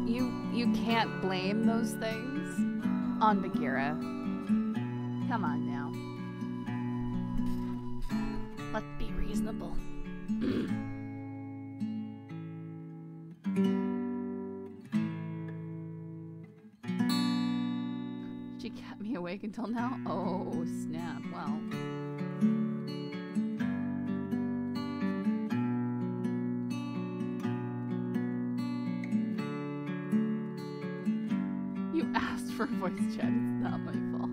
You can't blame those things on Bagheera. Come on now. Let's be reasonable. She kept me awake until now? Oh, snap. Well. You asked for voice chat. It's not my fault.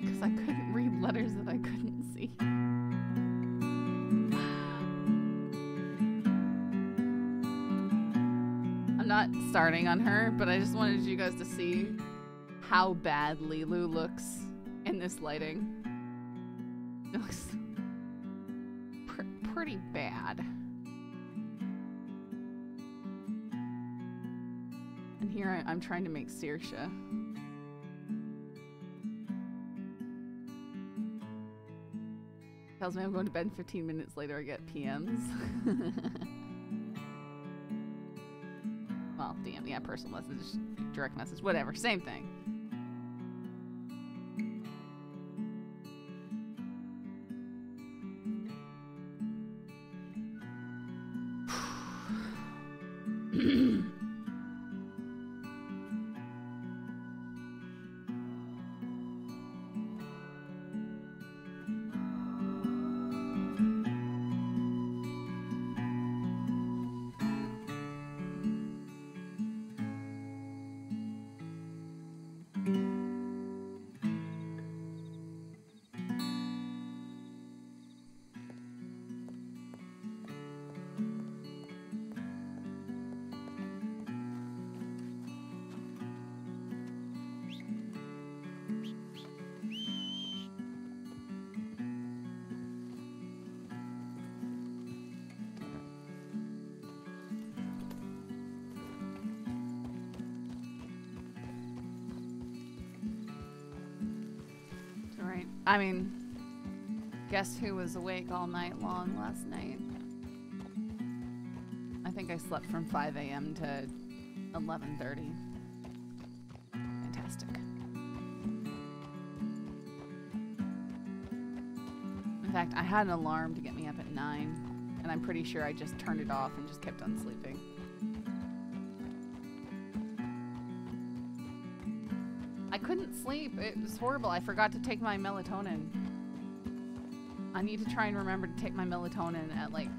Because I couldn't read letters that I couldn't see. Not starting on her, but I just wanted you guys to see how bad Lilu looks in this lighting. It looks pretty bad. And here I'm trying to make Saoirse. Tells me I'm going to bed 15 minutes later, I get PMs. Well, DM, yeah, personal message, direct message, whatever, same thing. I mean, guess who was awake all night long last night? I think I slept from 5 a.m. to 11:30. Fantastic. In fact, I had an alarm to get me up at 9, and I'm pretty sure I just turned it off and just kept on sleeping. I couldn't sleep. It was horrible. I forgot to take my melatonin. I need to try and remember to take my melatonin at like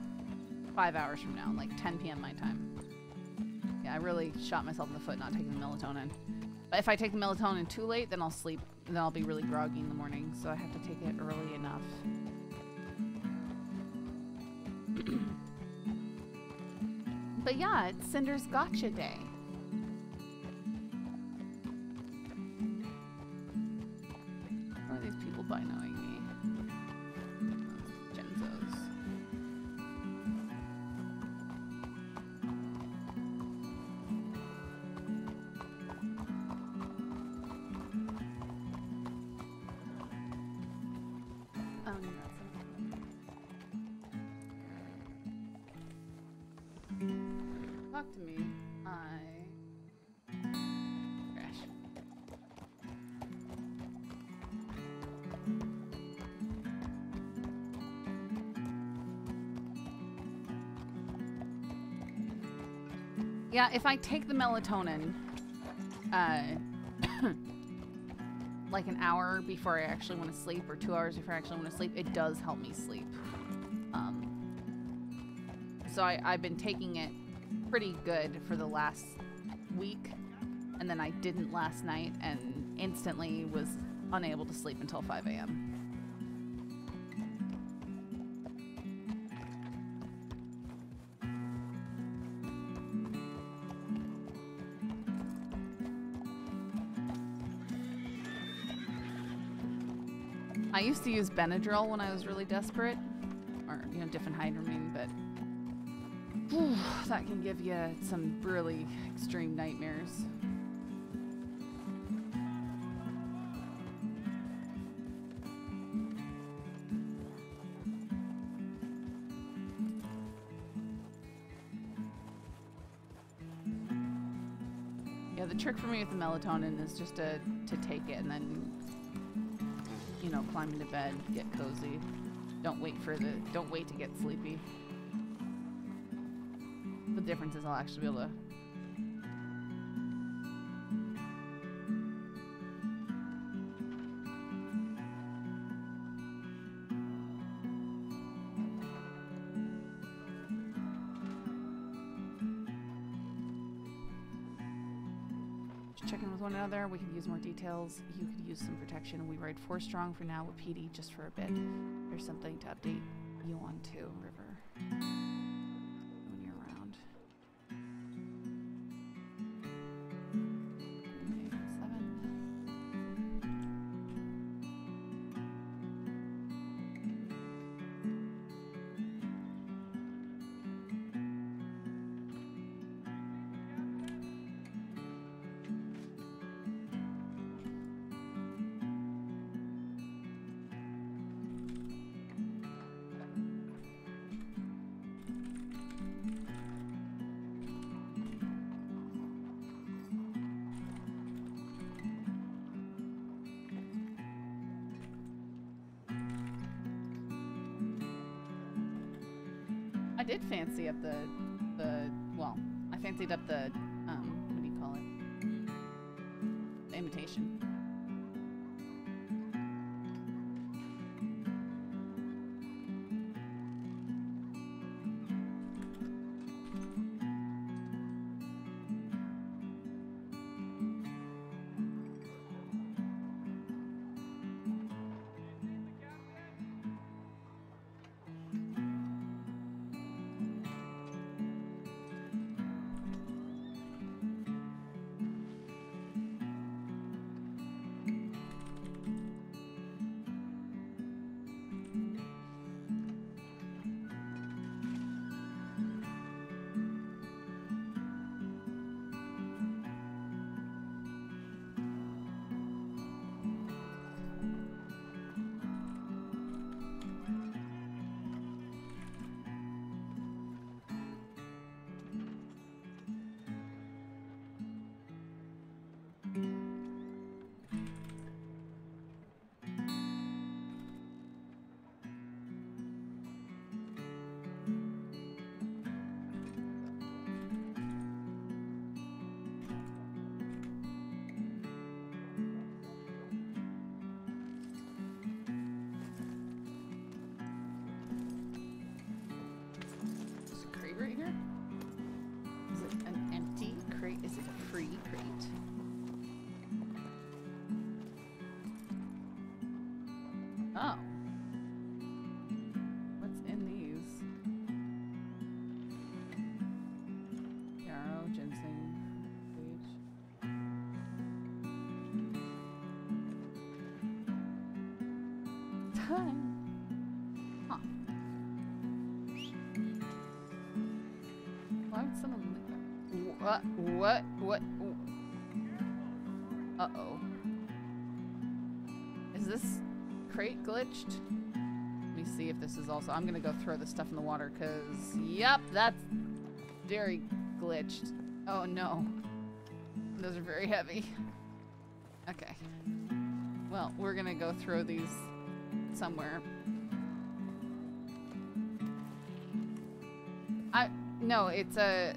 5 hours from now, like 10 p.m. my time. Yeah, I really shot myself in the foot not taking the melatonin. But if I take the melatonin too late, then I'll sleep. Then I'll be really groggy in the morning. So I have to take it early enough. But yeah, it's Cinder's Gotcha Day. By knowing me. Genzos. Talk to me. Crash. Yeah, if I take the melatonin, like an hour before I actually want to sleep, or 2 hours before I actually want to sleep, it does help me sleep. So I've been taking it pretty good for the last week, and then I didn't last night, and instantly was unable to sleep until 5 a.m. I used to use Benadryl when I was really desperate. Or or, you know, diphenhydramine, but whew, that can give you some really extreme nightmares. Yeah, the trick for me with the melatonin is just to take it and then, you know, climb into bed, get cozy. Don't wait to get sleepy. The difference is I'll actually be able to check in with one another. We could use more details. You could use some protection. We ride 4 strong for now with PD just for a bit. There's something to update you on too, River. When you're around. 7. I did fancy up the well, I fancied up the what do you call it? The imitation. Right here? Is it an empty crate? Is it a free crate? Oh. What's in these? Yarrow, ginseng, sage. Time. What? Uh-oh. Is this crate glitched? Let me see if this is also... I'm gonna go throw this stuff in the water, because... Yep, that's very glitched. Oh, no. Those are very heavy. Okay. Well, we're gonna go throw these somewhere. No, it's a...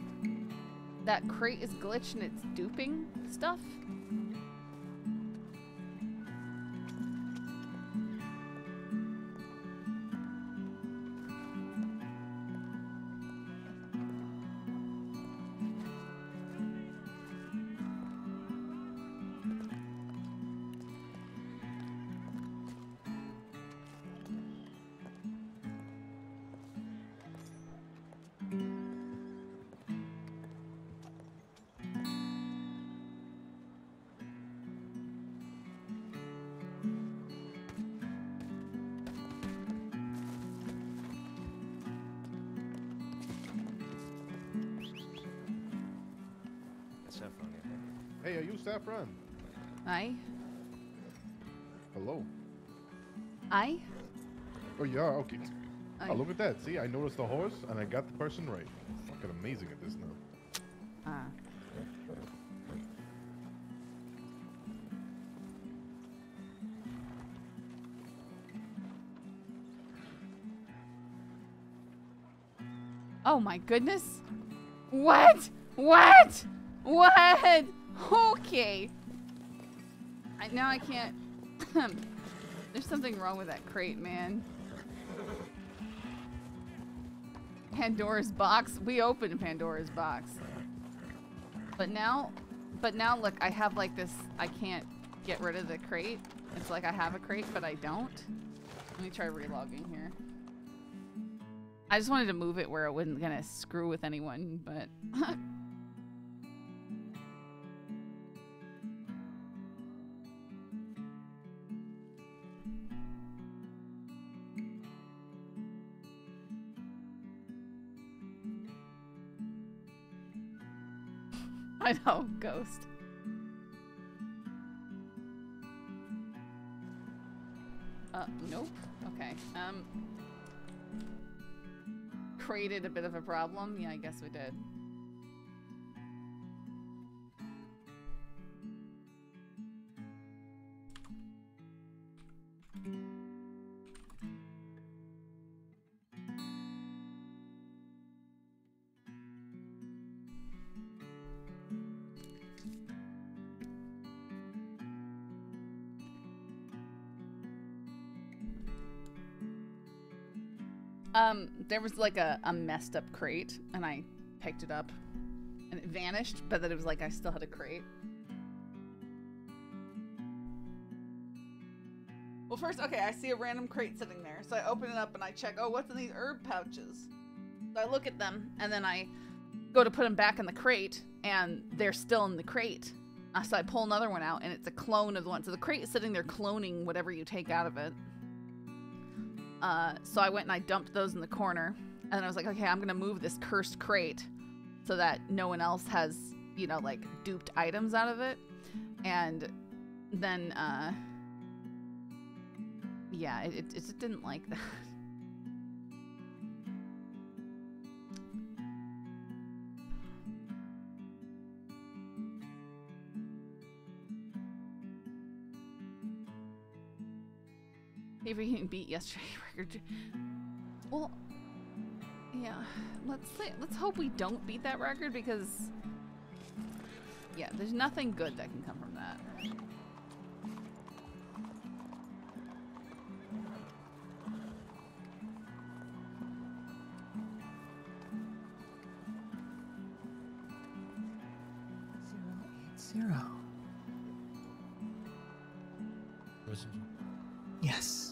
That crate is glitched and it's duping stuff. Saffron. Hey, are you Saffron? Aye. Hello. Aye. Oh, you are? Okay. Aye. Oh, look at that. See, I noticed the horse, and I got the person right. Fucking amazing at this now. Oh my goodness. What? What? What? Okay. Now I can't. There's something wrong with that crate, man. Pandora's box. We opened Pandora's box. But now look, I have like this, I can't get rid of the crate. It's like I have a crate, but I don't. Let me try relogging here. I just wanted to move it where it wasn't gonna screw with anyone, but I know, ghost. Nope. Okay. Created a bit of a problem. Yeah, I guess we did. There was like a messed up crate, and I picked it up, and it vanished, but then it was like I still had a crate. Well, first, okay, I see a random crate sitting there, so I open it up and I check, oh, what's in these herb pouches? So I look at them, and then I go to put them back in the crate, and they're still in the crate. So I pull another one out, and it's a clone of the one. So the crate is sitting there cloning whatever you take out of it. So I went and I dumped those in the corner, and then I was like, okay, I'm gonna move this cursed crate so that no one else has, you know, like duped items out of it. And then, yeah, it just didn't like that. If we can beat yesterday's record. Well, yeah. Let's hope we don't beat that record, because yeah, there's nothing good that can come from that. Zero. Yes.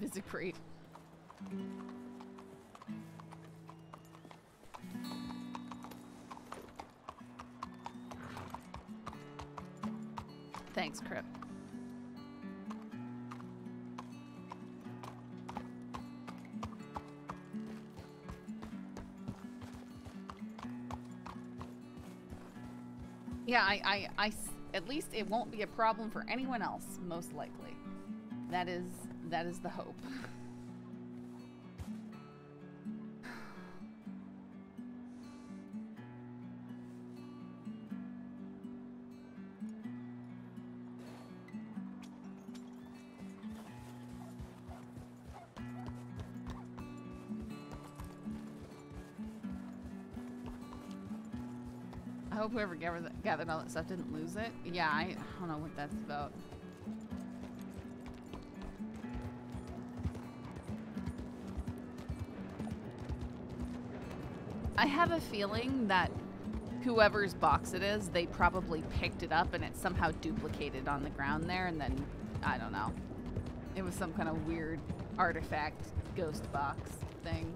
Visicrate. Thanks, Crip. Yeah, I at least it won't be a problem for anyone else, most likely. That is the hope. I hope whoever gathered all that stuff didn't lose it. Yeah, I don't know what that's about. I have a feeling that whoever's box it is, they probably picked it up and it's somehow duplicated on the ground there, and then, I don't know. It was some kind of weird artifact ghost box thing.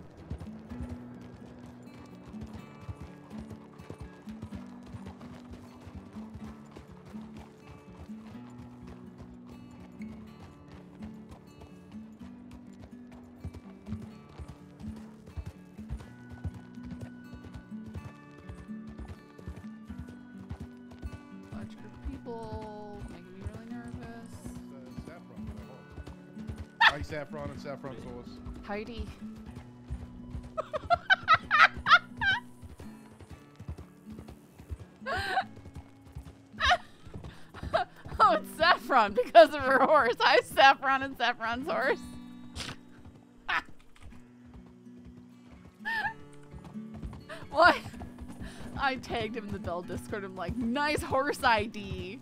people making me really nervous. Saffron. Hi, Saffron and Saffron sauce. Howdy. Oh, it's Saffron because of her horse. Hi, Saffron and Saffron's horse. What? I tagged him in the Bell Discord. I'm like, nice horse ID.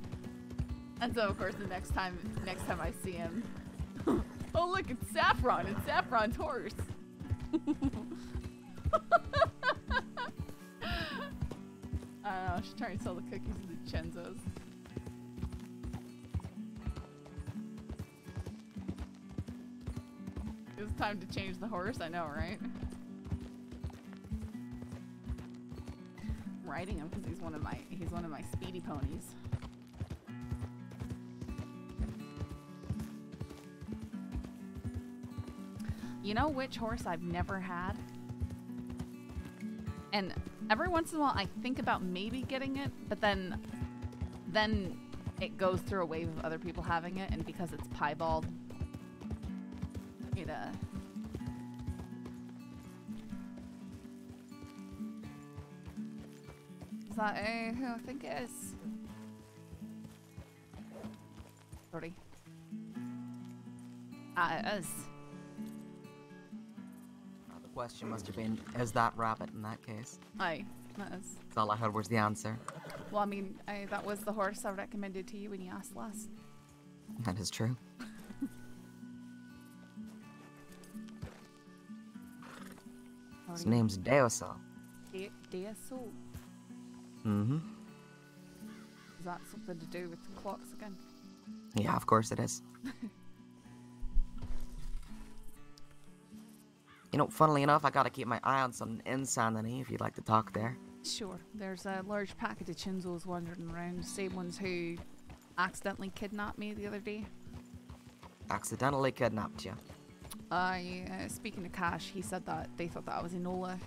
And so, of course, the next time I see him, oh look, it's Saffron and Saffron's horse. I don't know. She's trying to sell the cookies to the Chenzos. It's time to change the horse. I know, right? I'm riding him because he's one of my speedy ponies. You know which horse I've never had? And every once in a while I think about maybe getting it, but then it goes through a wave of other people having it, and because it's piebald, it is that who I think it is? Brody. It is. The question must have been, is that rabbit in that case? Aye, that is. That's all I heard was the answer. Well, I mean, that was the horse I recommended to you when you asked last. That is true. His name's Deoso. Deoso? Mm-hmm. Is that something to do with the clocks again? Yeah, of course it is. You know, funnily enough, I gotta keep my eye on some insanity if you'd like to talk there. Sure. There's a large packet of Chinzos wandering around. Same ones who accidentally kidnapped me the other day. Accidentally kidnapped you. Speaking to Cash, he said that they thought that I was Enola.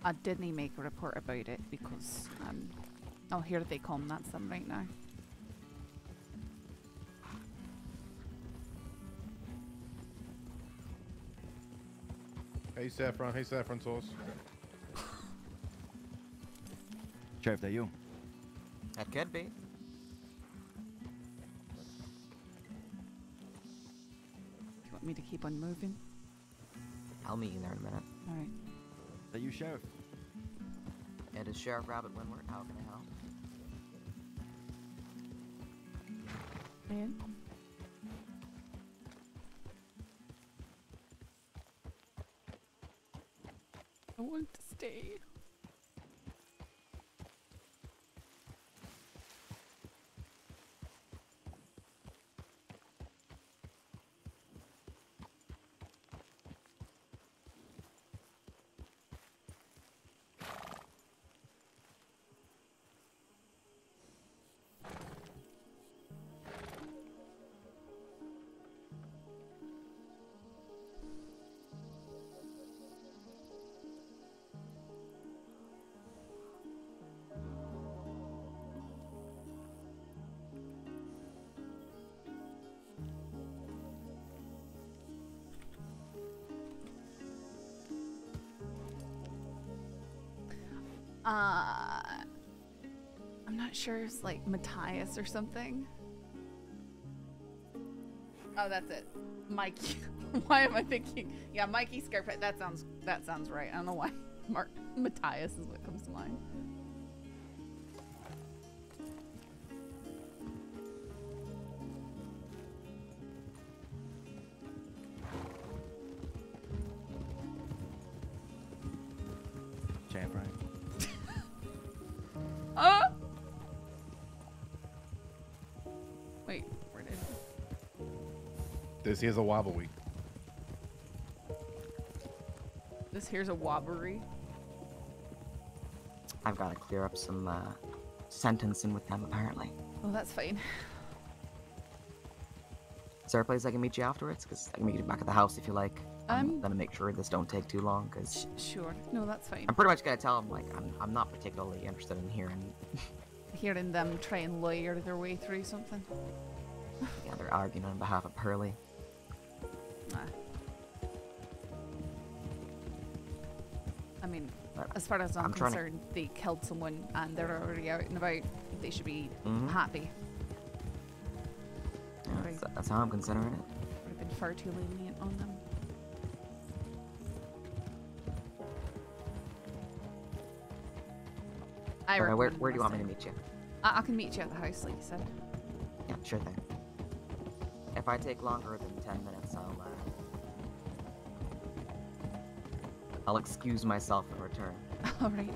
I didn't make a report about it because, oh, here they come. That's them right now. Hey, Saffron. Hey, Saffron sauce. Sheriff, they're you. That could be. You want me to keep on moving? I'll meet you there in a minute. Alright. That you, Sheriff? It is Sheriff Rabbit Windward. How can I help? Man. I want to stay. I'm not sure, it's like Matthias or something. Oh, that's it. Mikey. Why am I thinking? Yeah, Mikey Scarpet. That sounds right. I don't know why. Matthias is what comes to mind. Sheriff, right? Wait, where did? This here's a wobbly. This here's a robbery. I've got to clear up some sentencing with them, apparently. Oh, that's fine. Is there a place I can meet you afterwards? Because I can meet you back at the house if you like. I'm gonna make sure this don't take too long, cause Sure. No, that's fine. I'm pretty much gonna tell them like I'm not particularly interested in hearing. Hearing them try and lawyer their way through something. Yeah, they're arguing on behalf of Pearly. Nah. I mean, But as far as I'm I'm trying to- concerned, they killed someone and they're already out and about. They should be Mhm. happy. Yeah, Right. that's how I'm considering it. Would have been far too lenient on them. I Alright, recommend where do you want me to Mustang. meet you? I can meet you at the house, like you said. Yeah, sure thing. If I take longer than 10 minutes, I'll excuse myself and return. Alright.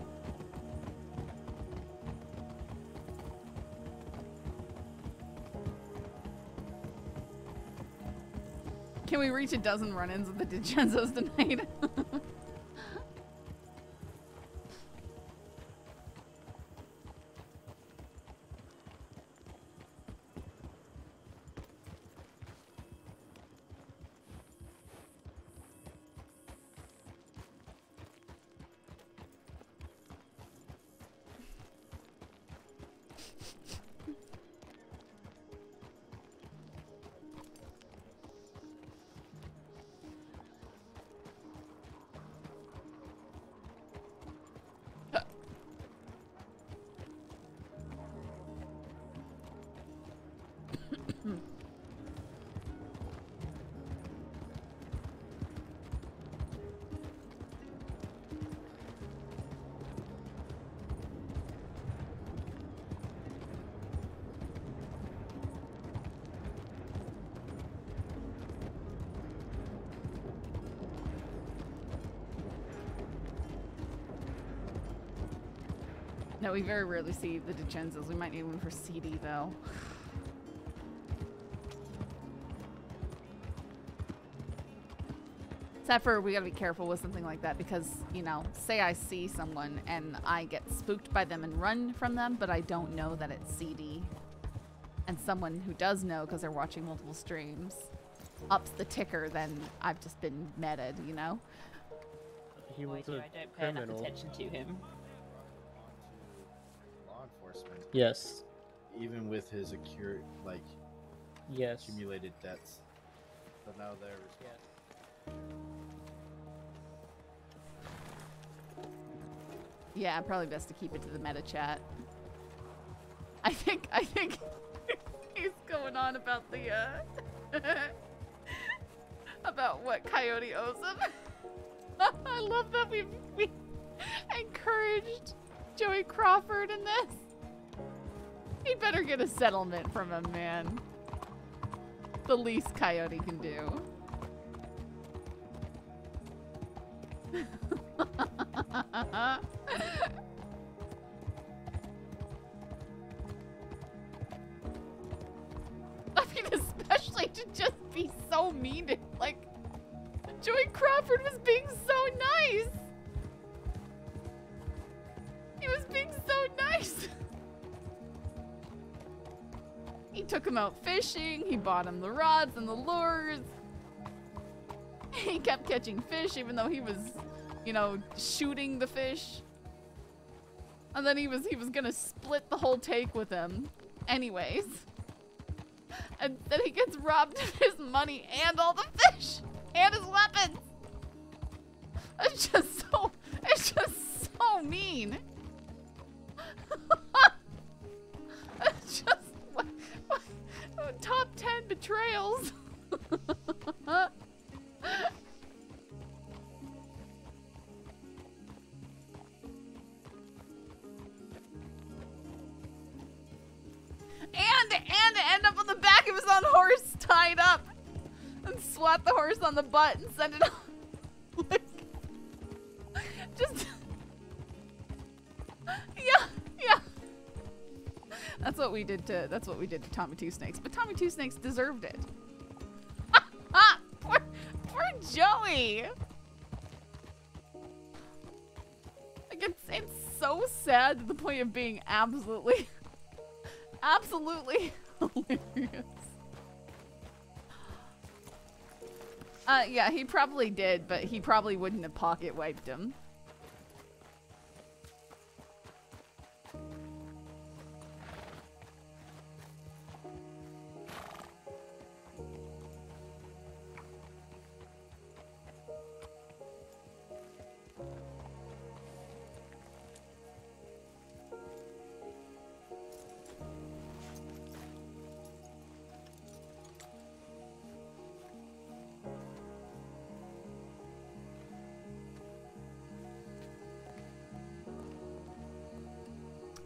Can we reach a dozen run-ins with the DiCenzos tonight? No, we very rarely see the DiCenzos. We might need one for CD, though. Except for, we gotta be careful with something like that because, you know, say I see someone and I get spooked by them and run from them, but I don't know that it's CD. And someone who does know because they're watching multiple streams ups the ticker, then I've just been meted, you know? He was a I don't pay enough criminal. attention to him. Law enforcement, Yes. even with his Yes. accumulated debts, but now they're responsible. Yeah, probably best to keep it to the meta chat. I think he's going on about the about what Coyote owes him. I love that we encouraged Joey Crawford in this. He better get a settlement from him, man. The least Coyote can do. I mean, especially to just be so mean to, like, Joey Crawford was being so nice. He was being so nice. He took him out fishing. He bought him the rods and the lures. He kept catching fish even though he was, you know, shooting the fish. And then he was gonna split the whole take with him anyways. And then he gets robbed of his money and all the fish and his weapons. It's just so mean. It's just what, top 10 betrayals. And end up on the back of his own horse, tied up, and swat the horse on the butt and send it off. Like, just yeah. That's what we did to Tommy Two Snakes, but Tommy Two Snakes deserved it. Poor Joey. Like it's so sad to the point of being absolutely hilarious. Yeah, he probably did, but he probably wouldn't have pocket wiped him.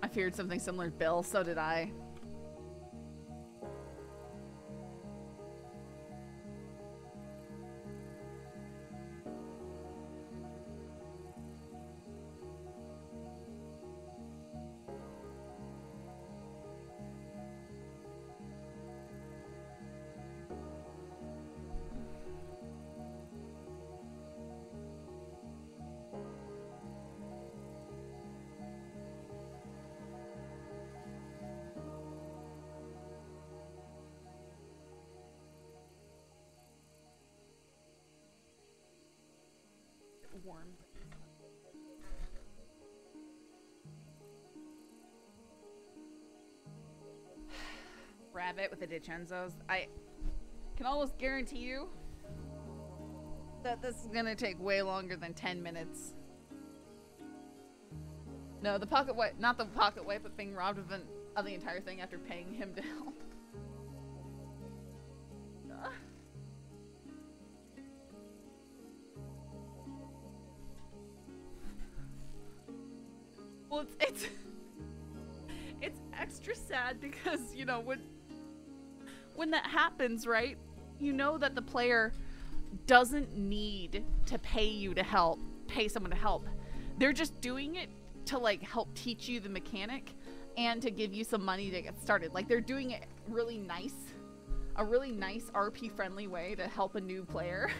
I feared something similar to Bill, so did I. Warm. Rabbit with the DiCenzos. I can almost guarantee you that this is gonna take way longer than 10 minutes. No, the pocket wipe, not the pocket wipe, but being robbed of the entire thing after paying him to help. Well, it's extra sad because, you know, when that happens, right? You know that the player doesn't need to pay someone to help. They're just doing it to like help teach you the mechanic and to give you some money to get started. Like they're doing it really nice, a really nice RP friendly way to help a new player.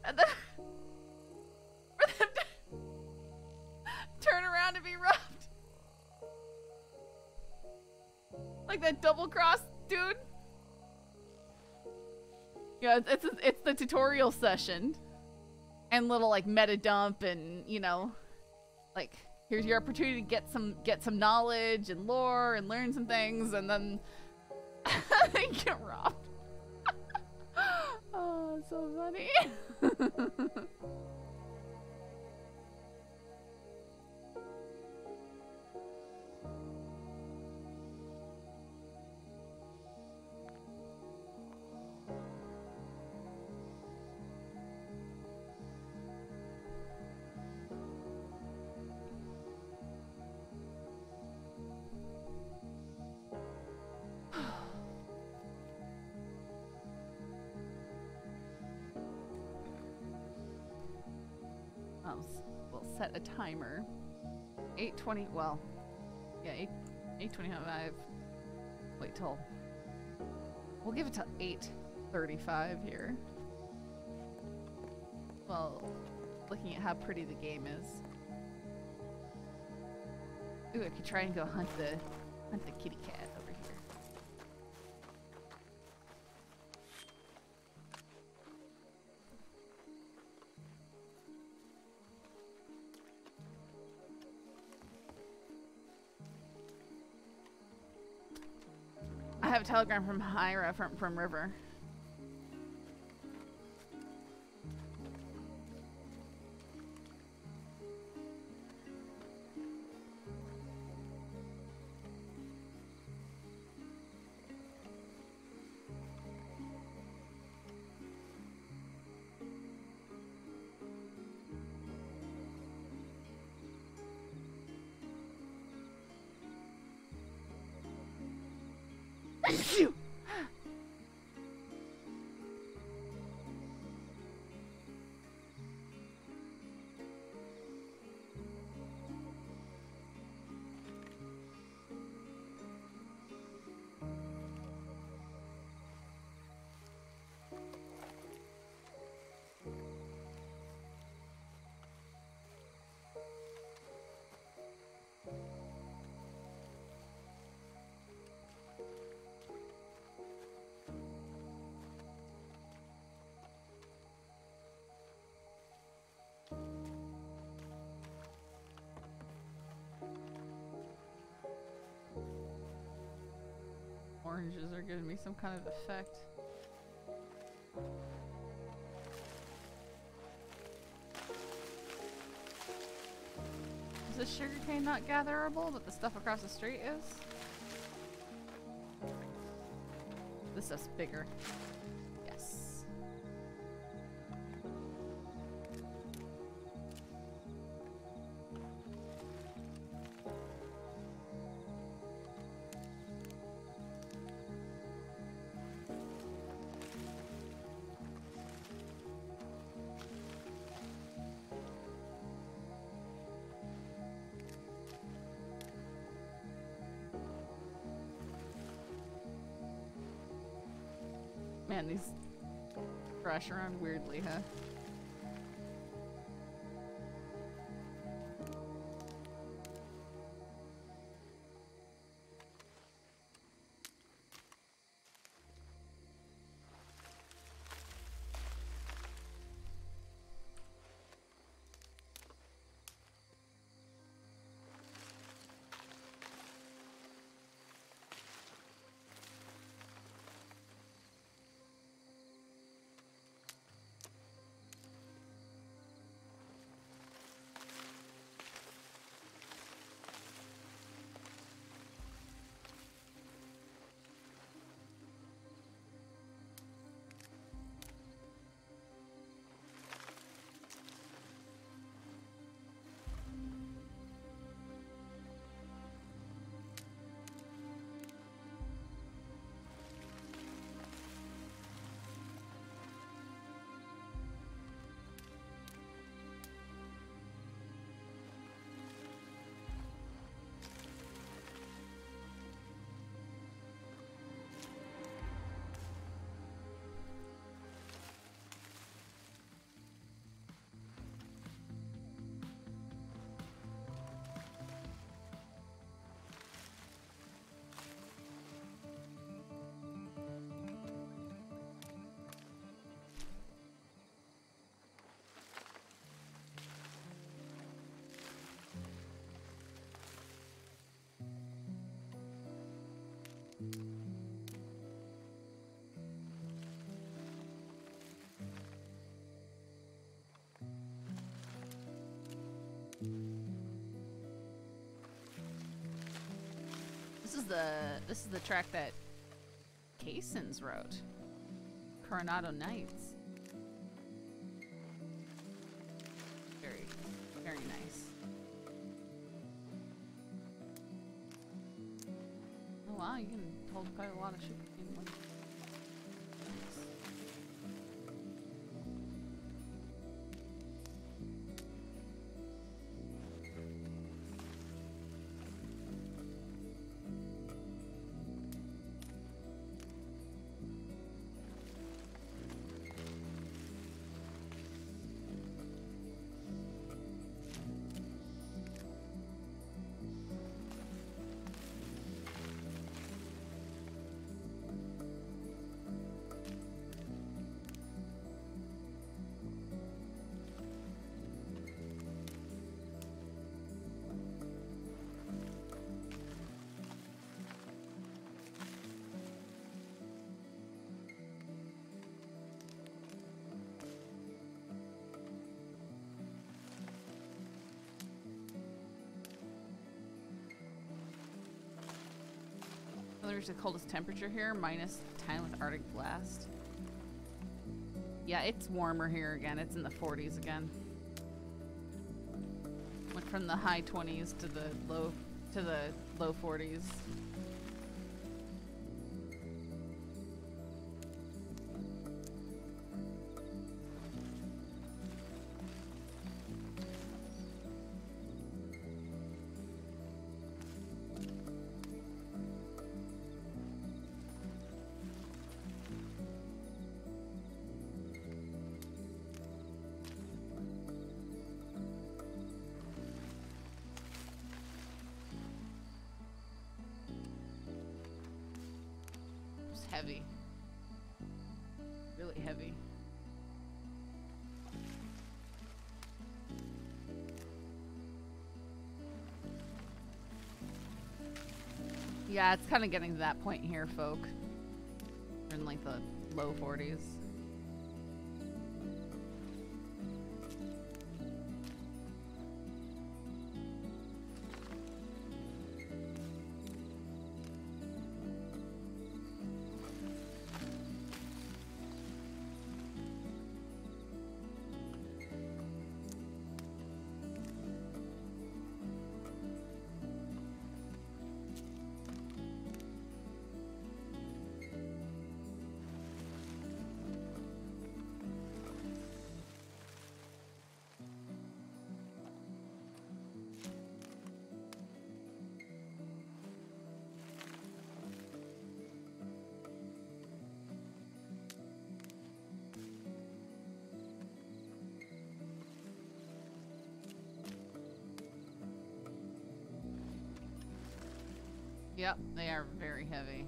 And then for them to turn around and be robbed. Like that double cross dude. Yeah, it's the tutorial session. And little like meta dump and, you know, like here's your opportunity to get some knowledge and lore and learn some things, and then they get robbed. Oh, so funny. We'll set a timer. 8:20. Well, yeah, 8:25. Wait till. We'll give it till 8:35 here. Well, looking at how pretty the game is. Ooh, I could try and go hunt the kitty cat over here. I have a telegram from Hyra from River. Phew. oranges are giving me some kind of effect. Is this sugarcane not gatherable, but the stuff across the street is? This stuff's bigger. Yes. Man, these crash around weirdly, huh? This is the track that Casons wrote. Coronado Nights. Very, very nice. Oh wow, you can hold quite a lot of shit in one. Nice. There's the coldest temperature here, -10 with Arctic blast. Yeah, it's warmer here again. It's in the 40s again. Went from the high 20s to the low 40s. Heavy. Really heavy. Yeah, it's kind of getting to that point here, folk. We're in like the low 40s. Yep, they are very heavy.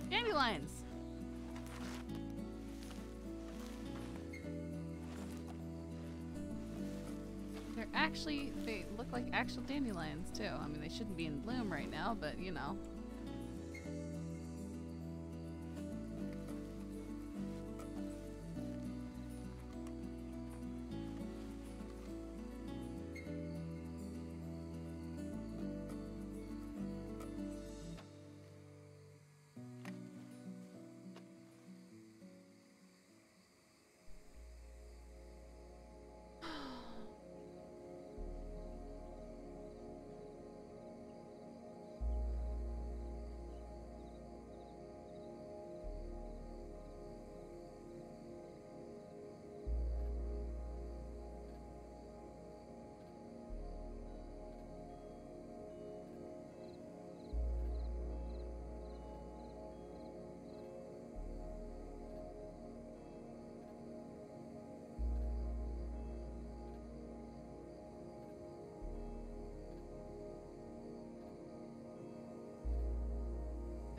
Dandelions! They look like actual dandelions too. I mean, they shouldn't be in bloom right now, but you know.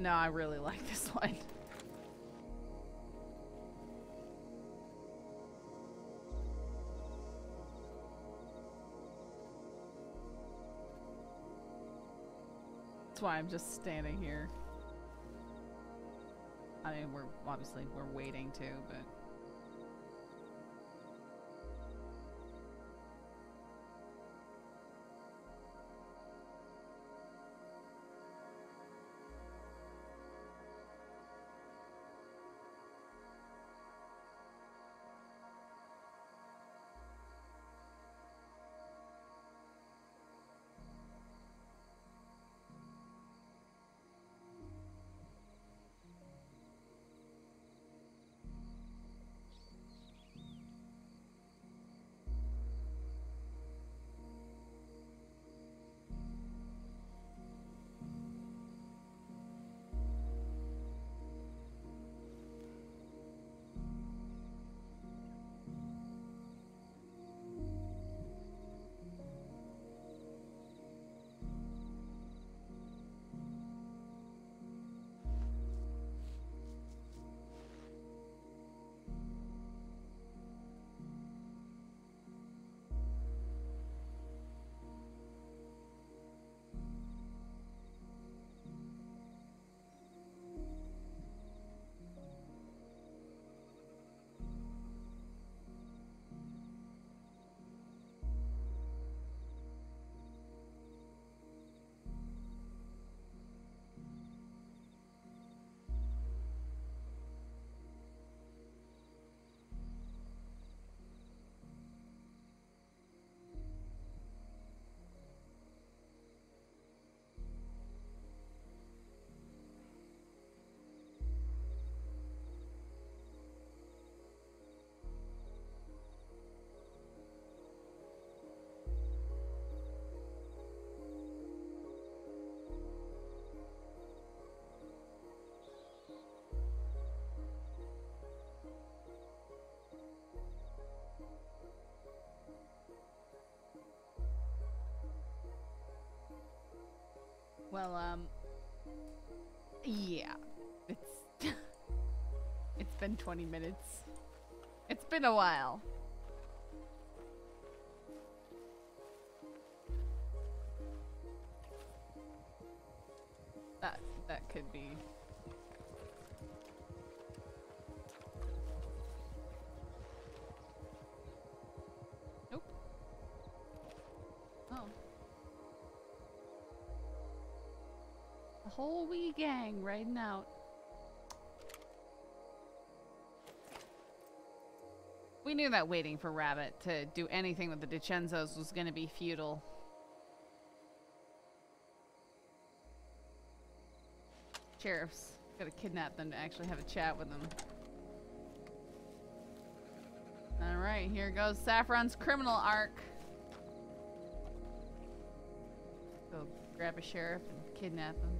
No, I really like this one. That's why I'm just standing here. I mean, we're waiting too, but Well, yeah. It's it's been 20 minutes. It's been a while. That could be. Nope. Oh. A whole wee gang riding out. We knew that waiting for Rabbit to do anything with the DiCenzos was going to be futile. Sheriff's gotta kidnap them to actually have a chat with them. Alright, here goes Saffron's criminal arc. Go grab a sheriff and kidnap him.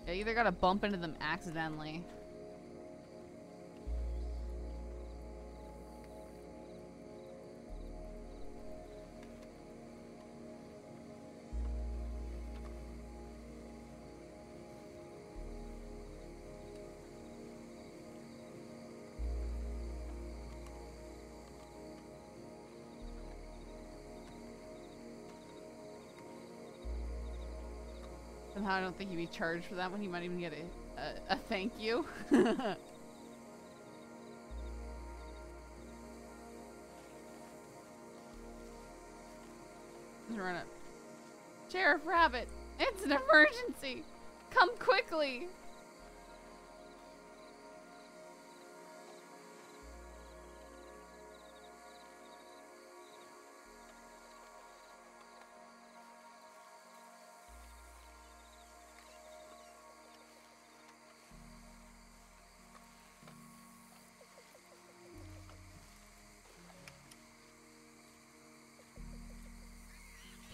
Yeah, you either gotta bump into them accidentally. Somehow I don't think he'd be charged for that one. He might even get a thank you. Just run up. Sheriff Rabbit, it's an emergency. Come quickly.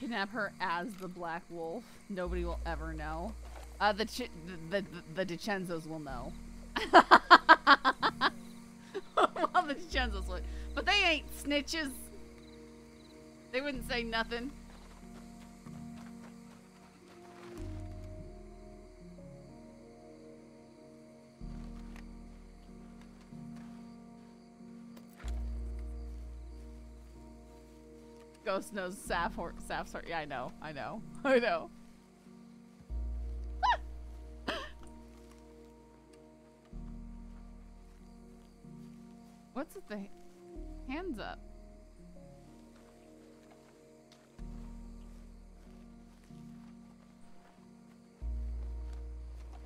Kidnap her as the Black Wolf. Nobody will ever know. The DiCenzos will know. Well, the DiCenzos would, but they ain't snitches. They wouldn't say nothing. Ghost knows Saffron. Yeah, I know. What's with the hands up?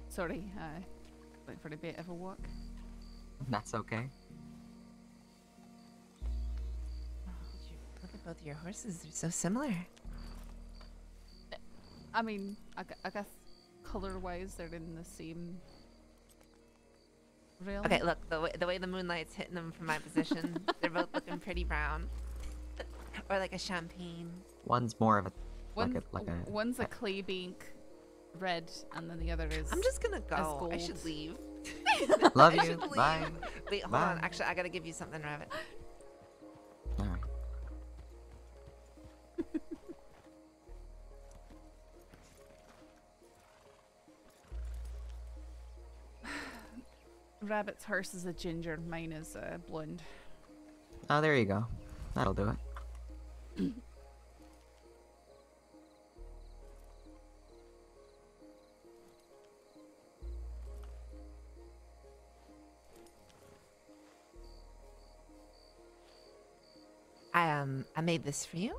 Sorry, went for a bit of a walk. That's okay. Look at both your horses, they're so similar. I mean, I guess color-wise they're in the same realm. Okay, look, the way the moonlight's hitting them from my position, they're both looking pretty brown. Or like a champagne. One's more of a One's a clay bank red, and then the other is. I'm just gonna go. gold. I should leave. Love I you. should leave. Bye. Wait, hold Bye. on. Actually, I gotta give you something, Rabbit. All right. Rabbit's horse is a ginger, mine is a blonde. Oh, there you go. That'll do it. I made this for you.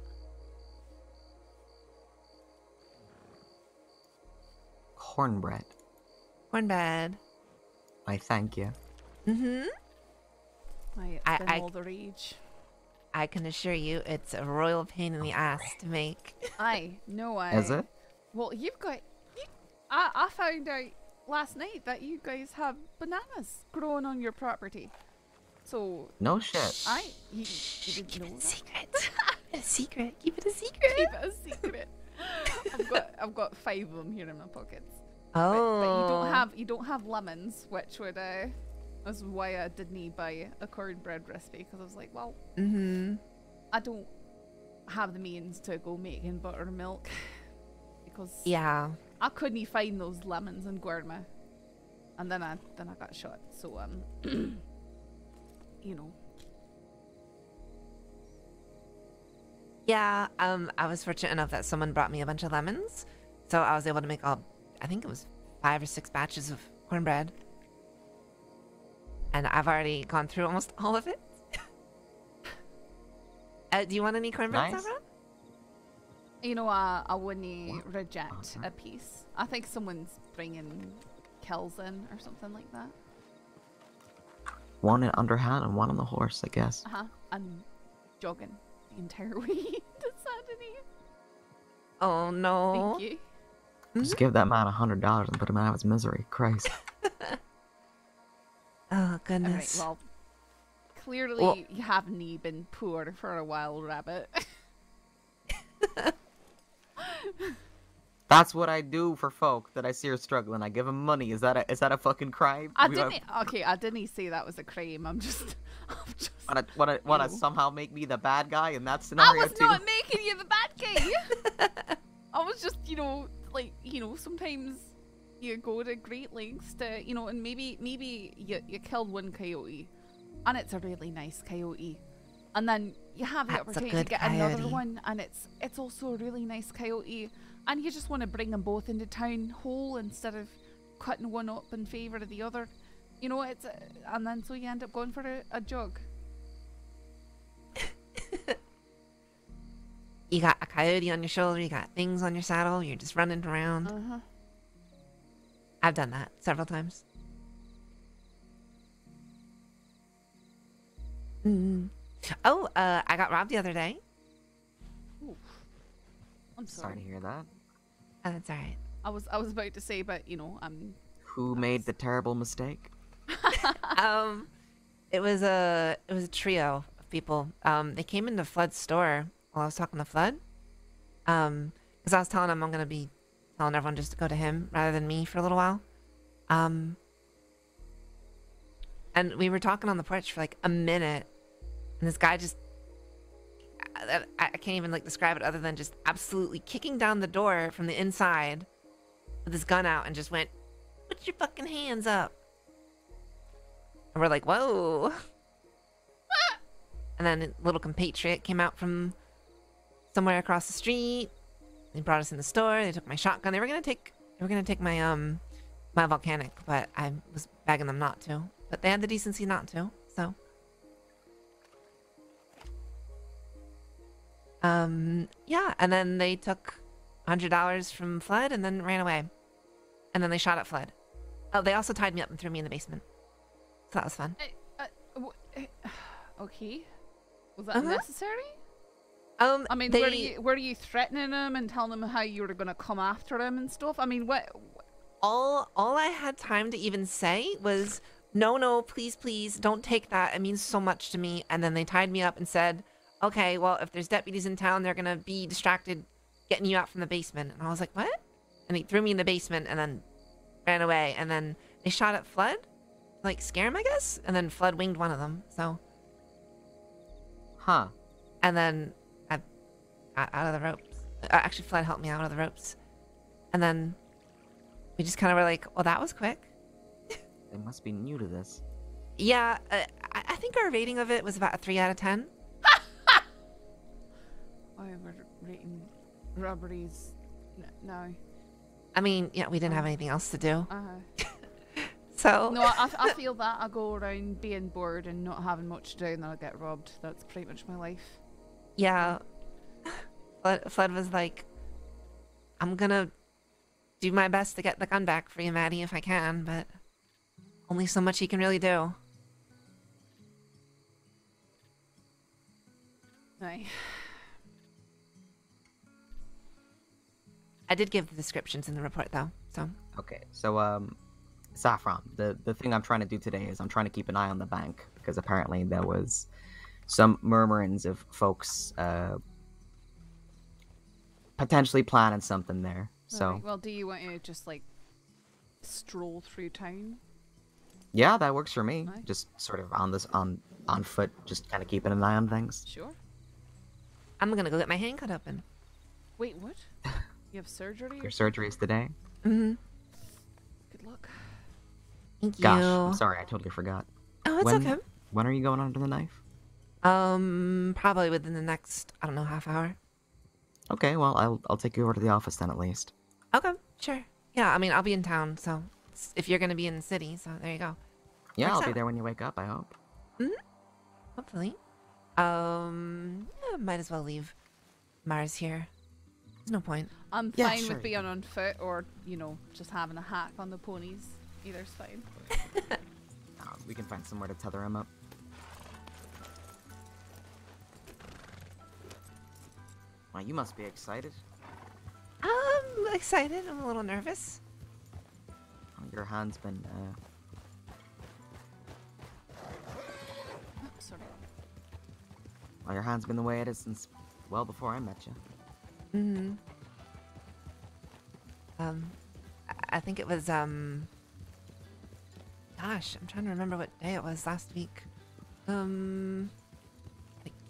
Cornbread. Cornbread. I thank you. Mm-hmm. It's been all the rage. I can assure you, it's a royal pain in the ass to make. Aye, no I. Is it? Well, I found out last night that you guys have bananas growing on your property. So. No shit. You didn't know that? Secret. A secret. Keep it a secret. Keep it a secret. I've got 5 of them here in my pockets. Oh. But you don't have lemons, which would that's why I didn't buy a cornbread recipe, because I was like, well, I don't have the means to go making buttermilk because Yeah. I couldn't find those lemons in Guerma, and then I got shot. So you know. Yeah, I was fortunate enough that someone brought me a bunch of lemons, so I was able to make I think it was 5 or 6 batches of cornbread. And I've already gone through almost all of it. Do you want any cornbread, Nice. Saffron? You know, I wouldn't reject a piece. I think someone's bringing kills in or something like that. One in underhand and one on the horse, I guess. And jogging the entire way to Saturday. Oh, no. Thank you. Just give that man $100 and put him out of his misery. Christ. Oh, Alright, goodness. well, clearly you haven't been poor for a wild rabbit. That's what I do for folk that I see are struggling. I give them money. Is that a fucking crime? I didn't say that was a crime. I'm just Wanna somehow make me the bad guy in that scenario I was too? not making you the bad guy. I was just, sometimes you go to great lengths to, and maybe you killed one coyote, and it's a really nice coyote, and then you have the That's a opportunity to good get another coyote. one, and it's also a really nice coyote, and you just want to bring them both into town whole instead of cutting one up in favor of the other. And then so you end up going for a jog. You got a coyote on your shoulder, you got things on your saddle, you're just running around. I've done that several times. Oh, I got robbed the other day. Ooh. I'm Sorry to sorry. hear that. Oh, that's alright. I was about to say, but Who made the terrible mistake? It was a trio of people. They came into Flood's store while I was talking to Flood. Because I was telling him I'm gonna be telling everyone just to go to him rather than me for a little while. And we were talking on the porch for like a minute, and this guy just I can't even describe it other than just absolutely kicking down the door from the inside with his gun out and just went, "Put your fucking hands up." And we're like, "Whoa." And then a little compatriot came out from somewhere across the street. They brought us in the store. They took my shotgun. They were gonna take my my volcanic, but I was begging them not to. But they had the decency not to. So yeah, and then they took $100 from Flood and then ran away. And then they shot at Flood. Oh, they also tied me up and threw me in the basement. So that was fun. Okay. Was that necessary? I mean, were you threatening him and telling him how you were going to come after him and stuff? I mean, what? All I had time to even say was, no, please, don't take that. It means so much to me. And then they tied me up and said, okay, well, if there's deputies in town, they're going to be distracted getting you out from the basement. And I was like, what? And they threw me in the basement and then ran away. And then they shot at Flood, scare him, I guess. And then Flood winged one of them, so. Huh. And then I got out of the ropes. Actually, Flood helped me out of the ropes. And then we just kind of were like, well, that was quick. They must be new to this. Yeah, I think our rating of it was about a 3 out of 10. Oh, we're rating robberies now. I mean, yeah, we didn't have anything else to do. So. So. No, I feel that. I go around being bored and not having much to do and then I get robbed. That's pretty much my life. Yeah. Flood was like, I'm gonna do my best to get the gun back for you, Maddie, if I can, but only so much he can really do. Aye. I did give the descriptions in the report, though, so. Okay, so Saffron, the thing I'm trying to do today is I'm trying to keep an eye on the bank because apparently there was some murmurings of folks potentially planning something there. So Right. Well, do you want to just stroll through town? yeah, that works for me. Aye. Just sort of on foot, just kind of keeping an eye on things. Sure. I'm gonna go get my hand cut open. Wait, what? You have surgery? Your surgery is today? Mm-hmm. Good luck. Thank you. Gosh, I'm sorry, I totally forgot. Oh, it's okay. When are you going under the knife? Probably within the next, I don't know, half hour. Okay, well, I'll take you over to the office then at least. Okay, sure. Yeah, I mean, I'll be in town, so if you're gonna be in the city, so there you go. Yeah, Works I'll be out. there when you wake up, I hope. Hopefully. Yeah, might as well leave Mars here. There's no point. I'm Yeah, fine sure. with being on foot or, you know, just having a hack on the ponies. Either's fine. We can find somewhere to tether him up. Well, you must be excited. I'm excited. I'm a little nervous. Your hand's been, Oh, sorry. well, your hand's been the way it is since well before I met you. Mm-hmm. I think it was, gosh, I'm trying to remember what day it was last week. Like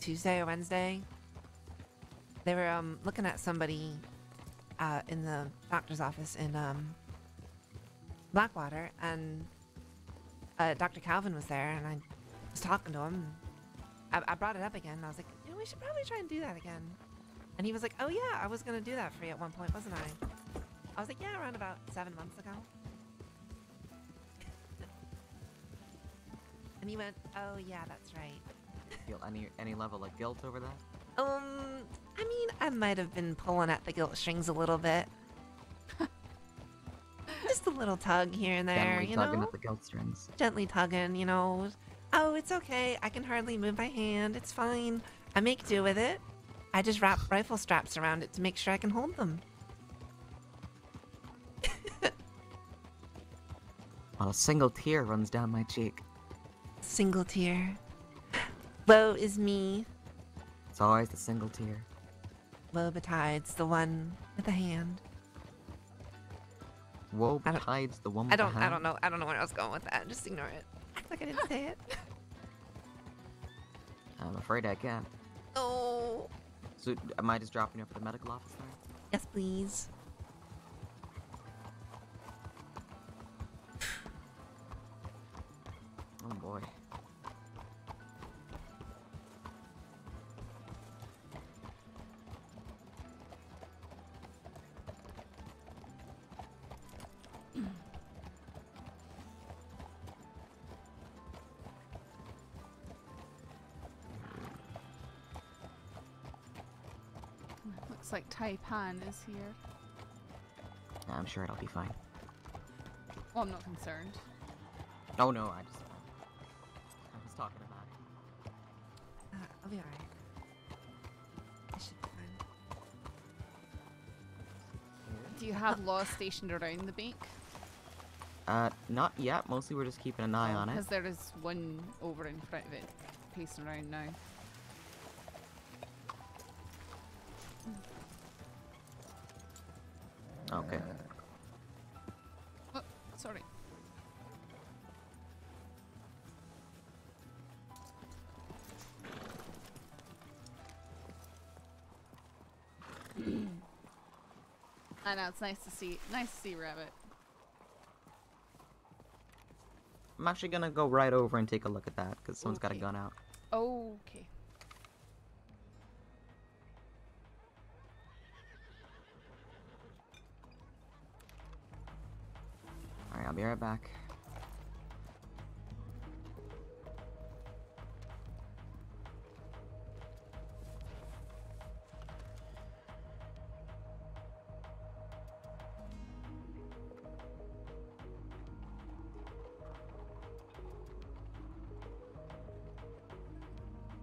Tuesday or Wednesday. They were, looking at somebody, in the doctor's office in, Blackwater, and, Dr. Calvin was there, and I was talking to him. I brought it up again, and I was like, you know, we should probably try and do that again. And he was like, oh yeah, I was gonna do that for you at one point, wasn't I? I was like, yeah, around about 7 months ago. And he went, oh yeah, that's right. Feel any level of guilt over that? I mean, I might have been pulling at the guilt strings a little bit. Just a little tug here and there, Gently you tugging know? at the guilt strings. Gently tugging, you know? Oh, it's okay. I can hardly move my hand. It's fine. I make do with it. I just wrap rifle straps around it to make sure I can hold them. While a single tear runs down my cheek. Single tear. Woe is me. It's always the single tear. Woe betides the one with a hand. Woe I don't- betides the one I with the don't hand. know. I don't know where I was going with that. Just ignore it. Act like I didn't say it. I'm afraid I can't. Oh. So, am I just dropping you off at the medical office there? Yes, please. Oh boy. Looks like Taipan is here. I'm sure it'll be fine. Well, I'm not concerned. Oh no, I was talking about it. I'll be alright. I should be fine. Do you have law stationed around the bank? Not yet. Mostly we're just keeping an eye on it. Because there is one over in front of it, pacing around now. Okay. Oh, sorry. I know, it's nice to see Rabbit. I'm actually gonna go right over and take a look at that, because someone's got a Okay. gun out. Okay. Alright, I'll be right back.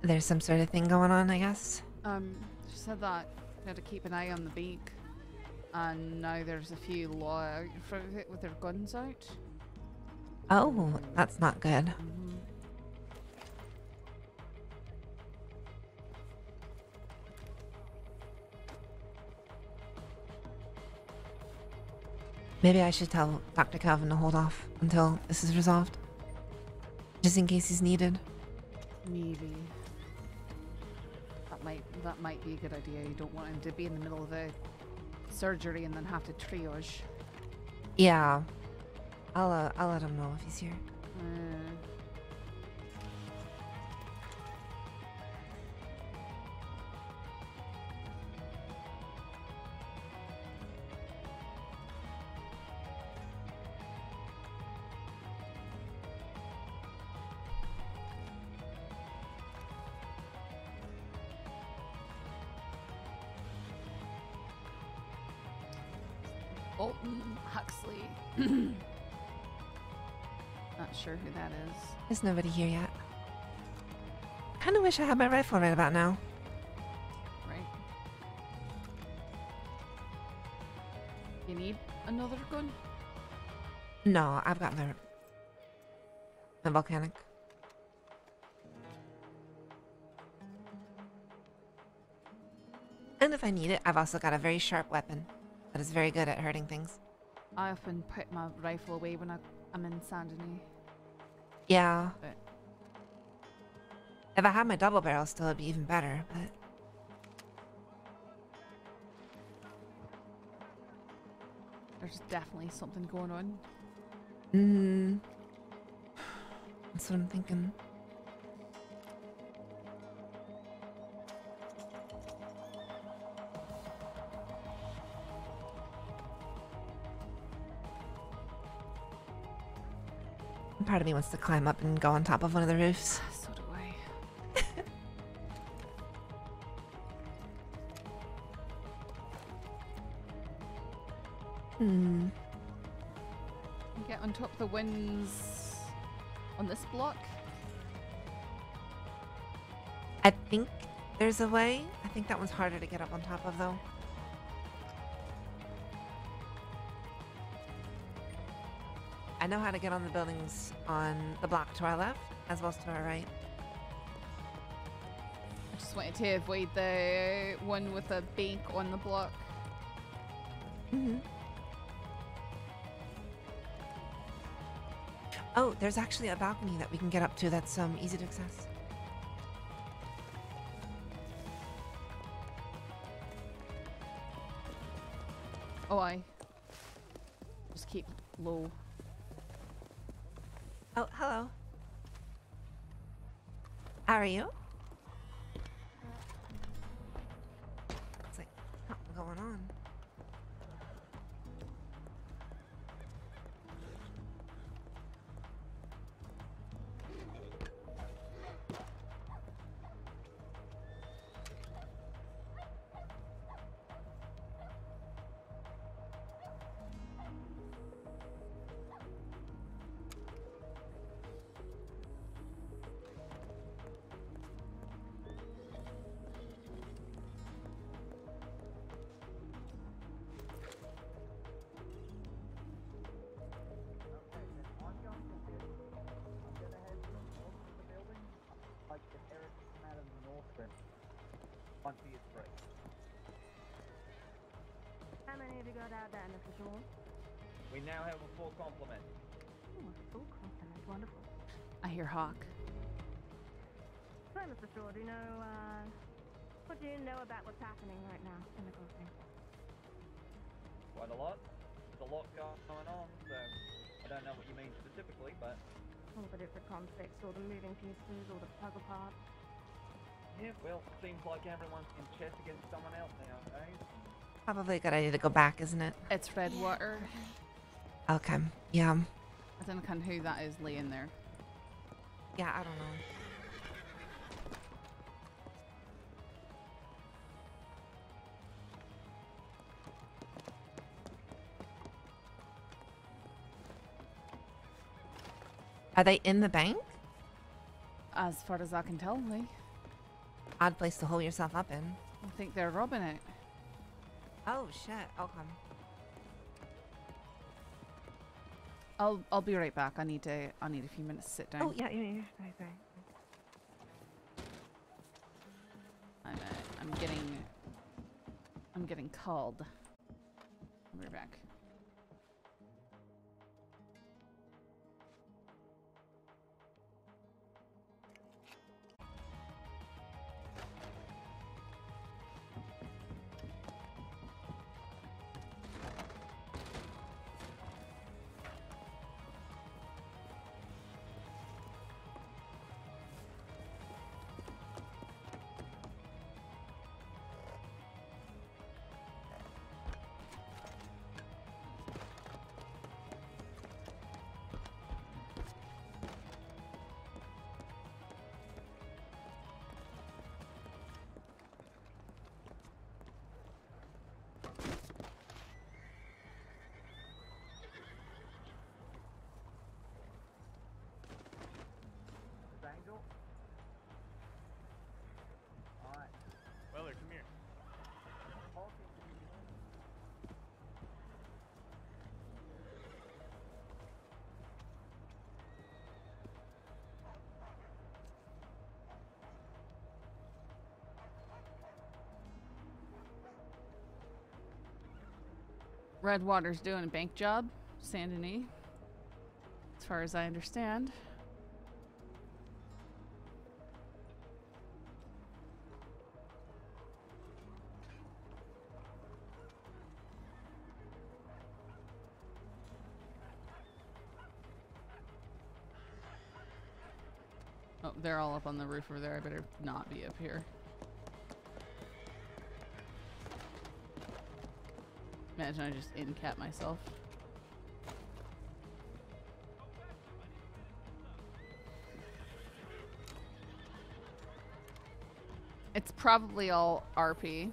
There's some sort of thing going on, I guess. She said that they had to keep an eye on the bank, and now there's a few law out in front of it with their guns out. Oh, that's not good. Maybe I should tell Dr. Calvin to hold off until this is resolved. Just in case he's needed. Maybe. that might be a good idea. You don't want him to be in the middle of a surgery and then have to triage. Yeah. I'll let him know if he's here. Bolton Huxley. Not sure who that is. There's nobody here yet. Kind of wish I had my rifle right about now. Right. You need another gun? No, I've got my volcanic. And if I need it, I've also got a very sharp weapon that is very good at hurting things. I often put my rifle away when I'm in Saint Denis. Yeah. But If I had my double barrel still, it'd be even better, but... there's definitely something going on. That's what I'm thinking. Part of me wants to climb up and go on top of one of the roofs. So do I. Get on top of the winds on this block. I think there's a way. I think that one's harder to get up on top of, though. I know how to get on the buildings on the block to our left, as well as to our right. I just wanted to avoid the one with a bank on the block. Oh, there's actually a balcony that we can get up to that's easy to access. Oh, I just keep low. Oh, hello. How are you? It's like, something going on. How many have you got out there, Mr. Shaw? We now have a full complement. Oh, a full complement. Wonderful. I hear Hawk. So, Mr. Shaw, do you know, what do you know about what's happening right now in the crossing? Quite a lot. There's a lot going on, so I don't know what you mean specifically, but... all the different conflicts, all the moving pieces, all the puzzle parts. Yeah, well, seems like everyone's in chess against someone else nowadays. Probably a good idea to go back, isn't it? It's Redwater. Okay. Yeah. I don't know who that is laying there. Yeah, I don't know. Are they in the bank? As far as I can tell, Lee. Odd place to hole yourself up in. I think they're robbing it. Oh shit. Okay. I'll be right back. I need a few minutes to sit down. Oh, yeah. Sorry. I'm getting called. I'll be right back. Redwater's doing a bank job, Saint Denis, as far as I understand. Oh, they're all up on the roof over there. I better not be up here. Imagine I just in-cap myself. It's probably all RP.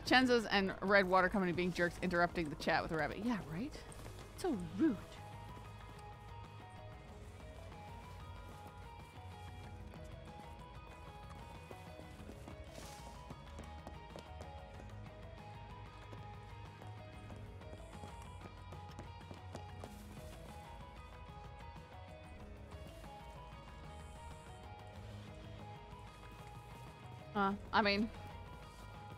Chenzo's and Redwater Company being jerks interrupting the chat with a rabbit. Yeah, right? So rude. I mean,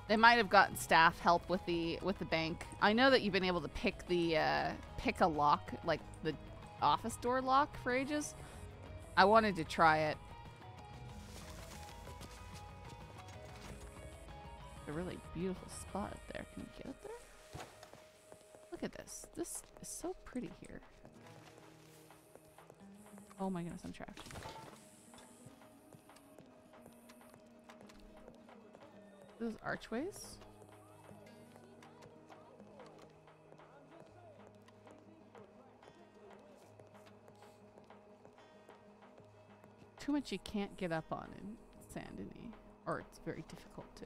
they might have gotten staff help with the bank. I know that you've been able to pick a lock, like the office door lock, for ages. I wanted to try it. A really beautiful spot up there. Can you get up there? Look at this. This is so pretty here. Oh my goodness, I'm trapped. Those archways. Too much you can't get up on in Saint Denis, or it's very difficult to.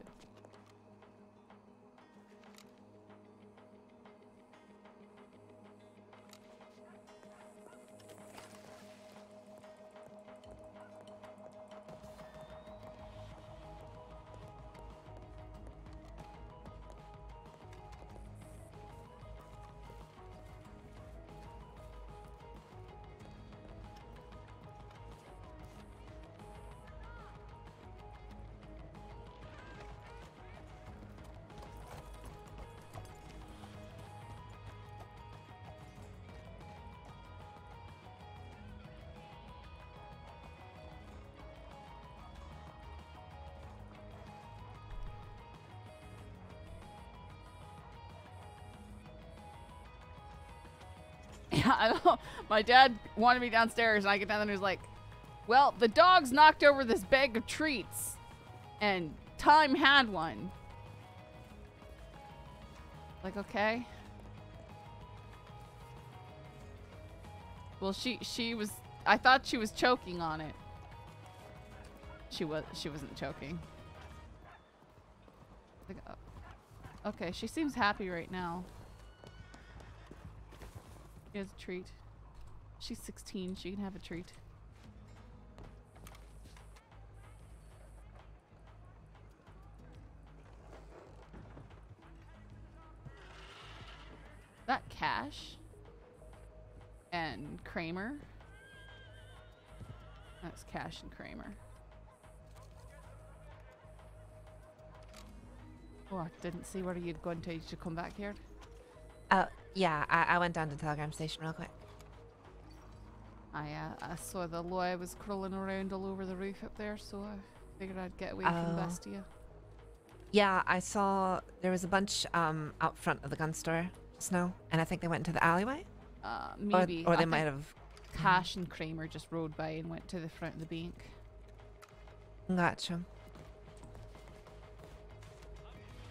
Yeah, I know. My dad wanted me downstairs, and I get down there and he's like, well, the dogs knocked over this bag of treats, and Time had one. Like, okay. Well, she was, I thought she was choking on it. She wasn't choking. Like, okay, she seems happy right now. Here's a treat. She's 16. She can have a treat. That Cash and Kramer. That's Cash and Kramer. Oh, I didn't see where you'd gone to. You should come back here. Yeah, I went down to Telegram Station real quick. I saw the lawyer was crawling around all over the roof up there, so I figured I'd get away from the best of you. Yeah, I saw there was a bunch out front of the gun store just now, and I think they went into the alleyway. Maybe. Or they might have. Cash and Kramer just rode by and went to the front of the bank. Gotcha.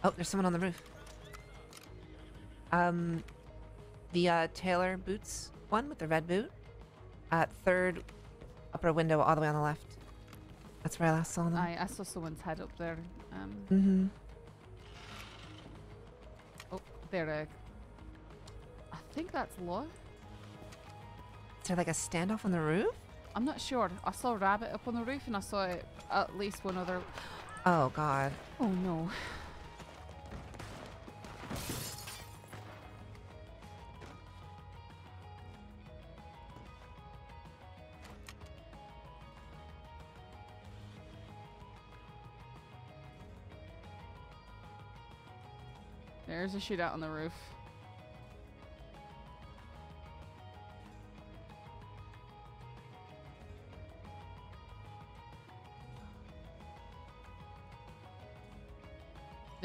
Oh, there's someone on the roof. The Taylor Boots one with the red boot. Third upper window all the way on the left. That's where I last saw them. I saw someone's head up there. Oh, there. I think that's Law. Is there like a standoff on the roof? I'm not sure. I saw a rabbit up on the roof and I saw at least one other. Oh god. Oh no. There's a shootout on the roof.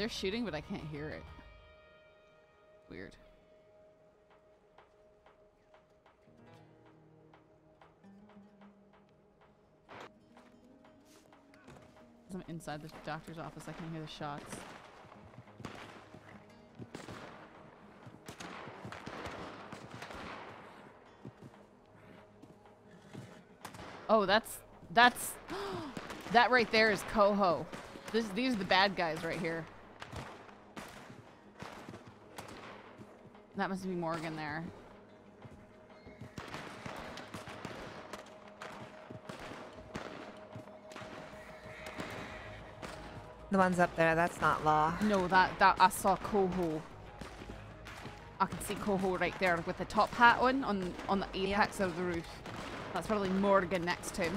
They're shooting, but I can't hear it. Weird. As I'm inside the doctor's office, I can hear the shots. Oh, that's that right there is Coho. These are the bad guys right here. That must be Morgan there. The ones up there, that's not Law. No, that I saw Coho. I can see Coho right there with the top hat on the apex of the roof. That's probably Morgan next to him.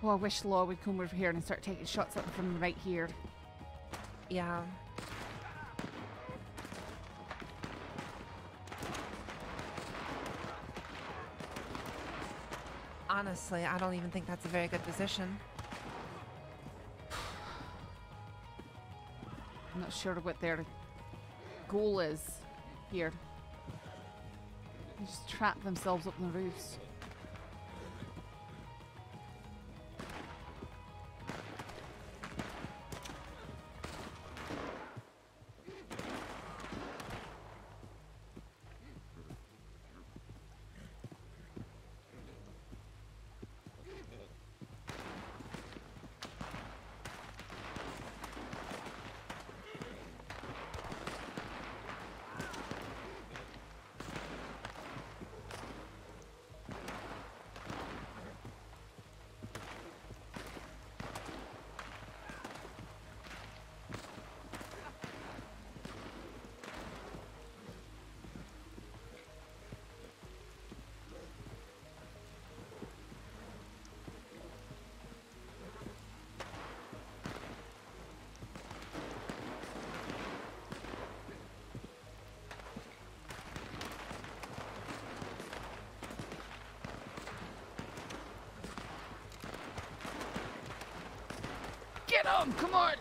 Oh, I wish Law would come over here and start taking shots at them from right here. Yeah. Honestly, I don't even think that's a very good position. I'm not sure what their goal is here. They just trap themselves up in the roofs. Get him! Come on!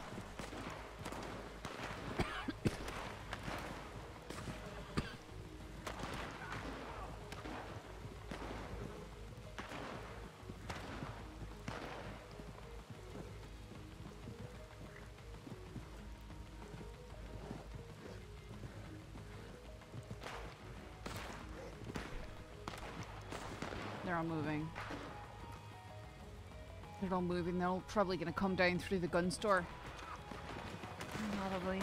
They're all moving. They're all moving. They're all probably going to come down through the gun store. Probably.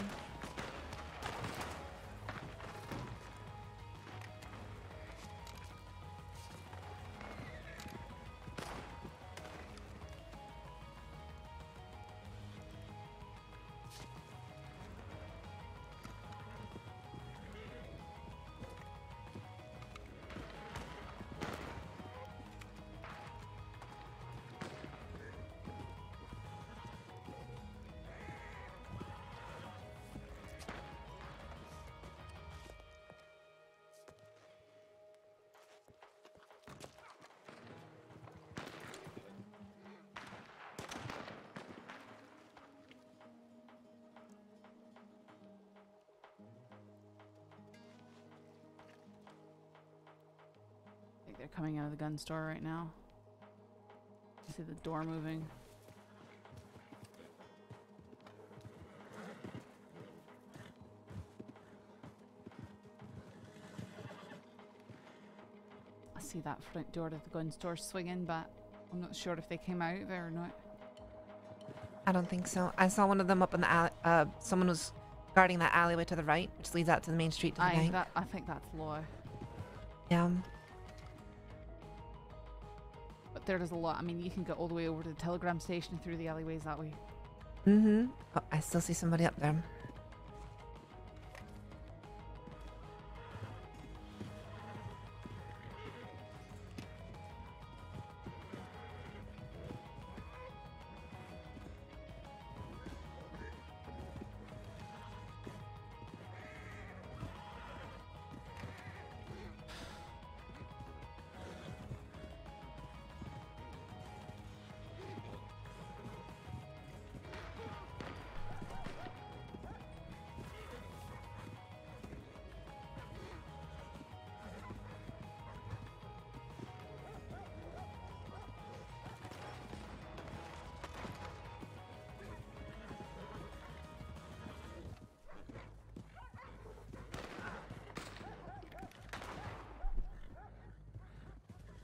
I think they're coming out of the gun store right now. I see the door moving. I see that front door to the gun store swinging, but I'm not sure if they came out of there or not. I don't think so. I saw one of them up in the alley. Someone was guarding that alleyway to the right, which leads out to the main street to the bank. I think that's Law. Yeah. But there's a lot. I mean, you can get all the way over to the telegram station and through the alleyways that way. Mm-hmm. Oh, I still see somebody up there.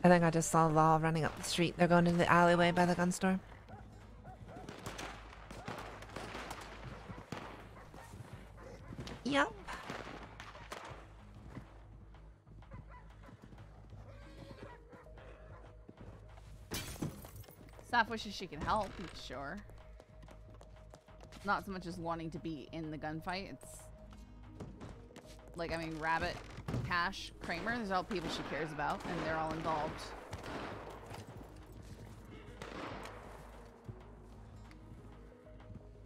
I think I just saw Law running up the street. They're going into the alleyway by the gun store. Yep. Staff wishes she could help, sure. Not so much as wanting to be in the gunfight. It's like, I mean, Rabbit, Cash, Kramer, there's all people she cares about, and they're all involved.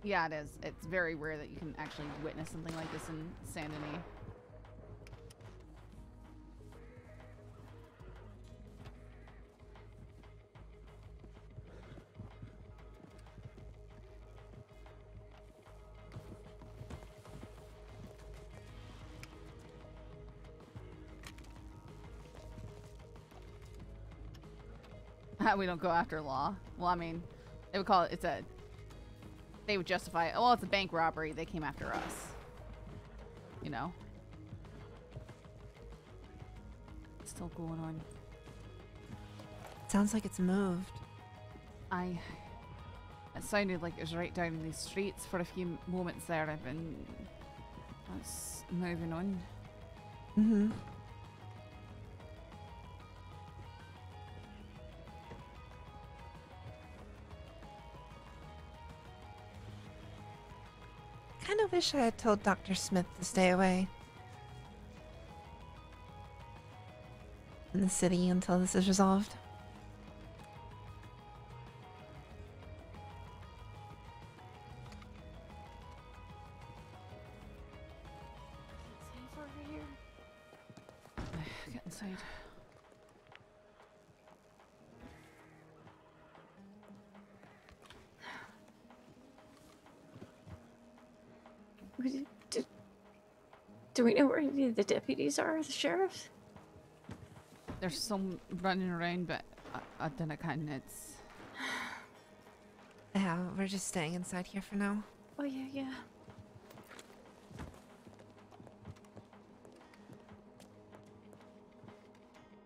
Yeah, it is. It's very rare that you can actually witness something like this in Saint Denis. We don't go after Law. Well, I mean, they would call it, they would justify it. Oh, it's a bank robbery. They came after us. You know? It's still going on. Sounds like it's moved. It sounded like it was right down in these streets for a few moments there. That's moving on. Mm-hmm. Kind of wish I had told Dr. Smith to stay away in the city until this is resolved. Safe over here. Get inside. Do we know where any of the deputies are, the sheriffs? There's some running around, but I don't know, it's... Yeah, we're just staying inside here for now. Oh, yeah.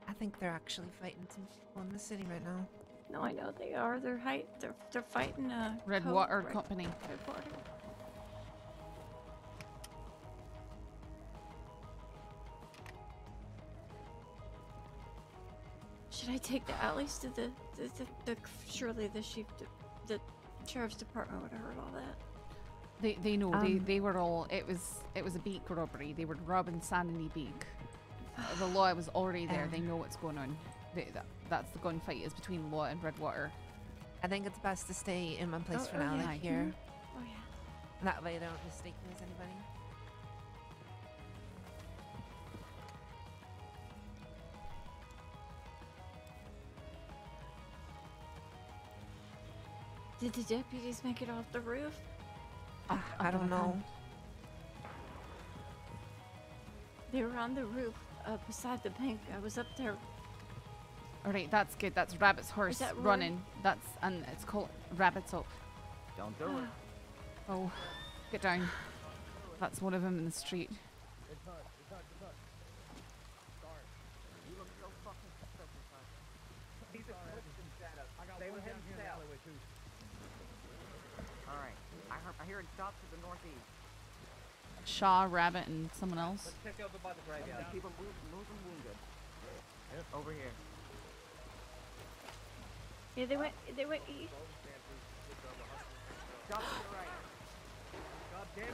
I think they're actually fighting some people in the city right now. No, I know they are. They're fighting Redwater Company. Redwater. Should I take the alleys to the surely the sheriff's department would have heard all that. They know. They were all. It was a beak robbery. They were robbing Sandy Beak. The law was already there. They know what's going on. That's the gunfight is between Law and Redwater. I think it's best to stay in one place for now, yeah. like here. Oh yeah. That way I don't mistake me as anybody. Did the deputies make it off the roof? I don't know. They were on the roof beside the bank. I was up there. Alright, that's good. That's Rabbit's horse that Roy? running. And it's called Rabbit's up. Don't do it. Oh, get down. That's one of them in the street. Alright, I hear it stops to the northeast. Shaw, Rabbit, and someone else. Let's check over by the graveyard. Keep them moving wounded. Over here. Yeah, they went east. Stop to the right. God damn it.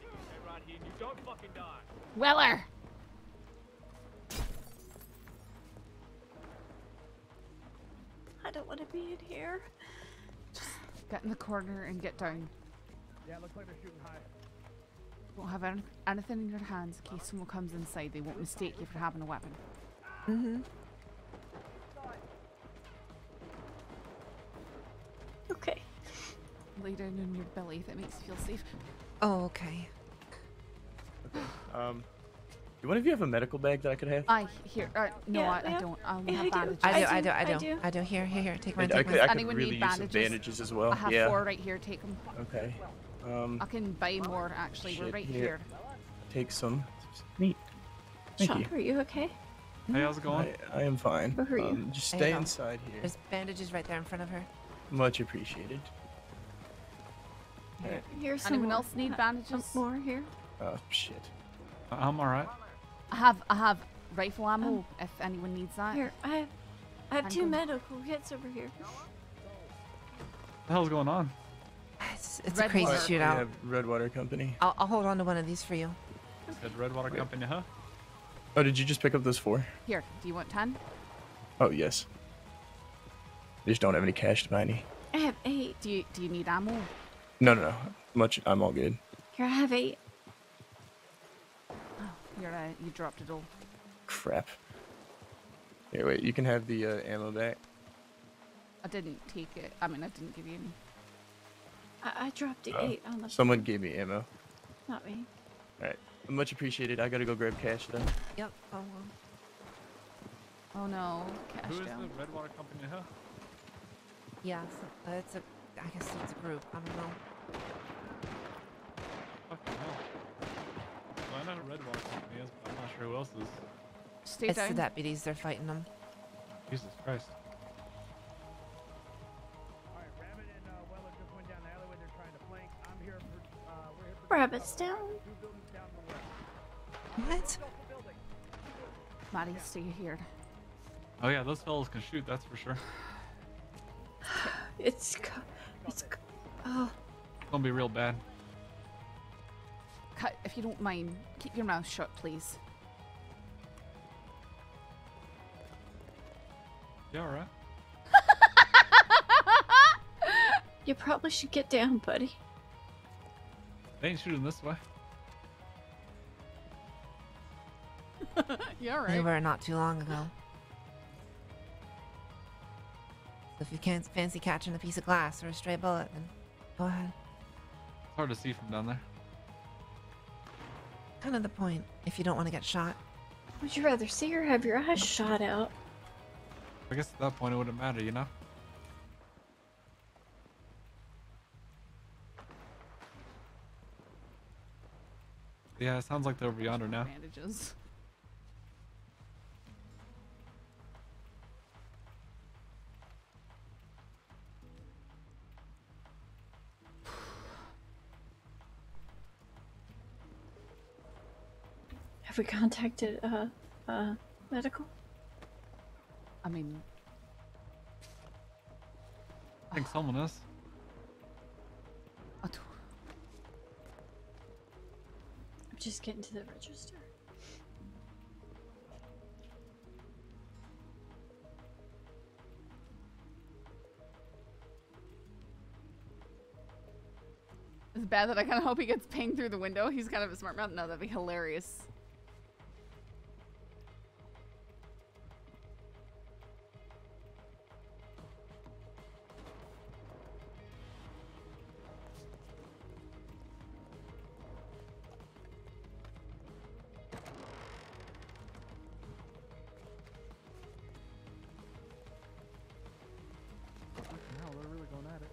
Stay right here and you don't fucking die. Weller! I don't want to be in here. Just get in the corner and get down. Yeah, looks like they're shooting high. Don't have anything in your hands in case someone comes inside. They won't mistake you for having a weapon. Mm-hmm. Okay. Lay down on your belly if it makes you feel safe. Oh, okay. Do one of you have a medical bag that I could have? No, Yeah, I don't. I only yeah, have I do. bandages. I do. Here. Take mine. I Take could, mine. I could Anyone really need use some bandages? bandages as well. I have Yeah. 4 right here. Take them. Okay. I can buy more, actually. Shit, We're right here. here. take some. Neat. Thank Sean, you. are you okay? Hey, how's it going? I am fine. Where are you? Just There you stay go. inside here. There's bandages right there in front of her. Much appreciated. Here, here's some Anyone more. else need bandages? Some more here. Oh shit. I'm alright. I have rifle ammo if anyone needs that. Here, I have two Handgun. medical kits over here. What the hell's going on? It's a Red crazy water. We shootout. have Redwater Company. I'll hold on to one of these for you. Said Redwater Company, huh? Oh, did you just pick up those 4? Here, do you want 10? Oh yes. I just don't have any cash to buy any. I have 8. Do you need ammo? No. Much. I'm all good. Here, I have 8. You dropped it all. Crap. Here, wait. You can have the ammo back. I didn't take it. I mean, I didn't give you any. I dropped the Oh, 8 on the Someone gave me ammo. Not me. Much appreciated. I gotta go grab cash though. Yep. Oh well. Oh no, cash Who is down. the Redwater Company, huh? Yeah. So, it's a. I guess it's a group. I don't know. Fucking hell. Well, I know who Redwater Company is, but I'm not sure who else is. Stay It's down. the deputies. They're fighting them. Jesus Christ. Alright, Rabbit and Weller just went down the alleyway. They're trying to flank. I'm here for, we're here for Rabbit's down. 2 buildings down the way. What? Maddie, stay here. Oh yeah, those fellas can shoot, that's for sure. Oh, It's gonna be real bad. Cut, if you don't mind, keep your mouth shut, please. You alright? you probably should get down, buddy. They ain't shooting this way. Yeah, They right. were not too long ago. So if you can't fancy catching a piece of glass or a stray bullet, then go ahead. It's hard to see from down there. Kind of the point. If you don't want to get shot. Would you rather see or have your eyes shot out? I guess at that point it wouldn't matter, you know? Yeah, it sounds like they're over yonder now. Bandages. Have we contacted medical? I mean, I think someone is. I don't- I'm just getting to the register. it's bad that I kind of hope he gets pinged through the window. He's kind of a smart mouth. No, that'd be hilarious. No, they're really going at it.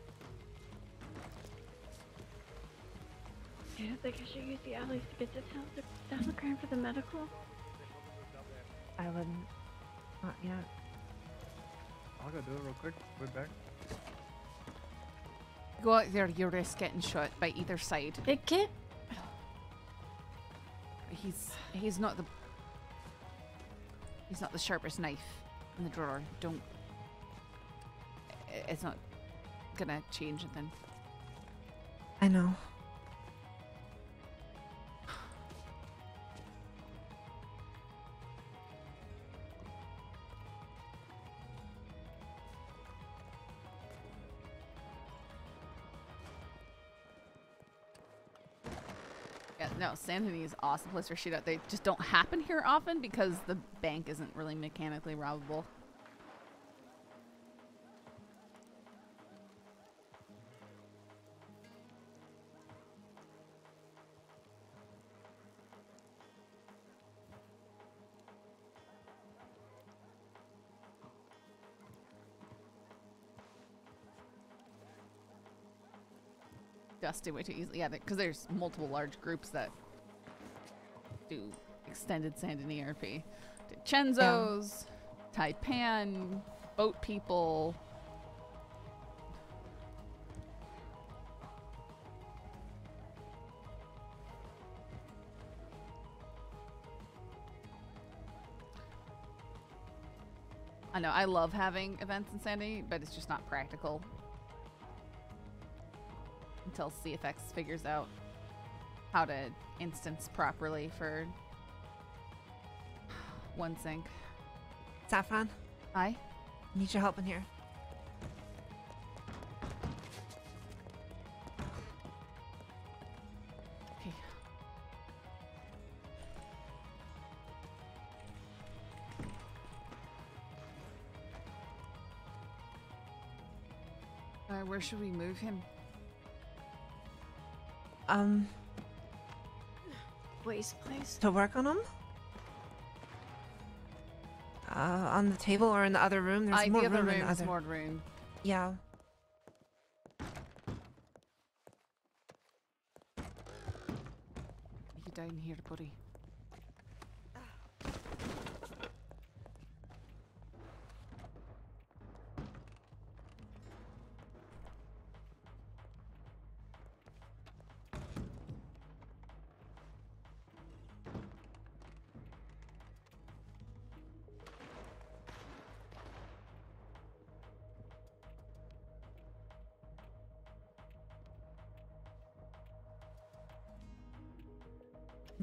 I don't think I should use the alleys to get to town. Down the ground for the medical. I wouldn't. Not yet. I'll go do it real quick. Wait back. Go out there, you risk getting shot by either side. It get He's not the sharpest knife in the drawer. Don't. It's not gonna change anything. I know. Yeah, no, San Antonio is an awesome place for shootout. They just don't happen here often because the bank isn't really mechanically robbable. Dusty way too easily. Yeah, because there's multiple large groups that do extended Sandy RP. Did Chenzo's, Taipan, boat people. I know, I love having events in Sandy, but it's just not practical. Until CFX figures out how to instance properly for one sync. Saffron, Hi. need your help in here. Okay. Where should we move him? Waste place. To work on them? On the table or in the other room? There's more the other room in the room's other. more room. Yeah. You down here, buddy.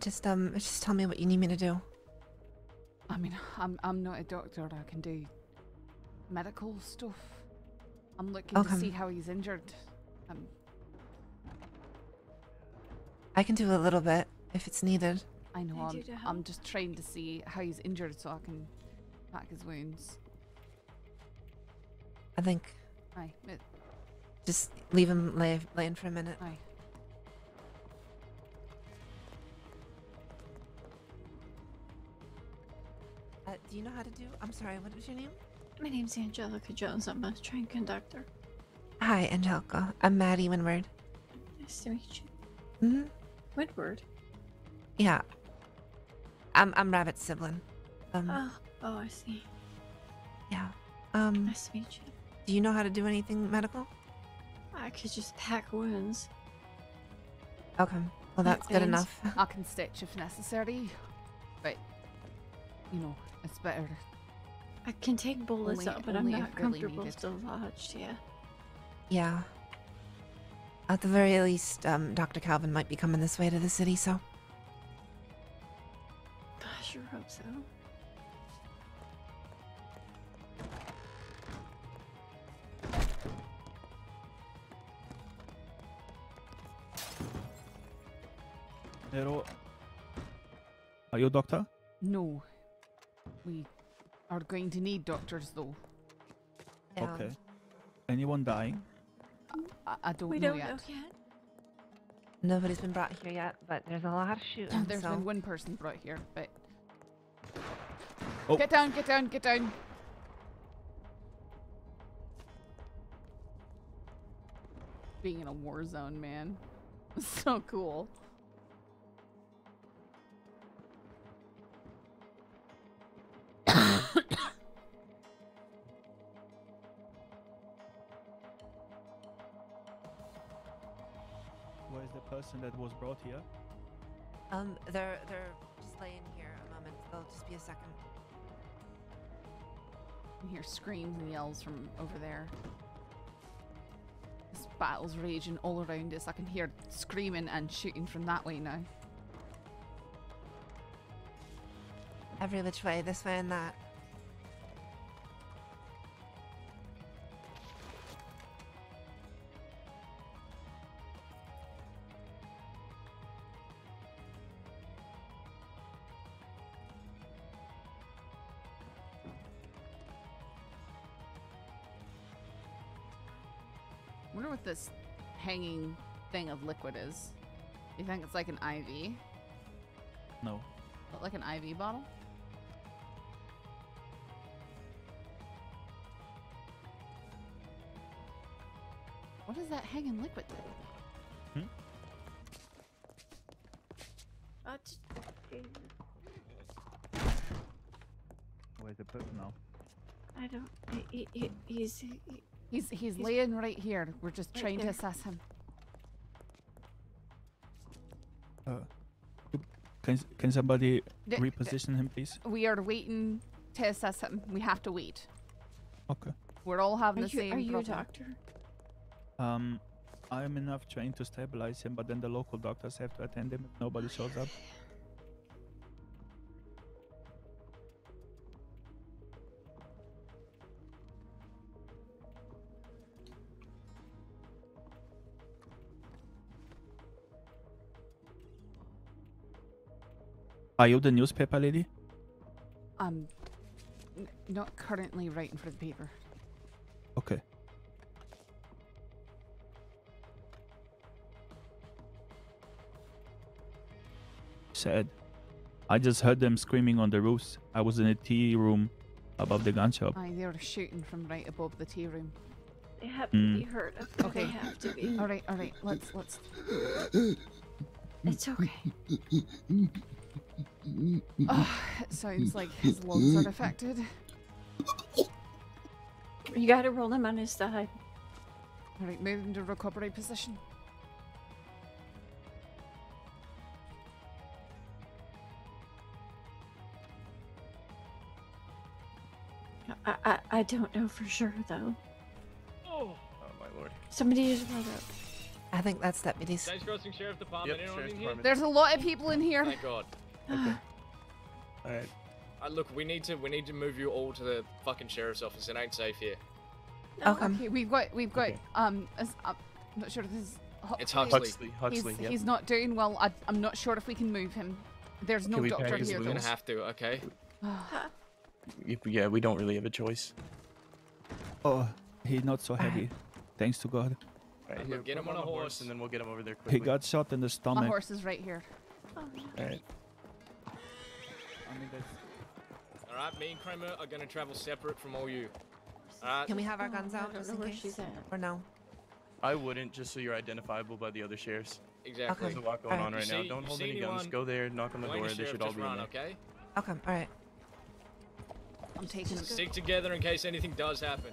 Just tell me what you need me to do. I mean, I'm not a doctor. I can do medical stuff. I'm looking to see how he's injured. I can do a little bit if it's needed. I know. I'm just trying to see how he's injured so I can pack his wounds. I think. Aye. Just leave him laying for a minute. Aye. Do you know how to do? I'm sorry. What was your name? My name's Angelica Jones. I'm a train conductor. Hi, Angelica. I'm Maddie Windward. Nice to meet you. Windward. Yeah. I'm Rabbit's sibling. Oh, I see. Yeah. Nice to meet you. Do you know how to do anything medical? I could just pack wounds. Okay. Well, that's good enough. I can stitch if necessary, but you know, it's better. I can take bullets out, but I'm only not if really comfortable needed. still lodged, yeah. Yeah. At the very least, Dr. Calvin might be coming this way to the city, so. I sure hope so. Hello. Are you a doctor? No. We are going to need doctors, though. Yeah. Okay. Anyone dying? I don't We know don't yet. know yet. Nobody's been brought here yet, but there's a lot of shooting. There's so. been one person brought here, but... Oh. Get down, get down, get down! Being in a war zone, man. So cool. Where is the person that was brought here? They're just laying here a moment. They'll just be a second. You can hear screams and yells from over there. This battle's raging all around us. I can hear screaming and shooting from that way now. Every which way, this way and that. I wonder what this hanging thing of liquid is. You think it's like an IV? No. Like an IV bottle? What is that hanging liquid thing? okay. Where's the person now? I don't. He's. He's laying right here. We're just Right trying to there. assess him. Can somebody D- reposition him, please? We are waiting to assess him. We have to wait. Okay. We're all having the same Are you a problem. doctor? I am enough trained to stabilize him, but then the local doctors have to attend him if nobody shows up. Are you the newspaper lady? Not currently writing for the paper. Okay. Sad. I just heard them screaming on the roofs. I was in a tea room above the gun shop. Aye, they were shooting from right above the tea room. They have to be heard of. Okay. They have to be. All right. Let's. It's okay. Oh, it sounds like his lungs are affected. You gotta roll him on his side. All right, move into recovery position. I don't know for sure though. Oh, my lord. Somebody just rolled up. I think that's deputies. States Crossing Sheriff Department. Yep, Anyone Sheriff's in here? Department. There's a lot of people in here. Thank God. Okay. All right. Look, we need to move you all to the fucking sheriff's office. It ain't safe here. No. Okay, we've got Okay. I'm not sure if this is It's Huxley. Huxley. Yep. He's not doing well. I'm not sure if we can move him. There's no Can we doctor package here We're though. gonna have to, okay? Yeah, we don't really have a choice. Oh, he's not so heavy. Thanks to God. All right, Look, here, get put him on a horse. and then we'll get him over there quickly. He got shot in the My stomach. horse is right here. Oh, no. All right. I mean, that's... All right, me and Kramer are gonna travel separate from all you. All right. Can we have our guns I out don't just know in where case? she's at. Or no? I wouldn't, just so you're identifiable by the other sheriffs. Exactly. There's a lot going Alright. on right now. You Don't hold see any guns. anyone Go there, knock on the Going door. to They sheriff, should all just be in run, there. okay? Okay, alright. I'm taking him. Stick together in case anything does happen.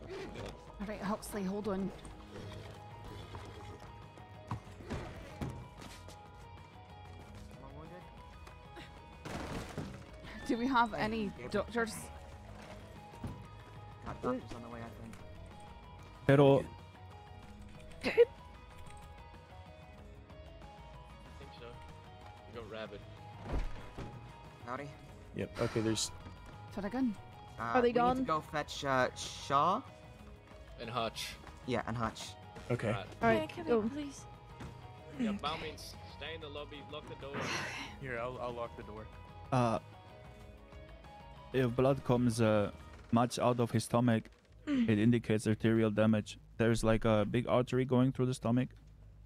All right, Huxley, hold on. Do we have any doctors? Got doctors on the way, I think. Pero I think so. We got Rabbit. Howdy. Yep. Okay. There's. Finnegan? Are they we gone? need to go fetch Shaw. And Hutch. Yeah, and Hutch. Okay. Right. Alright, Yeah, come go. in, please. Yeah, by all means, stay in the lobby, lock the door. Here, I'll lock the door. if blood comes much out of his stomach, it indicates arterial damage. There's like a big artery going through the stomach.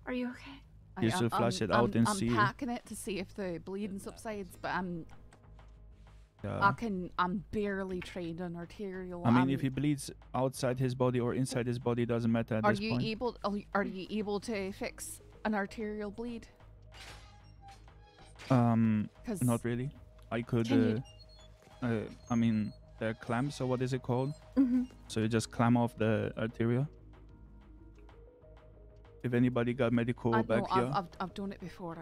Are you okay? You should flush it out and see. I'm packing it to see if the bleeding subsides, but I'm Yeah. I'm barely trained on arterial. I mean, if he bleeds outside his body or inside his body, doesn't matter at are this you point. able? Are you able to fix an arterial bleed? 'Cause Not really. I could. Can I mean, the clamps, or what is it called? Mm-hmm. So you just clamp off the arteria. If anybody got medical I back know, here, I've done it before.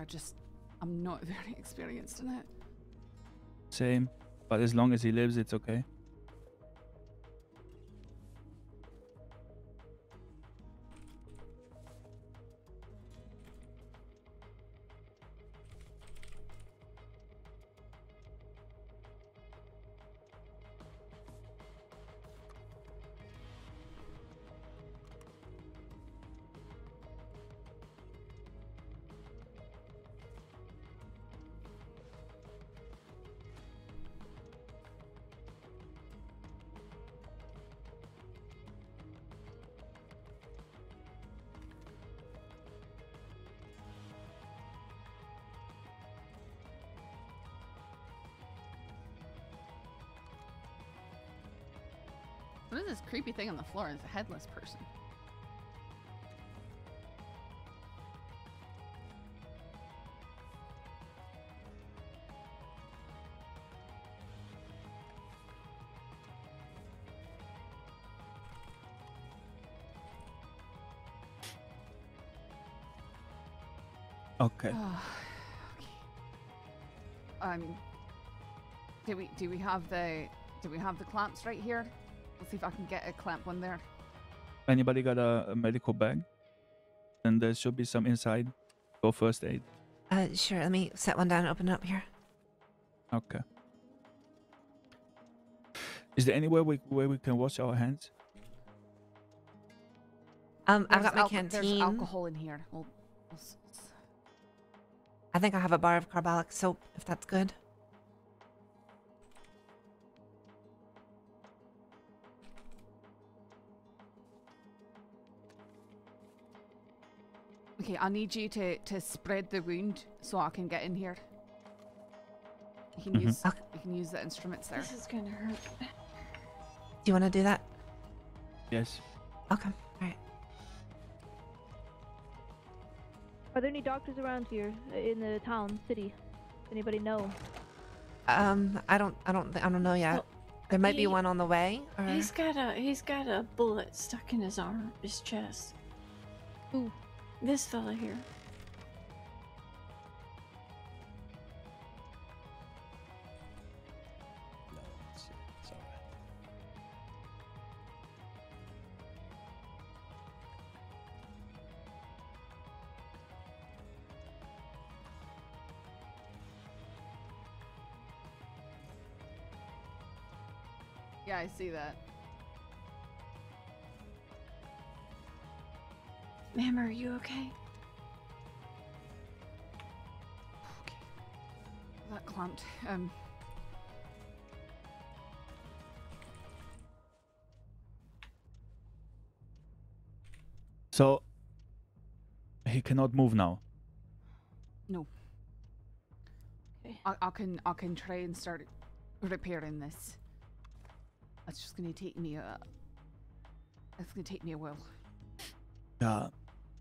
I'm not very experienced in it. same. But as long as he lives, it's okay. What is this creepy thing on the floor? It's a headless person. Okay. Do we have the clamps right here? Let's see if I can get a clamp one there. Anybody got a medical bag? And there should be some inside. Go first aid. Sure. Let me set one down and open it up here. Okay. Is there anywhere where we can wash our hands? I've got my There's canteen. alcohol in here. I think I have a bar of carbolic soap, if that's good. Okay, I need you to spread the wound so I can get in here. You can use the instruments there. This is gonna hurt. Do you want to do that? Yes. Okay. All right. Are there any doctors around here in the town, city? Anybody know? I don't know yet. Well, there might be one on the way. Or... He's got a bullet stuck in his arm, his chest. Who? This fella here. No, it's all right. Yeah, I see that. Ma'am, are you okay? Okay. That clamped. So he cannot move now. No. Okay. I can try and start repairing this. It's just gonna take me a while. Yeah,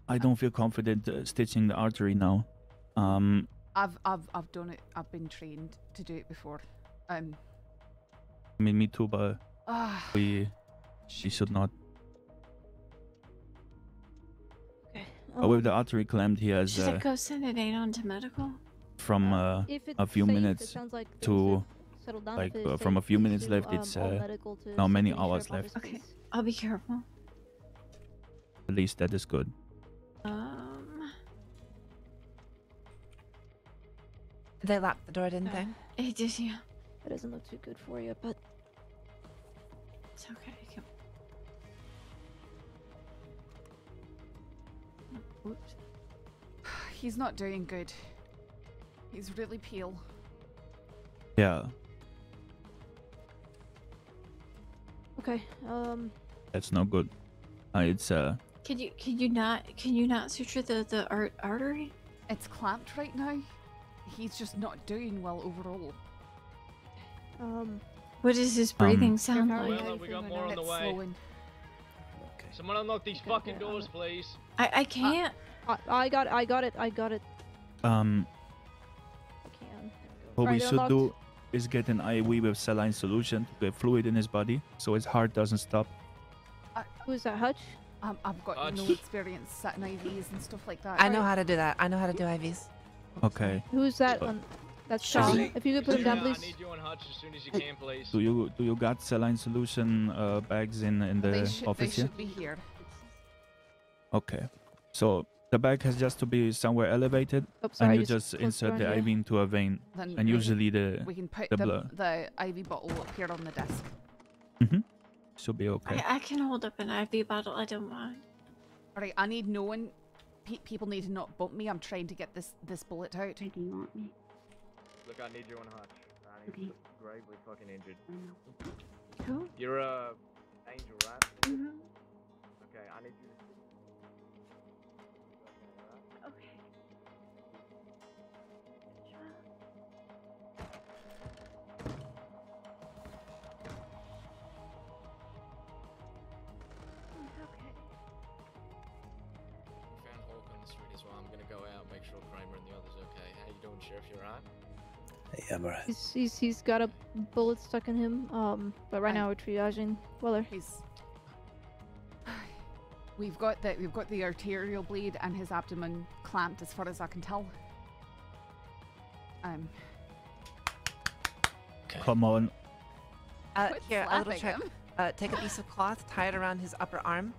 I don't feel confident stitching the artery now. I've done it. I've been trained to do it before. I mean, me too, but she should not. Okay. But with the artery clamped, he has Should I go send an aid on to medical? from If it's a few safe, it minutes sounds like things to have settled down. like If it is from a safe, few please minutes do, left. It's all medical to how many City hours Sheriff left? Office, Okay, please. I'll be careful. At least that is good. They locked the door, didn't they? He did, yeah. That doesn't look too good for you, but It's okay. Whoops. He's not doing good. He's really pale. Yeah, okay. that's no good. It's Can you not suture the artery? It's clamped right now. He's just not doing well overall. What does his breathing sound like? Well, we got more on the It's way. slowing. Someone unlock these fucking doors, please. I can't. I got it. I can. what we Alright, should unlocked. do is get an IV with saline solution to get fluid in his body, so his heart doesn't stop. Who's that, Hutch? I've got no experience setting IVs and stuff like that. I know how to do that. I know how to do IVs. Okay. Who's that But- on? That's Sean. If you could put him down, I please. need you on Hutch as soon as you can, please. Do you got saline solution bags in the They office here? should be here. Okay. So the bag has just to be somewhere elevated, Oh, sorry, and you I just closed insert the around IV here. into a vein, Then and we- usually we can put the blood the IV bottle up here on the desk. should be okay. I can hold up an IV bottle. I don't mind. Alright, I need no one. People need to not bump me. I'm trying to get this bullet out. I do not me. Look, I need you on Hutch. Okay. Gravely fucking injured. I know. Who? You're Angel, right? Mhm. Okay, I need you to. Okay. Sheriff, you're on. Yeah, I'm alright. He's got a bullet stuck in him. But right now we're triaging Weller. We've got the arterial bleed and his abdomen clamped as far as I can tell. Come on. Here, a little trick. Take a piece of cloth, tie it around his upper arm,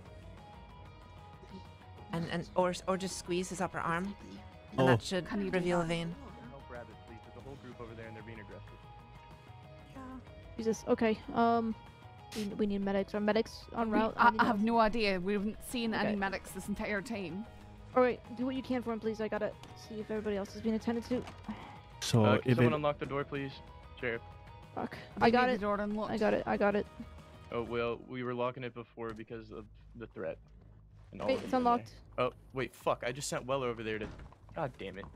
or just squeeze his upper arm, and that should reveal a vein. Help Rabbit, please. There's a whole group over there and they're being aggressive. Jesus. Okay. We need medics. Are medics en route? I have no idea. We haven't seen any medics this entire time. All right. Do what you can for him, please. I gotta see if everybody else is being attended to. So can someone unlock the door, please, Sheriff? Fuck. I got it. I got it. Oh well, we were locking it before because of the threat. And all Wait, it's unlocked. Oh wait, fuck! I just sent Weller over there to. God damn it.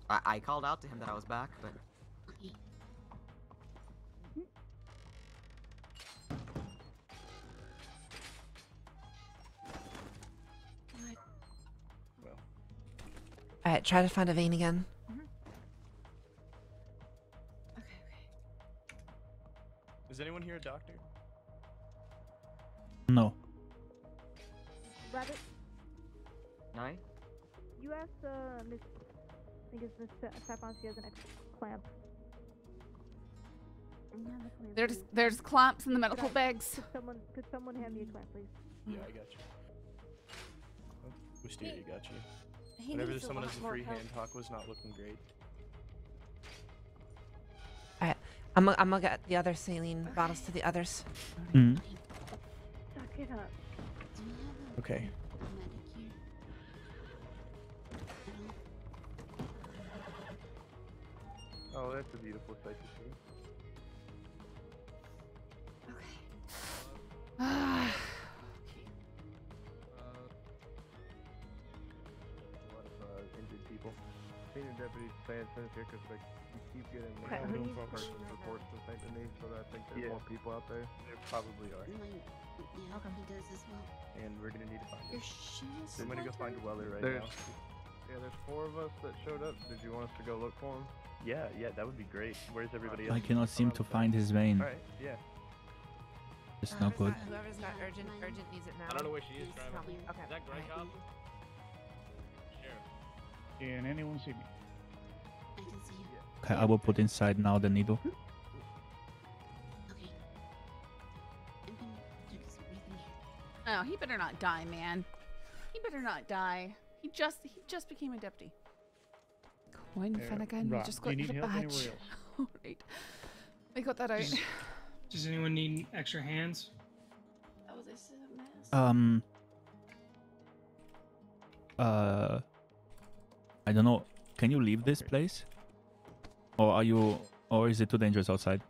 I called out to him that I was back, but. Alright, try to find a vein again. Is anyone here a doctor? No. Rabbit. Nine? You asked Miss. I think it's Miss Saffron. She has an extra clamp. There's clamps in the medical bags. Could someone hand me a clamp, please? Yeah, I got you. Wisteria got you. Whenever someone has a free hand, Hawk was not looking great. Alright, I'm gonna get the other saline bottles to the others. Mm. Suck it up. Okay. Oh, that's a beautiful sight to see. Injured people. Senior deputies pay attention here because we keep getting person reports and things to me, so I think there's more people out there. There probably are. Yeah, he does as well. And we're gonna need to find Your him. shoes. So I'm gonna go find Weller right now. Yeah, there's 4 of us that showed up. Did you want us to go look for him? Yeah, that would be great. Where's everybody else? I cannot seem to find his vein. Alright, yeah. It's not good. Whoever's got urgent needs it now. I don't know where she is driving. Probably, okay. Is that Grey Cop? Sheriff. Can anyone see me? I can see you. Okay, I will put inside now the needle. Okay. I'm gonna check his breathing here. Oh, he better not die, man. He better not die. He just became a deputy. Coin Finnegan, we just got Do you the need help badge. anywhere else? Alright. We got that out. Does anyone need extra hands? Oh, this is a mess. I don't know. Can you leave this place? Or is it too dangerous outside?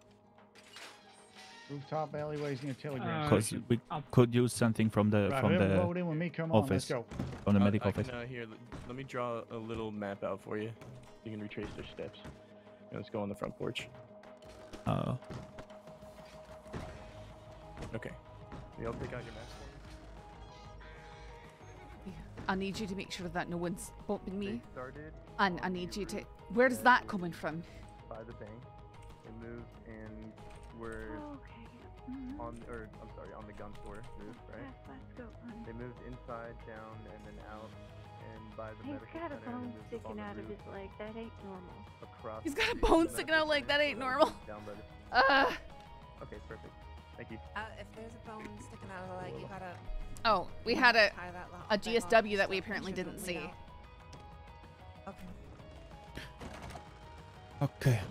Rooftop alleyways near Telegram. Because we could use something from the load in with me. Come on, let's office, go. from the medical office. Here, let me draw a little map out for you. You can retrace their steps. And let's go on the front porch. Okay. Y'all take out your mask for me? I need you to make sure that no one's bumping me. They started And I need you to... Where is that coming from? by the bank. They moved and we're on the gun store roof, right? Let's go. They moved inside, down, and then out, and by the He's medical got a center. and bone then just sticking on the out of roof his leg. That ain't normal. Across He's got a the bone sticking out medical like that ain't center, normal. Down by the... Okay, perfect. Thank you. If there's a bone sticking out of the leg, you gotta. Oh, we had a tie that GSW that we apparently didn't see. Okay. Okay.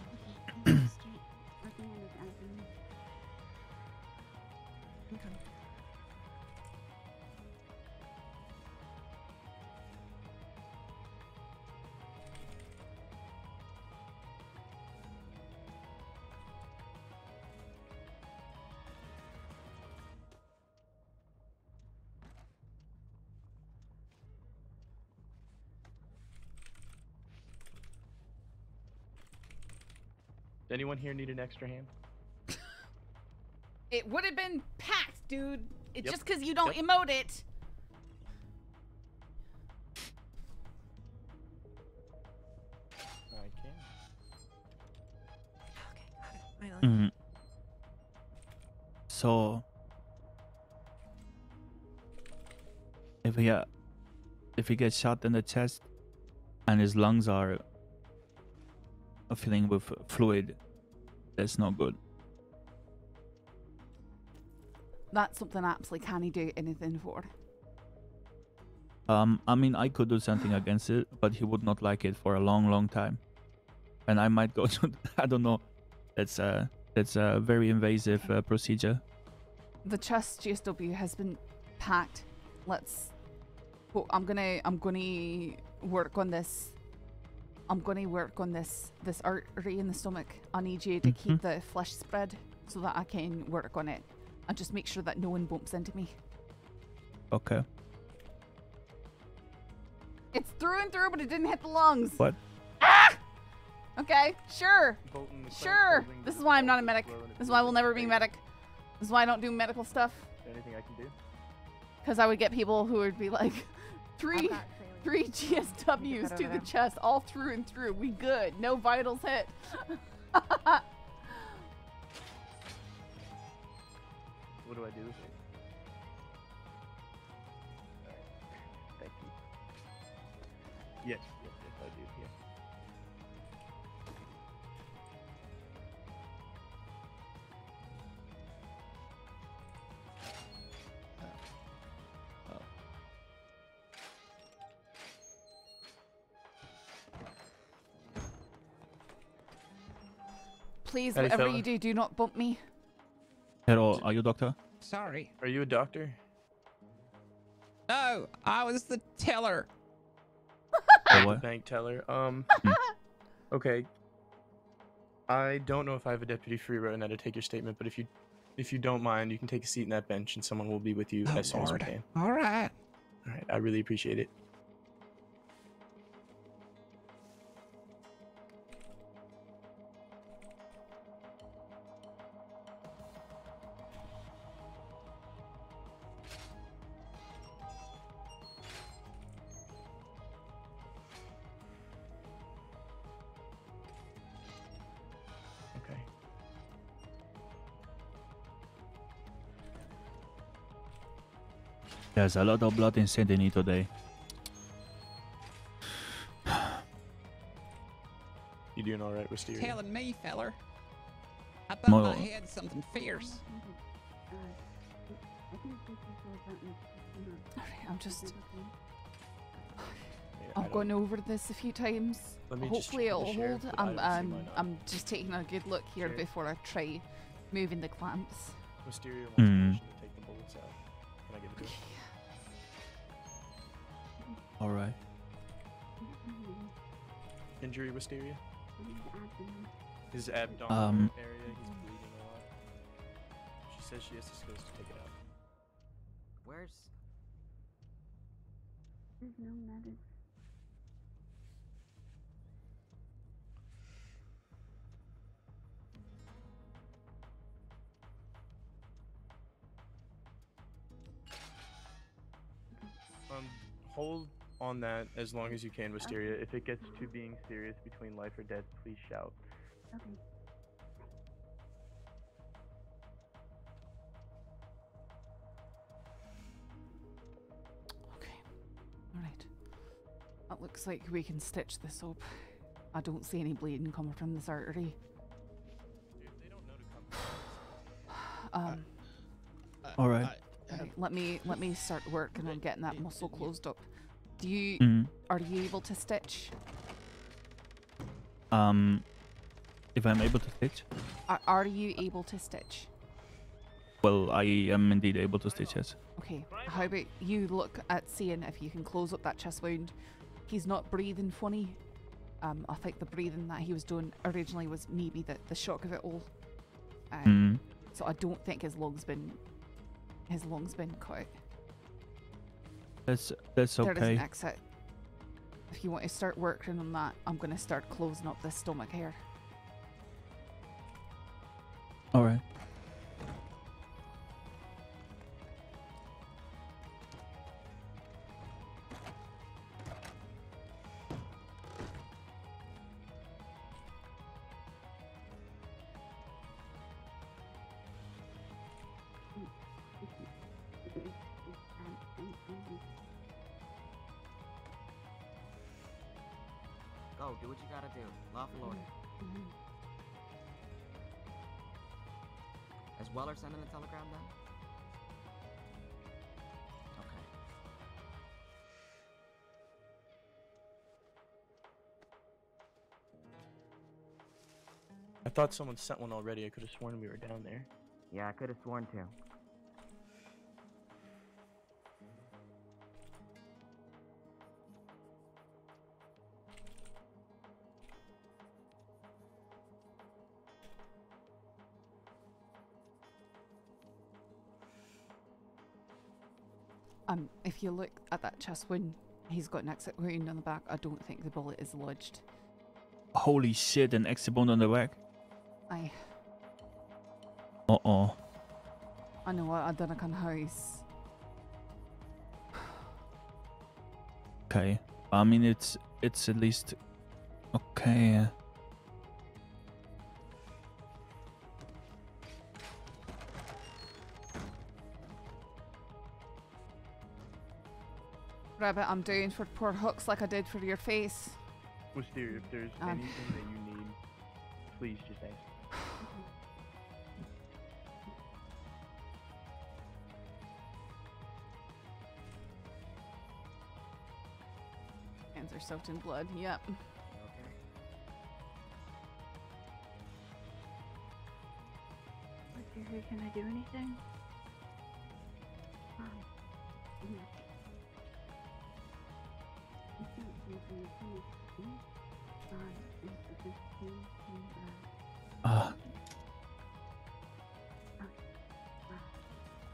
Does anyone here need an extra hand? It would have been packed, dude. It's Yep. just because you don't Yep. emote it. I can. Mm. So if he gets shot in the chest and his lungs are filling with fluid, that's not good. That's something I absolutely can't do anything for. I mean, I could do something against it, but he would not like it for a long time, and I might go to I don't know. That's a very invasive procedure. The chest GSW has been packed. Let's. Oh, I'm gonna work on this. I'm gonna work on this artery in the stomach. I need you to keep the flesh spread so that I can work on it, and just make sure that no one bumps into me. Okay. It's through and through, but it didn't hit the lungs. What? Ah! Okay, sure. Sure. This is why I'm not a medic. This is why I will never be a medic. This is why I don't do medical stuff. Anything I can do? Because I would get people who would be like, three GSWs to the chest, all through and through. We good. No vitals hit. What do I do with it? Thank you. Yes, I do, yeah. Please, Howdy, whatever fella. you do not bump me. Hello, are you a doctor? Sorry. Are you a doctor? No, I was the teller. The bank teller. Okay. I don't know if I have a deputy free right now to take your statement, but if you don't mind, you can take a seat in that bench, and someone will be with you as soon as we can. All right. All right. I really appreciate it. Okay. There's a lot of blood in Saint Denis today. You doing all right, Wisteria? Telling me, feller. I thought Well- I had something fierce. Alright, I'm just. Yeah, I've gone over this a few times. Let me just Hopefully check it'll with the sheriff, hold. but I don't see why not. I'm just taking a good look here Sheriff. before I try moving the clamps. Wisteria wants Hmm. permission to take the bullets out. Can I give it to him? All right. Injury, Wisteria? His abdominal area, he's bleeding a lot. She says she has the skills to take it out. Where's? There's no medic. Hold on that as long as you can, Wisteria. If it gets to being serious between life or death, please shout. Okay. Alright. It looks like we can stitch this up. I don't see any bleeding coming from this artery. Dude, they don't know to come. All right. Okay, let me start working on getting that muscle closed up. Do you Mhm. are you able to stitch? If I'm able to stitch, Are you able to stitch? well, I am indeed able to stitch, yes. Okay. How about you look at seeing if you can close up that chest wound? He's not breathing funny. I think the breathing that he was doing originally was maybe the shock of it all. So I don't think his lungs been cut. That's There is an okay. exit. If you want to start working on that, I'm gonna start closing up this stomach here. All right. Go, do what you gotta do. Lawful order. Is Weller sending a telegram then? Okay. I thought someone sent one already. I could have sworn we were down there. Yeah, I could have sworn too. If you look at that chest wound, he's got an exit wound on the back. I don't think the bullet is lodged. Holy shit, an exit bone on the back. Aye. Uh-oh. I know, I don't know how he's... Okay. I mean, it's at least... Okay. Rabbit, I'm doing for poor hooks like I did for your face. Wisteria, if there's anything that you need, please just ask. Hands are soaked in blood, yep. Wisteria, can I do anything?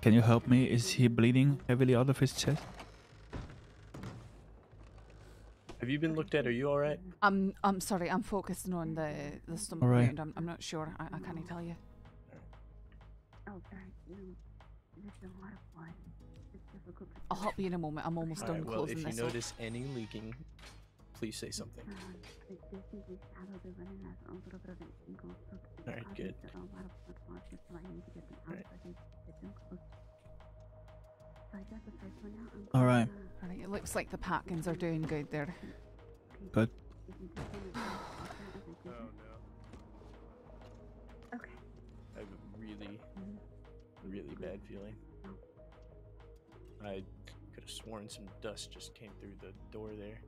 Can you help me? Is he bleeding heavily out of his chest? Have you been looked at? Are you alright? I'm sorry, I'm focusing on the stomach Alright. wound. I'm not sure. I can't tell you. Oh, sorry. No, there's a lot of blood. It's difficult to... I'll help you in a moment. I'm almost done Well, closing if you this up. notice any leaking, please say something. Alright, good. Alright. Alright, it looks like the packings are doing good there. Good. Oh no. Okay. I have a really bad feeling. I could have sworn some dust just came through the door there.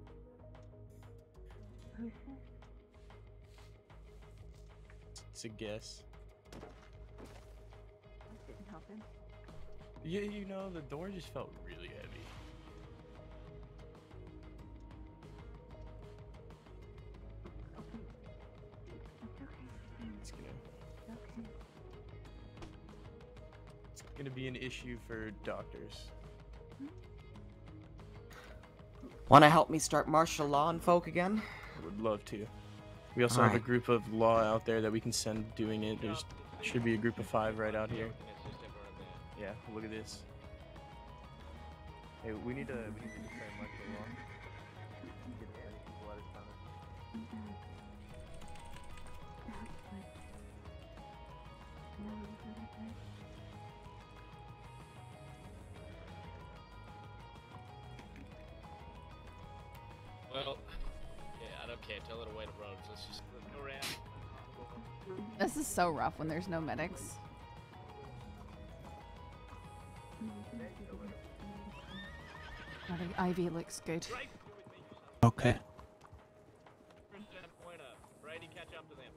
Who's this? It's a guess. I didn't help him. Yeah, you know, the door just felt really heavy. It's gonna be an issue for doctors. Wanna help me start martial law on folk again? I would love to. We also have a group of law out there that we can send doing it. There's should be a group of 5 right out here. Yeah, look at this. Hey, we need to start martial law. Get as many people out of town. Well, yeah, I don't care. Tell her to wait at roads. Let's just go around. This is so rough when there's no medics. The IV looks good. Okay. Brady, catch up to them.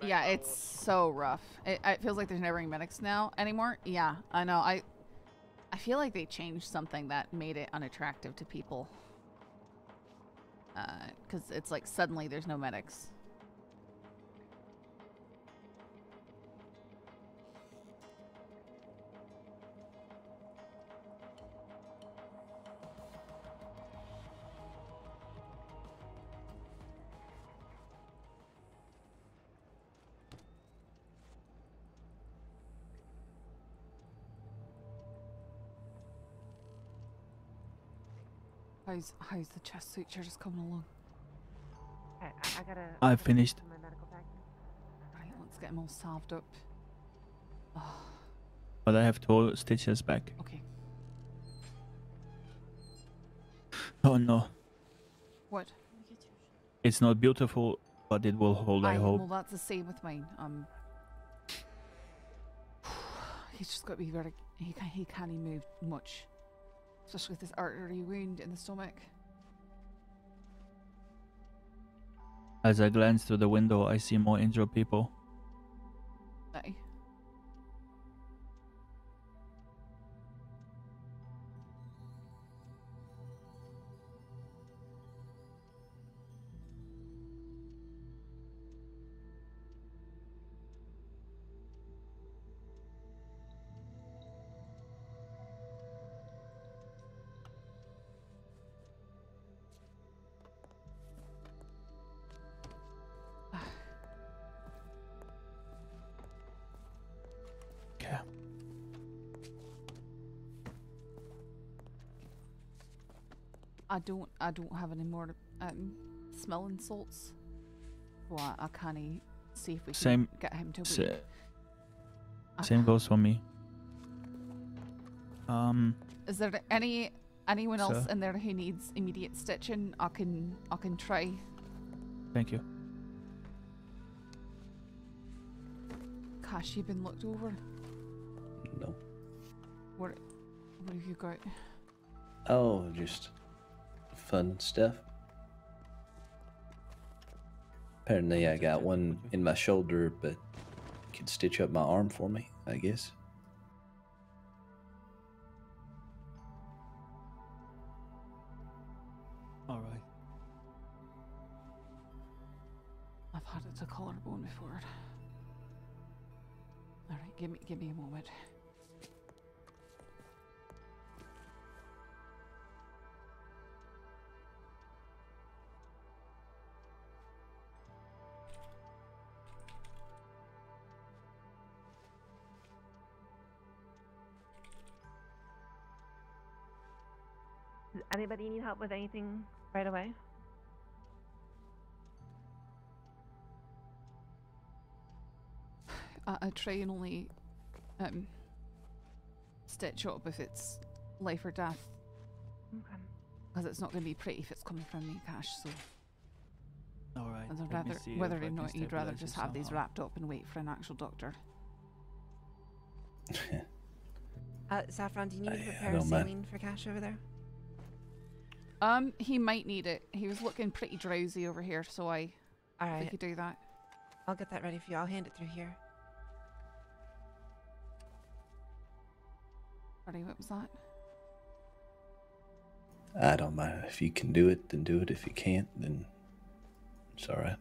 Yeah, it's so rough. It feels like there's never any medics now anymore. Yeah, I know. I feel like they changed something that made it unattractive to people. Because it's like suddenly there's no medics. How's the chest suture just coming along? I gotta... I finished. My medical package. Right, let's get him all salved up. But I have 2 stitches back. Okay. Oh no. What? It's not beautiful, but it will hold, I hope. Well, that's the same with mine. He's just got to be very. He can't move much, especially with this artery wound in the stomach. As I glance through the window, I see more injured people. Aye. I don't have any more smelling salts. Well, I can't see if we can get him to wait. Same goes for me. Is there anyone else in there who needs immediate stitching? I can try. Thank you. Cash, you been looked over? No. What have you got? Oh, just fun stuff. Apparently I got one in my shoulder, but you could stitch up my arm for me, I guess. All right. I've had it to collarbone before. All right, give me a moment. Does anybody need help with anything right away? I try and only stitch up if it's life or death. Okay. Because it's not going to be pretty if it's coming from me, Cash, so... Alright, whether or not you'd rather just have these wrapped up and wait for an actual doctor. Saffron, do you need to prepare a saline for Cash over there? He might need it. He was looking pretty drowsy over here, so I think could do that. I'll get that ready for you. I'll hand it through here. Sorry, what was that? I don't mind. If you can do it, then do it. If you can't, then it's alright.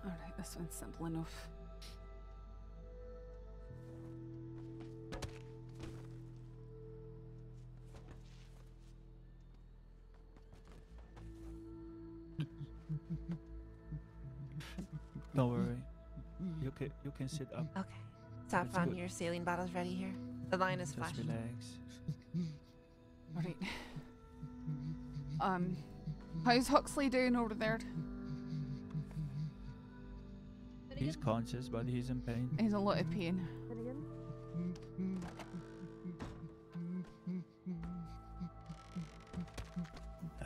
Alright, this one's simple enough. Don't worry. You can sit up. Okay. Saffron, your saline bottle's ready here. The line is Just flashing. relax. Alright. How's Huxley doing over there? He's conscious, but he's in pain. He's in a lot of pain.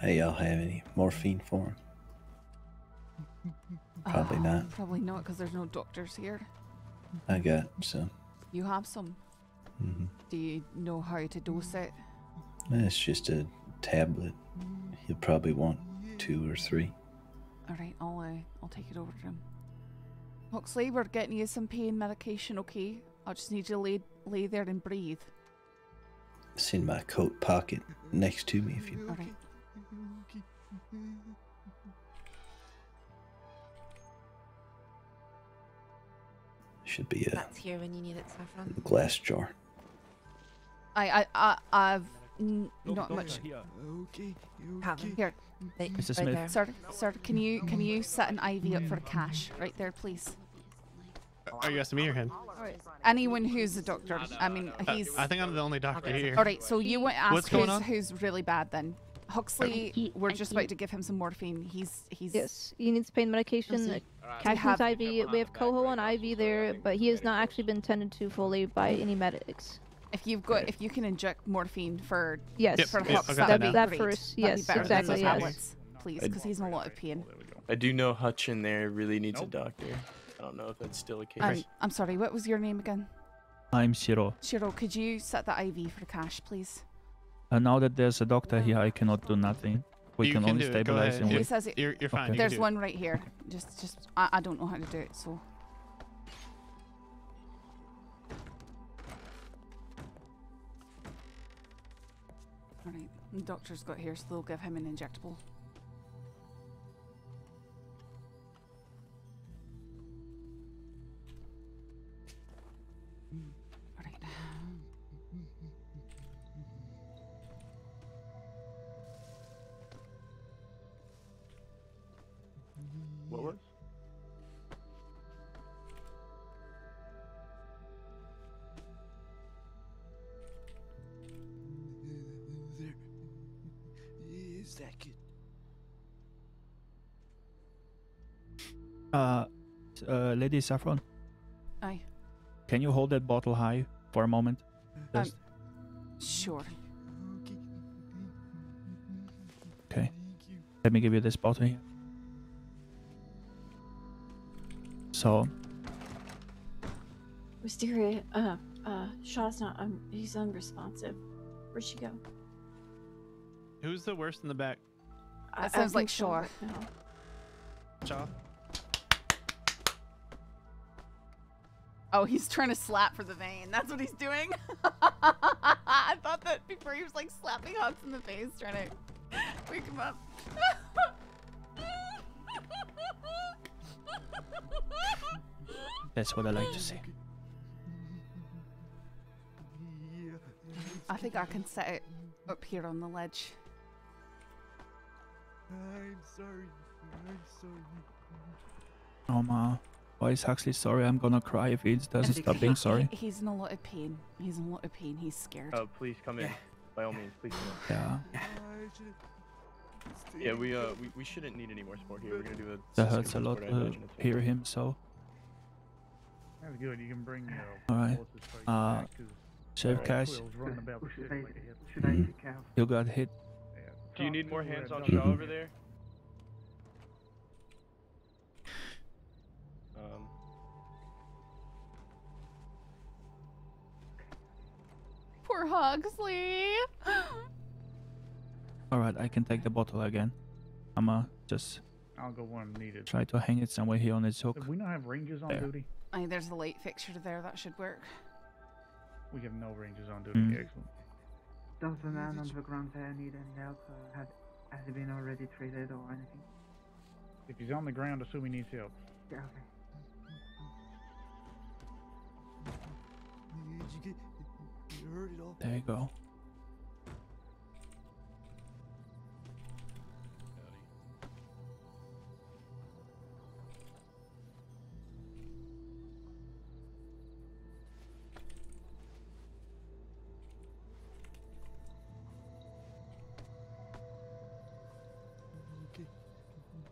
Hey, y'all have any morphine for him? Probably not. Probably not, because there's no doctors here. I got some. You have some? Do you know how to dose it? It's just a tablet. He'll probably want 2 or 3. Alright, I'll take it over to him. Huxley, we're getting you some pain medication, okay? I just need you to lay there and breathe. It's in my coat pocket next to me if you... Alright. Should be a That's here when you need it, Saffron. glass jar. I've not much. Have him. Here, Mr. Right Smith. there. sir, can you set an IV up for cash right there, please? Are you asking me or him? Anyone who's a doctor. I mean, he's. I think I'm the only doctor here. All right, so you want to What's ask going on? who's really bad then. Huxley, we're just about to give him some morphine. He's. Yes, he needs pain medication. Cashman's IV. We have Coho on IV there, but he has not actually been tended to fully by any medics. If you can inject morphine for Yes, for yes, Hux, that that'd be great. first. That'd be Yes, better than exactly. the Yes. tablets, please, because he's in a lot of pain. I do know Hutch in there really needs a doctor. I don't know if that's still a case. I'm sorry. What was your name again? I'm Shiro. Shiro, could you set the IV for cash, please? Now that there's a doctor here, I cannot do nothing. We You can can only do it, go stabilize ahead. him. He with- says it. You're fine. Okay. You can There's do it. one right here. I don't know how to do it, so. Alright, the doctor's got here, so they'll give him an injectable. Alright. What was? Is that good? Lady Saffron, Aye. can you hold that bottle high for a moment? Just Sure. okay. Let me give you this bottle here. So, Wisteria, Shaw's not, he's unresponsive. Where'd she go? Who's the worst in the back? That sounds like think so Shaw. right now. Shaw? Oh, he's trying to slap for the vein. That's what he's doing. I thought that before he was like slapping Hux in the face, trying to wake him up. that's what I like to see. I think I can set it up here on the ledge. I'm sorry. I'm sorry. Oh ma, why is Huxley sorry? I'm gonna cry if he doesn't stop being sorry. He's in a lot of pain. He's in a lot of pain. He's scared. Oh, please come in. By all means, please come in. Yeah, Yeah, we shouldn't need any more support here. We're gonna do a. that hurts a lot to hear him. So, That's good. You can bring your all right. horses back, 'cause Sheriff Cash, Quill's running about the city like a Should I take out? you got hit. Do you need more hands on Shaw over there? Poor Huxley. All right, I can take the bottle again. I'ma just I'll go when needed. try to hang it somewhere here on its hook. Do we not have rangers on There. duty? Aye, there's a light fixture there. That should work. We have no rangers on duty. Mm. Excellent. Does the man on the ground there need any help? Has he been already treated or anything? If he's on the ground, assume he needs help. Yeah, okay. You heard it all. There you go.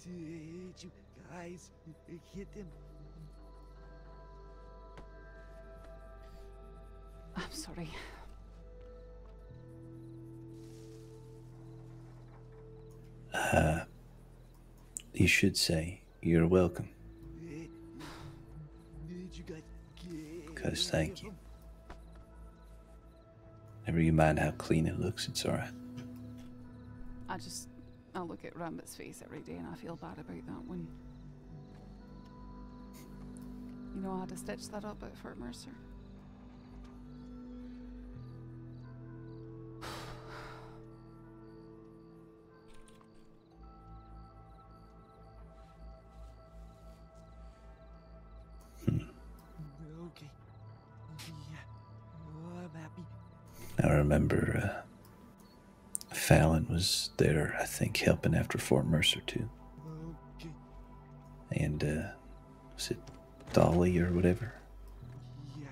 Did you guys hit him? I'm sorry. You should say you're welcome. Did you guys get Because thank you. Never you mind how clean it looks, it's alright. I look at Rambit's face every day and I feel bad about that one. You know how to stitch that up at Fort Mercer? Yeah. I'm happy. I remember Fallon was there, I think, helping after Fort Mercer, too. Okay. And, was it Dolly or whatever? Yeah.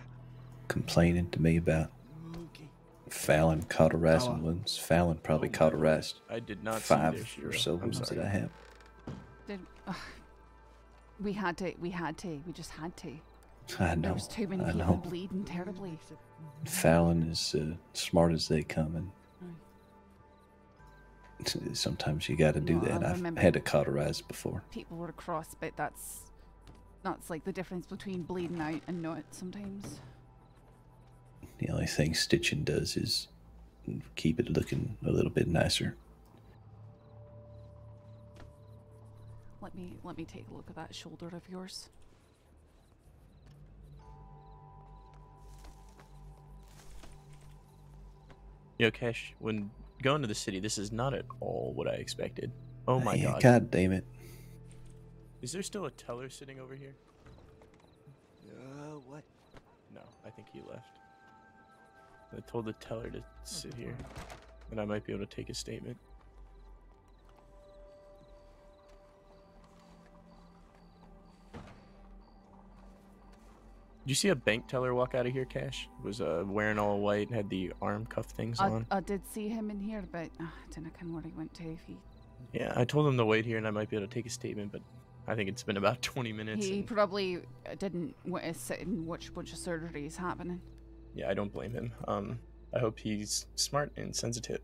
Complaining to me about Okay. Fallon cauterizing wounds. Fallon probably cauterized I did not see 5 their or shootout. so I'm wounds that sorry. I have. Did we had to? We just had to. I know. There was too many I people know. bleeding terribly. Fallon is smart as they come, and sometimes you got to do No, that. I I've remember had to cauterize before. People were across, but that's like the difference between bleeding out and not sometimes. The only thing stitching does is keep it looking a little bit nicer. Let me take a look at that shoulder of yours. Yo, Kesh, when going to the city, this is not at all what I expected. Oh my Yeah, god. God damn it. Is there still a teller sitting over here? What? No, I think he left. I told the teller to sit here, and I might be able to take a statement. Did you see a bank teller walk out of here, Cash? Was wearing all white, had the arm cuff things on. I did see him in here, but I don't know where he went to. If he Yeah, I told him to wait here, and I might be able to take a statement, but I think it's been about 20 minutes. he and- probably didn't want to sit and watch a bunch of surgeries happening. Yeah, I don't blame him. I hope he's smart and sensitive.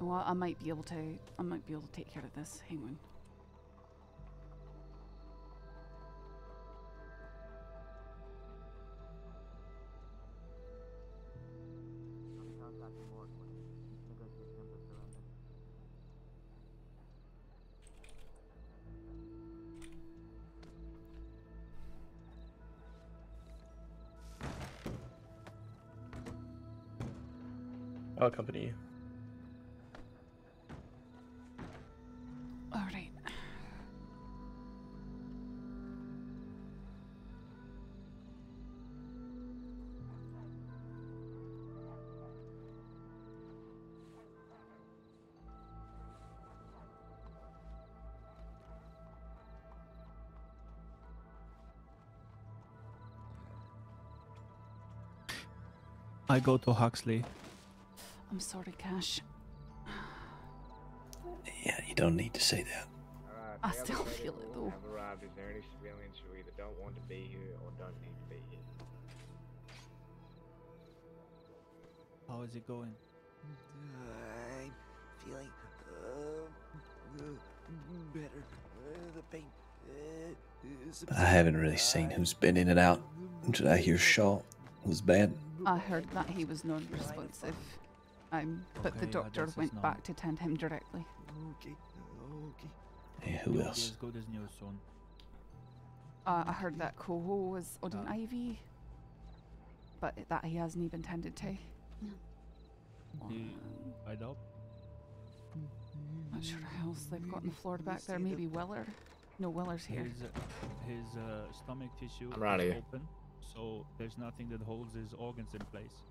Well, I might be able to take care of this. Hang on. I'll accompany you. All right. I go to Huxley. I'm sorry, Cash. Yeah, you don't need to say that. I still feel it though. Have arrived. Is there any civilians who either don't want to be here or don't need to be here? How is it going? I'm feeling better. The pain is I haven't really seen who's been in and out. Did I hear Shaw was bad? I heard that he was non-responsive. But the Okay, I doctor guess it's went not- back to tend him directly. Okay. Okay. Yeah, who You'll be else? as good as new soon. I heard that Coho was on an IV, but that he hasn't even tended to. I doubt. Not sure who else they've got on the floor back there. Maybe Weller. No, Weller's here. His stomach tissue I'm right is here. open, so there's nothing that holds his organs in place.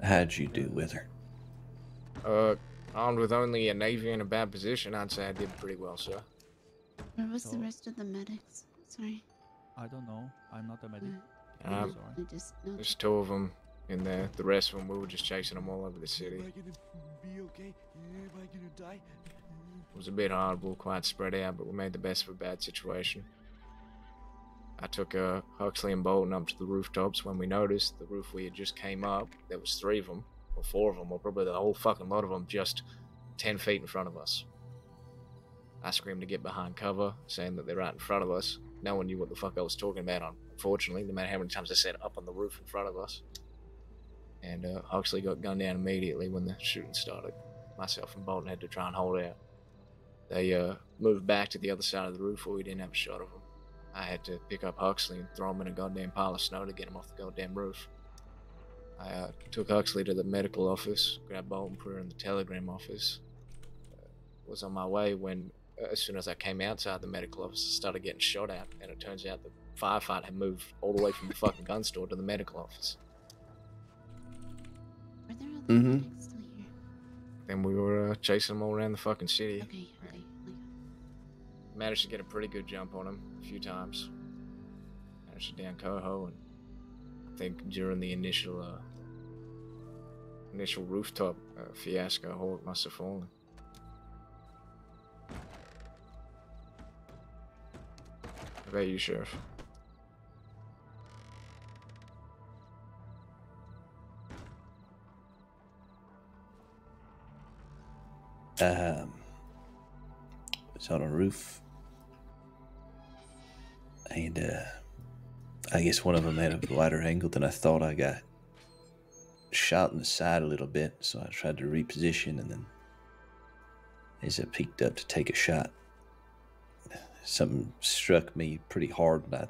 How'd you do with her? Armed with only a navy in a bad position, I'd say I did pretty well, sir. Where was the So- rest of the medics? Sorry. I don't know. I'm not a medic. Um, I'm sorry. I just know. There's 2 of them in there. The rest of them, we were just chasing them all over the city. Am I gonna be okay? Am I gonna die? It was a bit horrible, quite spread out, but we made the best of a bad situation. I took Huxley and Bolton up to the rooftops. When we noticed the roof we had just came up, there was 3 of them, or 4 of them, or probably the whole fucking lot of them just 10 feet in front of us. I screamed to get behind cover, saying that they're right in front of us. No one knew what the fuck I was talking about, unfortunately, no matter how many times I said up on the roof in front of us. And Huxley got gunned down immediately when the shooting started. Myself and Bolton had to try and hold out. They moved back to the other side of the roof where we didn't have a shot of them. I had to pick up Huxley and throw him in a goddamn pile of snow to get him off the goddamn roof. I took Huxley to the medical office, grabbed Bolton, put her in the telegram office. Was on my way when as soon as I came outside, the medical officer started getting shot at, and it turns out the firefight had moved all the way from the fucking gun store to the medical office. Were there other Mm-hmm. medics still here? Then we were chasing them all around the fucking city. Okay. Managed to get a pretty good jump on him a few times. Managed to down Coho, and I think during the initial rooftop fiasco, Hawk must have fallen. How about you, Sheriff? Was on a roof, and I guess one of them had a wider angle than I thought. I got shot in the side a little bit, so I tried to reposition, and then as I peeked up to take a shot, something struck me pretty hard, and I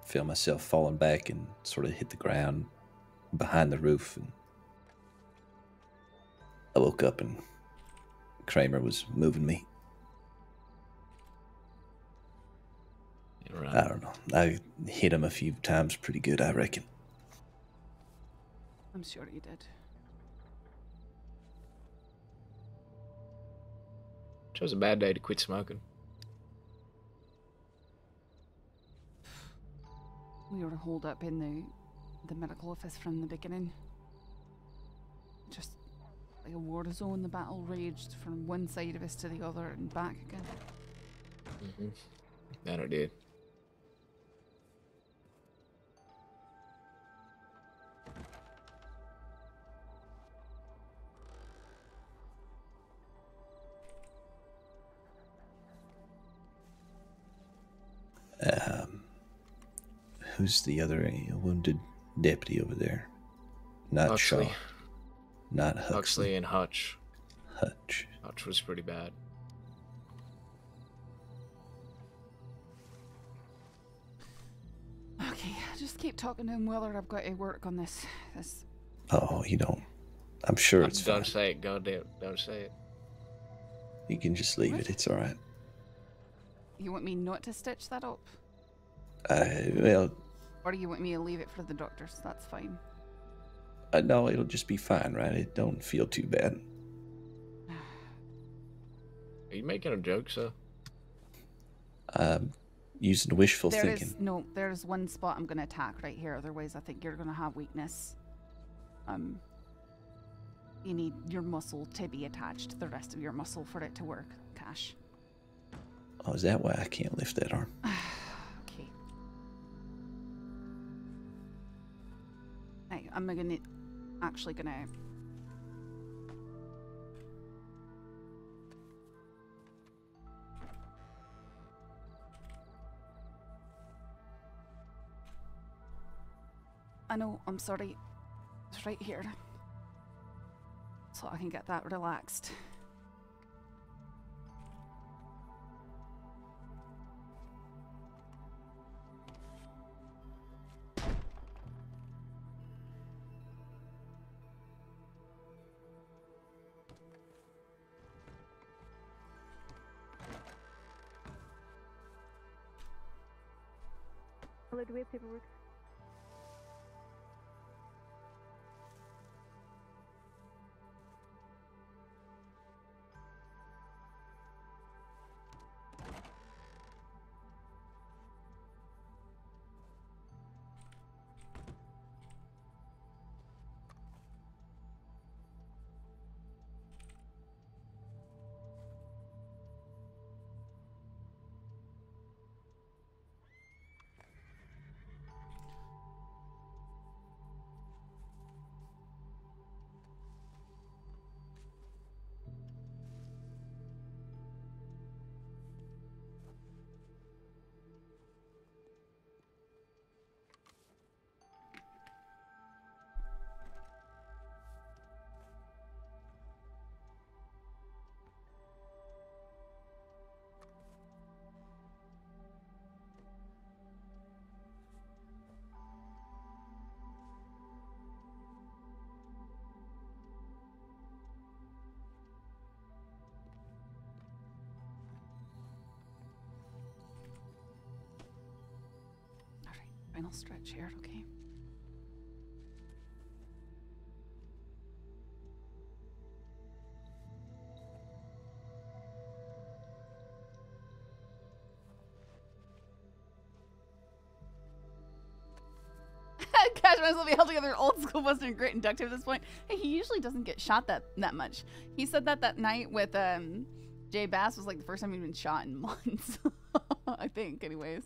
felt myself falling back and sort of hit the ground behind the roof, and I woke up and Kramer was moving me. Right. I don't know. I hit him a few times pretty good, I reckon. I'm sure you did. Chose a bad day to quit smoking. We were holed up in the medical office from the beginning. Just like a war zone, the battle raged from one side of us to the other and back again. Mm-hmm. That I did. Who's the other wounded deputy over there? Not Huxley. Shaw. Not Huxley. Huxley and Hutch. Hutch. Hutch was pretty bad. Okay, just keep talking to him while I've got to work on this. Oh, you don't. I'm sure it's fine. Don't say it, goddamn. Don't say it. You can just leave it. It's all right. You want me not to stitch that up? Well, Or do you want me to leave it for the doctors? That's fine. no, it'll just be fine, right? It don't feel too bad. Are you making a joke, sir? Using wishful thinking. There's one spot I'm gonna attack right here. Otherwise, I think you're gonna have weakness. You need your muscle to be attached to the rest of your muscle for it to work, Cash. Oh, is that why I can't lift that arm? Okay. Hey, I'm actually gonna. I know, I'm sorry. It's right here. So I can get that relaxed. Hello, do we have paperwork? Final stretch here, okay. Cash might as well be held together. Old school wasn't great inductive at this point. Hey, he usually doesn't get shot that much. He said that night with Jay Bass was like the first time he'd been shot in months. I think, anyways.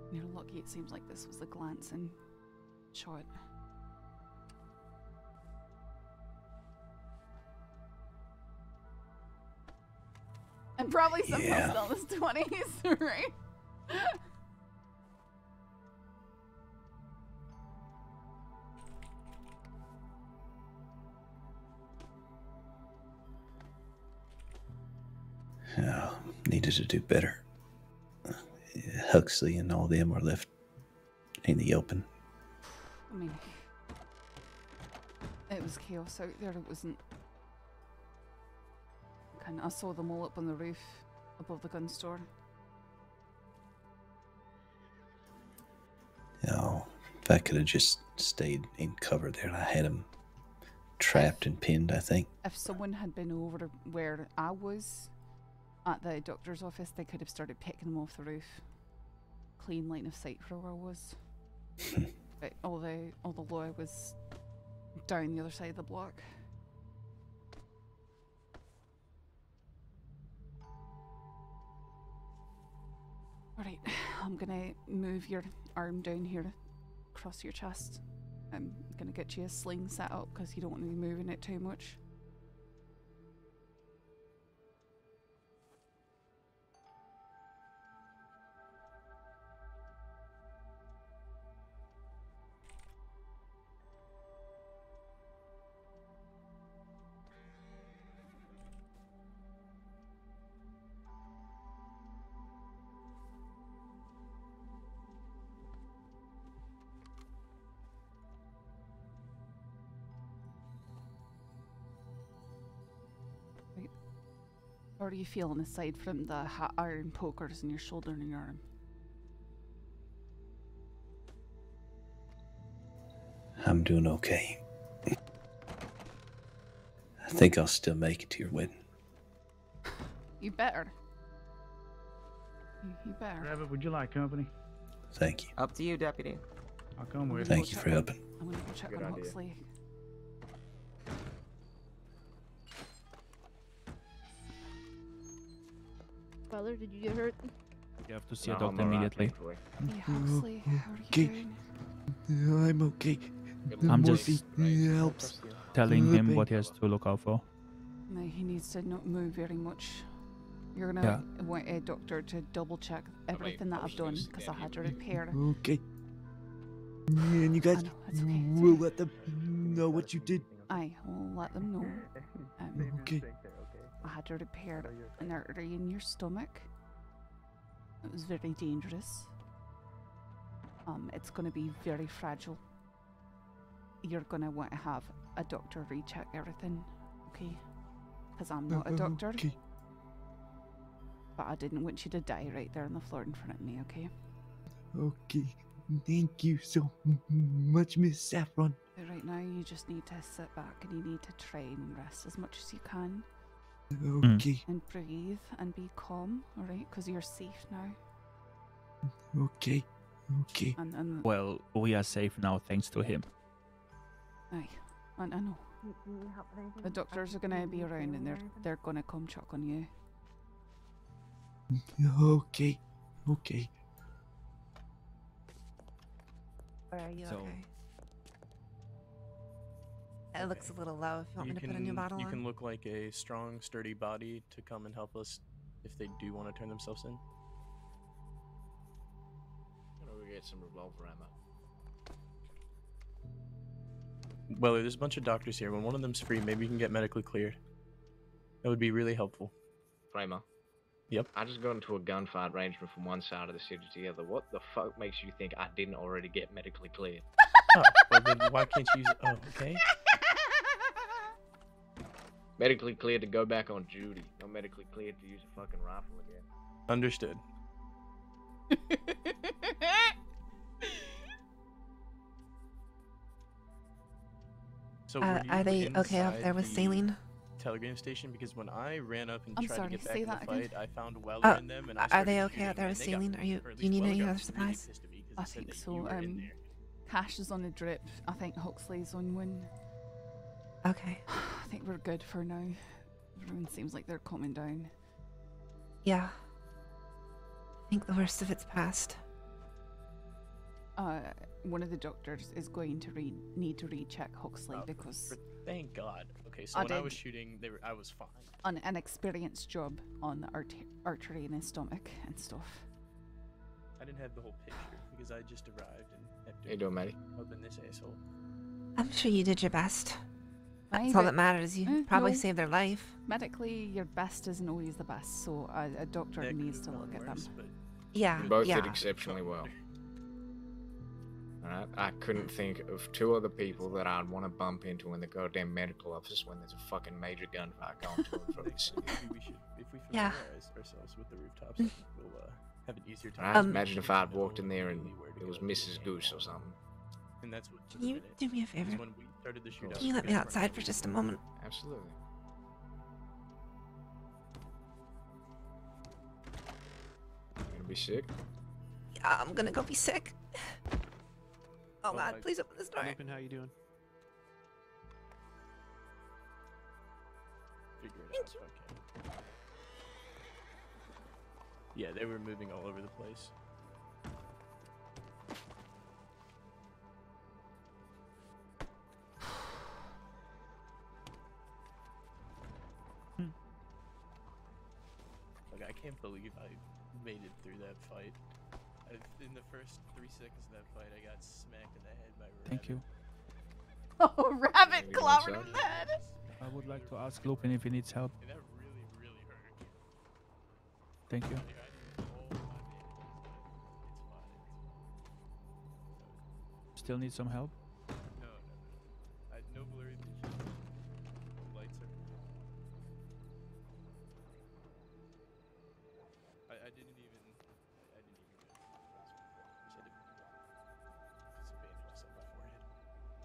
You're lucky it seems like this was a glancing shot. And probably someone still in his 20s, right? Oh, needed to do better. Huxley and all them are left in the open. I mean, it was chaos out there. It wasn't. I saw them all up on the roof above the gun store. Oh, if I could have just stayed in cover there, I had him trapped and pinned, I think. If someone had been over where I was at the doctor's office, they could have started picking them off the roof. Clean line of sight for where I was. But all the law was down the other side of the block. Alright, I'm gonna move your arm down here across your chest. I'm gonna get you a sling set up because you don't want to be moving it too much. How are you feeling aside from the hot iron pokers in your shoulder and your arm? I'm doing okay. I think I'll still make it to your wedding. You better. You better. Rabbit, would you like company? Thank you. Up to you, Deputy. I'll come with Thank you for helping. I'm gonna go check on Huxley. Weller, did you get hurt? You have to see a doctor immediately. Hey, Huxley, how are you doing? I'm okay. I'm just helps. telling him what he has to look out for. No, he needs to not move very much. You're gonna want a doctor to double check everything that I've done because I had to repair. Okay. And you guys will let them know what you did. I will let them know. Okay. I had to repair an artery in your stomach. It was very dangerous. It's gonna be very fragile. You're gonna want to have a doctor recheck everything, okay? Because I'm not a doctor. Okay. But I didn't want you to die right there on the floor in front of me, okay? Okay. Thank you so much, Miss Saffron. But right now, you just need to sit back and you need to try and rest as much as you can. Okay. And breathe and be calm, alright? Because you're safe now. Okay. Okay. And Well, we are safe now thanks to him. aye, I know. The doctors are gonna be around and they're gonna come check on you. Okay. Okay. Are you So- okay? It looks a little low. If you want me to put a new bottle You on. can look like a strong, sturdy body to come and help us if they do want to turn themselves in. I'm gonna go get some revolver ammo. Well, there's a bunch of doctors here. When one of them's free, maybe you can get medically cleared. That would be really helpful. Framer. Yep. I just got into a gunfight ranging from one side of the city to the other. What the fuck makes you think I didn't already get medically cleared? Oh, well then why can't you use... Oh, okay. Medically cleared to go back on duty. No medically cleared to use a fucking rifle again. Understood. So are they okay up there with saline? Telegram station, because when I ran up and I'm tried sorry, to get say back in that the again? fight, I found Weller in them, and I Are started they okay shooting, out there and with they got- saline? Are you? or at Do you least need Weller any got other really supplies? pissed at me 'cause I he said think that so. you were in there. Cash is on a drip. I think Huxley's on one. Okay. I think we're good for now. Everyone seems like they're calming down. Yeah. I think the worst of it's past. One of the doctors is going to need to recheck Huxley because Thank God. Okay, so I when I did. was shooting, I was fine. an experienced job on the artery in his stomach and stuff. I didn't have the whole picture because I just arrived and had How you doing, Maddie? Helping this asshole. I'm sure you did your best. Aye, That's all but- that matters. You probably no. saved their life. Medically, your best isn't always the best, so a doctor That needs could've to gone look at worse, them. but Yeah. You both yeah. did exceptionally well. Alright, I couldn't think of two other people that I'd want to bump into in the goddamn medical office when there's a fucking major gunfight going to and from the city. Maybe we should, if we Yeah. familiarize ourselves with the rooftops, I think we'll have an easier time. Right? Imagine if I'd walked in there and it was Mrs. Goose or something. And that's what. Can you do me a favor? When we started the shootout, Can you let me outside for just a moment? Absolutely. You gonna be sick? Yeah, I'm gonna go be sick. Oh God, hi. please open this door. Loopin, how you doing? Figure it out. Okay. Yeah, they were moving all over the place. Like, I can't believe I made it through that fight. In the first 3 seconds of that fight, I got smacked in the head by Rabbit. Thank you. Oh, rabbit clobbered him in the head. I would like to ask Lupin if he needs help. And that really, really hurt. Thank you. Like, I didn't hold my damage, but it's fine. Still need some help? No. No blurry vision. The lights are. I didn't even. I didn't even get a cross before. I just had to put some bandages on my forehead.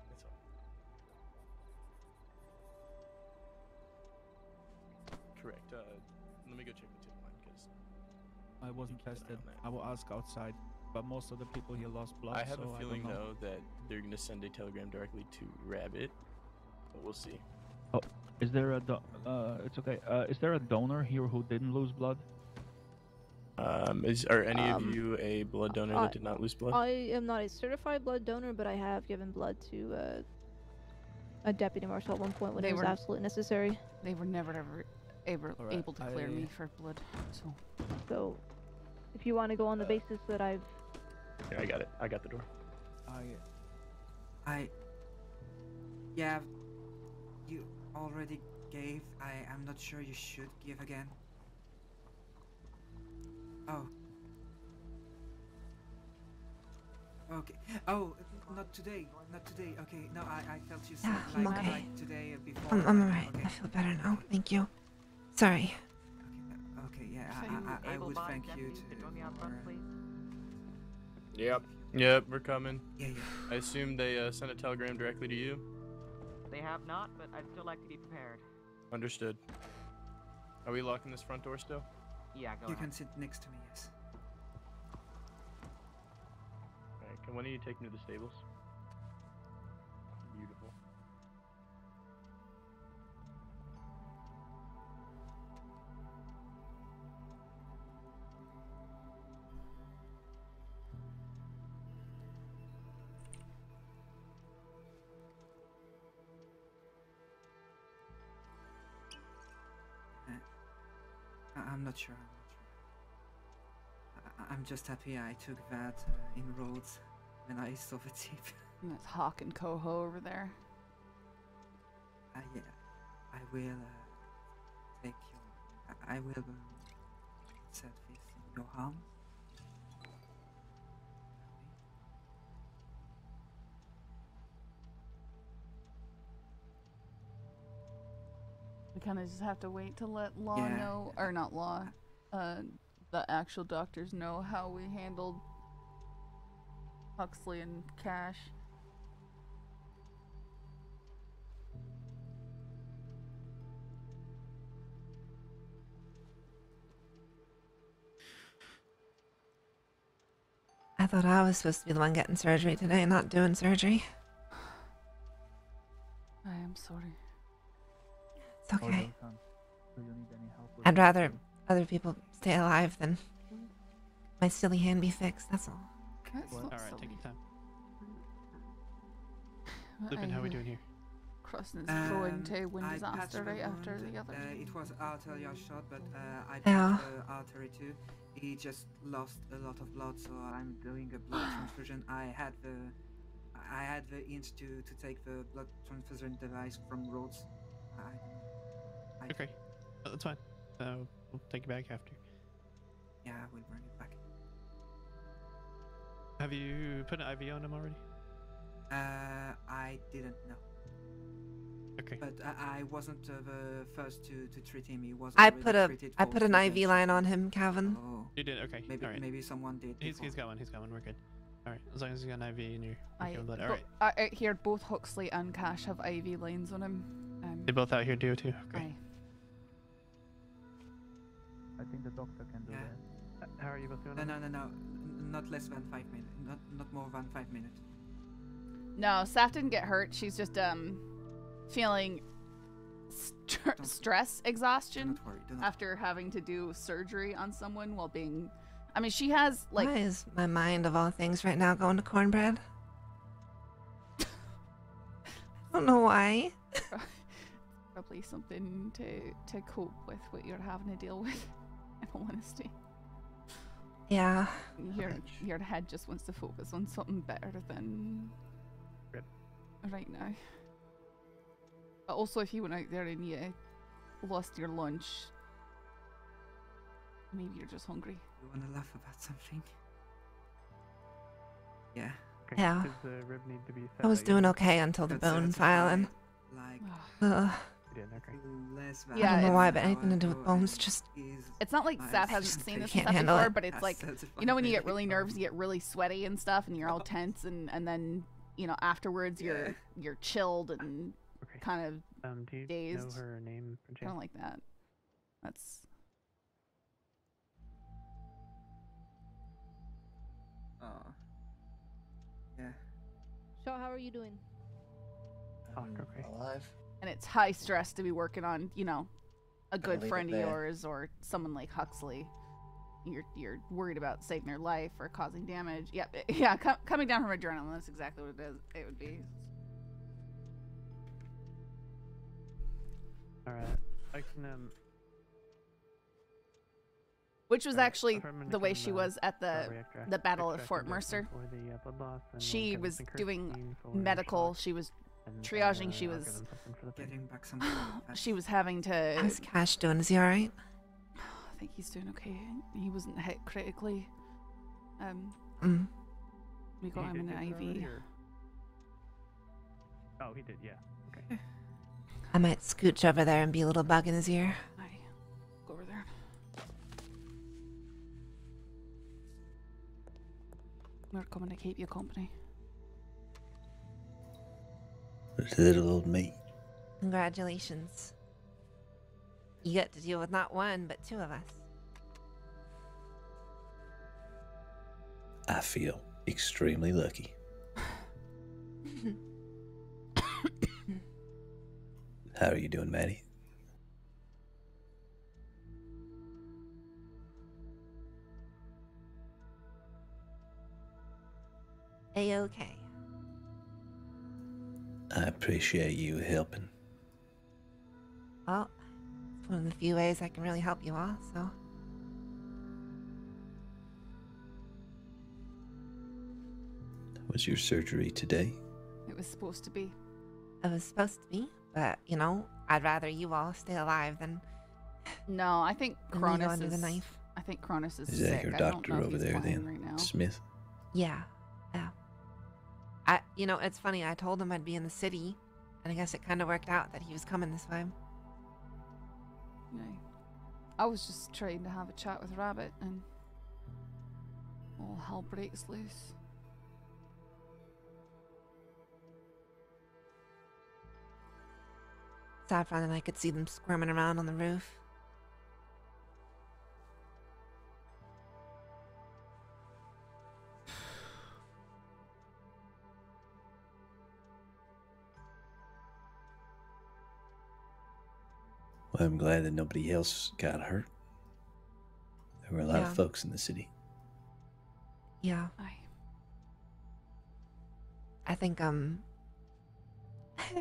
That's all. Correct. Let me go check the tip line because I wasn't tested. I will ask outside, but most of the people here lost blood. I have so a feeling I don't know. though that they're gonna send a telegram directly to Rabbit, but we'll see. Oh, is there a it's okay. Is there a donor here who didn't lose blood? Are any of you a blood donor that did not lose blood? I am not a certified blood donor, but I have given blood to a deputy marshal at one point when They it was were- absolutely necessary. They were never ever Alright, able to clear me for blood, so. So, if you want to go on the basis that I've Yeah, I got it. I got the door. Yeah, you already gave. I am not sure you should give again. Oh. Okay. Oh, not today. Not today. Okay. No, I felt you said Yeah, I'm like, okay. like today before. I'm alright. Okay. I feel better now. Thank you. Sorry. Okay. Yeah. I would thank you to. Yep, we're coming. Yeah. I assume they sent a telegram directly to you? They have not, but I'd still like to be prepared. Understood. Are we locking this front door still? Yeah, go You ahead. can sit next to me. Yes. Alright, can one of you take me to the stables? Beautiful. I'm not sure. I'm just happy I took that in roads when I saw the tip. And that's Hawk and Coho over there. Yeah, I will take your. I will set this in your arm. We kind of just have to wait to let Law Yeah. know, or not Law, the actual doctors know how we handled Huxley and Cash. I thought I was supposed to be the one getting surgery today, not doing surgery. I am sorry. It's okay. I'd rather other people stay alive than my silly hand be fixed, that's all. That's not Alright, silly. take your time. But Lupin, how are we I, doing here? Crossing his floor into one I disaster patched right the after wound. the other. It was arterial shot, but I Yeah. patched the artery too. He just lost a lot of blood, so I'm doing a blood transfusion. I had the inch to take the blood transfusion device from Rhodes. Okay, that's fine. We'll take you back after. Yeah, we'll bring it back. Have you put an IV on him already? I didn't know. Okay. But I wasn't the first to treat him. He was I already put treated I for put an prevention. IV line on him, Calvin. Oh. You did? Okay. Maybe Alright. maybe someone did. He's before. got one. He's got one. We're good. Alright. As long as he's got an IV and you're okay with that. bo- Alright. I hear both Huxley and Cash have IV lines on him. They both out here do too? Okay. Aye. I think the doctor can do Yeah. that. How are you both doing? No. Not less than 5 minutes. Not more than 5 minutes. No, Saf didn't get hurt. She's just feeling stress exhaustion after having to do surgery on someone while being. I mean, she has like. Why is my mind of all things right now going to cornbread? I don't know why. Probably something to cope with what you're having to deal with. In all honesty. Yeah. Your head just wants to focus on something better than right now. But also, if you went out there and you lost your lunch, maybe you're just hungry. You wanna laugh about something? Yeah. Yeah. Does the rib need to be I was doing okay until the That's bone certified, filing. Like You did, okay. less than I don't know it's- why, but anything to do with bones just. It's not like Nice. Saf hasn't seen this Can't stuff handle before, it. but it's like, That's you know when you get fine. really nervous, you get really sweaty and stuff, and you're all tense, and then you know afterwards you're chilled and kind of Do you dazed. know her name? Kind of like that. That's. Oh. Yeah. Shaw, how are you doing? Okay. Alive. And it's high stress to be working on, you know, a Gotta good leave friend it of there. yours or someone like Huxley. You're worried about saving their life or causing damage. Yep, yeah, coming down from adrenaline. That's exactly what it would be. Alright. I can Which was actually if I'm the way gonna she was at the reactor Battle of extract Fort injection Mercer. for the blood loss, and we'll She give him was some doing quercetin for medical. shock, She was and, triaging. She I'll was give him something for the pain. Getting back some. she was having to. How's Cash doing? Is he alright? I think he's doing okay. He wasn't hit critically. We got him He in did an get it already, IV. or- Oh, he did. Yeah. Okay. I might scooch over there and be a little bug in his ear. Aye. Go over there. We're coming to keep you company. Little old me. Congratulations. You get to deal with not one, but two of us. I feel extremely lucky. How are you doing, Maddie? A-okay. I appreciate you helping. Well, it's one of the few ways I can really help you all, so. Was your surgery today? It was supposed to be. It was supposed to be, but, you know, I'd rather you all stay alive than No, I think And lean Cronus onto is. the knife. I think Cronus is Is sick. that your I don't doctor know if over he's there playing then, right now. Smith? Yeah. You know, it's funny. I told him I'd be in the city, and I guess it kind of worked out that he was coming this way. Yeah. I was just trying to have a chat with Rabbit, and all hell breaks loose. Saffron and I could see them squirming around on the roof. Well, I'm glad that nobody else got hurt. There were a lot of folks in the city. Yeah. I think there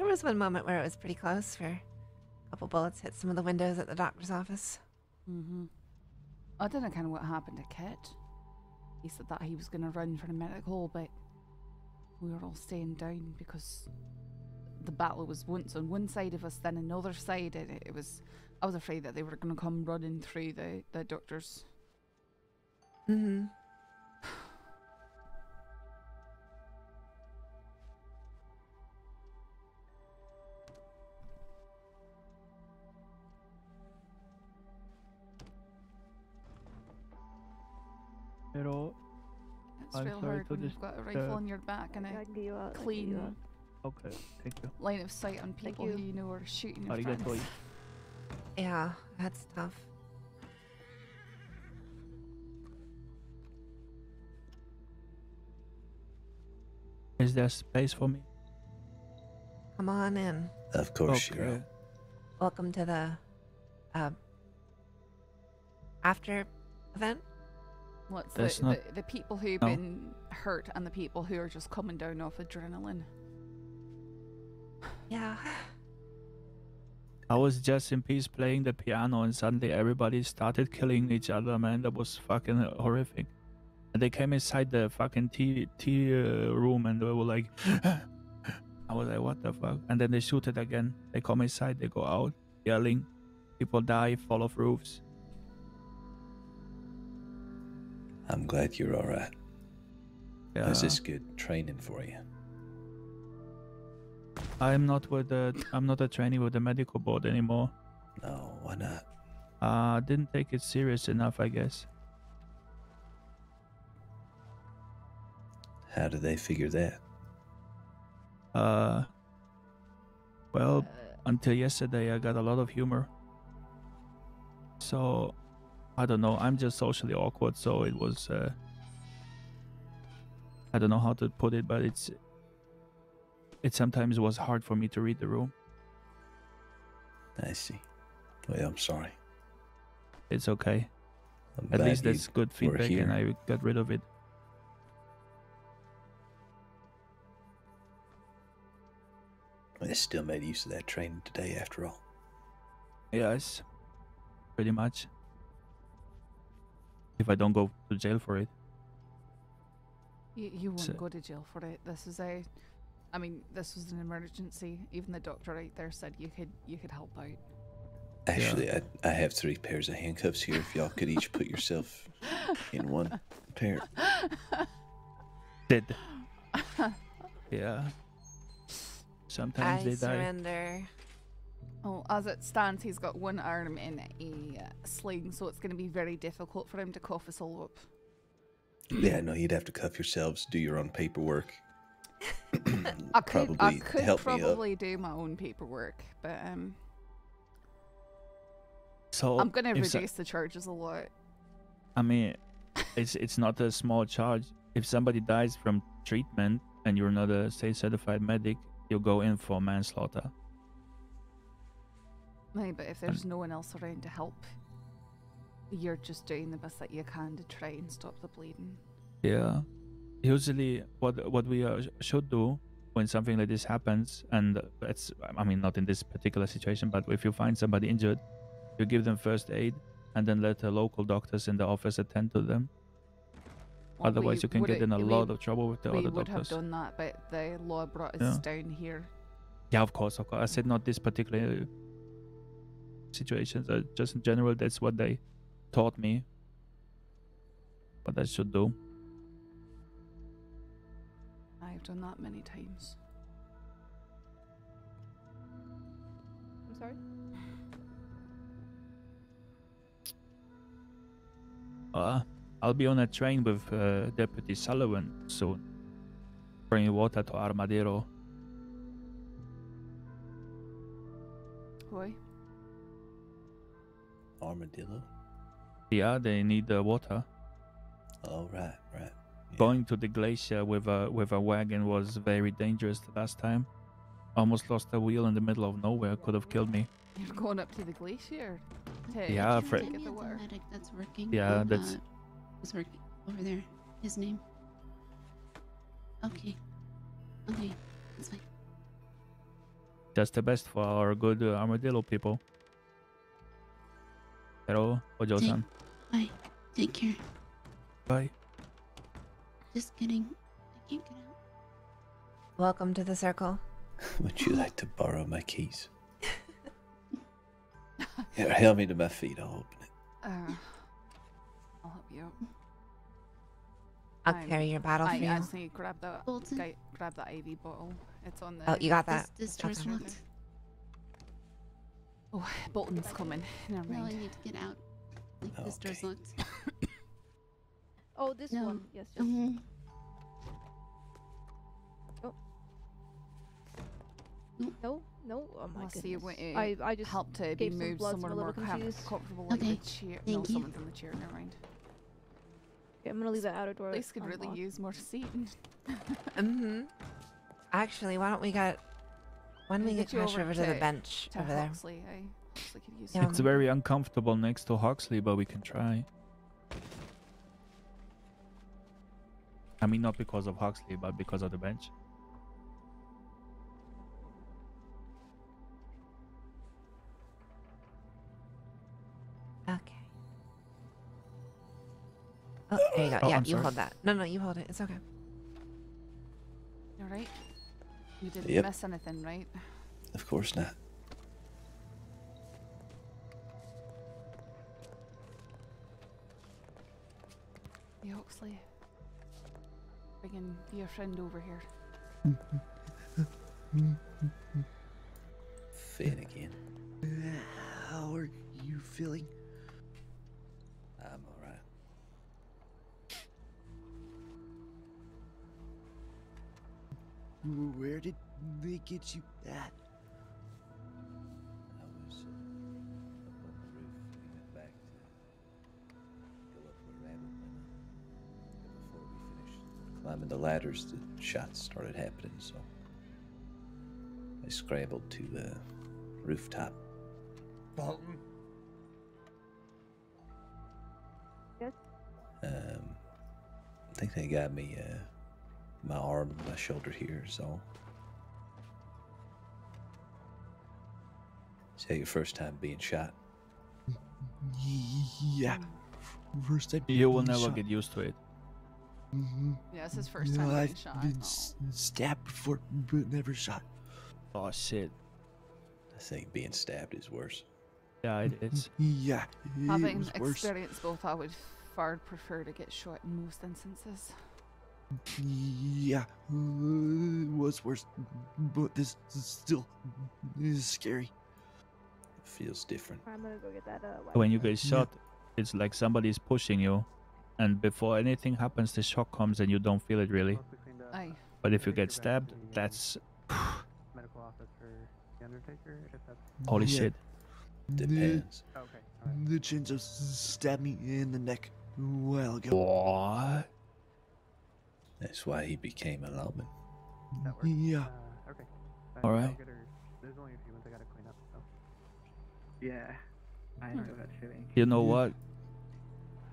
was one moment where it was pretty close where a couple bullets hit some of the windows at the doctor's office. Mm-hmm. I don't know kind of what happened to Kit. He said that he was going to run for the medical, but we were all staying down because the battle was once on one side of us, then another side. It was. I was afraid that they were going to come running through the doctors. Mm-hmm. Pero It's I'm real sorry hard to when you've got a rifle on your back and a clean Okay, thank you. line of sight on people who you know are shooting your Arigato. friends. Yeah, that's tough. Is there space for me? Come on in. Of course, Shiro. Welcome to the after event. What's That's the, not- the people who've No. been hurt and the people who are just coming down off adrenaline? Yeah. I was just in peace playing the piano and suddenly everybody started killing each other, man. That was fucking horrific. And they came inside the fucking tea room and they were like, I was like, what the fuck? And then they shoot it again. They come inside, they go out, yelling. People die, fall off roofs. I'm glad you're all right. Yeah. Was this good training for you? I'm not a trainee with the medical board anymore. No, why not? Didn't take it serious enough, I guess. How did they figure that? Well, until yesterday I got a lot of humor. So, I don't know, I'm just socially awkward, so it was, I don't know how to put it, but it sometimes was hard for me to read the room. I see. Well, I'm sorry. It's okay. I'm At glad least that's you good were feedback here. and I got rid of it. I still made use of that training today, after all. Yes, pretty much. If I don't go to jail for it. You won't So- go to jail for it. This was this was an emergency. Even the doctor out there said you could help out. Actually, I have 3 pairs of handcuffs here. If y'all could each put yourself in one pair. Dead. Yeah. Sometimes I they die. surrender. Oh, as it stands, he's got one arm in a sling, so it's going to be very difficult for him to cuff us all up. Yeah, no, you'd have to cuff yourselves, do your own paperwork. I could help me up. probably do my own paperwork, but So I'm going to if so- reduce the charges a lot. I mean, it's not a small charge. If somebody dies from treatment and you're not a state certified medic, you'll go in for manslaughter. No, but if there's no one else around to help, you're just doing the best that you can to try and stop the bleeding. Yeah. Usually, what we should do when something like this happens, and it's, I mean, not in this particular situation, but if you find somebody injured, you give them first aid and then let the local doctors in the office attend to them. Well, Otherwise, you can get in a lot of trouble with the other We would have doctors. done that, but the law brought us Yeah. down here. Yeah, of course. I said not this particular situations. Just in general, that's what they taught me. What I should do. I've done that many times. I'm sorry? I'll be on a train with Deputy Sullivan soon. Bringing water to Armadillo. Why? Armadillo? Yeah, they need the water. Oh, right. Going to the glacier with a wagon was very dangerous the last time. Almost lost the wheel in the middle of nowhere. Could have killed me. You're going up to the glacier to Yeah, get the water. Medic that's working. Yeah, that's was working over there. His name. Okay, that's fine. just the best for our good Armadillo people. Pero, Ojo-san. Bye. Take care. Bye. Just kidding. I can't get out. Welcome to the circle. Would you like to borrow my keys? Here, help me to my feet. I'll open it. I'll help you out. I'll carry your bottle for you. I just need to grab that IV bottle. It's on the. Oh, you got that. This door's locked. Oh, Bolton's coming. Never mind. No, I need to get out. Like, this door's locked. Oh, this one. Yes. Oh. No. Oh my I'll see goodness. what I just help to be gave some moved blood, so I'm somewhere a more little confused. comfortable, like the chair. No, someone's in the chair. Never mind. Okay, I'm gonna leave that outer door. This could really unlocked. use more seating. Actually, why don't we get Crash over to the bench over there? Huxley, Huxley could use It's very uncomfortable next to Huxley, but we can try. I mean, not because of Huxley, but because of the bench. Okay. Oh, there you go. Oh, Yeah, I'm you sorry. hold that. No, you hold it. It's okay. All right. You didn't Yep. miss anything, right? Of course not. Hey, Huxley. Bringing your friend over here. Finn again. How are you feeling? I'm alright. Where did they get you at? I was up on the roof and went back to go up where Rabbit went. But before we finished climbing the ladders, the shots started happening, so I scrambled to the rooftop. Bolton? Yes? I think they got me, my arm, my shoulder here, so. Is that your first time being shot? Yeah. First time. You will being never shot. get used to it. Yeah, it's his first No, time being I've shot. been stabbed before, but never shot. Oh shit. I think being stabbed is worse. Yeah, it is. Yeah, it Having was worse. experienced both, I would far prefer to get shot in most instances. Yeah, it was worse, but this still is scary. It feels different. I'm gonna go get that. When you get shot, it's like somebody's pushing you, and before anything happens, the shock comes and you don't feel it really. Aye. But if you get stabbed, that's Medical office for the Undertaker, if that's... holy Yeah. shit. Depends. Okay. The Chinzo stabbed me in the neck a while ago. What? That's why he became a lawman. Yeah. Okay. All right. There's only a few ones I gotta clean up, so. Yeah. I know that feeling. You know what,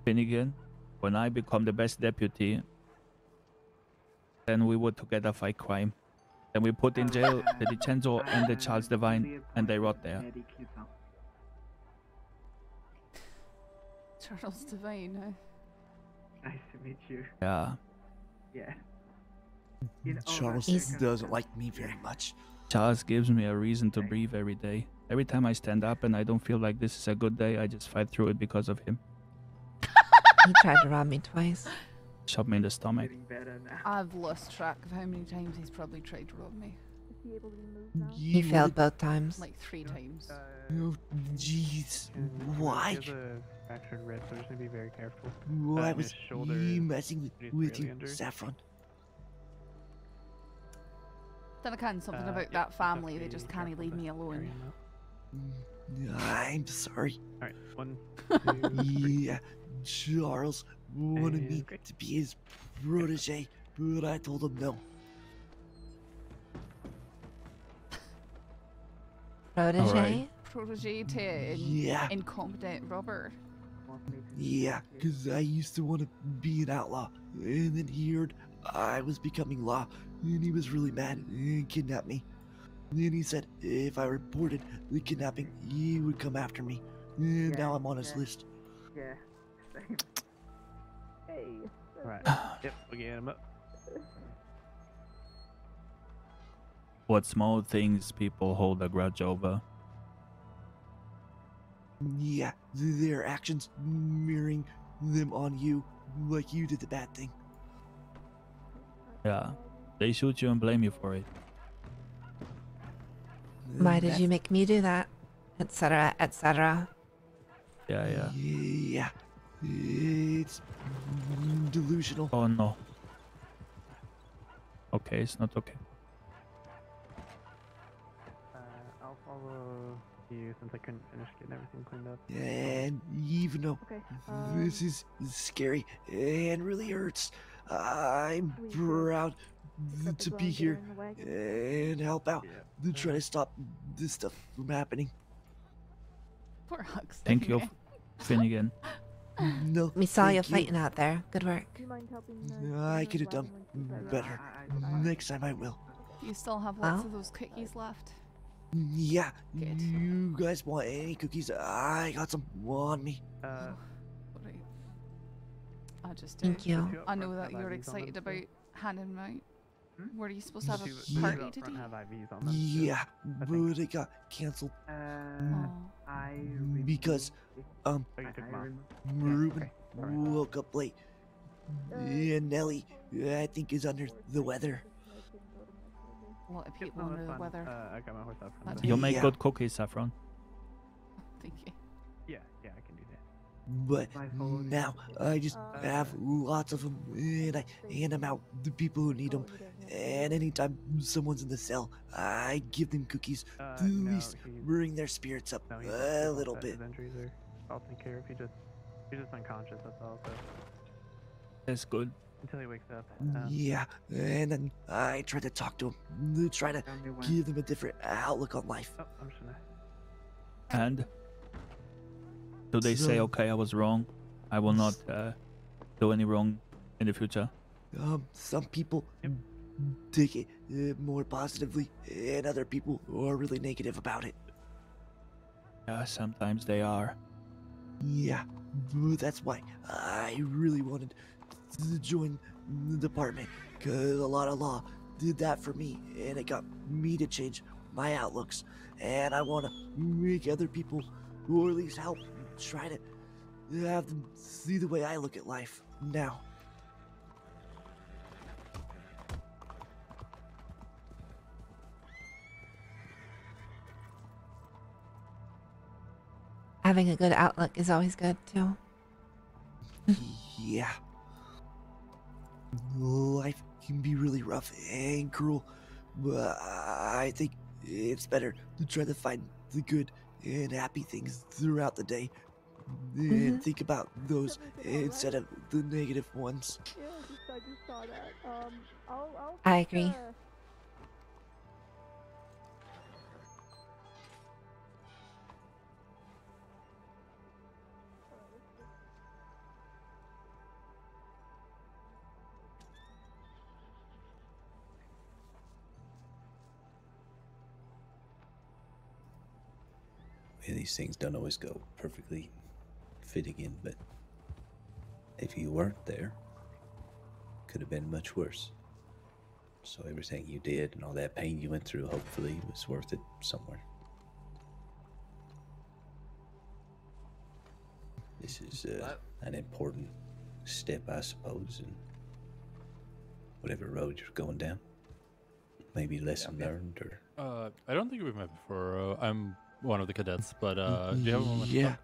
Finnegan? When I become the best deputy, then we would together fight crime. Then we put in jail the DiCenzo and the Charles Devine, and they rot there. Charles Devine. Nice to meet you. Yeah. Yeah. Charles doesn't like me very much. Charles gives me a reason to breathe every day. Every time I stand up and I don't feel like this is a good day, I just fight through it because of him. He tried to rob me twice. Shot me in the stomach. I've lost track of how many times he's probably tried to rob me. He failed both times. Like 3 times. Oh, jeez. Why? He has a fractured wrist, so just need to be very careful. Why His was shoulder he messing is with really you, injured. Saffron? Then again, something about yeah, that family, they just can't leave me alone. I'm sorry. Alright, 1, 2, Yeah, Charles wanted me to be his protege, but I told him no. Protege? Protege to Yeah. incompetent robber. Yeah, because I used to want to be an outlaw, and then he heard I was becoming law, and he was really mad and kidnapped me. Then he said if I reported the kidnapping, he would come after me, and now I'm on his list. Yeah. Hey. Alright, yep, we'll get him up. What small things people hold a grudge over. Yeah, their actions mirroring them on you, like you did the bad thing. Yeah, they shoot you and blame you for it. Why did you make me do that? Etc. etc. Yeah. Yeah, it's delusional. Oh no. Okay, it's not okay. I'll follow you since I couldn't finish getting everything cleaned up. And even though this is scary and really hurts, I'm proud to be here and help out to try to stop this stuff from happening. Poor Hugs. Thank you, Finnegan. No, We saw you thank fighting out there. Good work. I could have done better. Next time I will. You still have lots of those cookies left. Yeah, you guys want any cookies? I got some on me. I just Thank you. I know that you're excited about handing them out. Were you supposed to have a party today? Yeah, but it got cancelled. Because, Ruben woke up late. And Nelly, I think, is under the weather. A lot of people under the weather. I got my horse up. You'll make good cookies, Saffron. Thank you. Yeah, I can do that. But now I just have lots of them, and I hand them out to people who need them. And anytime someone's in the cell, I give them cookies to at least bring their spirits up a little bit. His injuries are all taken care of. He's just unconscious. That's all. So That's good. until he wakes up. Yeah, and then I try to talk to him, to try to give them a different outlook on life. Oh, I'm just gonna. And do they say, okay, I was wrong, I will not do any wrong in the future? Some people take it more positively, and other people are really negative about it. Yeah, sometimes they are. Yeah, but that's why I really wanted to join the department, because a lot of law did that for me, and it got me to change my outlooks. And I want to make other people, or at least help, try to have them see the way I look at life now. Having a good outlook is always good, too. Yeah. Life can be really rough and cruel, but I think it's better to try to find the good and happy things throughout the day and think about those instead of the negative ones. Yeah, I just saw that. I agree. Yeah, these things don't always go perfectly fitting in, but if you weren't there, could have been much worse. So everything you did and all that pain you went through, hopefully, was worth it somewhere. This is an important step, I suppose, in whatever road you're going down. Maybe lesson learned, or... I don't think we've met before. I'm one of the cadets, but do you have a moment? Yeah.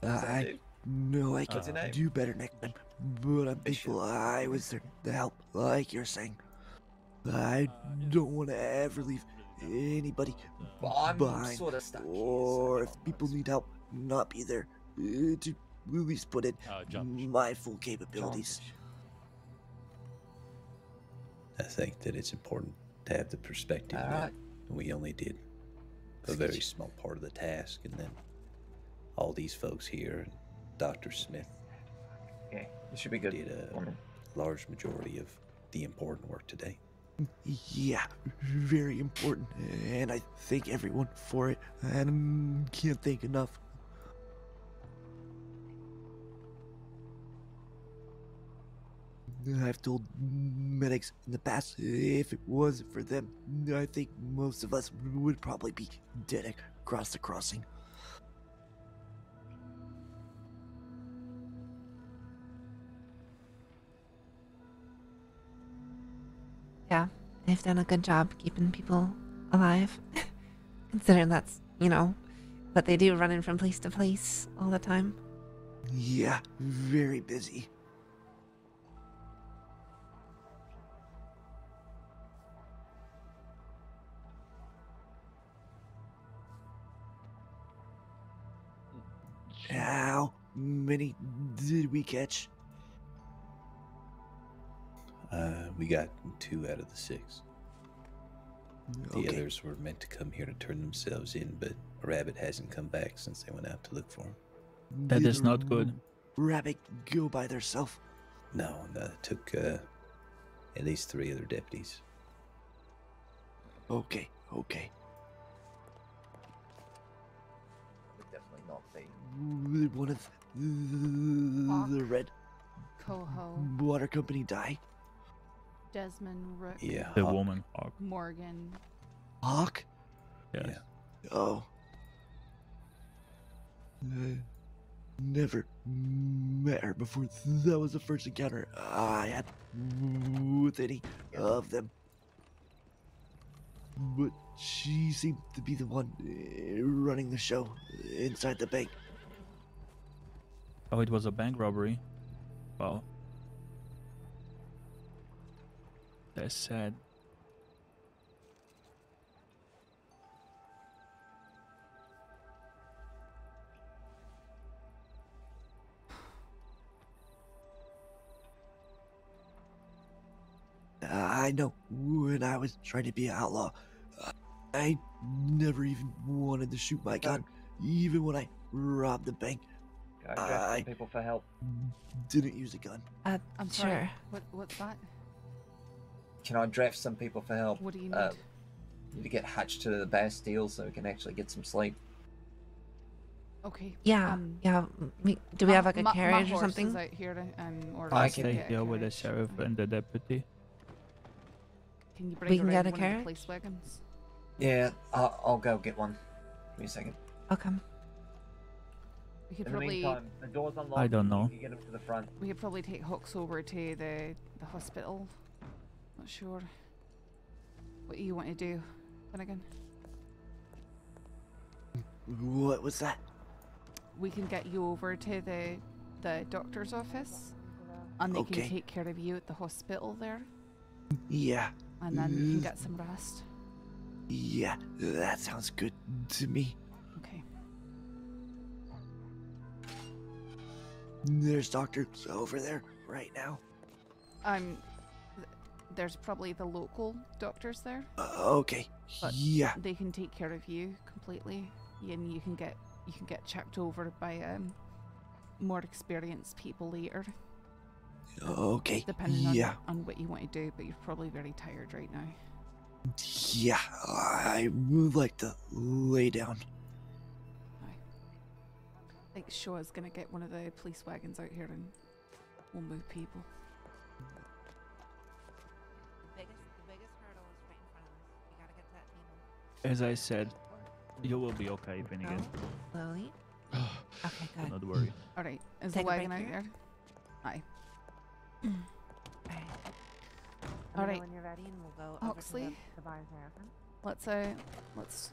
I know I can do better next time, but I'm thankful I was there to help, like you're saying. I don't want to ever leave anybody behind, sort of stuck here, or if people need help, not be there to at least put in my full capabilities. I think that it's important to have the perspective that we only did a very small part of the task, and then all these folks here, and Dr. Smith, Okay, it should be good. did a large majority of the important work today. Yeah, very important, and I thank everyone for it, and can't thank enough. I've told medics in the past, if it wasn't for them, I think most of us would probably be dead across the crossing. Yeah, they've done a good job keeping people alive. Considering that's, you know, what they do, running from place to place all the time. Yeah, very busy. How many did we catch? We got 2 out of the 6. The Okay. others were meant to come here to turn themselves in, but Rabbit hasn't come back since they went out to look for him. That is not good. Rabbit go by theirself. No, it took at least 3 other deputies. Okay. Would definitely not be. One of the red Coho, water company die. Desmond, Rook, Yeah, The woman Hawk. Morgan. Hawk? Yes. Oh. Never met her before. That was the first encounter I had with any of them. But she seemed to be the one running the show inside the bank. Oh, it was a bank robbery. Wow. That's sad. I know when I was trying to be an outlaw, I never even wanted to shoot my gun, even when I robbed the bank. Can I draft some people for help? Didn't use a gun. I'm sorry. Sure. What's that? Can I draft some people for help? What do you need? Need to get Hutch to the Bastille so we can actually get some sleep. Okay. Yeah, do we have like a my carriage or horse something? Is out here to, order I'll us to stay get a here with the carriage. sheriff and the deputy. Can you bring We can around get a one of the carriage? police wagons? Yeah, I'll go get one. Give me a second. Okay. We could In the probably meantime, the door's unlocked. I don't know. You can get him to the front. we could probably take Hooks over to the hospital. Not sure. What you want to do, Finnegan? What was that? We can get you over to the doctor's office, and they Okay. can take care of you at the hospital there, Yeah. and then you can get some rest. Yeah, that sounds good to me. Okay. There's doctors over there right now. There's probably the local doctors there. Okay. But Yeah. they can take care of you completely, and you can get checked over by more experienced people later. Okay. Depending Yeah. on what you want to do, but you're probably very tired right now. Yeah. I would like to lay down. I think Shaw's gonna get one of the police wagons out here, and we'll move people. As I said, you will be okay, Finnegan. Slowly. Okay, good. Not worry. Alright, is Take the a break wagon out here. there? Aye. All Alright. When you're ready, and we'll go over to Oxley, the bars there. let's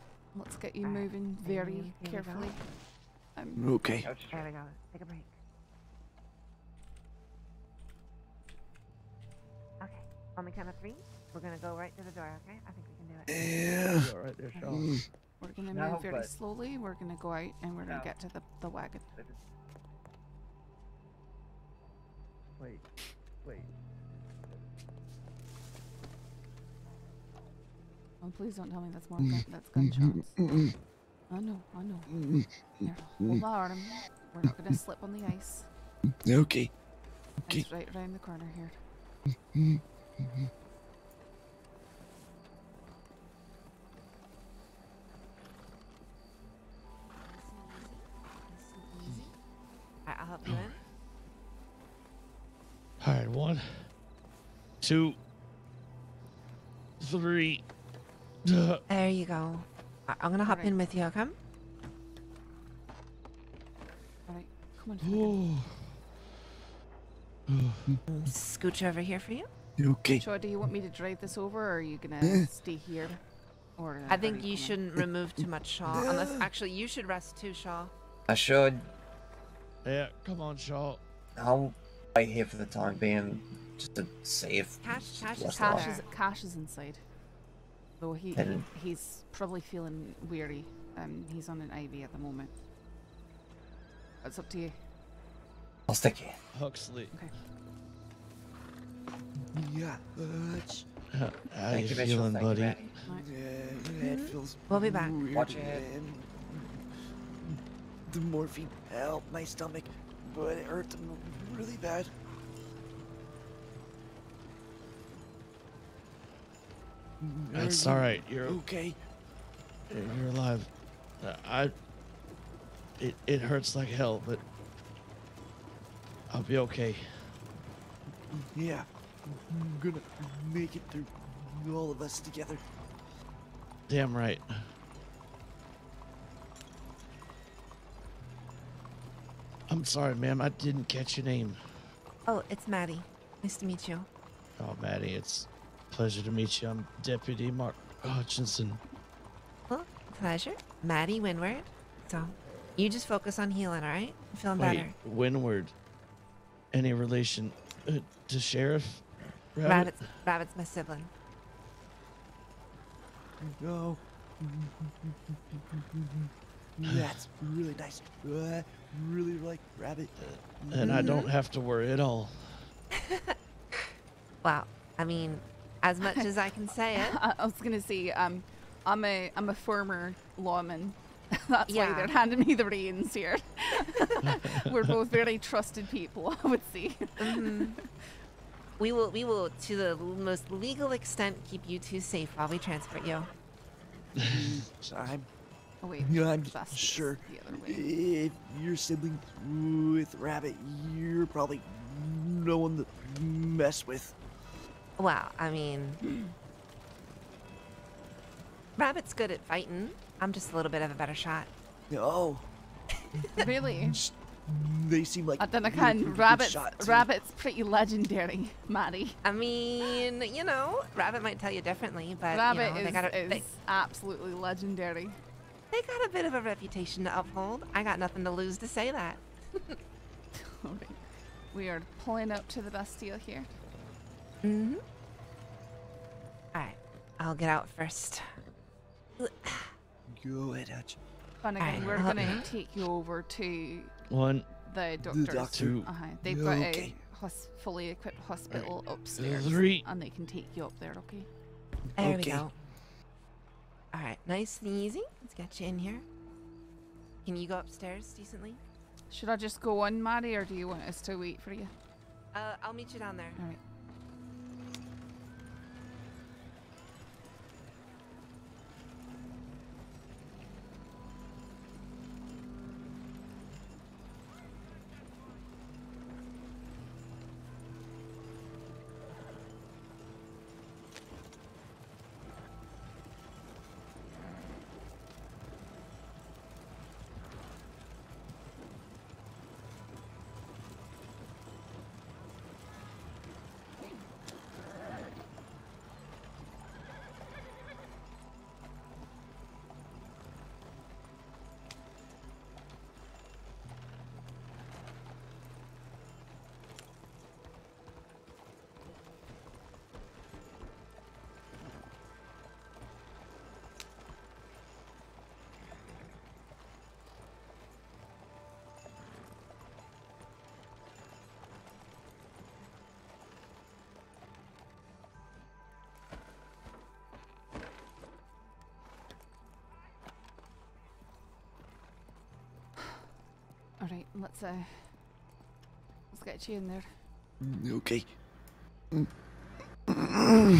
get you Alright, moving here very we go. carefully. Okay. There we go. Take a break. Okay. On the count of 3, we're gonna go right to the door. Okay? I think we can do it. Yeah. You're right there, Okay. Sean. We're gonna No, move very but- slowly. We're gonna go out and we're gonna get to the wagon. Wait. Oh, please don't tell me that's more that's gunshots. I know. Here, hold the arm. We're not gonna slip on the ice. Okay. It's right around the corner here. Alright, I'll help you in. All right, 1, 2, 3. There you go. I'm gonna hop in with you, okay? Alright, come on. Scooch over here for you. Okay. So, do you want me to drive this over, or are you gonna stay here? Or I think you shouldn't remove too much, Shaw. Unless, actually, you should rest too, Shaw. I should. Yeah, come on, Shaw. I'll wait here for the time being, just to see if Cash is inside. Though he's probably feeling weary. He's on an IV at the moment. It's up to you. I'll stick here. Huxley. Okay. Yeah. How you feeling, buddy? Yeah, it feels. We'll be back. Weird, Watch your head. man. The morphine helped my stomach, but it hurt really bad. That's all right. You're okay. You're alive. It hurts like hell, but I'll be okay. Yeah, I'm gonna make it through, all of us together. Damn right. I'm sorry, ma'am. I didn't catch your name. Oh, it's Maddie. Nice to meet you. Oh, Maddie, it's a pleasure to meet you. I'm Deputy Mark Hutchinson. Well, pleasure. Maddie Windward. So, you just focus on healing, alright? I'm feeling Wait, better. Windward. Any relation to Sheriff Rabbit? Rabbit's my sibling. No. That's really nice. I really like Rabbit. And I don't have to worry at all. Wow. I mean, as much as I can say it. I was gonna say, I'm a former lawman. That's why Yeah. they're handing me the reins here. We're both very trusted people, I would say. Mhm. We will, to the most legal extent, keep you two safe while we transport you. Oh wait, I'm that's sure the other way. if you're siblings with Rabbit, you're probably no one to mess with. Well, I mean, Rabbit's good at fighting. I'm just a little bit of a better shot. Oh. Really? They seem like I don't know, really kind good Rabbit's shots. Rabbit's pretty legendary, Maddie. I mean, you know, Rabbit might tell you differently, but Rabbit you know, is absolutely legendary. They got a bit of a reputation to uphold. I got nothing to lose to say that. Alright. We are pulling up to the Bastille here. Mm-hmm. Alright, I'll get out first. Go ahead, Hutch. Fun again, Alright, we're I'll help gonna you. take you over to One. the doctors. doctor. They've got Okay. a fully equipped hospital upstairs, 3. and they can take you up there. Okay. There we go. Alright, nice and easy. Let's get you in here. Can you go upstairs decently? Should I just go on, Maddie, or do you want us to wait for you? I'll meet you down there. Alright. Alright, let's get you in there. Okay. Come on.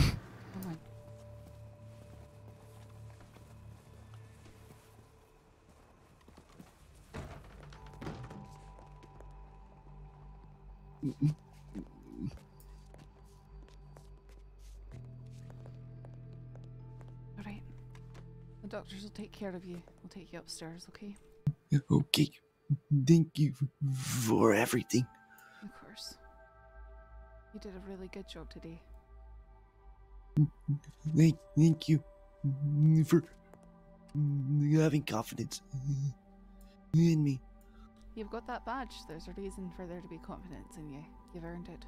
Alright. The doctors will take care of you. We'll take you upstairs, okay? Okay. Thank you for everything. Of course. You did a really good job today. Thank you for having confidence in me. You've got that badge. There's a reason for there to be confidence in you. You've earned it.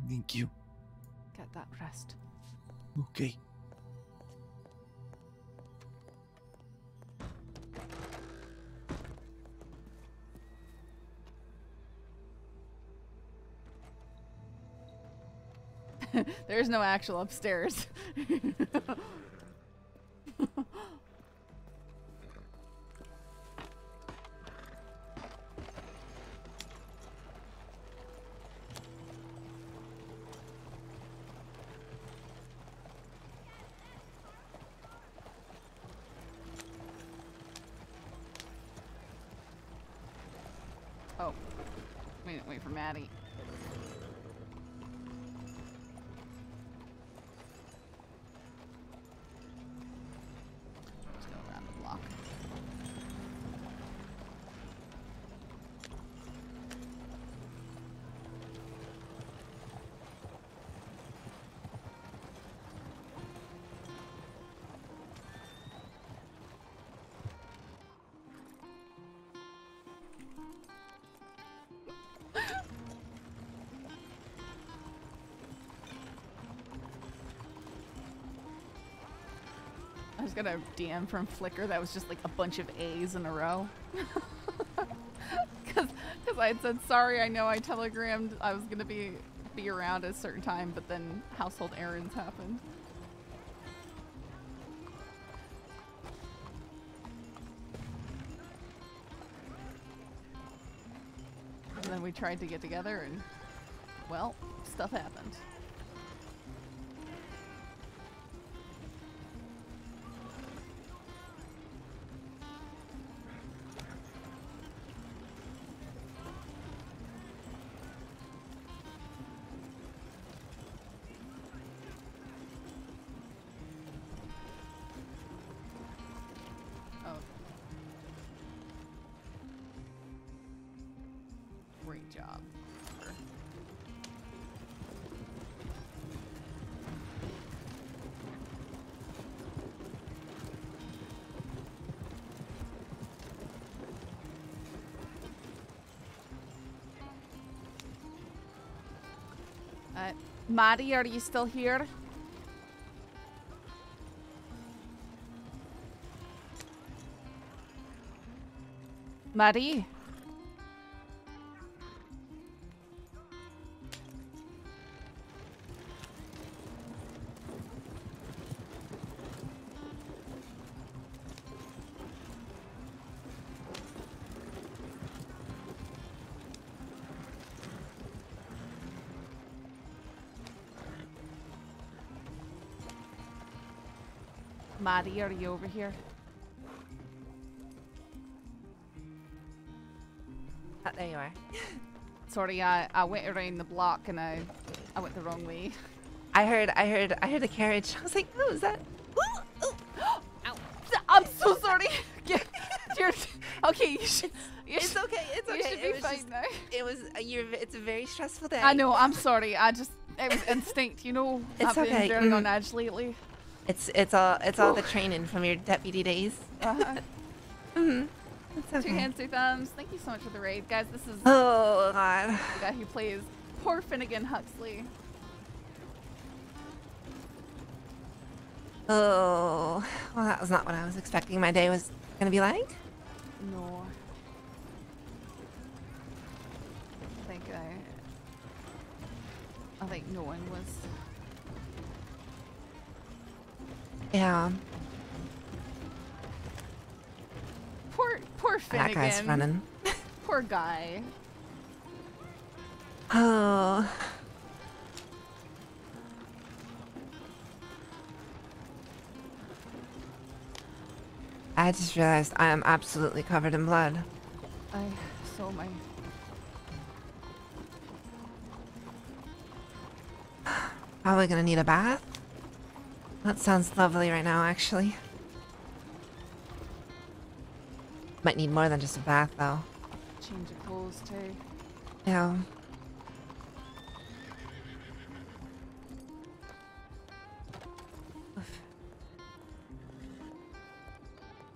Thank you. Get that rest. Okay. There's no actual upstairs. Oh, wait for Maddie. Let's go around the block. I was gonna DM from Flickr that was just like a bunch of A's in a row. Cause I had said, sorry, I know I telegrammed I was gonna be around at a certain time, but then household errands happened. And then we tried to get together and, well, stuff happened. Great job. Maddie, are you still here? Maddie? Maddie, are you over here? There you are. Sorry, I went around the block and I went the wrong way. I heard a carriage. I was like, oh, is that? Ow. I'm so sorry. You're okay. It's okay. It's okay. You should be fine now. It's a very stressful day. I know. I'm sorry. It was instinct. You know, It's I've okay. been very on edge lately. It's all the training from your deputy days. Mm-hmm. It's okay. 2 hands, 2 thumbs. Thank you so much for the raid, guys. This is oh god, the guy who plays poor Finnegan Huxley. Oh, well, that was not what I was expecting my day was gonna be like. No. I think no one was. Yeah. Poor Finnegan. That guy's running. Poor guy. Oh. I just realized I am absolutely covered in blood. So am I. Probably gonna need a bath. That sounds lovely right now, actually. Might need more than just a bath, though. Change of clothes too. Yeah.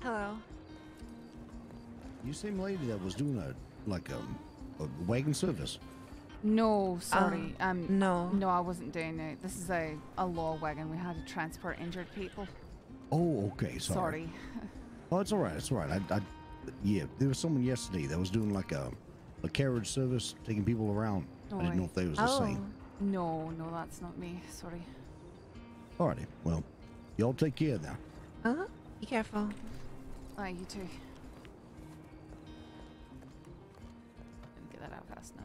Hello. You same lady that was doing a wagon service? No, sorry. No. No, I wasn't doing it. This is a law wagon. We had to transport injured people. Oh, okay. Sorry. Oh, it's all right. It's all right. Yeah, there was someone yesterday that was doing like a carriage service, taking people around. I didn't know if they was the same. No, that's not me. Sorry. Alrighty. Well, y'all take care now. Uh-huh. Be careful. You too. Didn't get that out fast enough.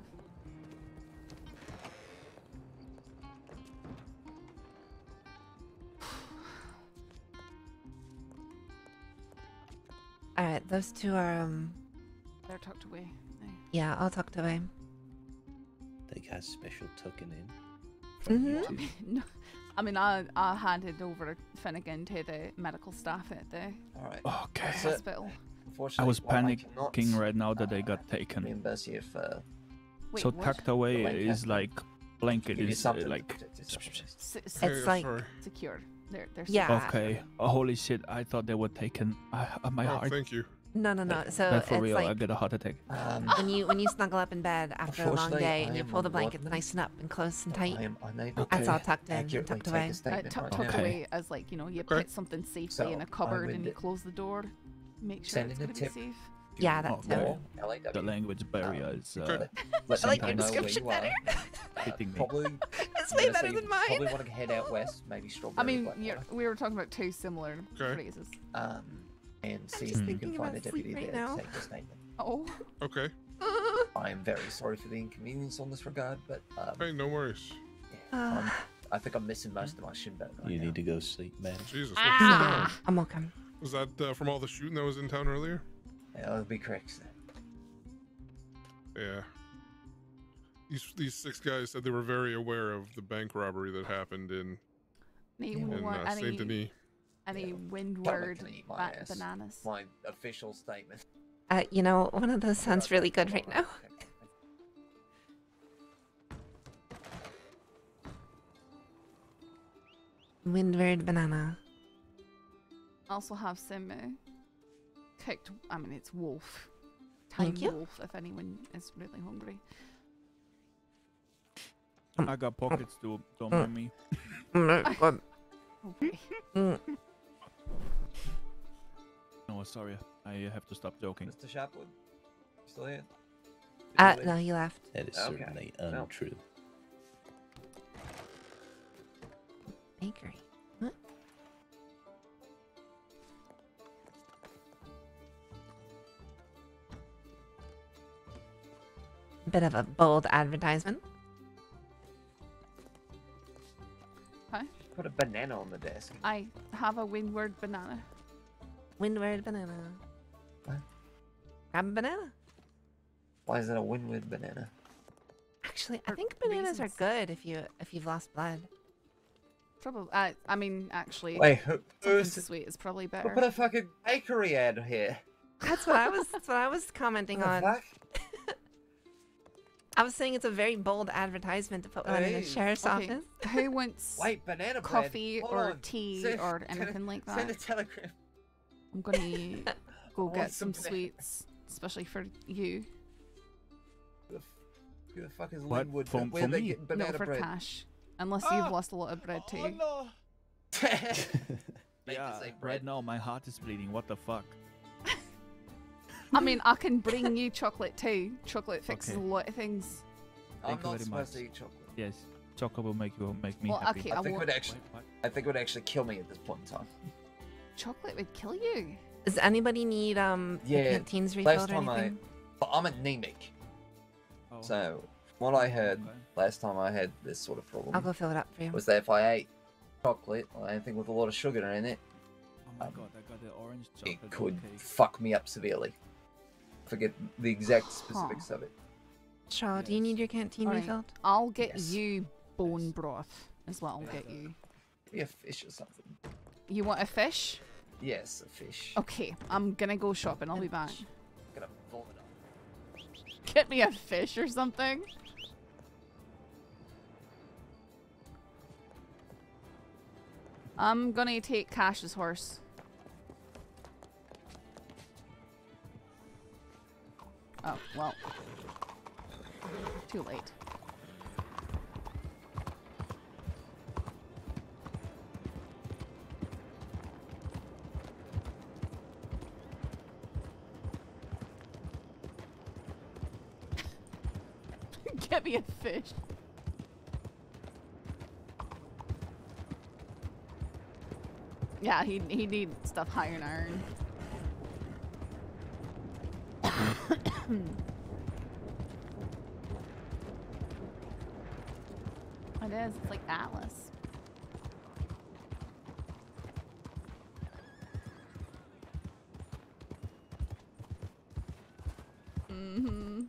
Alright, those two are, They're tucked away. yeah, all tucked away. They got special tucking in. No, I mean, I handed over Finnegan to the medical staff at the hospital. I was panicking right now that they got taken. Reimburse you for. So tucked away is like blanket is like. It's like secured. They're yeah. Okay. Oh, holy shit! I thought they were taken. My heart. Thank you. No. So Not for it's real. like I get a heart attack. when you snuggle up in bed after a long day and you pull the blankets nice and up and close and tight. That's all tucked in, and tucked away. Tucked away as like, you put something safely in a cupboard and you close the door. Make sure it's going to be safe. Yeah, that too. The language barrier is. I like your description better. Hitting me. It's way better than mine. Probably want to head out west, maybe Strawberry. I mean, we were talking about two similar phrases. And see if you can find a deputy there to take the statement. Oh. Okay. I am very sorry for the inconvenience on this regard, but hey, no worries. I think I'm missing most of my shin bone. You need to go sleep, man. Jesus. I'm okay. Was that from all the shooting that was in town earlier? Yeah, that would be correct. Yeah. These 6 guys said they were very aware of the bank robbery that happened in Saint Denis. Any windward bananas? My official statement. One of those sounds really good right now. Windward banana. Also have some cooked. I mean, it's wolf. Thank Tiny you. wolf. If anyone is really hungry. I got pockets too. Don't mind me. Okay. No, sorry. I have to stop joking. Mr. Shapwood, still here? No, he left. That is certainly untrue. Bakery. What? Bit of a bold advertisement. Huh? Put a banana on the desk. I have a windward banana. Windward banana. What? Grab a banana. Why is that a windward banana? Actually, I think bananas are good if you've lost blood. Probably. I mean, actually. Wait, something sweet is probably better. Put a fucking bakery ad here. That's what I was commenting on. Fuck? I was saying it's a very bold advertisement to put one in a sheriff's office. Who wants banana coffee bread. or tea or anything like that? Send a telegram. I'm gonna go I get want some some sweets, especially for you. Who the fuck is What? Linwood? For Where they me? getting banana No, for bread? cash. Unless you've lost a lot of bread too. No. Yeah, right now my heart is bleeding. What the fuck? I mean, I can bring you chocolate too. Chocolate fixes Okay. a lot of things. Thank you I'm not very supposed much. to eat chocolate. Yes, chocolate will make me Well, happy. okay, I think won't- it would actually kill me at this point in time. Chocolate would kill you. Does anybody need the Yeah, canteens last refilled or time anything? but I'm anemic. So, what I heard last time I had this sort of problem I'll go fill it up for you. was that if I ate chocolate or anything with a lot of sugar in it, Oh my god, I got the orange chocolate. it could cake. fuck me up severely. Forget the exact specifics of it. Shaw, do you need your canteen Alright, refilled? I'll get you bone broth is what I'll get you. Maybe a fish or something. You want a fish? Yes, a fish. Okay, I'm gonna go shopping. I'll be back. I'm gonna vomit up. Get me a fish or something. I'm gonna take Cash's horse. Oh, well. Too late. Get me a fish. Yeah, he needs stuff higher in iron. It is. It's like Atlas. Mm-hmm.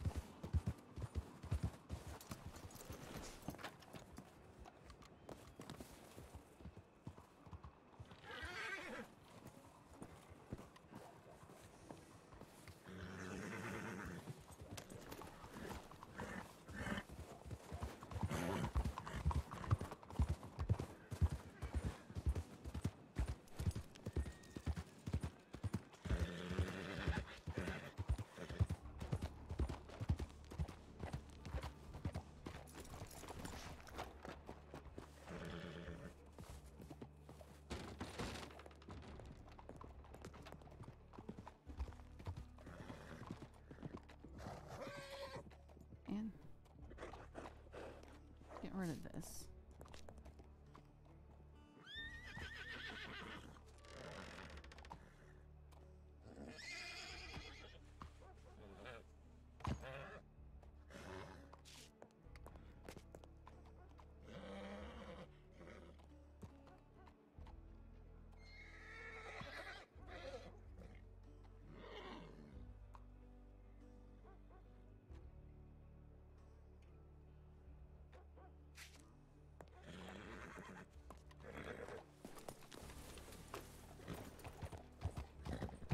And get rid of this.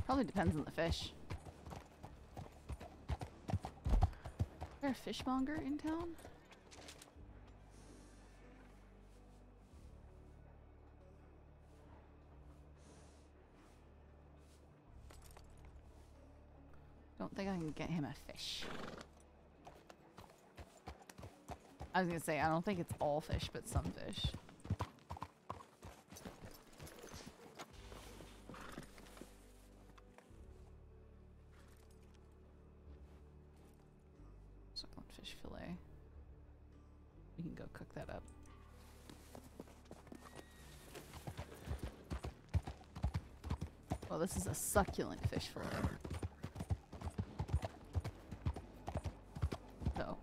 Probably depends on the fish. Is there a fishmonger in town? Don't think I can get him a fish. I was gonna say, I don't think it's all fish, but some fish. Succulent fish fillet. We can go cook that up. Well, this is a succulent fish fillet. So.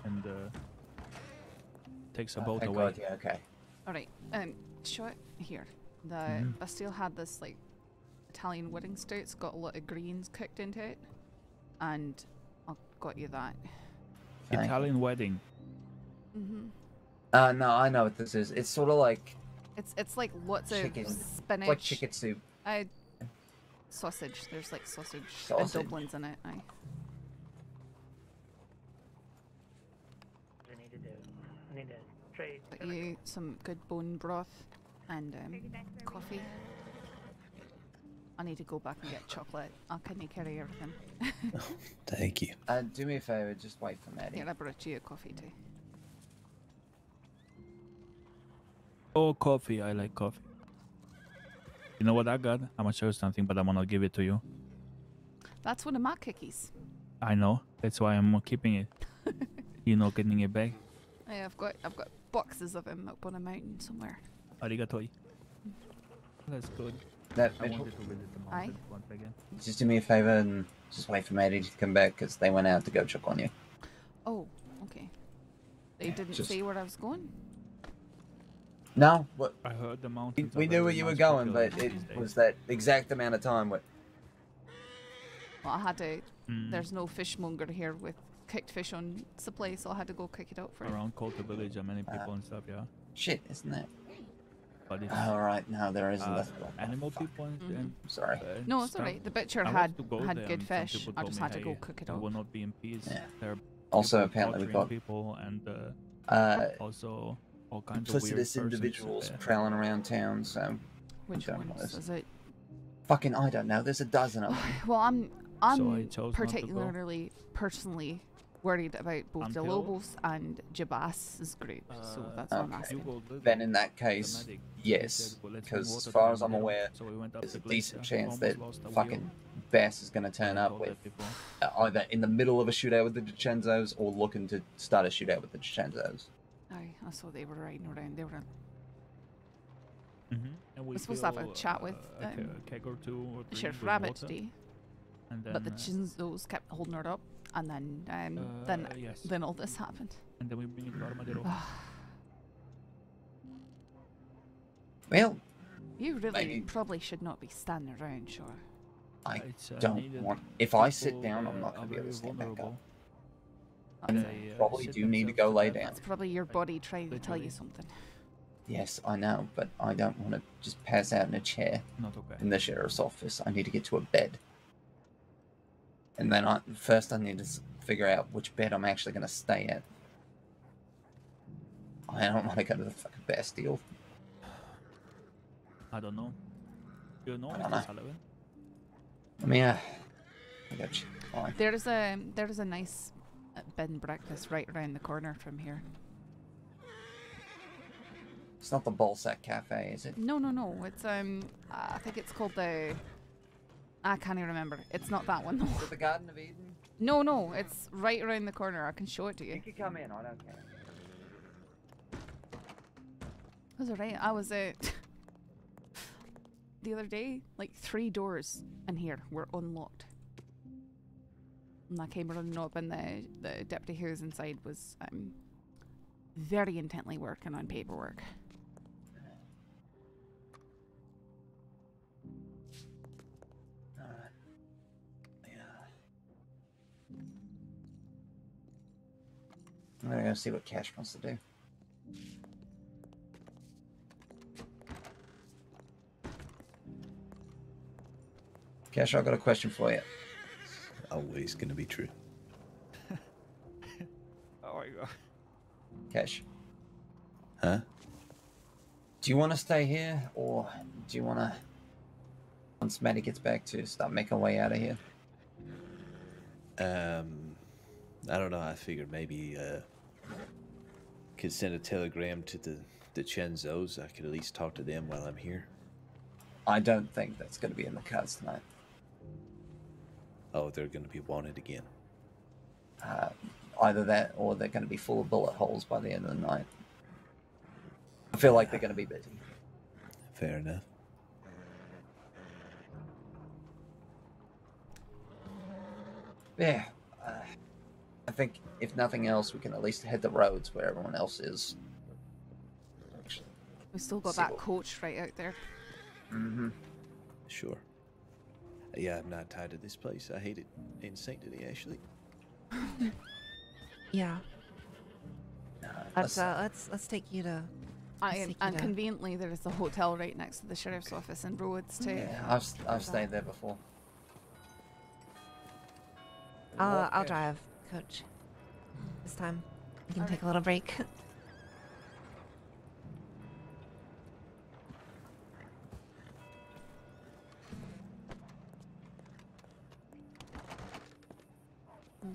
And takes a boat thank away. God, yeah, okay. Alright, show it here. The Bastille had this, like, Italian wedding stew. It's got a lot of greens cooked into it. And I've got you that. Italian wedding. No, I know what this is. It's sort of like It's like lots chicken. of spinach. Like chicken soup. Sausage. There's like sausage and Sausage. dumplings in it. Aye. Got you some good bone broth and coffee. I need to go back and get chocolate. I couldn't carry everything. Thank you. Do me a favor, just wait for Maddie. Yeah, I brought you a coffee too. Oh, coffee. I like coffee. You know what I got? I'm gonna show you something, but I'm gonna give it to you. That's one of my cookies. I know. That's why I'm keeping it. You know, getting it back. Yeah, I've got boxes of them up on a mountain somewhere. Arigatoi. That's good. That I Mitchell, wanted to visit the Aye. mountain once again. just do me a favor and just wait for Maddie to come back because they went out to go check on you. Oh, okay. They didn't just- say where I was going? No, what? I heard the mountains. We are knew very where you were much going, popular but these it days. was that exact amount of time. What? Well, I had to. There's no fishmonger here with cooked fish on supply, so I had to go cook it out for Around Coulter Village, are many people and stuff, yeah. Shit, isn't that? But it's, Oh, right, no, there isn't. That's animal people and sorry. No, it's stuff. alright. The butcher I had wanted to go there good and some fish. people I told just me, had to go "Hey, cook it you out. will not be in peace. Yeah. There are Also, people apparently we've torturing got people and also all kinds of weird duplicitous persons individuals there. prowling around town. So Which I don't know ones this. is it? Fucking, I don't know. There's a dozen of them. Well, I'm I chose not to go. particularly personally worried about both the Until- Lobos and Jabas's group, so that's what I'm asking. Then in that case, yes, "Well, let's because move as water far to as the I'm middle." aware, So we went up there's the a decent glacier, chance that almost lost a fucking wheel. Bass is going to turn I up told with that people. either in the middle of a shootout with the Dichenzos or looking to start a shootout with the Dichenzos. Aye, I saw they were riding around. They were. And we We're supposed to have a fill, chat with a keg or two or three Sheriff with Rabbit water. today, And but the then, Chinzos kept holding her up, and then yes. then all this happened. And then we bring it to Armadillo. Well, You really maybe- probably should not be standing around, sure. I It's, don't needed. want. If I sit People, down, I'm not going are to be able very to stand back up. vulnerable. And They, probably sit do need to themselves go to lay death. down. That's probably your body trying to tell you literally. something. Yes, I know, but I don't want to just pass out in a chair Not okay. in the sheriff's office. I need to get to a bed. And then first I need to figure out which bed I'm actually going to stay at. I don't want to go to the fucking Bastille. I don't know. You know, I don't Mr. know. Sullivan? I mean, I got you. Fine. There's a nice bed and breakfast right around the corner from here. It's not the Ballsack Cafe, is it? No. It's I think it's called the. I can't even remember. It's not that one though. Is it the Garden of Eden? No. It's right around the corner. I can show it to you. You can come in. I don't care. That's alright. I was the other day, like 3 doors in here were unlocked. And I came running up, and the deputy who was inside was very intently working on paperwork. I'm gonna go see what Cash wants to do. Cash, I've got a question for you. Always gonna be true. Oh my god. Cash. Huh? Do you want to stay here, or do you want to, once Maddie gets back, to start making our way out of here? I don't know. I figured maybe could send a telegram to the Chenzos. I could at least talk to them while I'm here. I don't think that's going to be in the cards tonight. Oh, they're going to be wanted again. Either that, or they're going to be full of bullet holes by the end of the night. I feel like they're going to be busy. Fair enough. Yeah. I think, if nothing else, we can at least hit the roads where everyone else is. We still got that coach right out there. Mm-hmm. Sure. Yeah, I'm not tied to this place. I hate it in sanctity, actually. Yeah. Let's take you to. And conveniently, there is a hotel right next to the sheriff's office in Rhodes too. Yeah, I've stayed there before. I'll drive, Coach. This time, we can take a little break.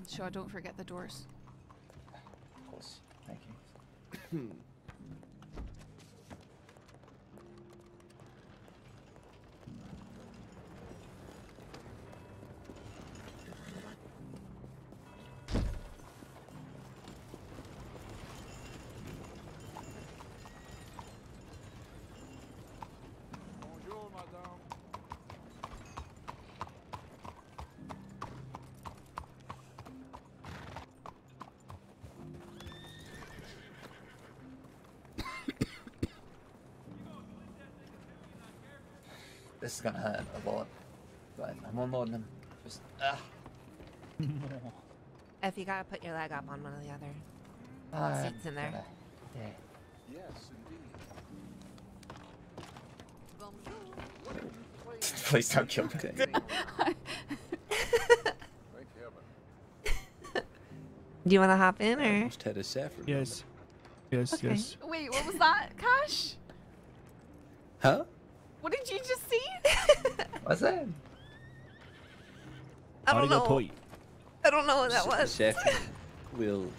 Sure, don't forget the doors. Of course. Thank you. This is gonna hurt a lot, but I'm unloading them. Just If you gotta put your leg up on one of the other seats in there. Yeah. Yes, indeed. Please don't kill me. Do you want to hop in, or? Almost had a Saffron. Yes. Yes, Okay. yes. Wait, what was that, Cash? Huh? What did you just see? What's that? I don't know. Arigato. I don't know what that was. Saffron will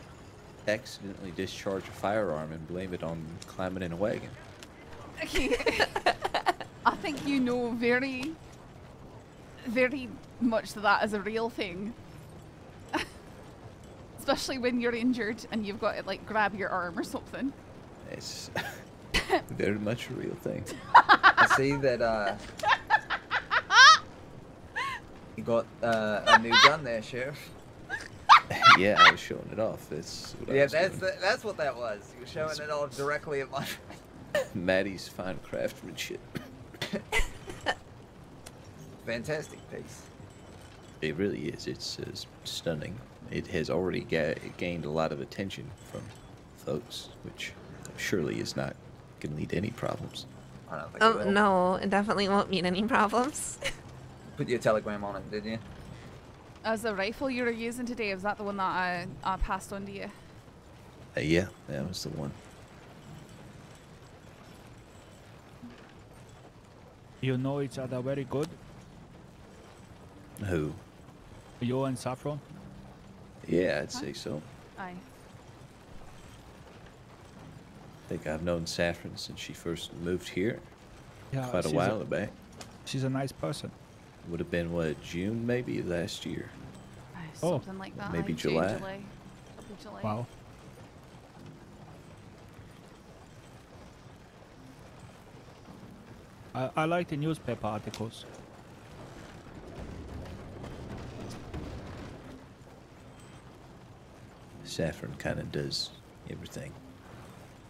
accidentally discharge a firearm and blame it on climbing in a wagon. Okay. I think you know very, very much that is a real thing. Especially when you're injured and you've got to like grab your arm or something. It's very much a real thing. I see that you got a new gun there, Sheriff. Yeah, I was showing it off. That's what I was that's what that was. You were showing it off directly at my Maddie's fine craftsmanship. fantastic piece. It really is. It's stunning. It has already gained a lot of attention from folks, which surely is not going to lead to any problems. I don't think it will. No, it definitely won't mean any problems. Put your telegram on it, did you? As the rifle you were using today, was that the one that I passed on to you? Yeah, that was the one. You know each other very good. Who? You and Saffron. Yeah, I'd say so. Aye. I think I've known Saffron since she first moved here. Yeah, quite a she's while back. She's a nice person. Would have been what, June maybe last year. Something like that. Maybe aye, July. Probably July. Wow. I like the newspaper articles. Saffron kind of does everything.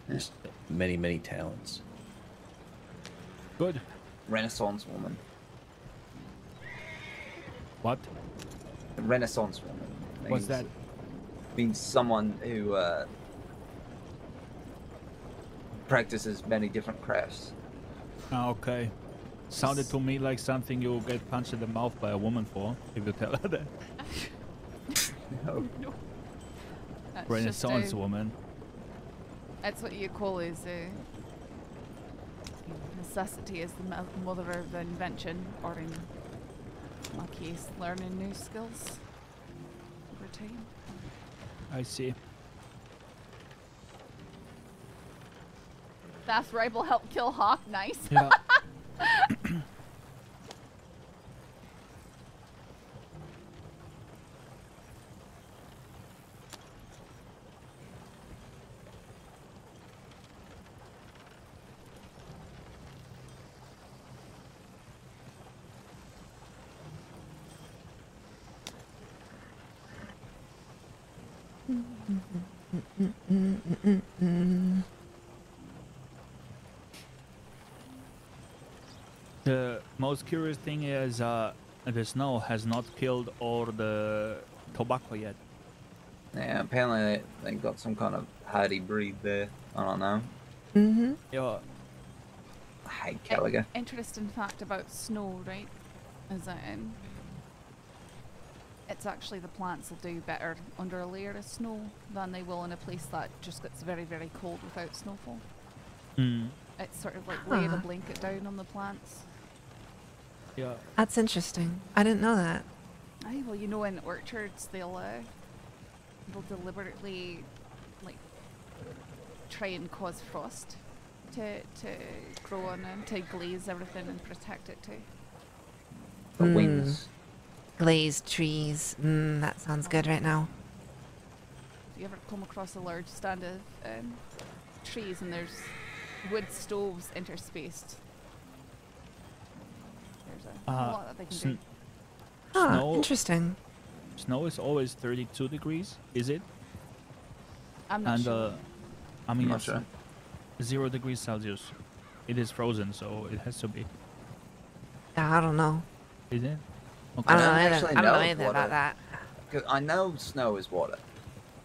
Just many, many talents. Good. Renaissance woman. What? A Renaissance woman. What's that? Means someone who practices many different crafts. Ah, okay. Sounded to me like something you'll get punched in the mouth by a woman for, if you tell her that. No. That's Renaissance just, woman. That's what you call is necessity is the mother of invention, or in my case, learning new skills over time. I see. Fast rifle help kill Hawk. Nice. Yeah. The most curious thing is the snow has not killed all the tobacco yet. Yeah, apparently they got some kind of hardy breed there. I don't know. Mm-hmm. Yeah. I hate Caliga. Interesting fact about snow, right? Is that it's actually the plants will do better under a layer of snow than they will in a place that just gets very, very cold without snowfall. Mm. It's sort of like laid a blanket down on the plants. Yeah. That's interesting. I didn't know that. Aye, well, you know, in orchards they'll deliberately like try and cause frost to grow on and to glaze everything and protect it too. The wings. Glazed trees. That sounds good right now. If you ever come across a large stand of trees and there's wood stoves interspaced, there's a lot that they can do. Ah, interesting. Snow is always 32 degrees, is it? I'm not sure. I mean, I'm not it's sure. 0 degrees Celsius. It is frozen, so it has to be. Yeah, I don't know. Is it? I don't know I either. actually I don't know know anything about that. 'Cause I know snow is water,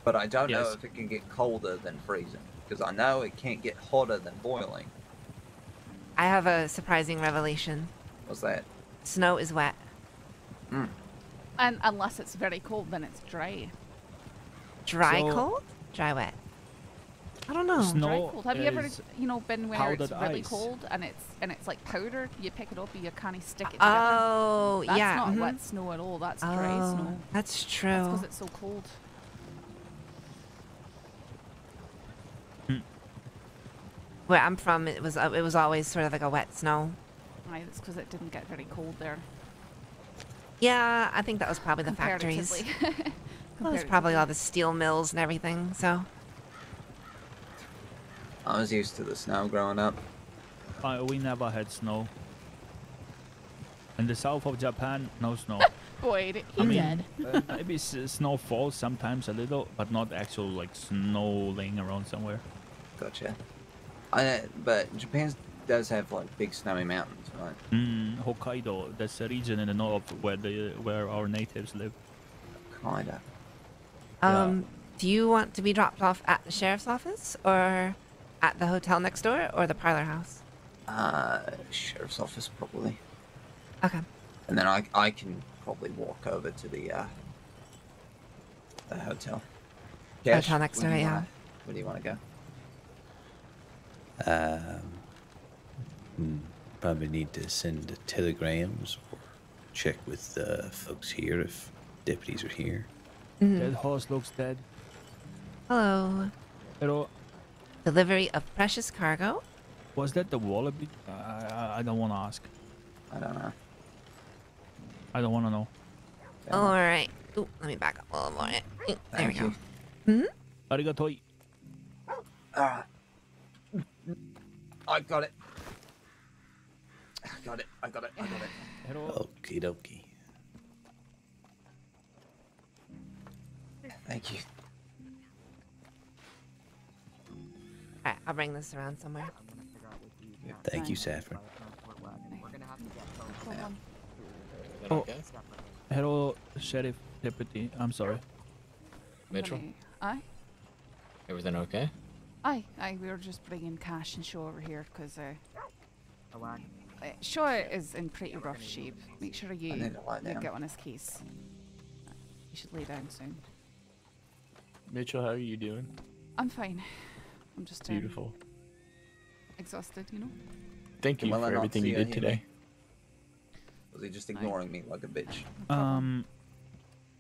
but I don't know Yes. if it can get colder than freezing. Because I know it can't get hotter than boiling. I have a surprising revelation. What's that? Snow is wet. And unless it's very cold, then it's dry. Dry So- cold? Dry wet. I don't know. Snow Dry cold. Have you ever, is been where it's powdered really ice. cold and it's like powder? You pick it up and you kind of stick it together. Oh, That's yeah. not mhm. wet snow at all. That's dry Oh, snow. that's That's true. because it's so cold. Where I'm from, it was always sort of like a wet snow. Aye, that's because it didn't get very cold there. Yeah, I think that was probably the factories. Comparatively. Well, it was probably all the steel mills and everything. So I was used to the snow growing up. We never had snow. In the south of Japan, no snow. Boyd, I he's mean, dead. maybe snow falls sometimes a little, but not actual like snow laying around somewhere. Gotcha. But Japan does have like big snowy mountains, right? Hokkaido, that's a region in the north where our natives live. Kinda. Do you want to be dropped off at the sheriff's office or at the hotel next door or the parlor house? Sheriff's office probably. Okay. And then I can probably walk over to the hotel. Hotel next door, yeah. Where do you want to go? Probably need to send telegrams or check with folks here if deputies are here. That horse looks dead. Hello. Hello. Delivery of precious cargo. Was that the wallaby? I don't want to ask. I don't know. I don't want to know. All right. Ooh, let me back up a little more. Ooh, there we Thank go. you. Arigatoi. Alright. I got it. I got it. Okie dokie. Thank you. Alright, I'll bring this around somewhere. Thank you, Saffron. Oh, hello, Sheriff Deputy. I'm sorry. Mitchell? Aye? Everything okay? Aye, we were just bringing cash and Shaw over here because Shaw is in pretty rough shape. Make sure you need to lie down. get on his case. You should lay down soon. Mitchell, how are you doing? I'm fine. I'm just Beautiful. exhausted, you know. thank you for everything you did today. Was he just ignoring me like a bitch?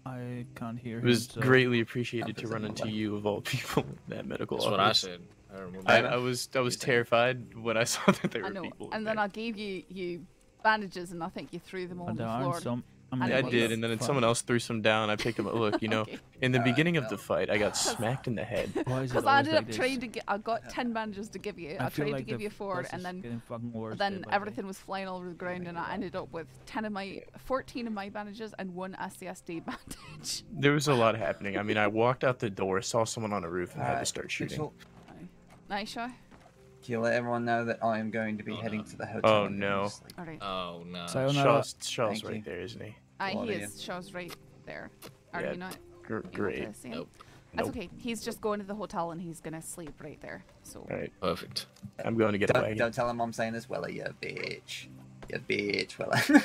I can't hear It him. was so- greatly appreciated to run into you of all people in that medical That's office. what I said. I was terrified when I saw that there I were know. people. And then I gave you bandages, and I think you threw them all on the there floor. aren't some. Yeah, I did, and then someone else threw some down. I picked them up. Look, you know, in the beginning of the fight, I got smacked in the head. Because I ended up trying to get, I got 10 bandages to give you. I feel tried like to give the you 4, process and is then getting fucking worse day by everything was flying all over the ground, and I ended up with 14 of my bandages and 1 SCSD bandage. There was a lot happening. I mean, I walked out the door, saw someone on a roof, and had to start shooting. Mitchell, Nice shot. can you let everyone know that I am going to be heading to the hotel? Oh and no. Alright. Oh no. Shaw's Thank right you. there, isn't he? He is. Shaw's right there. Are Yeah, you not? great. able to see him? Nope. That's Nope. okay. He's just going to the hotel and he's gonna sleep right there. So. Alright. Perfect. I'm going to get a wagon. Don't tell him I'm saying this, Weller, you bitch. You bitch, Weller.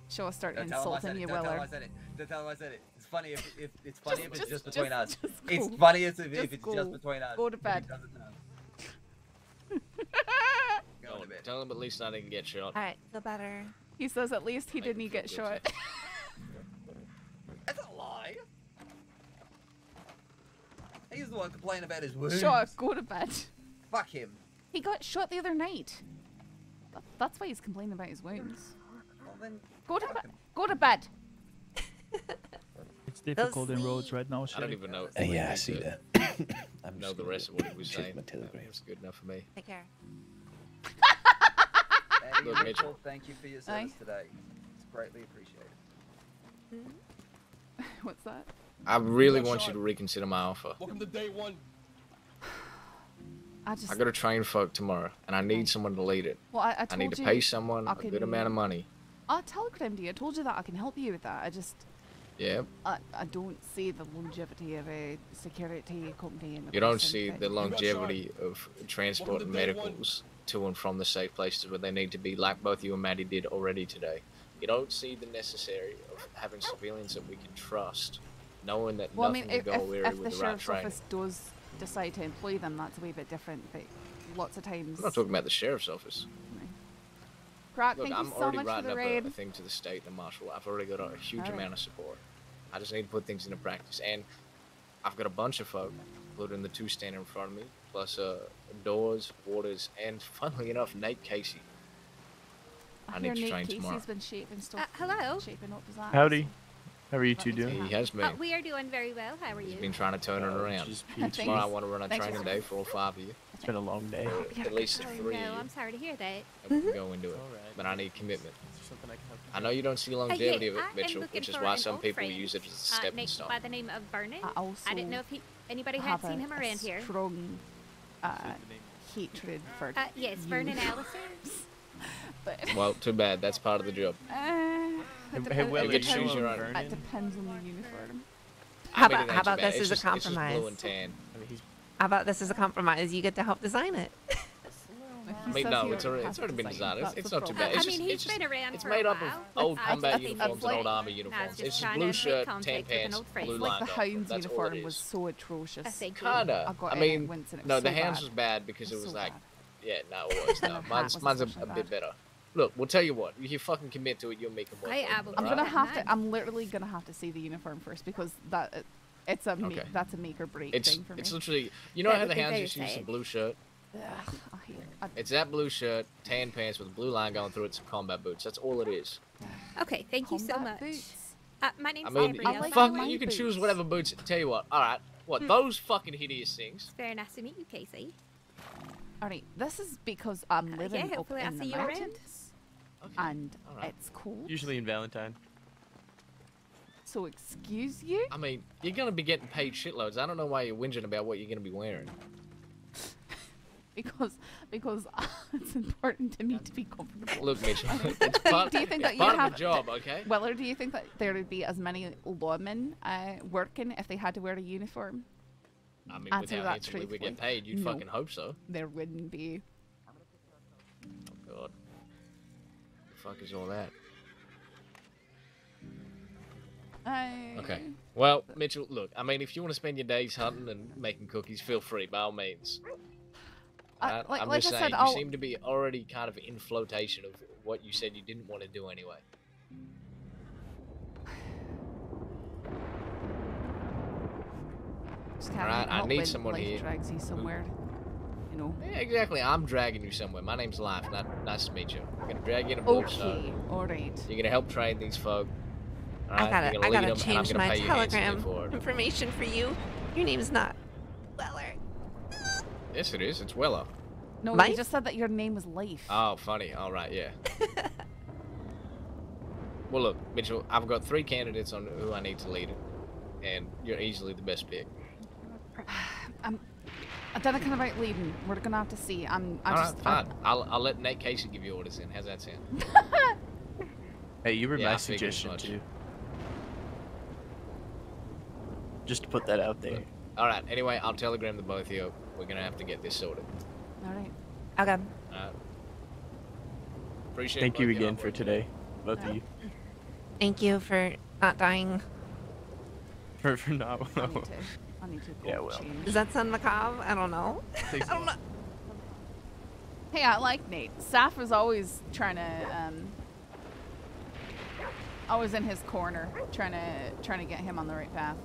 Shaw start Don't tell him I said insulting it. you, Don't tell him Weller. I said it. Don't tell him I said it. It's funny if it's funny if it's just just- between us. just It's go. funny if Just it's go. just between us. Go to but he bed. doesn't know. No, tell him at least I didn't get shot. Alright, feel better. He says at least he didn't get shot. That's a lie. He's the one complaining about his wounds. Shaw, go to bed. Fuck him. He got shot the other night. That's why he's complaining about his wounds. Well, then, Go to bed. Go to bed. It's difficult in roads right now. I don't even know. Yeah, I see that. I know the rest of what he was check saying. my telegram. It's good enough for me. Take care. Maddie, Look, Mitchell. thank you for your service today. It's greatly appreciated. What's that? I really want you to reconsider my offer. Welcome to day 1. I just. I got to train folk tomorrow, and I need someone to lead it. Well, I I need told to you pay someone I a good can- amount of money. I'll tell Clem, I told you that I can help you with that. I just. Yeah. I don't see the longevity of a security company in the You don't prison see thing. the longevity of transporting medicals to and from the safe places where they need to be, like both you and Maddie did already today. You don't see the necessary of having civilians that we can trust, knowing that Well, I nothing mean, will go weary if the with the right sheriff's training. office does decide to employ them, that's a wee bit different. But lots of times. I'm not talking about the sheriff's office. Crack, Look, thank I'm you so already much for writing the up raid. a thing to the state and marshal. I've already got a huge Alright. amount of support. I just need to put things into practice, and I've got a bunch of folk, including the 2 standing in front of me, plus Doors, Waters, and funnily enough, Nate Casey. I hear need to Nate train Casey's tomorrow. been shaping stuff. Hello. Shaping up his ass. Howdy. How are you two doing? He has been. We are doing very well. How are you? He's been trying to turn it around. Thanks. Tomorrow I want to run a Thanks. training day for all 5 of you. It's been a long day. At least Oh, 3 no, of you. I'm sorry to hear that. And we can go into it. But I need commitment. I know you don't see longevity yeah, of it, I am Mitchell, looking which is for why an some old people friend, use it as a stepping named stone. by the name of Vernon. I also I didn't know if anybody had have seen him a around here. strong hatred for Yes, you. Vernon Allison. But Well, too bad. That's part of the job. Weller, you get to choose your own. It depends on the uniform. How I mean, about it ain't how too about bad. this It's as a just- it's just compromise? blue and tan. How about this as a compromise? You get to help design it. I mean, no, it's already been designed. It's not too bad. It's I just, mean, it's he's just, been around it's for made a up of while. old I combat think uniforms and old army I was uniforms. just It's just trying blue to make shirt, tan contact with an pants, old friend. blue Like line the belt. Hound's That's all it uniform was is. so atrocious. Kinda. got I it mean, once and it no, was the so hands bad. was bad because it was so like, bad. yeah, no, it was. No, hat mine's was mine's a especially bit bad. better. Look, we'll tell you what. If you fucking commit to it, you'll make them work. I'm gonna have to. I'm literally gonna have to see the uniform first because it's a Okay. that's a make or break It's thing for me. it's literally. You know That how would the be Hounds very used to use the sad. blue shirt? Ugh, I hate it. It's that blue shirt, tan pants with a blue line going through it, some combat boots. That's all it is. Okay, thank you so Combat much. boots. My name's I mean, Gabrielle. you, by the way. you can choose whatever boots. Tell you what. All right. What those fucking hideous things? It's very nice to meet you, Casey. Alright, this is because I'm living up hopefully I'll in the see you around. mountains, and Alright. it's cold. Usually in Valentine. So excuse you. I mean, you're gonna be getting paid shitloads. I don't know why you're whinging about what you're gonna be wearing. Because it's important to me to be comfortable. Look, Mitchell, it's part, do you think it's that you part have of the job, okay? Weller, do you think that there would be as many lawmen working if they had to wear a uniform? I mean, Answer with how that handsomely we truthfully. get paid, you'd No. fucking hope so. There wouldn't be. Oh god. The fuck is all that? Okay. Well, Mitchell, look, I mean, if you want to spend your days hunting and making cookies, feel free, by all means. Like I'm I just saying, said, you I'll... seem to be already kind of in flotation of what you said you didn't want to do anyway. Alright, I need someone here. Drags you somewhere, you know. Yeah, exactly. I'm dragging you somewhere. My name's Life. Nice to meet you. I'm gonna drag you in a boat. Okay, alright. You're gonna help train these folk. I gotta change my telegram for it. information for you. Your name's not Weller. Yes, it is. It's Weller. No, Life? you just said that your name was Life. Oh, funny. All right, yeah. Well, look, Mitchell, I've got 3 candidates on who I need to lead it, and you're easily the best pick. I don't know kind about leading. We're gonna have to see. Fine. I'll let Nate Casey give you orders in. How's that sound? Hey, you were Yeah, my I figured as suggestion much. too. Just to put that out there. All right. Anyway, I'll telegram the both of you. We're gonna have to get this sorted. Alright. Okay. All right. Appreciate. Thank you both of y'all again for working. today, both of you. Thank you for not dying. For not. I need to go Yeah, well. change. Does that sound macabre? I don't know. I don't know. Hey, I like Nate. Saf was always trying to, always in his corner, trying to get him on the right path.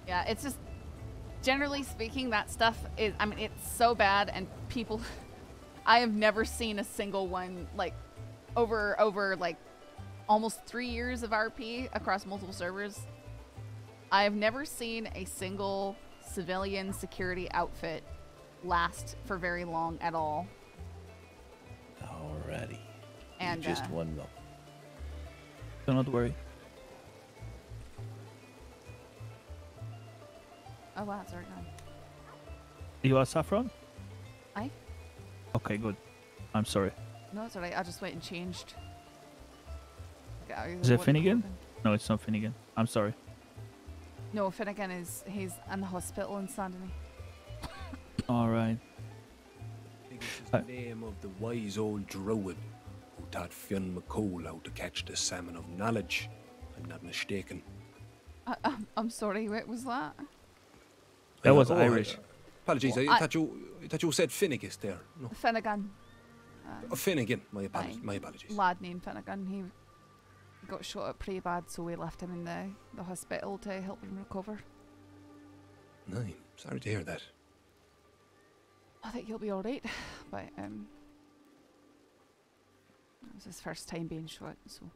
Yeah, it's just, generally speaking, that stuff is, I mean, it's so bad, and people, I have never seen a single one, like, over like, almost 3 years of RP across multiple servers. I have never seen a single civilian security outfit last for very long at all. Alrighty. And, Just one moment. Do not worry. Oh wow, it's already gone. You are Saffron? Aye. Okay, good. I'm sorry. No, it's alright. I just went and changed. Is it Finnegan? No, it's not Finnegan. I'm sorry. No, Finnegan he's in the hospital in Saint Denis. All right. This is the name of the wise old druid who taught Fionn McCool how to catch the salmon of knowledge. I'm not mistaken. I'm sorry, what was that? That was Oh, Irish. Apologies, I thought you said Finnegan there. No. Finnegan. Oh, Finnegan. My apologies. My apologies. Lad named Finnegan. He got shot up pretty bad, so we left him in the hospital to help him recover. No, sorry to hear that. I think he'll be alright, but it was his first time being shot, so.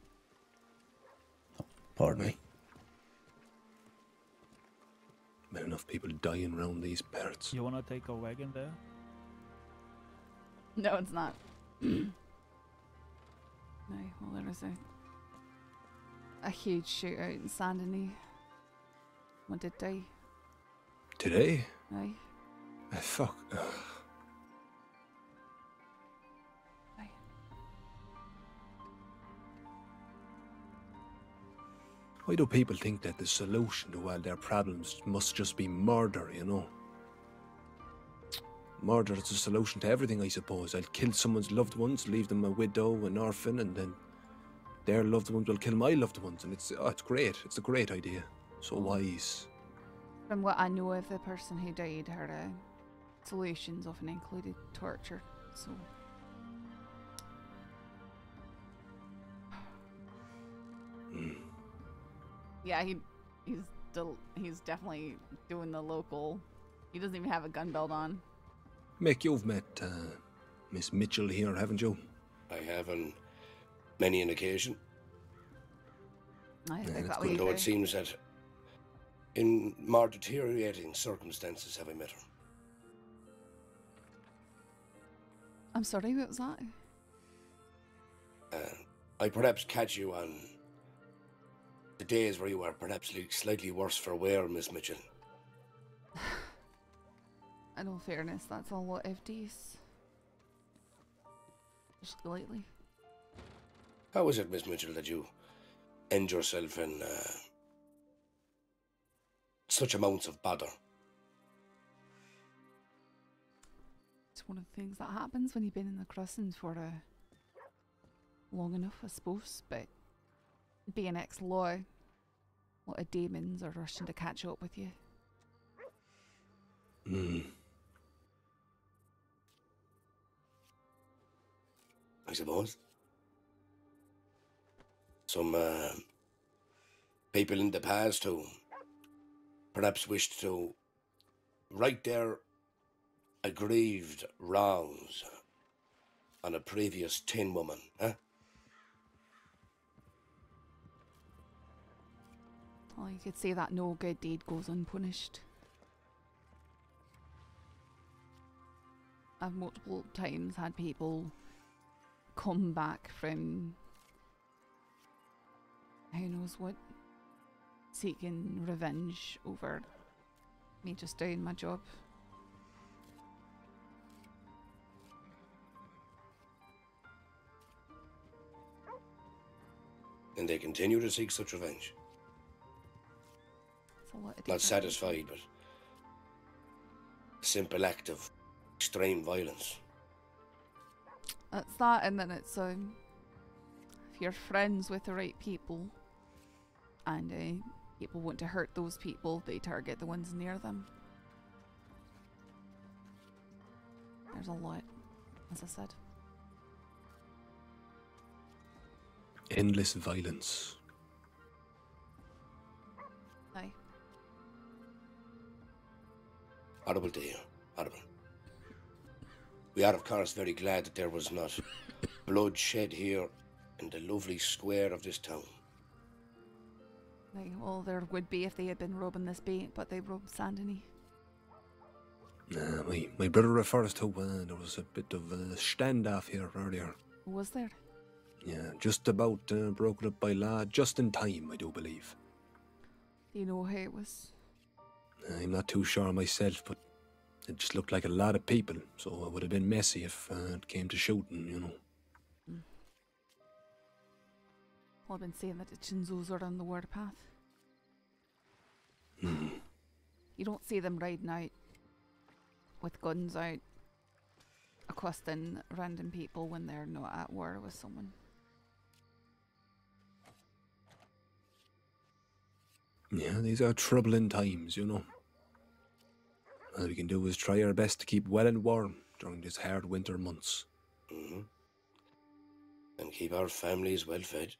Pardon me. Been enough people dying around these parts. You wanna take a wagon there? No, it's not. No, well, there was a huge shootout in Saint Denis. One did die. Today? Aye. Fuck. Ugh. Why do people think that the solution to all their problems must just be murder, you know? Murder is the solution to everything, I suppose. I'll kill someone's loved ones, leave them a widow, an orphan, and then their loved ones will kill my loved ones. And it's great. It's a great idea. So wise. From what I know of the person who died, her solutions often included torture, so. Yeah, he's definitely doing the local. He doesn't even have a gun belt on. Mick, you've met Miss Mitchell here, haven't you? I have on many an occasion. I think that's that Though way. it seems that in more deteriorating circumstances have I met her. I'm sorry, what was that? I perhaps catch you on the days where you are perhaps slightly worse for wear, Miss Mitchell. In all fairness, that's a lot of days. Just lately. How is it, Miss Mitchell, that you end yourself in such amounts of bother? It's one of the things that happens when you've been in the crossings for long enough, I suppose. But being ex-law, a lot of demons are rushing to catch up with you. I suppose. Some people in the past who perhaps wished to right their aggrieved wrongs on a previous tin woman, huh? Well, you could say that no good deed goes unpunished. I've multiple times had people come back from who knows what, seeking revenge over me just doing my job. And they continue to seek such revenge. It's a lot of Not satisfied with a simple act of extreme violence. It's that, and then it's if you're friends with the right people, and people want to hurt those people, they target the ones near them. There's a lot, as I said. Endless violence. Aye. Horrible to hear. Horrible. We are, of course, very glad that there was not blood shed here in the lovely square of this town. Like, well, there would be if they had been robbing this bait, but they robbed Sandony. My brother refers to there was a bit of a standoff here earlier. Was there? Yeah, just about broken up by law, just in time, I do believe. Do you know who it was? I'm not too sure myself, but it just looked like a lot of people, so it would have been messy if it came to shooting, you know. Well, I've been saying that the Chinzos are on the warpath. You don't see them riding out with guns out, accosting random people when they're not at war with someone. Yeah, these are troubling times, you know. All we can do is try our best to keep well and warm during these hard winter months. And keep our families well fed.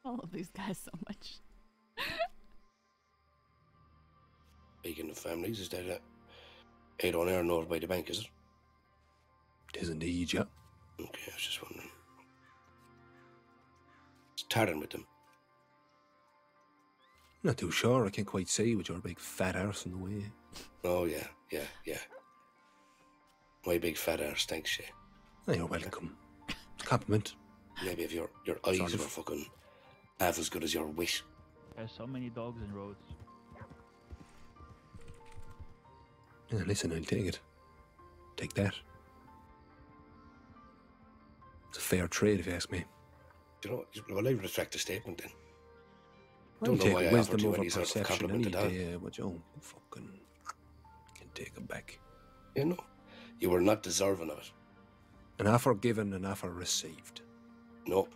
I love these guys so much. Speaking of families, is that it on air north by the bank, is it? It is indeed, yeah. Okay, I was just wondering. It's tarring with them. Not too sure, I can't quite say with your big fat arse in the way. Oh, yeah. My big fat arse, thanks, Shay. Oh, you're welcome. It's a compliment. Maybe if your eyes Sort of. were fucking half as good as your wit. There's so many dogs in roads. Yeah, listen, I'll take it. Take that. It's a fair trade, if you ask me. Do you know, well, I retract the statement then. I'll Don't know take why I wisdom offered you over any sort of perception any compliment at all. day, but you fucking can take it back. You know, you were not deserving of it. An offer given, an offer received. No.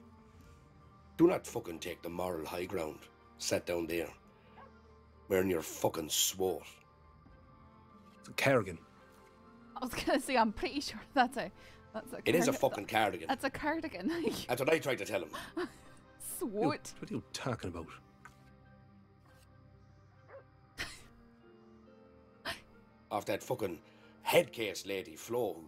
Do not fucking take the moral high ground. Sat down there, wearing your fucking sword. It's a cardigan. I was gonna say, I'm pretty sure that's a It is a fucking cardigan. That's a cardigan. That's what I tried to tell him. Sword. What are you talking about? Off that fucking headcase lady, Flo, who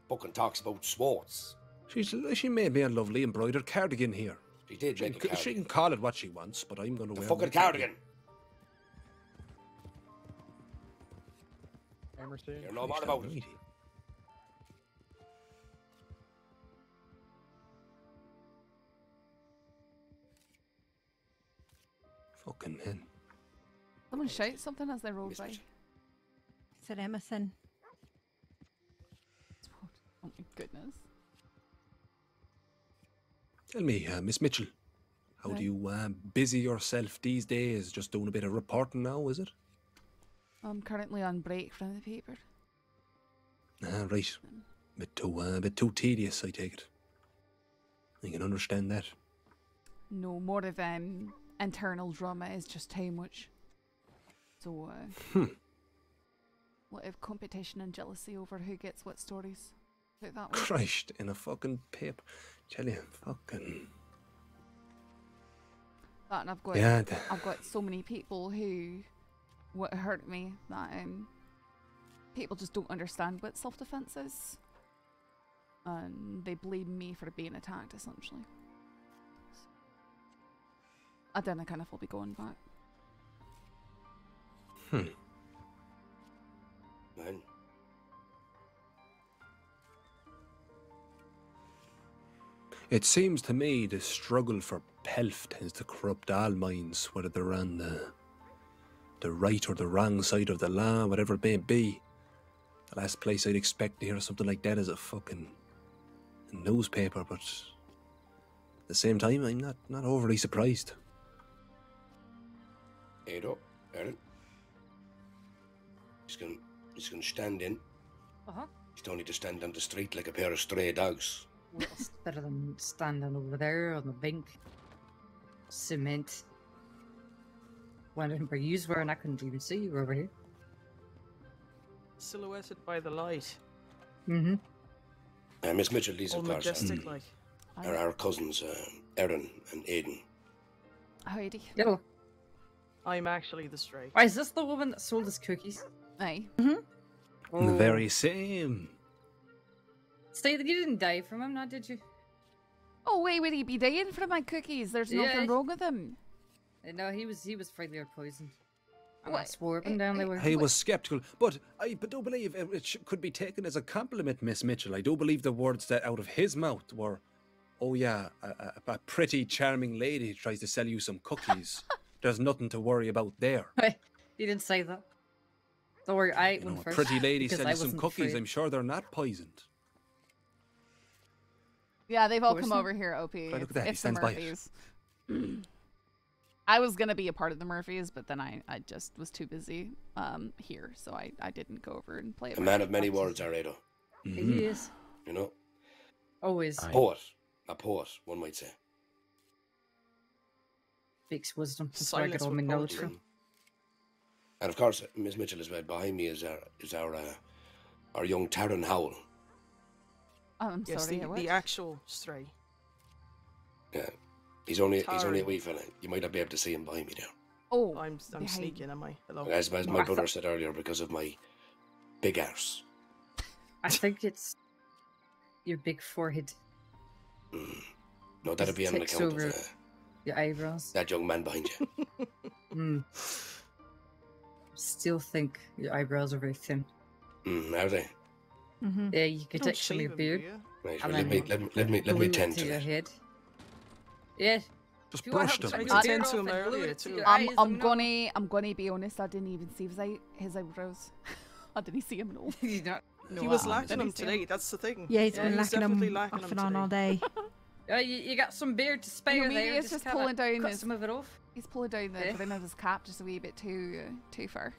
fucking talks about swords. She made me a lovely embroidered cardigan here. She did make a cardigan. She can call it what she wants, but I'm going to wear fucking my cardigan. Emerson. You know more about it. Fucking men. Someone shout something as they roll by. Said Emerson. Oh my goodness. Tell me, Miss Mitchell, how do you busy yourself these days? Just doing a bit of reporting now, is it? I'm currently on break from the paper. Right. Bit too tedious, I take it. I can understand that. No, more of internal drama is just too much. So, what if competition and jealousy over who gets what stories? Put it that way. Christ, in a fucking paper. Tell you, fucking. That, and I've got so many people who would hurt me that people just don't understand what self-defense is, and they blame me for being attacked essentially. I don't know kind of will be going back. Man. It seems to me the struggle for pelf tends to corrupt all minds, whether they're on the right or the wrong side of the law, whatever it may be. The last place I'd expect to hear something like that is a fucking newspaper, but at the same time, I'm not overly surprised. Edo, Aaron. He's gonna stand in. Uh-huh. You don't need to stand on the street like a pair of stray dogs. Well, it's better than standing over there on the bank. Cement. Wondering where you were and I couldn't even see you over here. Silhouetted by the light. Mm-hmm. Miss Mitchell, these All of course majestic like. are our cousins, Erin and Aiden. Howdy. Yo. I'm actually the stray. Why, is this the woman that sold us cookies? Aye. Mm-hmm. The very same. Stay, you didn't die from him, now did you? Oh wait, would he be dying for my cookies? There's nothing wrong with him. No, he was frightly poisoned. I swore up and down they were. I was sceptical, but I do believe it could be taken as a compliment, Miss Mitchell. I do believe the words that out of his mouth were, "Oh yeah, a pretty charming lady tries to sell you some cookies. There's nothing to worry about there." He didn't say that. Don't worry, I ate one A first. pretty lady because selling I you some wasn't cookies. afraid. I'm sure they're not poisoned. Yeah, they've all course come not. over here, OP. Look at that, he It's the stands by it. Murphys. I was gonna be a part of the Murphys, but then I just was too busy here, so I didn't go over and play it. A man of many words, Aredo. He is. You know? Always. A poet, one might say. Speaks wisdom. That's where I get all my with knowledge poetry. from. And of course, Miss Mitchell is right behind me is our young Taran Howell. Oh, I'm Yes, sorry. the actual stray. Yeah, he's only a Taran. wee fella. You might not be able to see him behind me there. Oh, I'm behind. sneaking, am I? Hello. As my brother said earlier, because of my big arse. I think it's your big forehead. No, that'd be on Takes account over of your eyebrows. that young man behind you. Still think your eyebrows are very thin. Are they? Yeah, you could Don't take some of shave your them, beard. do you? Right, and well, let me glue it tend to to your it. head. Yeah. Just If you want brush to them. help I take your tend beard to off him and glue earlier it to too. your eyes, I'm let me gonna be honest. I didn't even see his eyebrows. I didn't see him at all. know. You don't- He was I lacking didn't them see him. today. That's the thing. Yeah, he's been he's lacking definitely them lacking off them and on all today. day. You got some beard to spare Maybe there. it's just pulling kinda down cut his- some of it off. He's pulling down the brim of his cap just a wee bit too far.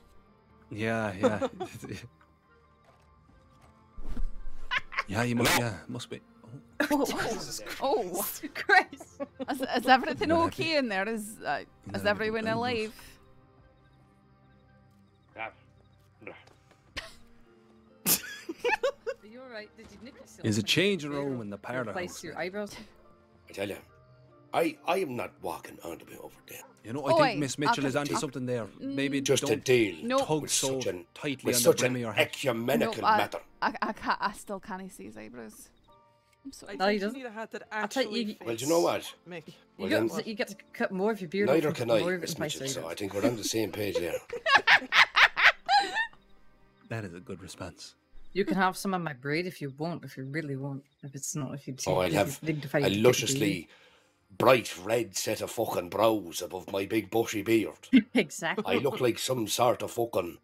Yeah. Yeah, you must be. Oh, Christ! Is everything What okay in there? Is everyone alive? Are you alright? Did you nick yourself? There's a when you changing beard room in the parlour replace house your now. eyebrows? I tell you, I am not walking on the way over there. You know, I think Miss Mitchell is onto something there. Maybe Just a don't deal tug with so such an tightly with on such the brim an of your head. ecumenical Nope, matter. I still can't see his eyebrows. I'm sorry. I think you need a hat that I'll tell actually you- fits. Well, do you know what? Mick. Well, You then, get to cut more of your beard neither off can and I, more of it Miss in my Mitchell, so eyebrows. I think we're on the same page there. That is a good response. You can have some of my braid if you want, if you really want. If it's not, if you take Oh, I'll have a lusciously bright red set of fucking brows above my big bushy beard. Exactly. I look like some sort of fucking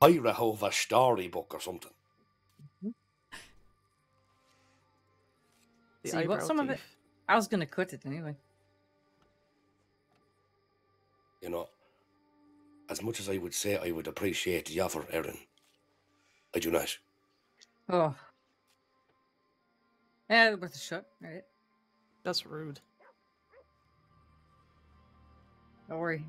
pirate of a storybook or something. So you got some of it? I was going to cut it anyway. You know, as much as I would say I would appreciate the offer, Erin, I do not. Oh. Yeah, worth a shot, right? That's rude. Don't worry.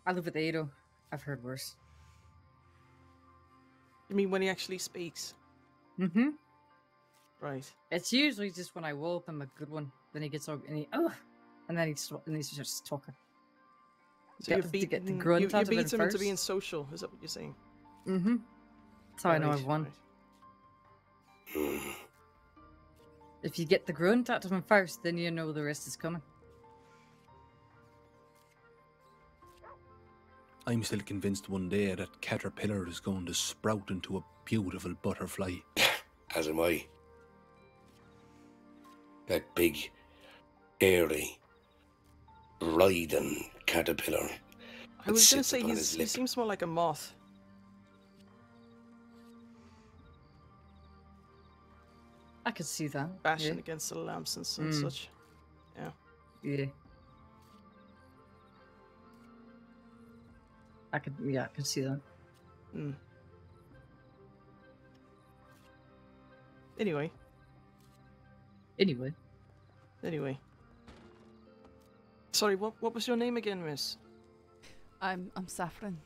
I live with Ado. I've heard worse. You mean when he actually speaks? Mm-hmm. Right. It's usually just when I whoop him a good one. Then he gets all and then he's just talking. So you've beaten him into being social. Is that what you're saying? Mm-hmm. That's how I know I've won. If you get the grunt out of him first, then you know the rest is coming. I'm still convinced one day that caterpillar is going to sprout into a beautiful butterfly. As am I. That big, hairy, writhing caterpillar. I was going to say he seems more like a moth. I could see that. Bashing against the lamps and such. Yeah. Yeah. I could see that. Mm. Anyway. Sorry, what was your name again, miss? I'm Saffron.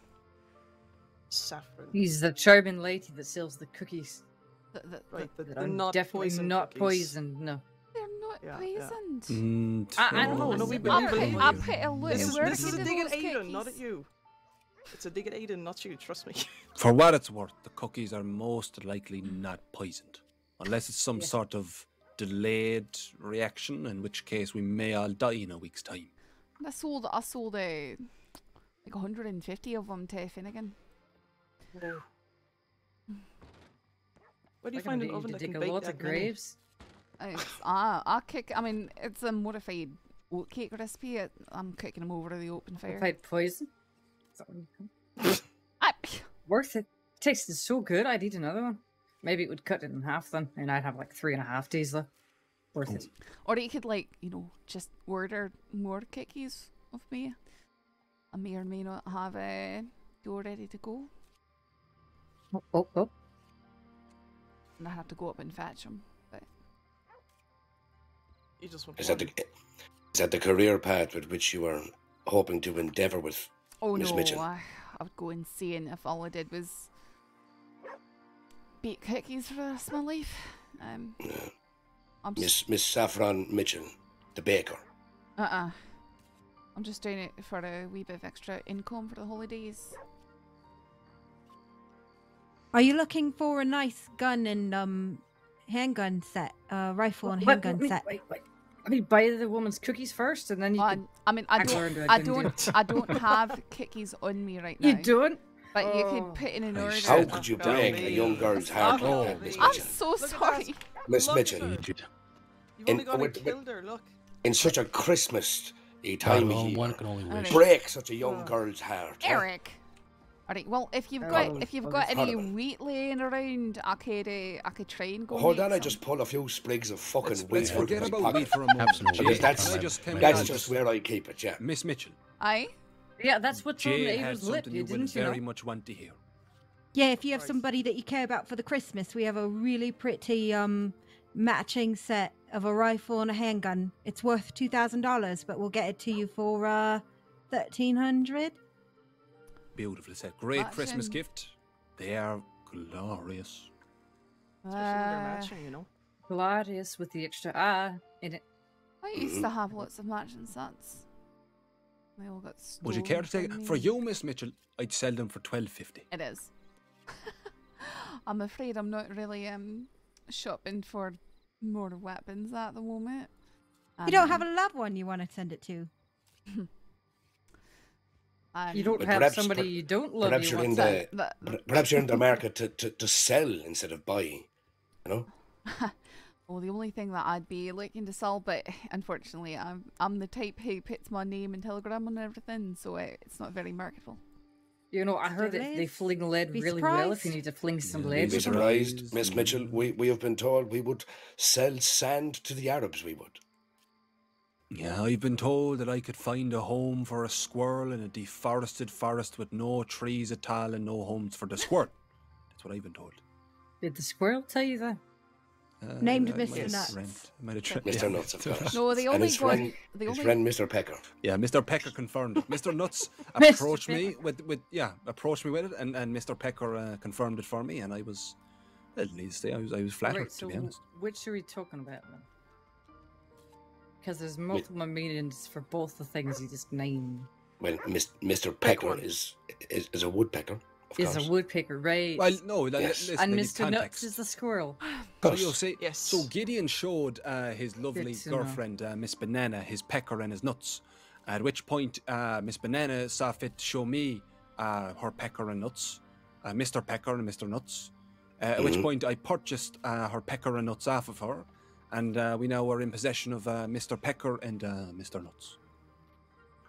Saffron. He's the charming lady that sells the cookies. Right, that are not definitely not poisoned. No. They're not poisoned. I don't know. No, we I'll believe put a look. This is a dig at Aiden, not at you. It's a dig at Aiden, not you. Trust me. For what it's worth, the cookies are most likely not poisoned, unless it's some sort of delayed reaction, in which case we may all die in a week's time. I sold like 150 of them to Finnegan. Whoa. Where do you find an oven that can bake that graves? I mean, it's a modified oat cake recipe. I'm cooking them over the open fire. Modified poison? Worth it. Tasted so good, I'd eat another one. Maybe it would cut it in half then, and I'd have like 3.5 days left. Worth it. Or you could, like, just order more cookies of me. I may or may not have a dough ready to go. Oh. And I have to go up and fetch them. But you just want is that the career path with which you are hoping to endeavour with, Miss Mitchell? I would go insane if all I did was bake cookies for the rest of my life. Miss Saffron Mitchell, the baker. I'm just doing it for a wee bit of extra income for the holidays. Are you looking for a nice gun and handgun set, rifle and handgun set? Wait. I mean, buy the woman's cookies first, and then you. I don't have cookies on me right now. You don't? But you could put in an order. How could you break a young girl's heart like that, Miss I'm Mitchell? so sorry. Miss Mitchell. You've only got to kill her, look. In such a Christmas time of year, one can only wish. break such a young girl's heart. Eric. Alright, well, if you've got any wheat laying around, I could try and go. Hold on, I just pull a few sprigs of fucking wheat out of my pocket. For a moment. Because that's just where I keep it, yeah. Miss Mitchell. Aye? Yeah, that's what's on Jay Ava's has lip, something you will didn't you very know? much want to hear. Yeah, if you have somebody that you care about for the Christmas, we have a really pretty matching set of a rifle and a handgun. It's worth $2,000, but we'll get it to you for $1,300. Beautiful set. Great Christmas gift. They are glorious. Especially when they're matching, you know. Glorious with the extra "ah" in it. I used to have lots of matching sets. They all got Would you care to take it? For you, Miss Mitchell, I'd sell them for $12.50. It is. I'm afraid I'm not really shopping for more weapons at the moment. You don't have a loved one you want to send it to? You don't But have somebody you don't love. Perhaps You you're in want the perhaps you're in the market to sell instead of buy. You know. Well, the only thing that I'd be looking to sell, but unfortunately, I'm the type who puts my name and telegram on everything, so it's not very marketable. You know, I heard that they fling lead Be really well. If surprised. you need to fling some You'd lead, be surprised, Miss Mitchell. We have been told we would sell sand to the Arabs. We would. Yeah, I've been told that I could find a home for a squirrel in a deforested forest with no trees at all and no homes for the squirrel. That's what I've been told. Did the squirrel tell you that? Named I might Mr. have Nuts. dreamt. I might have dreamt. Mr. Nuts, of course. No, the And only his one- friend, the his only- friend, Mr. Pecker. Yeah, Mr. Pecker confirmed it. Mr. Nuts Mr. approached me Pecker. with approached me with it, and Mr. Pecker confirmed it for me, and I was, well, needless to say, I was flattered, Right, to so be honest. which are we talking about then? Because there's multiple meanings for both the things you just named. Well, Mr. Pecker is a woodpecker. Of Is course. a woodpecker, right? Well, no, Yes. listen, And I need Mr. Nuts context. is the squirrel. So you see, Yes. so Gideon showed his lovely Good to know. girlfriend, Miss Banana, his pecker and his nuts. At which point, Miss Banana saw fit to show me her pecker and nuts, Mr. Pecker and Mr. Nuts. At which point, I purchased her pecker and nuts off of her, and we now are in possession of Mr. Pecker and Mr. Nuts.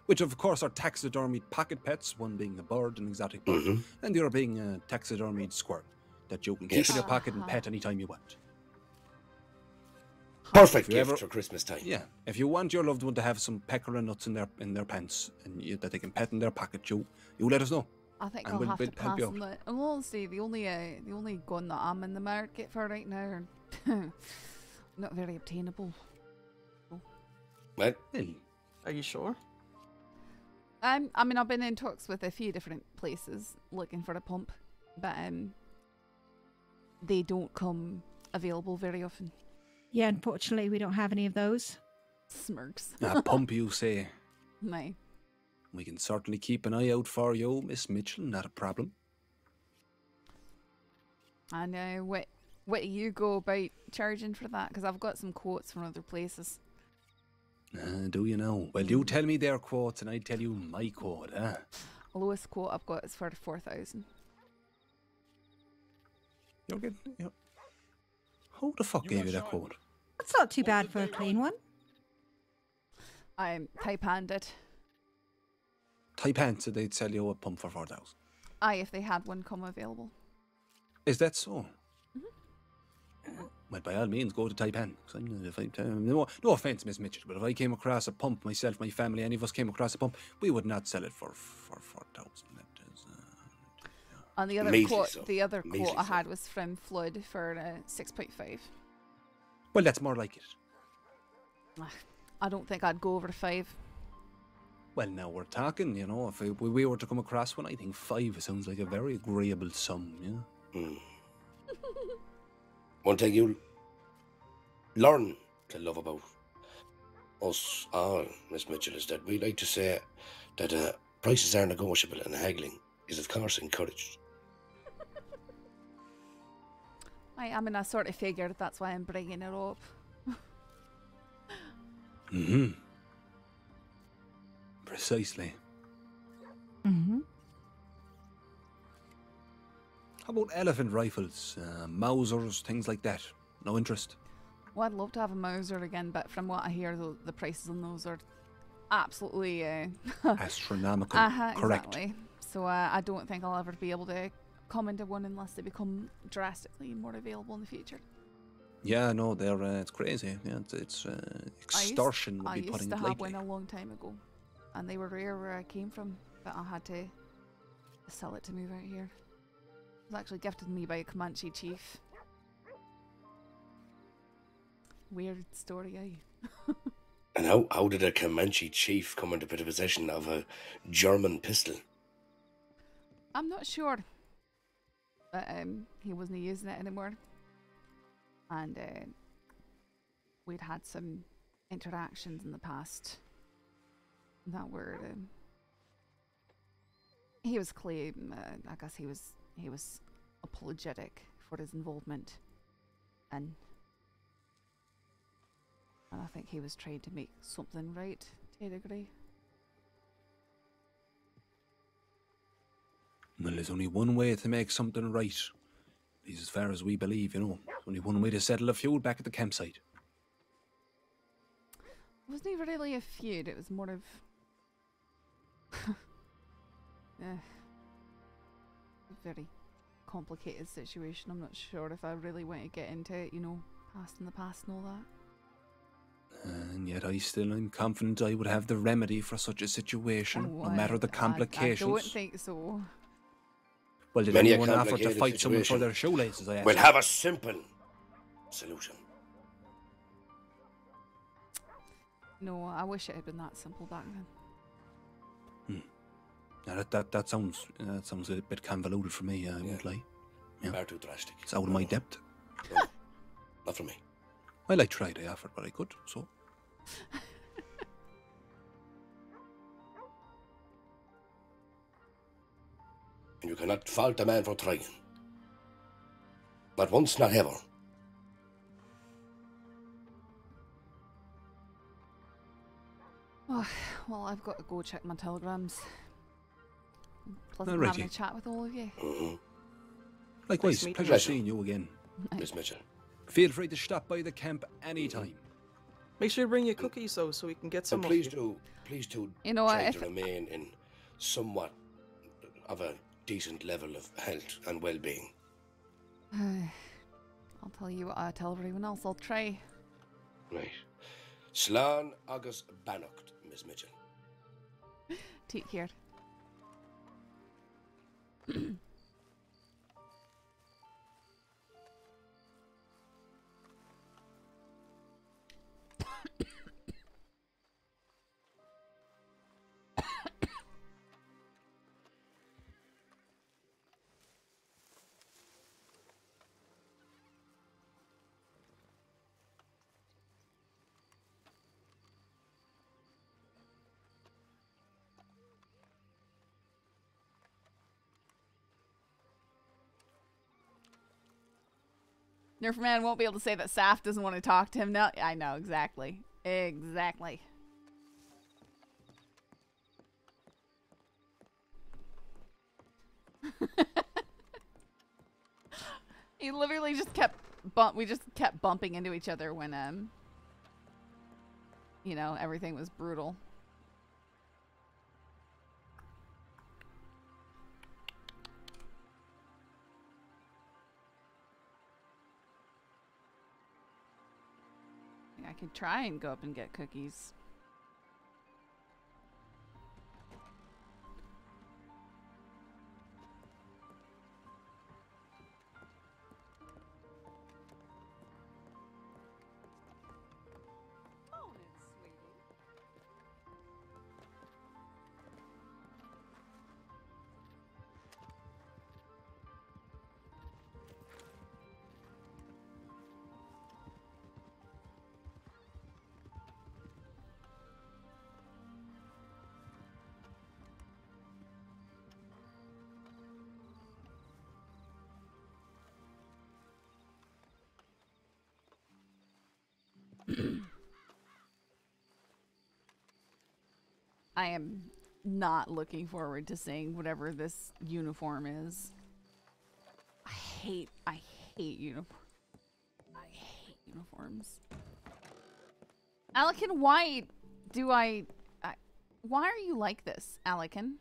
Which, of course, are taxidermied pocket pets, one being a bird, an exotic bird, and the other being a taxidermied squirrel that you can keep Yes. in your pocket and pet anytime you want. Perfect If you gift ever- for Christmas time. Yeah, if you want your loved one to have some pecker and nuts in their pants and that they can pet in their pocket, you let us know. I think And I'll we'll- have we'll to help pass you on out. that. In all honesty, the only gun that I'm in the market for right now are not very obtainable. Well, Are you sure? I mean, I've been in talks with a few different places looking for a pump, but they don't come available very often. Yeah, unfortunately, we don't have any of those. Smirks. A pump, you say? No. We can certainly keep an eye out for you, Miss Mitchell. Not a problem. I know. What do you go about charging for that? Because I've got some quotes from other places. Do you know? Well, you tell me their quotes, and I tell you my quote. The lowest quote I've got is for 4,000. You're getting. Who the fuck gave you that quote? That's not too bad for a clean one. I'm type-handed. Taipan said they'd sell you a pump for 4,000. Aye, if they had one come available. Is that so? Well, by all means, go to Taipan. No offense, Miss Mitchell, but if I came across a pump myself, my family, any of us came across a pump, we would not sell it for 4,000. And the other Measly quote, so. the other Measly quote I so. had was from Flood for 6.5. Well, that's more like it. I don't think I'd go over 5. Well, now we're talking, you know, if we were to come across one, I think 5 sounds like a very agreeable sum, yeah? One thing you'll learn to love about us all, Miss Mitchell, is that we like to say that prices are negotiable and haggling is, of course, encouraged. I mean, I sort of figured that's why I'm bringing it up. Precisely. Mm-hmm. How about elephant rifles, Mausers, things like that? No interest? Well, I'd love to have a Mauser again, but from what I hear, the prices on those are absolutely Astronomical. Correct. Exactly. So I don't think I'll ever be able to come into one unless they become drastically more available in the future. Yeah, no, they're it's crazy. Yeah, it's extortion I would be used putting to it have lightly. one a long time ago, and they were rare where I came from, but I had to sell it to move out here. It was actually gifted me by a Comanche chief. Weird story, eh? And how did a Comanche chief come into possession of a German pistol? I'm not sure, but he wasn't using it anymore, and we'd had some interactions in the past that were. He was claim. I guess he was apologetic for his involvement, and I think he was trying to make something right to a degree. Well, there's only one way to make something right. At least as far as we believe, you know. There's only one way to settle a feud back at the campsite. It wasn't even really a feud, it was more of... a very complicated situation. I'm not sure if I really want to get into it, you know, past in the past and all that. And yet I'm confident I would have the remedy for such a situation, no matter the complications. I don't think so. Well, did Many anyone offer to fight someone for their shoelaces, I asked? We'll have a simple solution. No, I wish it had been that simple back then. Now that sounds a bit convoluted for me, I won't lie. Yeah. Far too drastic. It's out of my depth. No, not for me. Well, I tried. I offered what I could, so. And you cannot fault a man for trying. Not once, not ever. Oh, well, I've got to go check my telegrams. Pleasant Alrighty. having a chat with all of you. Likewise, Nice pleasure seeing you again. Miss Mitchell. Feel free to stop by the camp anytime. Make sure you bring your cookies though, so we can get some. And please do You know what, try if- to remain in somewhat of a decent level of health and well-being. I'll tell you what I tell everyone else. I'll try. Right. Slán agus bannocht, Miss Mitchell. Take care. Nerfman won't be able to say that Saf doesn't want to talk to him now. I know, exactly. Exactly. He literally just kept we just kept bumping into each other when you know, everything was brutal. I could try and go up and get cookies. I am not looking forward to seeing whatever this uniform is. I hate uniforms. I hate uniforms. Alekin, why do why are you like this, Alekin?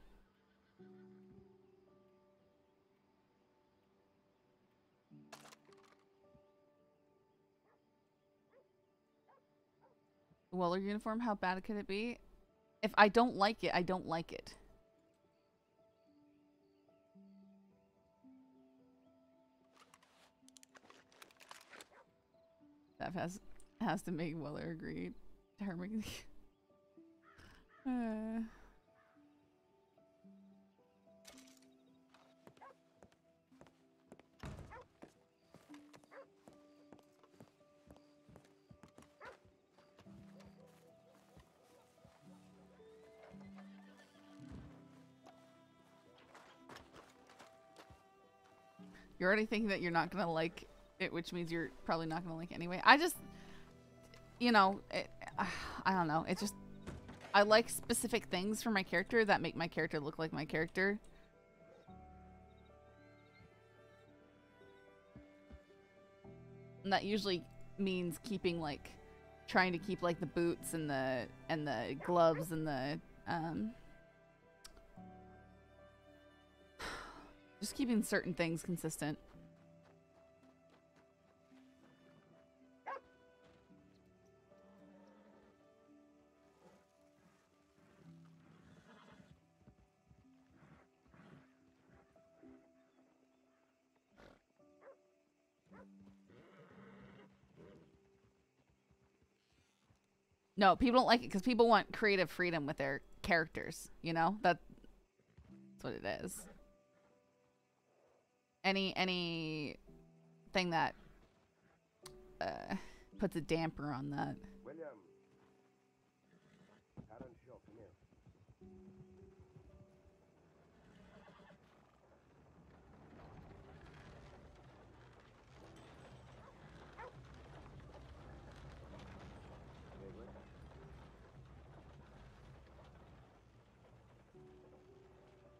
Weller uniform, how bad could it be? If I don't like it, I don't like it. That has to make Weller agree. Herming. You're already thinking that you're not gonna like it, which means you're probably not gonna like it anyway. I just, you know, I don't know. It just, I like specific things for my character that make my character look like my character. And that usually means keeping like, trying to keep like the boots and the gloves and the just keeping certain things consistent. No, people don't like it because people want creative freedom with their characters, you know? That's what it is. Any thing that puts a damper on that. William. Aaron Shaw, come here.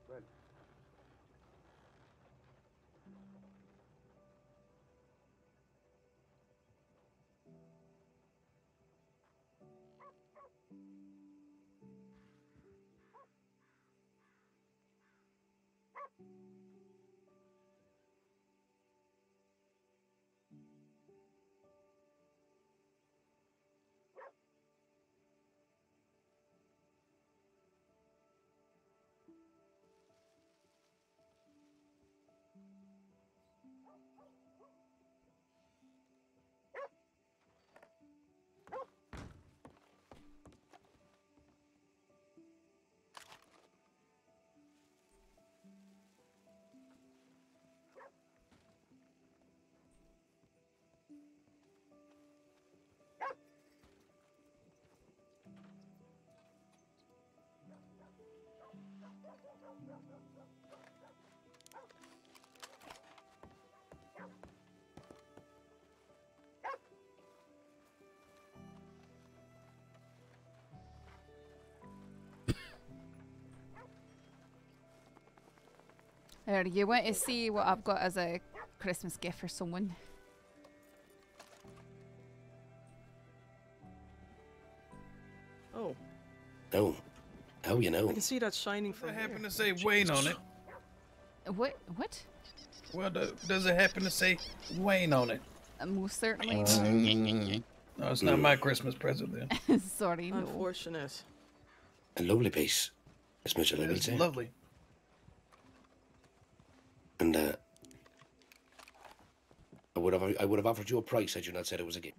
Well. There, you want to see what I've got as a Christmas gift for someone? Oh. Oh. Oh, you know. I can see that shining from Does it here. happen to say Wayne on it? What? What? Well, does it happen to say Wayne on it? Most certainly. No, it's not my Christmas present then. Sorry, no. Unfortunate. A lovely piece, Miss Mitchell, I will It's say. lovely. And I would have offered you a price had you not said it was a gift.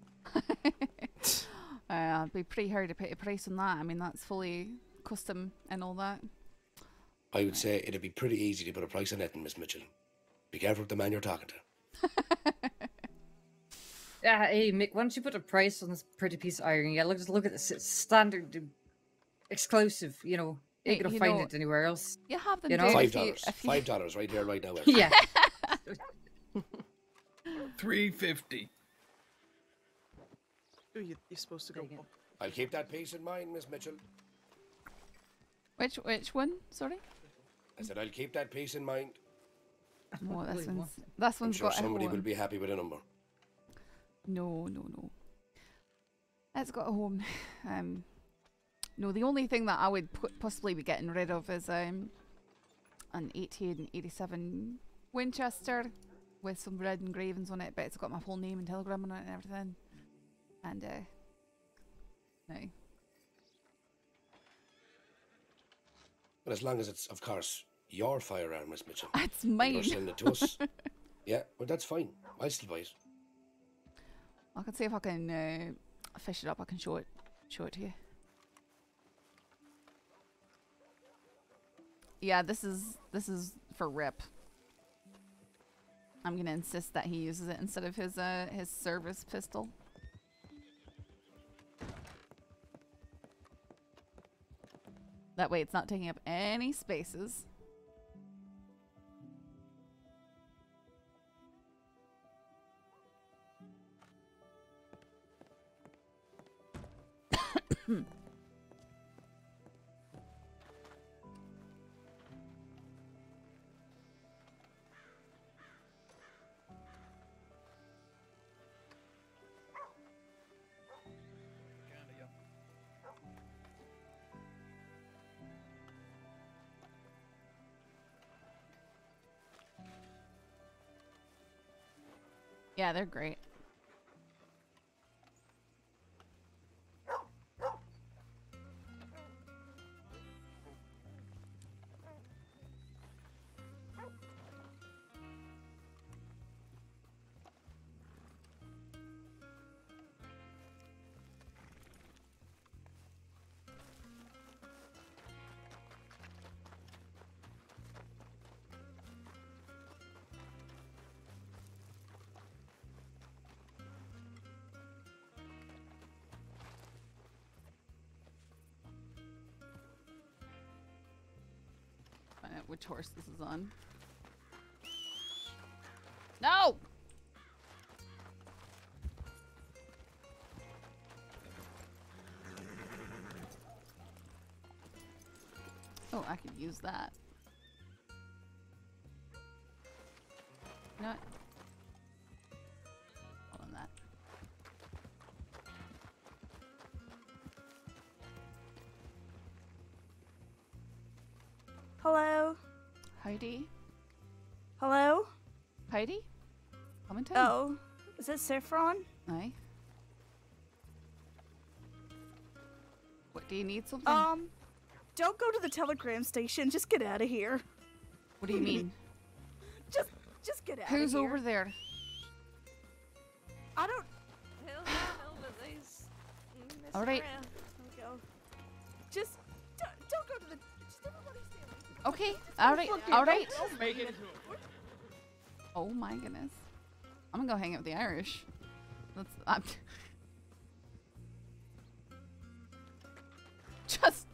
It'd be pretty hard to put a price on that. I mean, that's fully custom and all that. I would say it'd be pretty easy to put a price on anything, Miss Mitchell. Be careful with the man you're talking to. Hey, Mick, why don't you put a price on this pretty piece of iron? Yeah, look at this. It's standard, exclusive, you know. You ain't gonna find it anywhere else. You have them you know? $5. $5 right here, right now. Yeah. $3.50. Ooh, you're supposed to go. I'll keep that piece in mind, Miss Mitchell. Which one? Sorry. I said I'll keep that piece in mind. Oh, this one's I'm sure got a somebody hole. will be happy with a number. No. It's got a home. No, the only thing that I would possibly be getting rid of is an 1887 Winchester with some red engravings on it, but it's got my full name and telegram on it and everything. And no. But as long as it's, of course, your firearm, Miss Mitchell. It's and mine. You're selling it to us. Yeah, well, that's fine. I still buy it. I can see if I can fish it up. I can show it to you. Yeah, this is for Rip. I'm gonna insist that he uses it instead of his service pistol. That way it's not taking up any spaces. Yeah, they're great. Find out which horse this is on. No! Oh, I could use that. You know what? Hold on that. Hello? Heidi? Hello? Heidi? Come in. Oh, is that Saffron? Aye. What, do you need something? Don't go to the telegram station. Just get out of here. What do you mean? Just get out of here. Who's over there? I don't... All right. Here we go. Just don't go to the... Just everybody stay away. Okay. All right. All right. Don't make it. Oh my goodness. I'm gonna go hang out with the Irish. I'm just.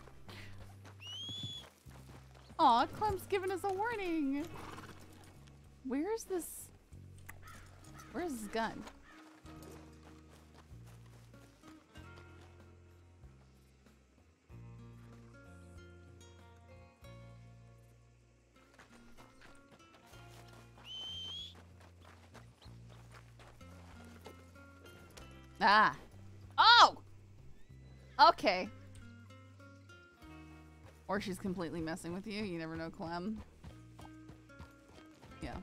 Aw, Clem's giving us a warning. Where's this? Where's his gun? Ah. Oh! Okay. Or she's completely messing with you. You never know, Clem. Yeah.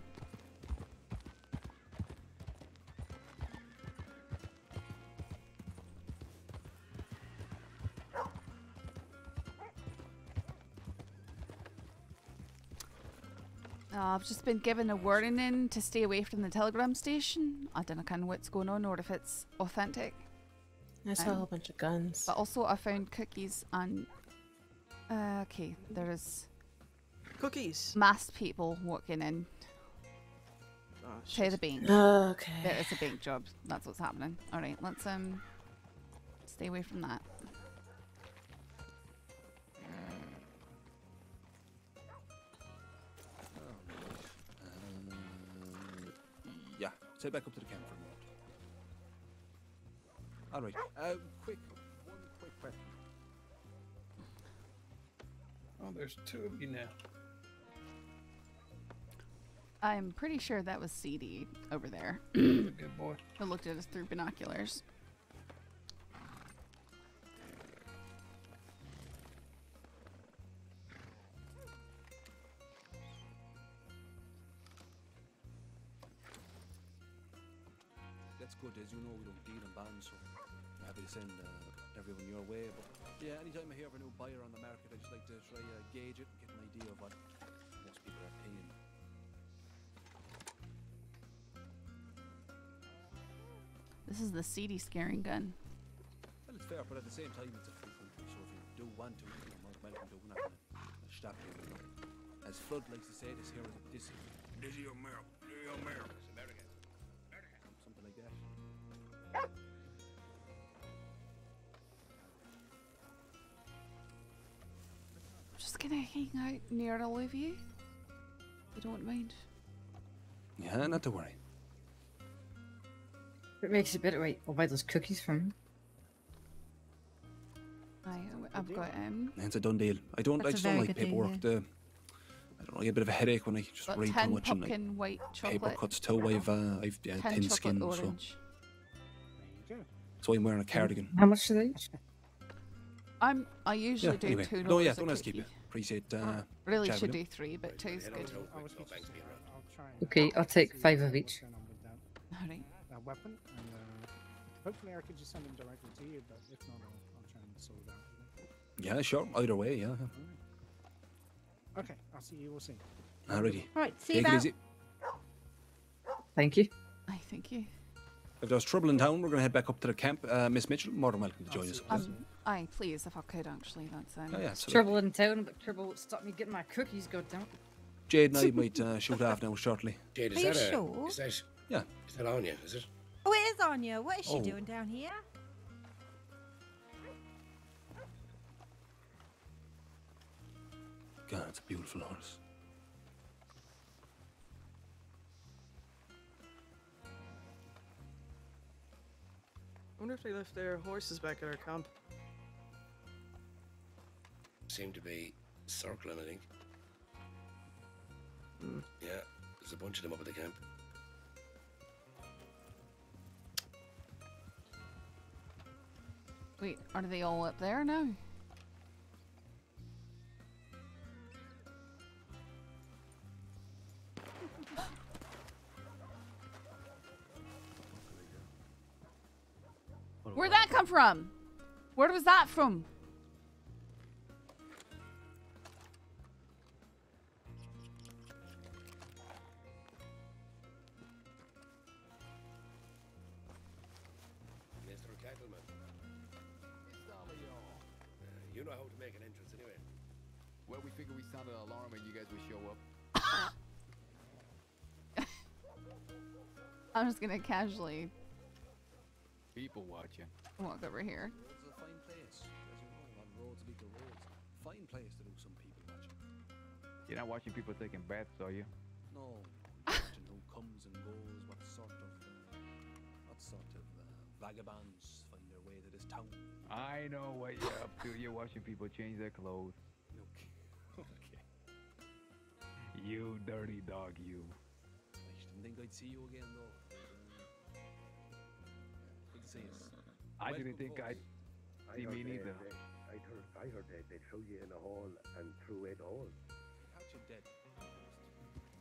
I've just been given a warning to stay away from the telegram station. I don't know kind of what's going on or if it's authentic. I saw a whole bunch of guns. But also I found cookies and... okay, there is... Cookies? Masked people walking in. Oh, to the bank. Okay. There is a bank job. That's what's happening. Alright, let's stay away from that. Yeah, say back up to the camp for a moment. Alright, one quick question. Oh, there's two of you now. I'm pretty sure that was CD over there. Good boy. Who looked at us through binoculars. That's good. As you know, we don't deal in bands, so I'm happy to send everyone your way. But yeah, anytime I hear of a new buyer on the market, I just like to try gauge it and get an idea of what most people are paying. This is the CD scaring gun. Well, it's fair, but at the same time, it's a free country, so if you do want to, you're more than welcome to. We're not going to stop you, you know. As Flood likes to say, this here is your America. This is your America. Something like that. I'm just gonna hang out near all of you. You don't mind. Yeah, not to worry. It makes it better. Wait, I'll buy those cookies from him. I've got It's a done deal. I just don't like paperwork. I don't know, I get a bit of a headache when I just got read too 10 much and pumpkin white paper chocolate. cuts too. I've 10 thin skin, chocolate so orange. that's why I'm wearing a cardigan. How much do they each? I usually do anyway. $2 No, yeah, a don't ask cookie. keep you. Appreciate Really chatting should with do you. 3, but 2's good. Okay, I'll take 5 of each. Alright. weapon, and hopefully I could just send him directly to you, but if not, I'll try and sort it out. Yeah, sure. Either way, yeah. Okay, I'll see you all soon. Alrighty. Right, see you Take it about. easy. Thank you. I thank you. If there's trouble in town, we're going to head back up to the camp. Miss Mitchell, more than welcome to join us. Aye, please, if I could, actually. That's Oh, yeah, absolutely. Trouble in town, but trouble won't stop me getting my cookies, goddammit. Jade and I might shoot off now shortly. Jade, Are you sure? Is that, yeah. Is that Anya, is it? Oh, it is Anya. What is she Oh. doing down here? God, it's a beautiful horse. I wonder if they left their horses back at our camp. Seem to be circling, I think. Yeah, there's a bunch of them up at the camp. Wait, are they all up there now? Where'd that come from? Where was that from? Mr. Cattleman. You know how to make an entrance anyway. Well, we figured we sounded an alarm and you guys would show up. I'm just gonna casually People watching. walk over here. It's a fine place. As you know, on roads, legal roads. Fine place to do some people watching. You're not watching people taking baths, are you? No, watching who comes and goes, what sort of vagabonds find their way to this town. I know what you're up to. You're watching people change their clothes. Okay. Okay. You dirty dog, you. I didn't think I'd see you again, though. Good to see you. I didn't think I'd see me neither. I heard they threw you in a hole and threw it all. How'd you dead?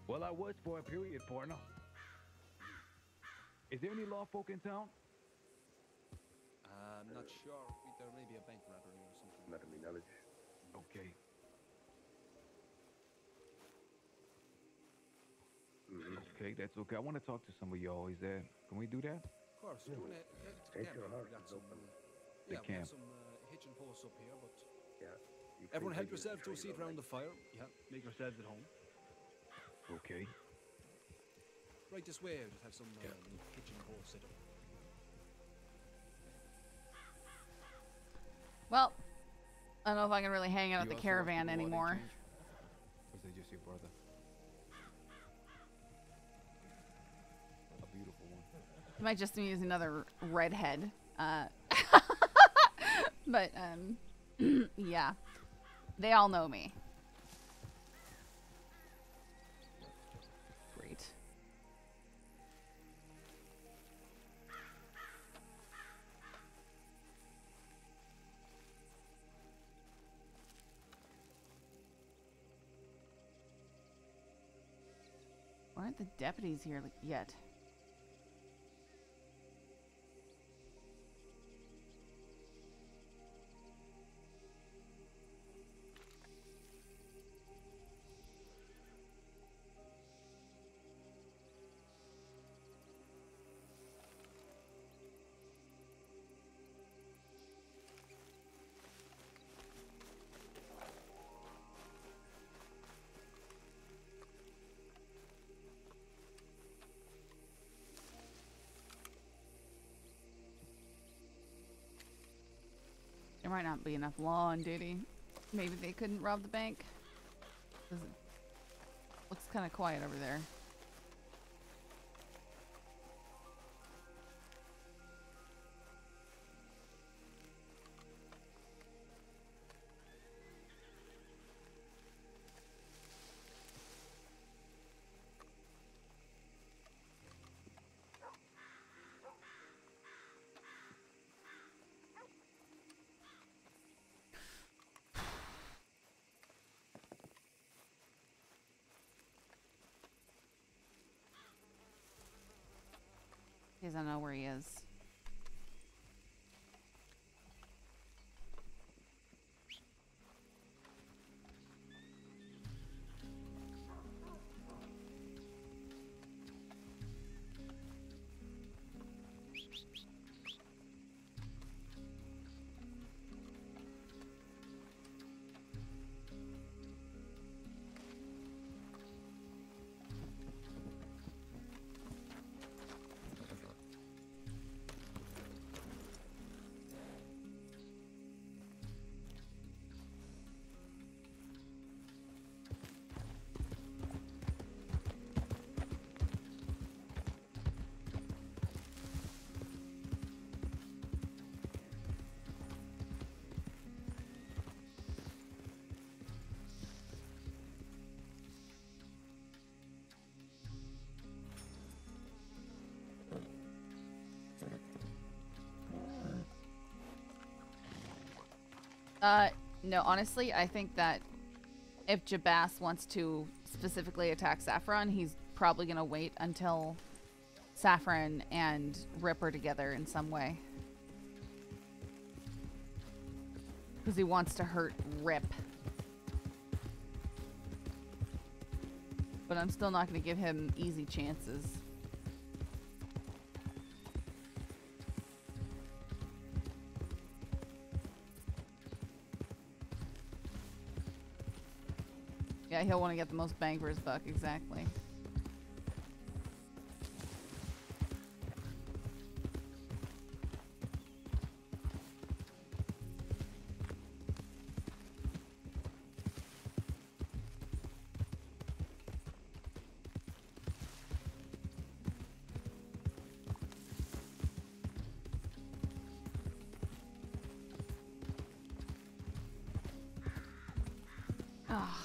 Well, I was for a period, partner. Is there any law folk in town? I'm not sure. There may be a bank robbery or something. Not to my knowledge. Okay. Okay, that's okay. I want to talk to some of y'all. Is that? Can we do that? Of course. Yeah. Go on ahead. Take Camp. your We horses got some, open. The yeah, we camp. got some hitching posts up here, but Yeah. everyone help yourself to a seat around the fire. Yeah, make yourselves at home. Okay. Right this way. Just have some hitching posts set up. Well, I don't know if I can really hang out at You the also caravan want people anymore. Or is it just your brother? A beautiful one. It might just use another redhead. But, yeah. They all know me. Great. Why aren't the deputies here yet? There might not be enough law on duty. Maybe they couldn't rob the bank. Looks kind of quiet over there. case I know where he is. No, honestly, I think that if Jabas wants to specifically attack Saffron, he's probably gonna wait until Saffron and Rip are together in some way. Because he wants to hurt Rip. But I'm still not gonna give him easy chances. Yeah, he'll want to get the most bang for his buck, exactly.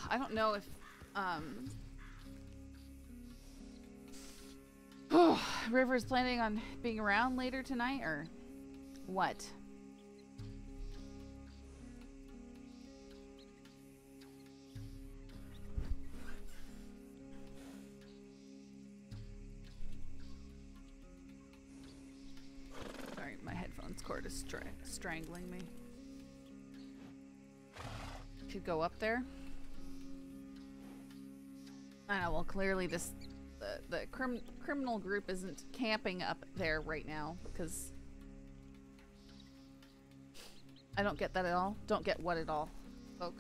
I don't know if, River's planning on being around later tonight, or what? Sorry, my headphones cord is strangling me. Could go up there. I know, well, clearly the criminal group isn't camping up there right now, because I don't get that at all. Don't get what at all, folk.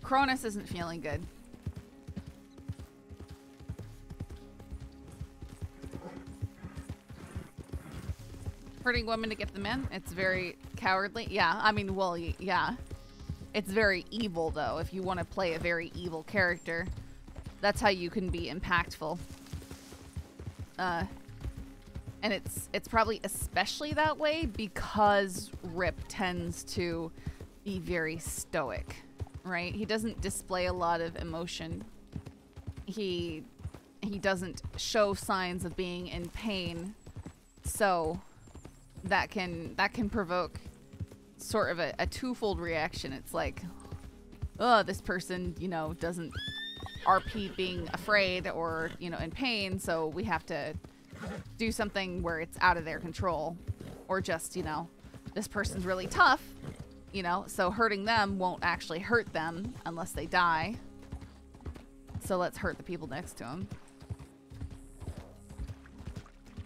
Cronus isn't feeling good. Hurting women to get them in? It's very cowardly. Yeah, I mean, well, yeah. It's very evil, though. If you want to play a very evil character, that's how you can be impactful. And it's probably especially that way because Rip tends to be very stoic. Right? He doesn't display a lot of emotion. He doesn't show signs of being in pain. So that can provoke sort of a twofold reaction. It's like, oh, this person, you know, doesn't RP being afraid or, you know, in pain, so we have to do something where it's out of their control. Or just, you know, this person's really tough. You know, so hurting them won't actually hurt them unless they die. So let's hurt the people next to him.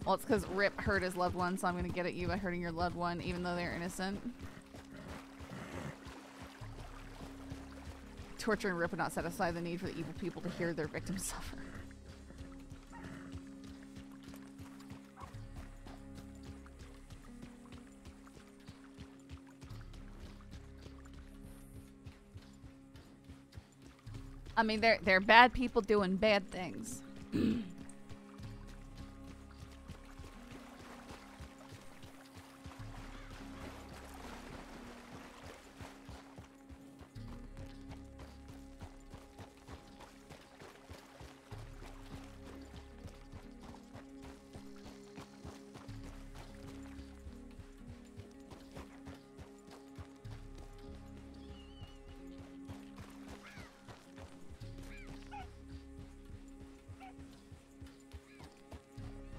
Well, it's because Rip hurt his loved one, so I'm going to get at you by hurting your loved one, even though they're innocent. Torturing Rip would not satisfy the need for the evil people to hear their victims suffer. I mean, they're bad people doing bad things.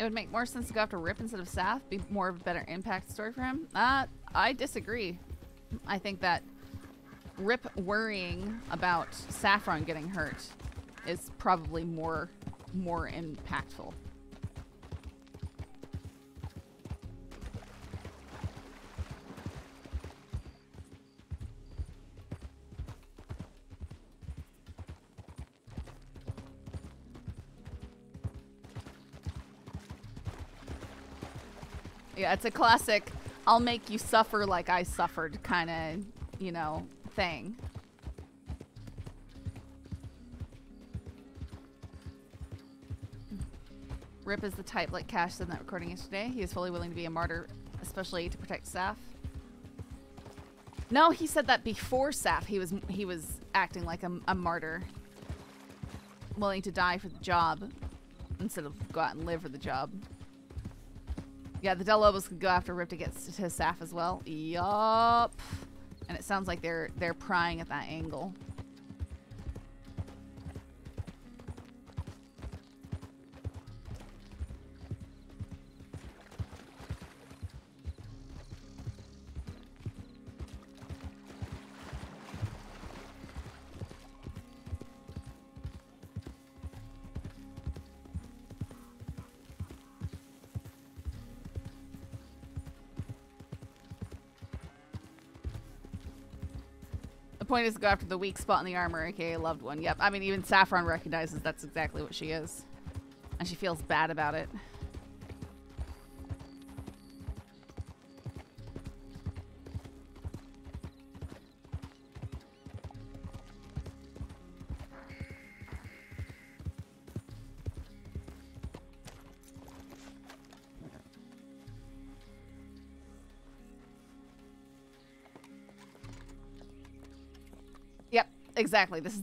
It would make more sense to go after Rip instead of Saf, be more of a better impact story for him. I disagree. I think that Rip worrying about Saffron getting hurt is probably more impactful. Yeah, it's a classic, I'll make you suffer like I suffered kind of, you know, thing. Rip is the type, like Cash said in that recording yesterday. He is fully willing to be a martyr, especially to protect Saf. No, he said that before Saf. He was acting like a martyr. Willing to die for the job instead of go out and live for the job. Yeah, the Del Lobos could go after Rip to get to Saf as well. Yup. And it sounds like they're prying at that angle. The point is to go after the weak spot in the armor, aka loved one. Yep, I mean, even Saffron recognizes that's exactly what she is. And she feels bad about it. Exactly. This is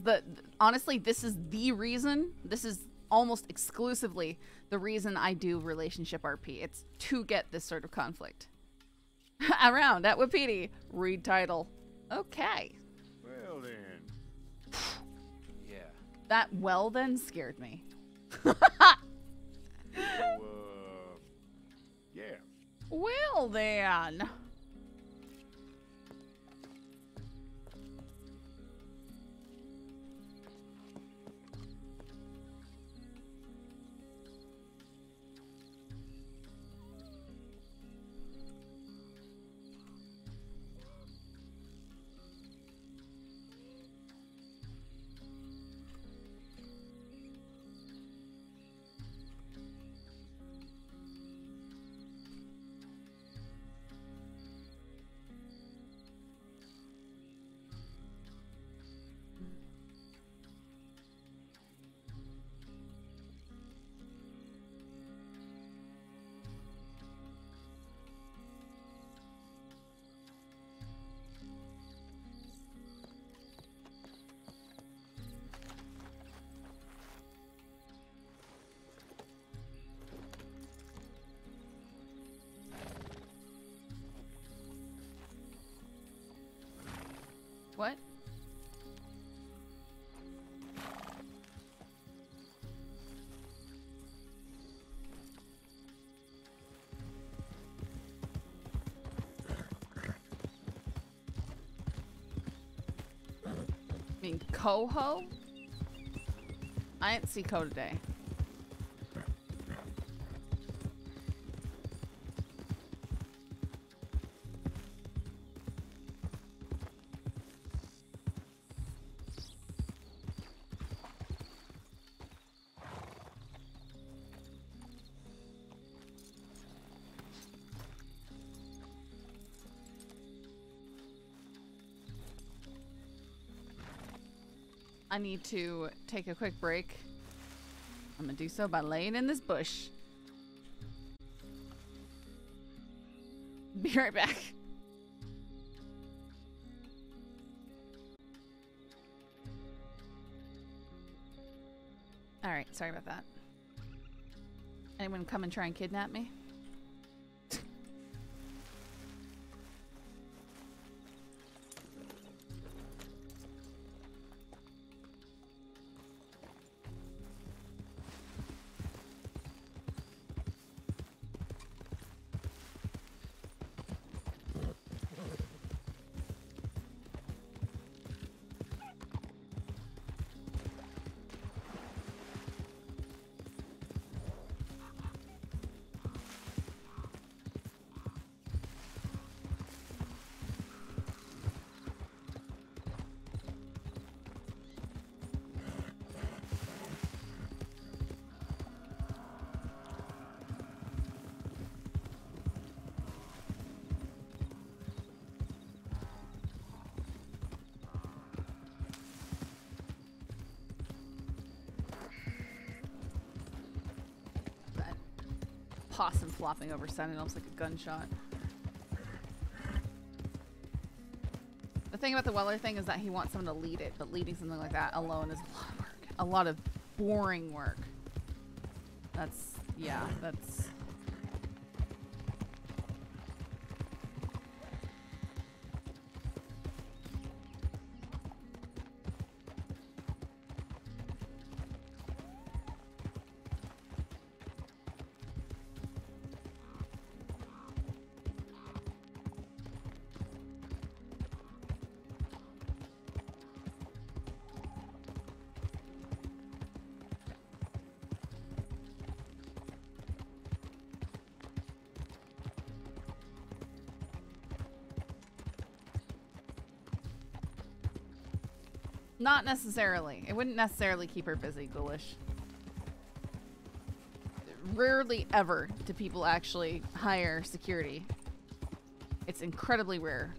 honestly, this is the reason, this is almost exclusively the reason I do relationship RP. It's to get this sort of conflict. Around at Wapiti. Read title. Okay. Well then. Yeah. That well then scared me. Yeah. Well then. What? I mean, Coho? I didn't see Co today. I need to take a quick break. I'm gonna do so by laying in this bush. Be right back. All right, sorry about that. Anyone come and try and kidnap me? tossing, flopping over Sentinels like a gunshot. The thing about the Weller thing is that he wants someone to lead it, but leading something like that alone is a lot of work. A lot of boring work. That's, yeah, that's... Not necessarily. It wouldn't necessarily keep her busy, Ghoulish. Rarely ever do people actually hire security. It's incredibly rare.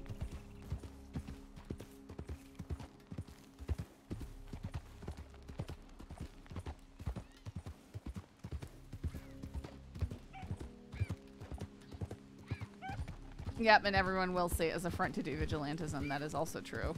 Yep, and everyone will say it as a front to do vigilantism. That is also true.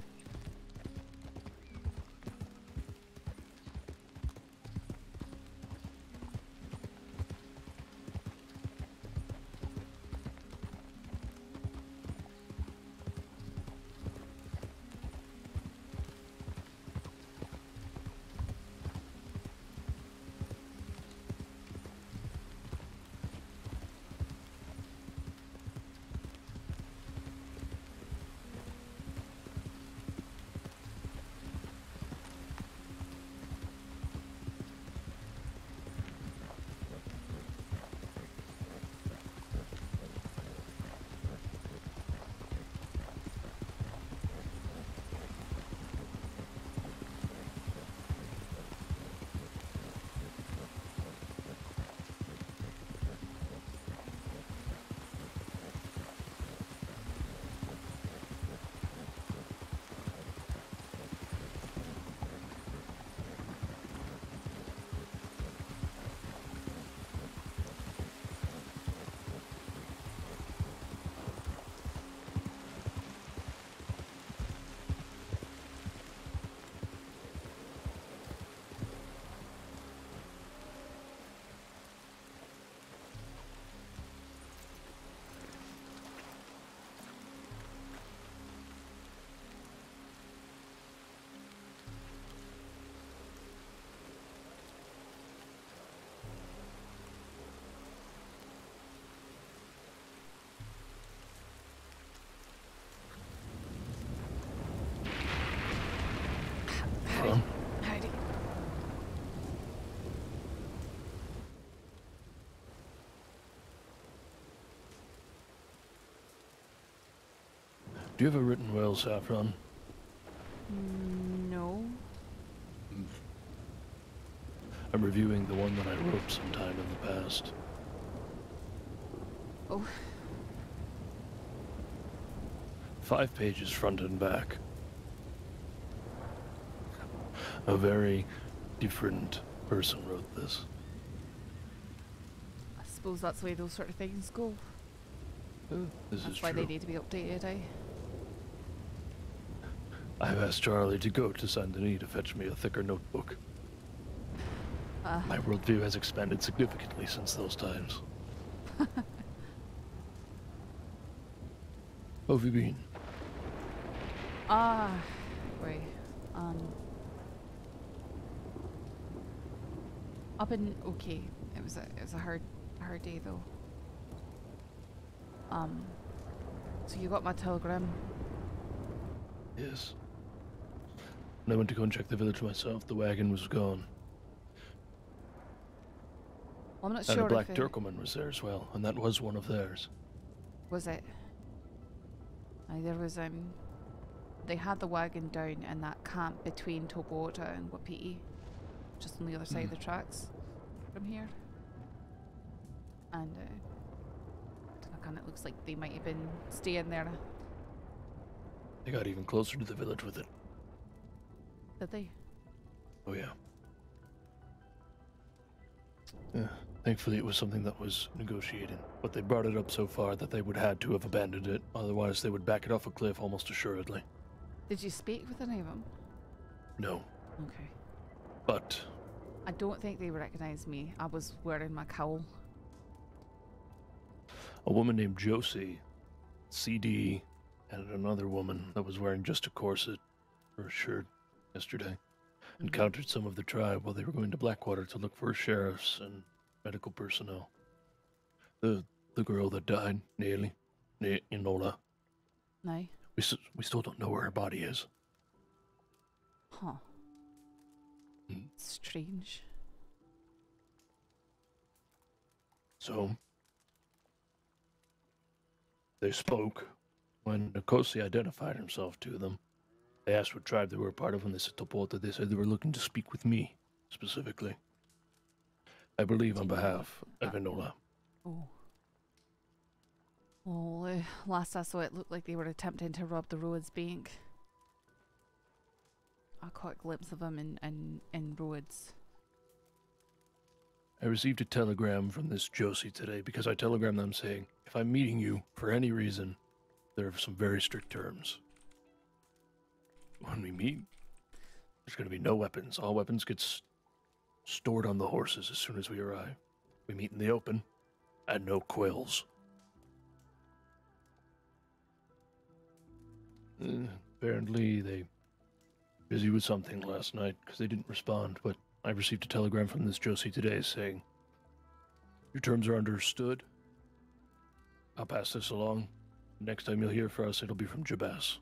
Heidi. Do you have a written will, Saffron? No. I'm reviewing the one that I wrote sometime in the past. Oh. 5 pages front and back. A very different person wrote this. I suppose that's the way those sort of things go. This That's is why true. they need to be updated, eh? I've asked Charlie to go to Saint Denis to fetch me a thicker notebook. My worldview has expanded significantly since those times. How have you been? Wait. Up and okay. It was a hard day though. So you got my telegram? Yes. When I went to go and check the village myself, the wagon was gone. Well, I'm not and sure a black if Turkoman was there as well, and that was one of theirs. was it. There was they had the wagon down in that camp between Tobota and Wapiti, just on the other side of the tracks from here. And kind of looks like they might have been staying there. They got even closer to the village with it. Did they? Oh yeah. Yeah. Thankfully, it was something that was negotiated, but they brought it up so far that they would had to have abandoned it. Otherwise, they would back it off a cliff almost assuredly. Did you speak with any of them? No. Okay. But I don't think they recognized me. I was wearing my cowl. a woman named Josie, CD, and another woman that was wearing just a corset or a shirt yesterday encountered some of the tribe while they were going to Blackwater to look for sheriffs and medical personnel. The girl that died, Nearly, Enola. No. We still don't know where her body is. Huh. Strange. So they spoke. When Nkosi identified himself to them, they asked what tribe they were a part of. When they said Topota, they said they were looking to speak with me, specifically. I believe on behalf of Enola. Oh. Well, last I saw it looked like they were attempting to rob the Rhodes Bank. I caught a glimpse of them in Rhodes. I received a telegram from this Josie today because I telegrammed them saying, if I'm meeting you for any reason, there are some very strict terms. When we meet, there's going to be no weapons. All weapons get stored on the horses as soon as we arrive. We meet in the open, and no quills. Apparently, they busy with something last night because they didn't respond, but I received a telegram from this Josie today saying, your terms are understood. I'll pass this along. Next time you'll hear from us, it'll be from Jabaz.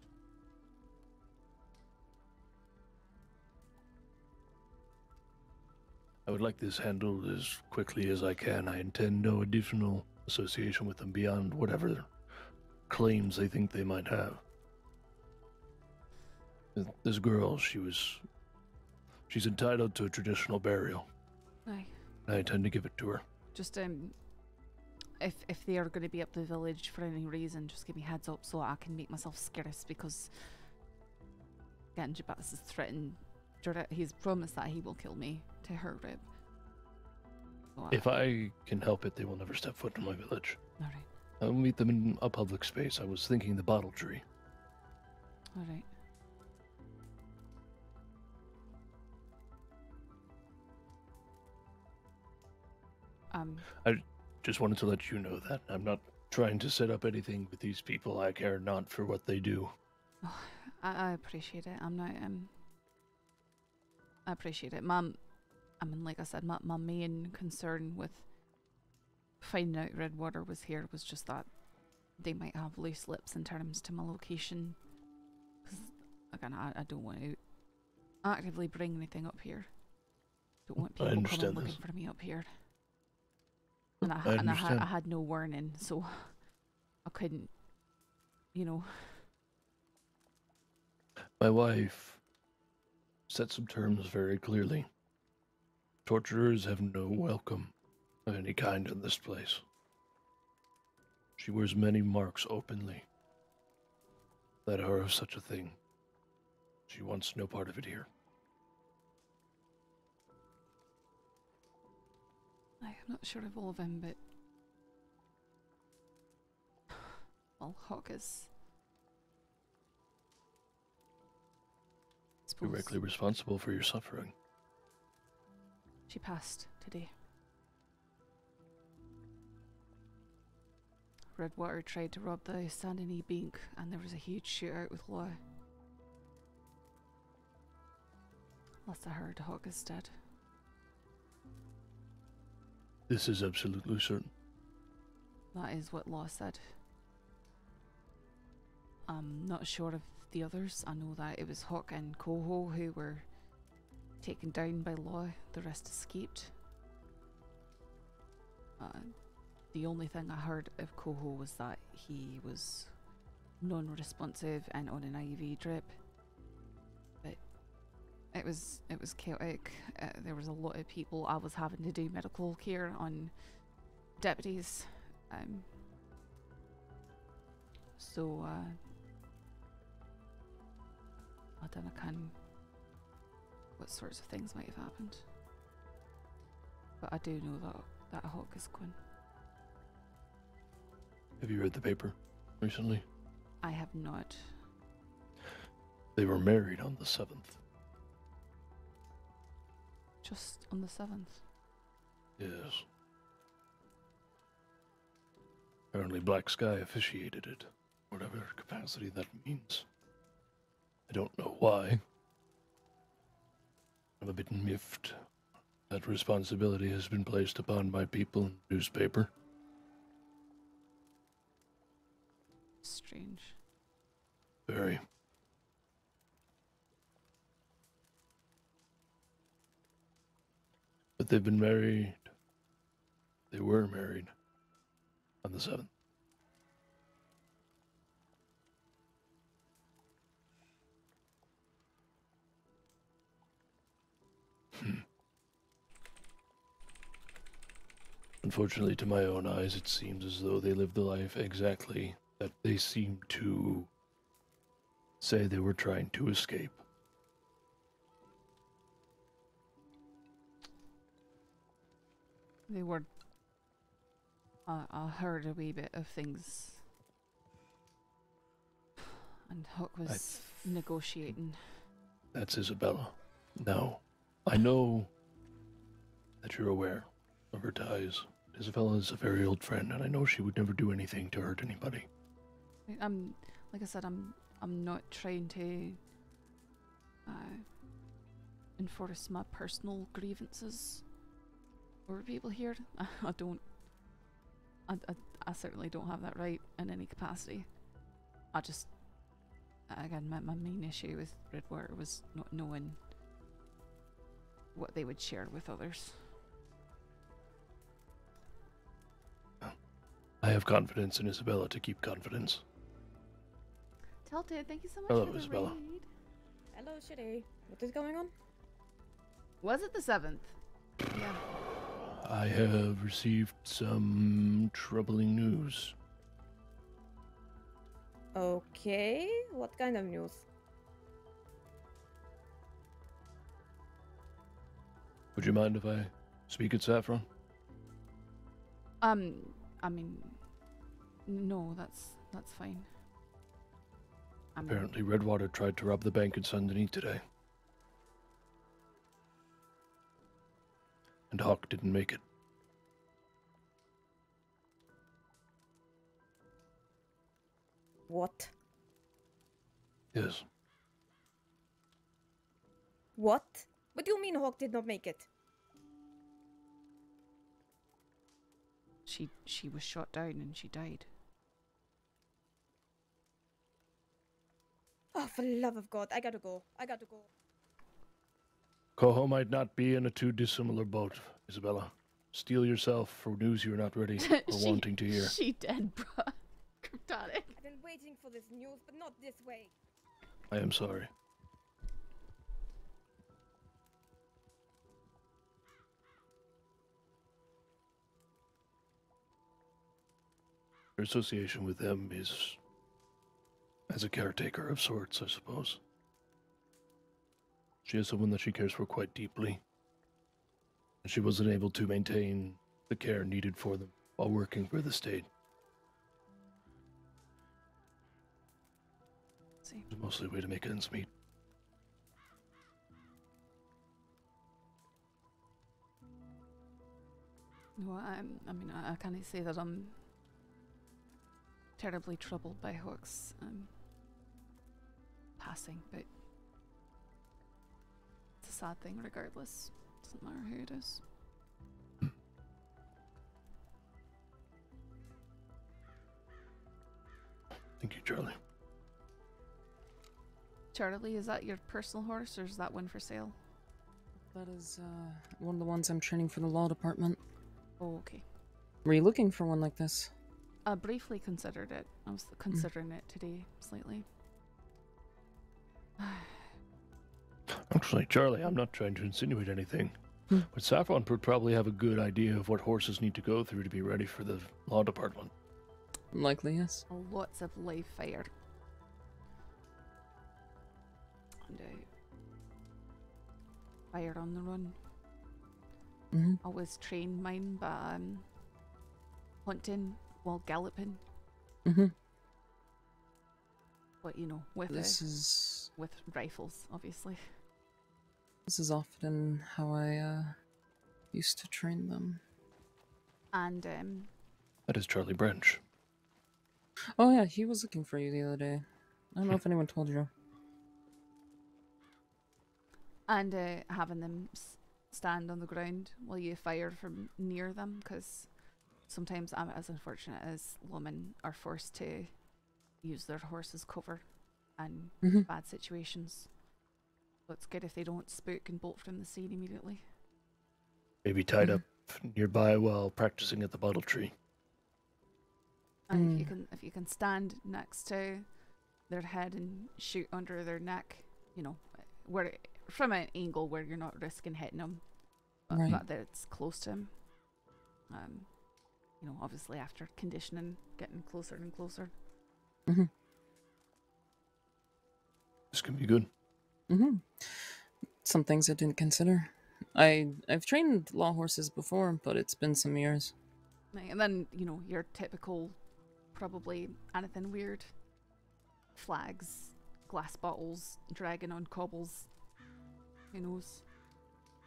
I would like this handled as quickly as I can. I intend no additional association with them beyond whatever claims they think they might have. This girl, she's entitled to a traditional burial. Aye. I intend to give it to her. Just if they are going to be up the village for any reason, just give me heads up so I can make myself scarce, because again, Jabaz has threatened. He's promised that he will kill me to her rib. So, if I can help it, they will never step foot in my village. All right. I'll meet them in a public space. I was thinking the bottle tree. All right. I just wanted to let you know that I'm not trying to set up anything with these people. I care not for what they do. Oh, I appreciate it. I'm not. I appreciate it, Mom. I mean, like I said, my main concern with finding out Redwater was here was just that they might have loose lips in terms to my location. Because again, I don't want to actively bring anything up here. Don't want people coming looking for me up here. And I had no warning, so I couldn't, you know. My wife set some terms very clearly. Torturers have no welcome of any kind in this place. She wears many marks openly that are of such a thing. She wants no part of it here. I'm not sure of all of them, but well, Hawk is directly responsible for your suffering. She passed today. Redwater tried to rob the Sandini Bank, and there was a huge shootout with Law. Last I heard, Hawk is dead. This is absolutely certain. That is what Law said. I'm not sure of the others. I know that it was Hawk and Coho who were taken down by Law. The rest escaped. The only thing I heard of Coho was that he was non-responsive and on an IV drip. But it was chaotic. There was a lot of people. I was having to do medical care on deputies. So I don't know what sorts of things might have happened. But I do know that that hawk is gone. Have you read the paper recently? I have not. They were married on the 7th. Just on the 7th. Yes. Apparently Black Sky officiated it, whatever capacity that means. I don't know why. I'm a bit miffed. That responsibility has been placed upon my people in the newspaper. Strange. Very. But they've been married. They were married on the 7th. Unfortunately, to my own eyes, it seems as though they lived the life exactly that they seem to say they were trying to escape. They were. I heard a wee bit of things. And Hook was negotiating. That's Isabella. Now, I know that you're aware of her ties. Isabella is a very old friend, and I know she would never do anything to hurt anybody. Like I said, I'm not trying to enforce my personal grievances over people here. I don't. I certainly don't have that right in any capacity. I just, again, my main issue with Redwater was not knowing what they would share with others. I have confidence in Isabella to keep confidence. Tilted, thank you so much Hello, for the Isabella. raid. Hello, Shitty. What is going on? Was it the 7th? Yeah. I have received some troubling news. Okay, what kind of news? Would you mind if I speak at Saffron? I mean, no, that's fine. Apparently, Redwater tried to rob the bank in Saint Denis today. And Hawk didn't make it. What? Yes. What? What do you mean Hawk did not make it? She was shot down and she died. Oh, for the love of God, I gotta go. Coho might not be in a too dissimilar boat, Isabella. Steel yourself for news you're not ready or wanting to hear. She dead, bruh. Cryptotic. I've been waiting for this news, but not this way. I am sorry. Her association with them is as a caretaker of sorts, I suppose. She is someone that she cares for quite deeply. And she wasn't able to maintain the care needed for them while working for the state. See. It's mostly a way to make ends meet. No, I mean, I can't say that I'm terribly troubled by Hawk's passing, but it's a sad thing regardless. Doesn't matter who it is. Thank you, Charlie. Charlie, is that your personal horse or is that one for sale? That is one of the ones I'm training for the law department. Oh, okay. Were you looking for one like this? I briefly considered it. I was considering it today, slightly. Actually, Charlie, I'm not trying to insinuate anything. But Saffron would probably have a good idea of what horses need to go through to be ready for the law department. Likely, yes. Lots of live fire. And fire on the run. Always train mine by hunting while galloping. But you know, with with rifles, obviously. This is often how I used to train them. And that is Charlie Branch. Oh yeah, he was looking for you the other day. I don't know if anyone told you. And having them stand on the ground while you fire from near them, because sometimes I'm as unfortunate as women are forced to use their horse's cover in bad situations. So it's good if they don't spook and bolt from the scene immediately. Maybe tied up nearby while practicing at the bottle tree. And if you can stand next to their head and shoot under their neck, you know, where from an angle where you're not risking hitting them, but that it's close to him. You know, obviously after conditioning, getting closer and closer. This can be good. Some things I didn't consider. I've trained law horses before, but it's been some years. And then, you know, your typical, probably anything weird. Flags, glass bottles, dragging on cobbles. Who knows?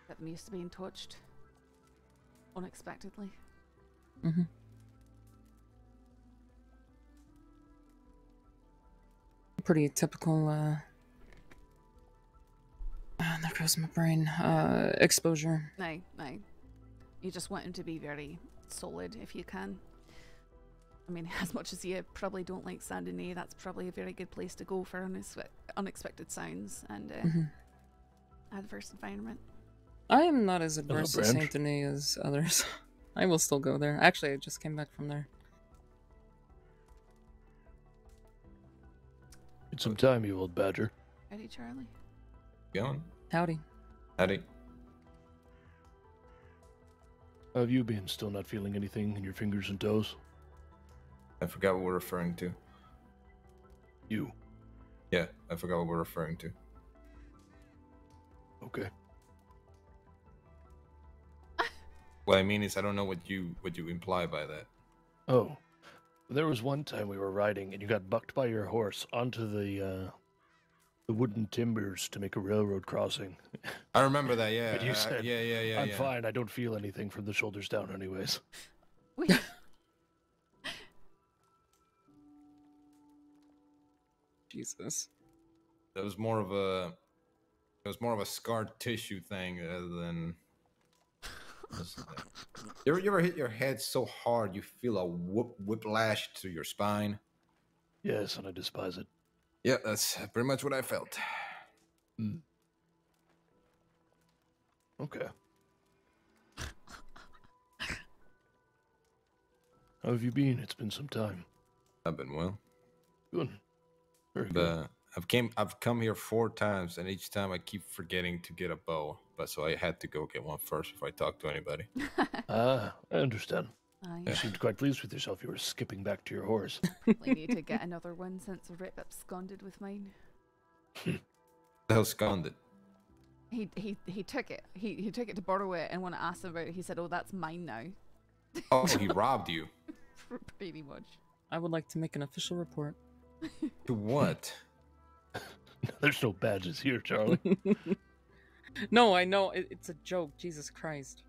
Get them used to being touched unexpectedly. Pretty typical, there goes my brain. Exposure. No. You just want him to be very solid if you can. I mean, as much as you probably don't like Saint Denis, that's probably a very good place to go for unexpected sounds and adverse environment. I am not as adverse to Saint Denis as others. I will still go there. Actually, I just came back from there. It's some time, you old badger. Howdy, Charlie. Going? Howdy. Howdy. How have you been? Still not feeling anything in your fingers and toes? I forgot what we're referring to. You? Yeah, I forgot what we're referring to. Okay. What I mean is, I don't know what you imply by that. Oh, there was one time we were riding and you got bucked by your horse onto the wooden timbers to make a railroad crossing. I remember that. Yeah. And you said, yeah. I'm fine. I don't feel anything from the shoulders down, anyways. Jesus. That was more of a scar tissue thing rather than. You ever hit your head so hard you feel a whiplash to your spine? Yes, and I despise it. Yeah, that's pretty much what I felt. Okay. How have you been? It's been some time. I've been well. Good. Very good. I've come here 4 times, and each time I keep forgetting to get a bow. But so I had to go get one first before I talk to anybody. I understand. Yeah. You seemed quite pleased with yourself. You were skipping back to your horse. We need to get another one since Rip absconded with mine. The hell absconded? He took it. He took it to borrow it, and when I asked him about it, he said, "Oh, that's mine now." Oh, he robbed you. Pretty much. I would like to make an official report. To what? There's no badges here, Charlie. No, I know. It's a joke. Jesus Christ.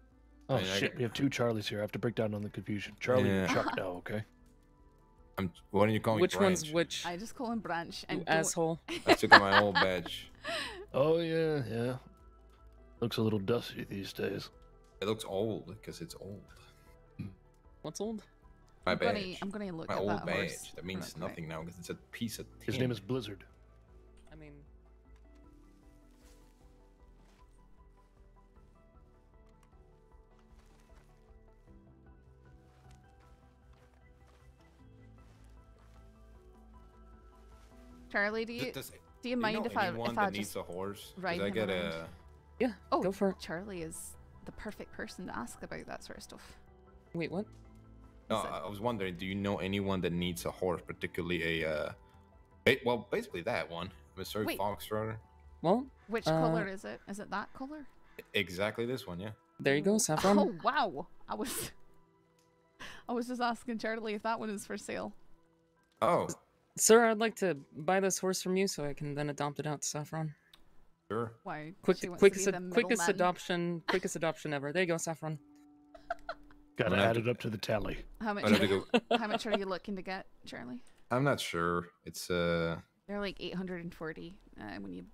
Oh, shit. We have 2 Charlies here. I have to break down on the confusion. Charlie and Chuck now, okay? Why don't you call me Which Branch? one's which? I just call him Branch. You And asshole. I took out my old badge. Oh, yeah. Looks a little dusty these days. It looks old because it's old. What's old? My badge. I'm gonna look my at old that badge. horse That means real quick. nothing now because it's a piece of tin. His name is Blizzard. I mean... Charlie, do you mind if I needs just a horse? ride I him get around? Yeah, Oh, go for it. Charlie is the perfect person to ask about that sort of stuff. Wait, what? No, I was wondering, do you know anyone that needs a horse, particularly well, basically that one, Missouri Wait. Fox Runner? Well, Which color is it? Is it that color? Exactly this one, yeah. There you go, Saffron. Oh wow! I was just asking Charlie if that one is for sale. Oh. Sir, I'd like to buy this horse from you so I can then adopt it out to Saffron. Sure. Why? Quickest adoption ever. There you go, Saffron. Gotta add it up to the tally. How much are you looking to get, Charlie? I'm not sure. It's They're like 840 when you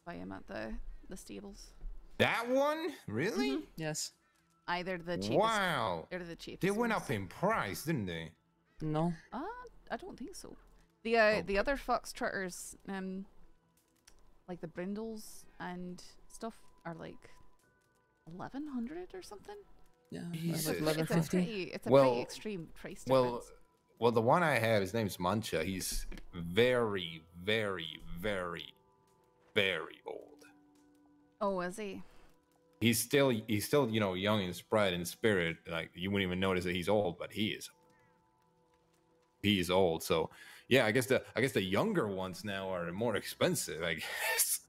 buy them at the stables. That one? Really? Mm-hmm. Yes. They're the cheapest. Wow. They're the cheapest. They went ones. up in price, didn't they? No. I don't think so. The other fox trotters, like the brindles and stuff, are like 1,100 or something. Yeah, Jesus. like It's a pretty extreme price difference. Well, the one I have, his name's Mancha. He's very, very, very, very old. Oh, is he? He's still, young in sprite and spirit. Like you wouldn't even notice that he's old, but he is old. So yeah, I guess the younger ones now are more expensive, I guess.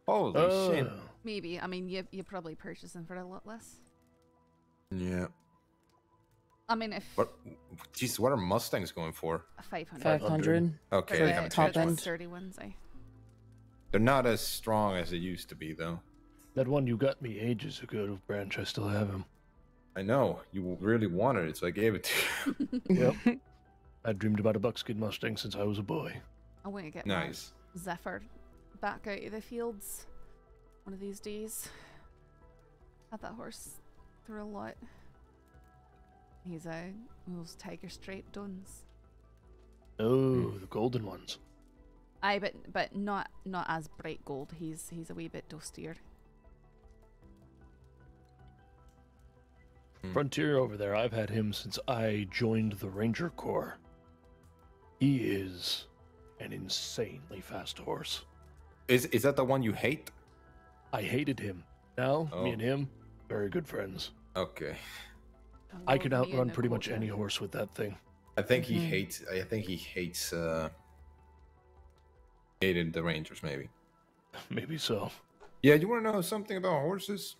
Holy shit. Maybe. I mean, you probably purchase them for a lot less. Yeah. I mean, if what are Mustangs going for? 500. 500. Okay, For they the haven't top changed end. much. sturdy ones, They're not as strong as they used to be, though. That one you got me ages ago, Branch, I still have him. I know. You really wanted it, so I gave it to you. Yep. I dreamed about a buckskin Mustang since I was a boy. I want to get Nice. my Zephyr back out of the fields one of these days. Had that horse through a lot. He's those Tiger Stripe Duns. Oh, the golden ones. Aye, but not as bright gold. He's a wee bit dustier. Frontier over there, I've had him since I joined the Ranger Corps. He is an insanely fast horse. Is that the one you hate? I hated him. Now, me and him, very good friends. Okay. I can outrun pretty much any horse with that thing. I think he hates. I think he hates. Hated the Rangers, maybe. Maybe so. Yeah, you want to know something about horses?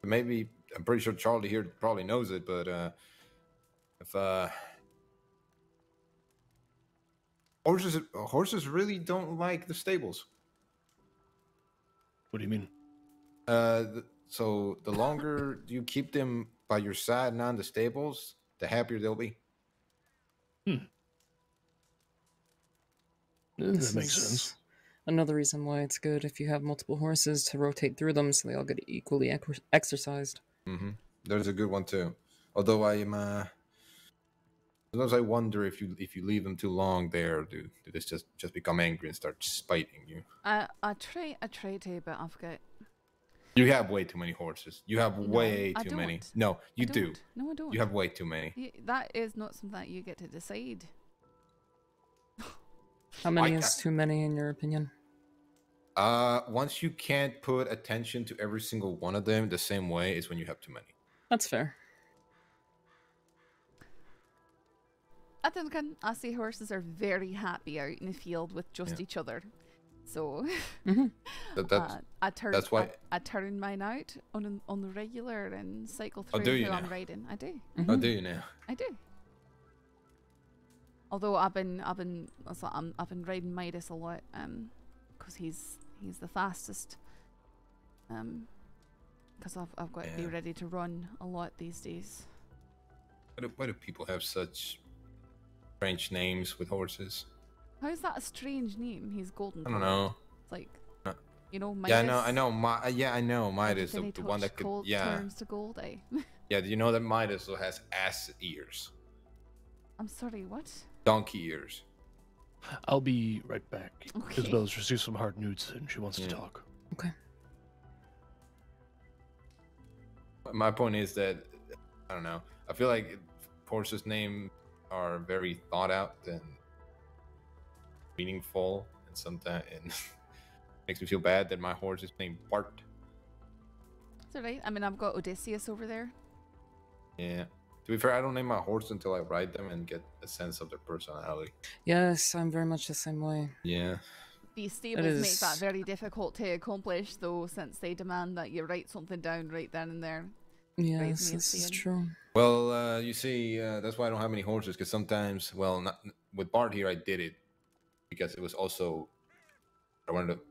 Maybe I'm pretty sure Charlie here probably knows it, but if horses really don't like the stables. What do you mean? So the longer you keep them by your side and on the stables, the happier they'll be. That makes sense. Another reason why it's good if you have multiple horses to rotate through them so they all get equally exercised. Mm-hmm. There's a good one too. Although I am, sometimes I wonder if you leave them too long there, do they just become angry and start spiting you? I try to, but I've got. You have way too many horses. You have way I too don't. many. No, you I do. don't. No, I don't. You have way too many. That is not something that you get to decide. How many is too many in your opinion? Once you can't put attention to every single one of them the same way is when you have too many. That's fair. I think I see horses are very happy out in the field with just each other. So that's why I turn mine out on the regular and cycle through do you who I'm now? riding. I do. Oh, do you now? I do. Although I've been riding Midas a lot, because he's the fastest. Because I've got to be ready to run a lot these days. Why do people have such strange names with horses? How is that a strange name? He's golden. I don't know. It's like, Midas. Yeah, I know. I know. Midas, Then he the one that could. gold turns to gold. Yeah, do you know that Midas has ass ears? I'm sorry. What? Donkey ears. I'll be right back. Okay. Isabel's received some hard news and she wants to talk. Okay. My point is that I don't know. I feel like horses' names are very thought out and meaningful, and sometimes it makes me feel bad that my horse is named Bart. It's alright. I mean, I've got Odysseus over there. Yeah. To be fair, I don't name my horse until I ride them and get a sense of their personality. Yes, I'm very much the same way. Yeah. These stables make that very difficult to accomplish, though, since they demand that you write something down right then and there. Yes, this is true. Well, you see, that's why I don't have many horses, because sometimes, well, not with Bart here, I did it because it was also, I wanted to,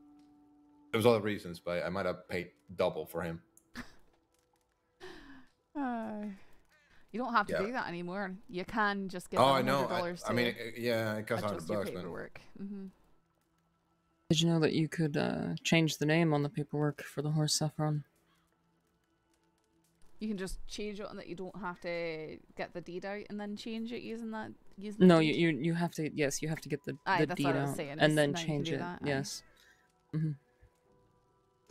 there was other reasons, but I might have paid double for him. You don't have to do that anymore. You can just give them $100 I know. I mean, yeah, it costs $100, paperwork. Did you know that you could change the name on the paperwork for the horse Saffron? You can just change it and that you don't have to get the deed out and then change it using that. No, you have to. Yes, you have to get the deed out saying, and then change it. Yes.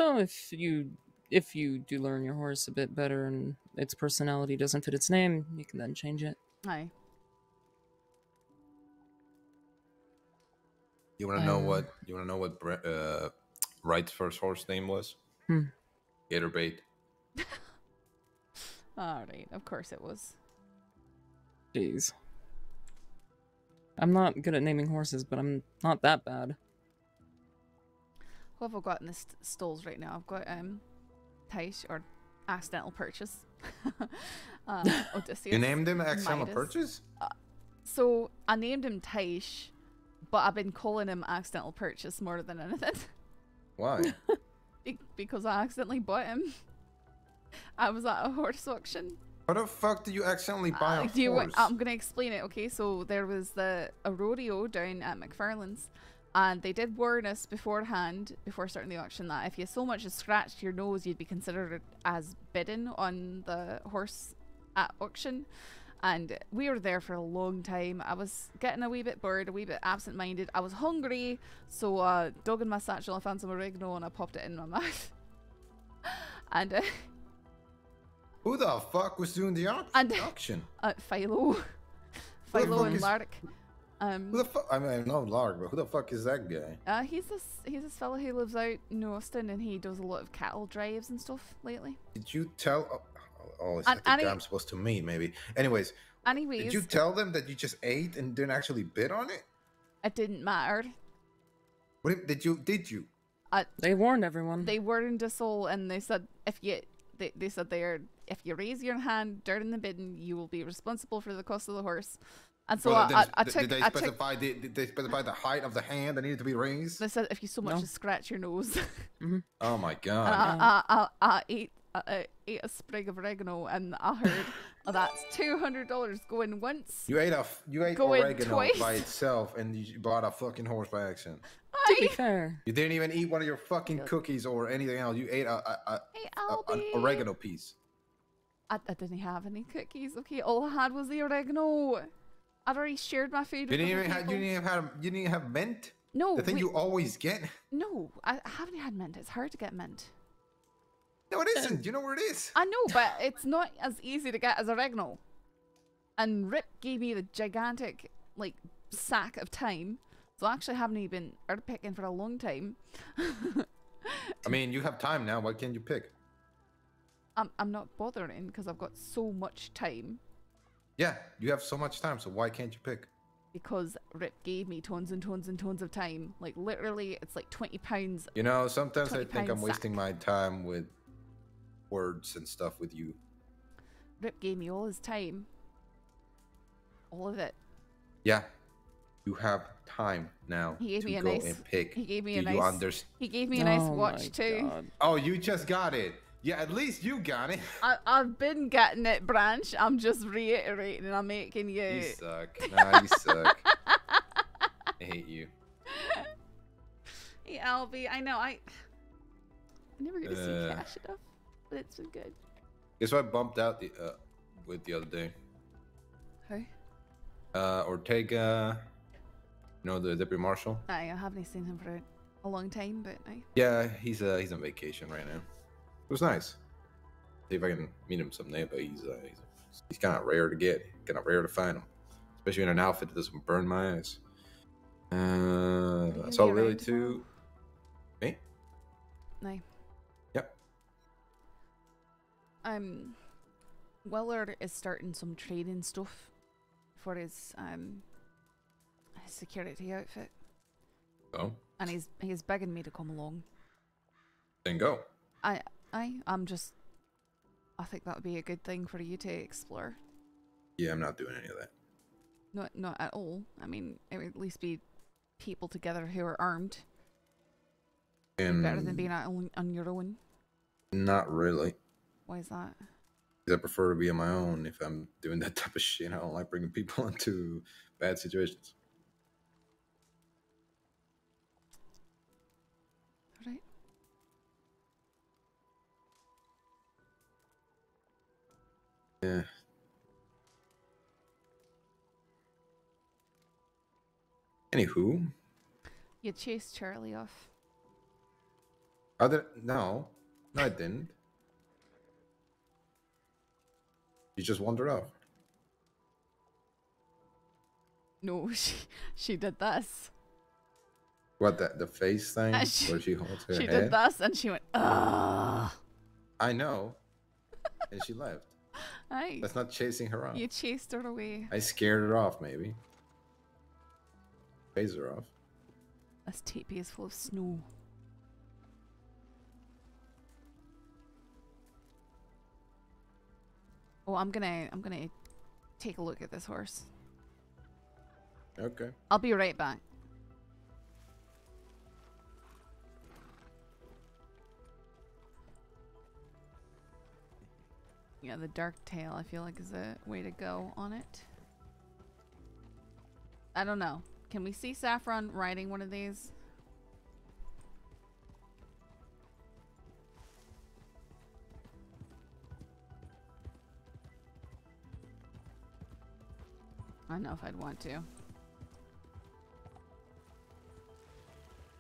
So if you do learn your horse a bit better and its personality doesn't fit its name, you can then change it. Aye. You want to know what? You want to know what Wright's first horse name was? Gatorbait. All right, of course it was. Jeez. I'm not good at naming horses, but I'm not that bad. What have I got in the stalls right now? I've got Taish, or accidental purchase. Odysseus. You named him accidental Midas. purchase? So I named him Taish, but I've been calling him accidental purchase more than anything. Why? Because I accidentally bought him. I was at a horse auction. How the fuck did you accidentally buy a horse? I'm gonna explain it, okay? So there was a rodeo down at McFarlane's, and they did warn us beforehand, before starting the auction, that if you so much as scratched your nose, you'd be considered as bidding on the horse at auction. And we were there for a long time. I was getting a wee bit bored, a wee bit absent-minded. I was hungry, so dug in my satchel, I found some oregano, and I popped it in my mouth. And who the fuck was doing the auction? Philo. Philo and Lark. Who the fuck? I mean, I know Lark, but who the fuck is that guy? He's this fella who lives out in Austin, and he does a lot of cattle drives and stuff lately. Did you tell? Oh, it's like the guy I'm supposed to meet, maybe. Anyways, did you tell them that you just ate and didn't actually bid on it? It didn't matter. What did you? They warned everyone. They warned us all, and they said if you raise your hand during the bidding, you will be responsible for the cost of the horse. And so did they specify the height of the hand that needed to be raised? They said if you so much as scratch your nose. Oh my god! I ate a sprig of oregano, and I heard that's $200 going once. You ate going oregano twice. by itself, and you bought a fucking horse by accident. To be fair, you didn't even eat one of your fucking cookies or anything else. You ate an oregano piece. I didn't have any cookies. Okay, all I had was the oregano. I'd already shared my food. You didn't even have mint. No, the thing you always get. No, I haven't had mint. It's hard to get mint. No, it isn't. You know where it is. I know, but it's not as easy to get as oregano. And Rip gave me the gigantic sack of time, so I actually haven't even been herb picking for a long time. I mean, you have time now. Why can't you pick? I'm not bothering because I've got so much time. Yeah, you have so much time, so why can't you pick? Because Rip gave me tons and tons and tons of time. Like, literally, it's like 20 pounds. You know, sometimes I think I'm wasting my time with words and stuff with you. Rip gave me all his time. All of it. Yeah. You have time now to go and pick. He gave me He gave me a nice watch too. God. Oh, you just got it. Yeah, at least you got it. I've been getting it, Branch. I'm just reiterating and I'm making you. You suck. Nah, you suck. I hate you. Hey, Albie. I know. I never get to see cash enough, but it's been good. Guess what I bumped out with the other day? Who? Ortega. You know, the deputy marshal. I haven't seen him for a long time, but I. Yeah, he's on vacation right now. It was nice. See if I can meet him someday, but he's kind of rare to get, kind of rare to find him, especially in an outfit that doesn't burn my eyes. That's all really too. Me? No. Yep. Willard is starting some training stuff for his security outfit. Oh. And he's begging me to come along. Then go. I think that would be a good thing for you to explore. Yeah, I'm not doing any of that. Not at all. I mean, it would at least be people together who are armed. And better than being out on your own. Not really. Why is that? Because I prefer to be on my own if I'm doing that type of shit. I don't like bringing people into bad situations. Alright. Yeah. Anywho. You chased Charlie off. No, I didn't. You just wandered off. No, she did this. What, the face thing? Where she holds her head? She did this and she went, ugh. I know. And she left. That's not chasing her off. You chased her away. I scared her off, maybe. Phased her off. This teepee is full of snow. Oh, I'm gonna take a look at this horse. Okay. I'll be right back. Yeah, the dark tail I feel like is a way to go on it. I don't know. Can we see Saffron riding one of these? I don't know if I'd want to.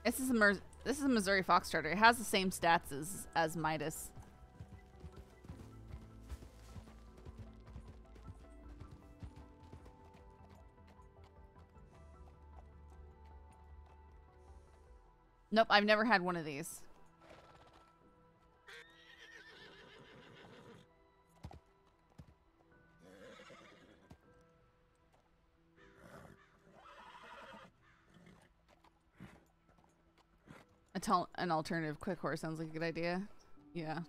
This is a Missouri Foxtrotter. It has the same stats as Midas. Nope, I've never had one of these. An alternative quick horse sounds like a good idea. Yeah.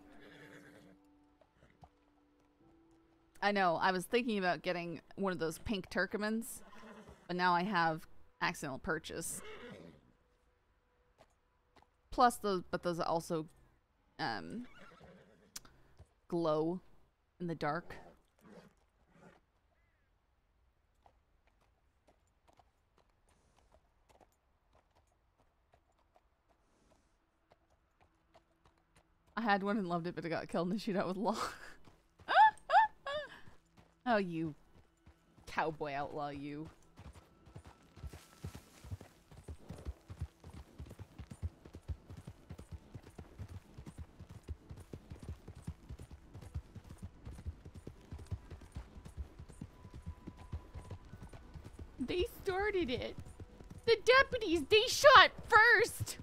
I know, I was thinking about getting one of those pink Turkomans, but now I have accidental purchase. Plus those also glow in the dark. I had one and loved it, but it got killed in the shootout with Law. Oh, you cowboy outlaw, you. They started it. The deputies, they shot first.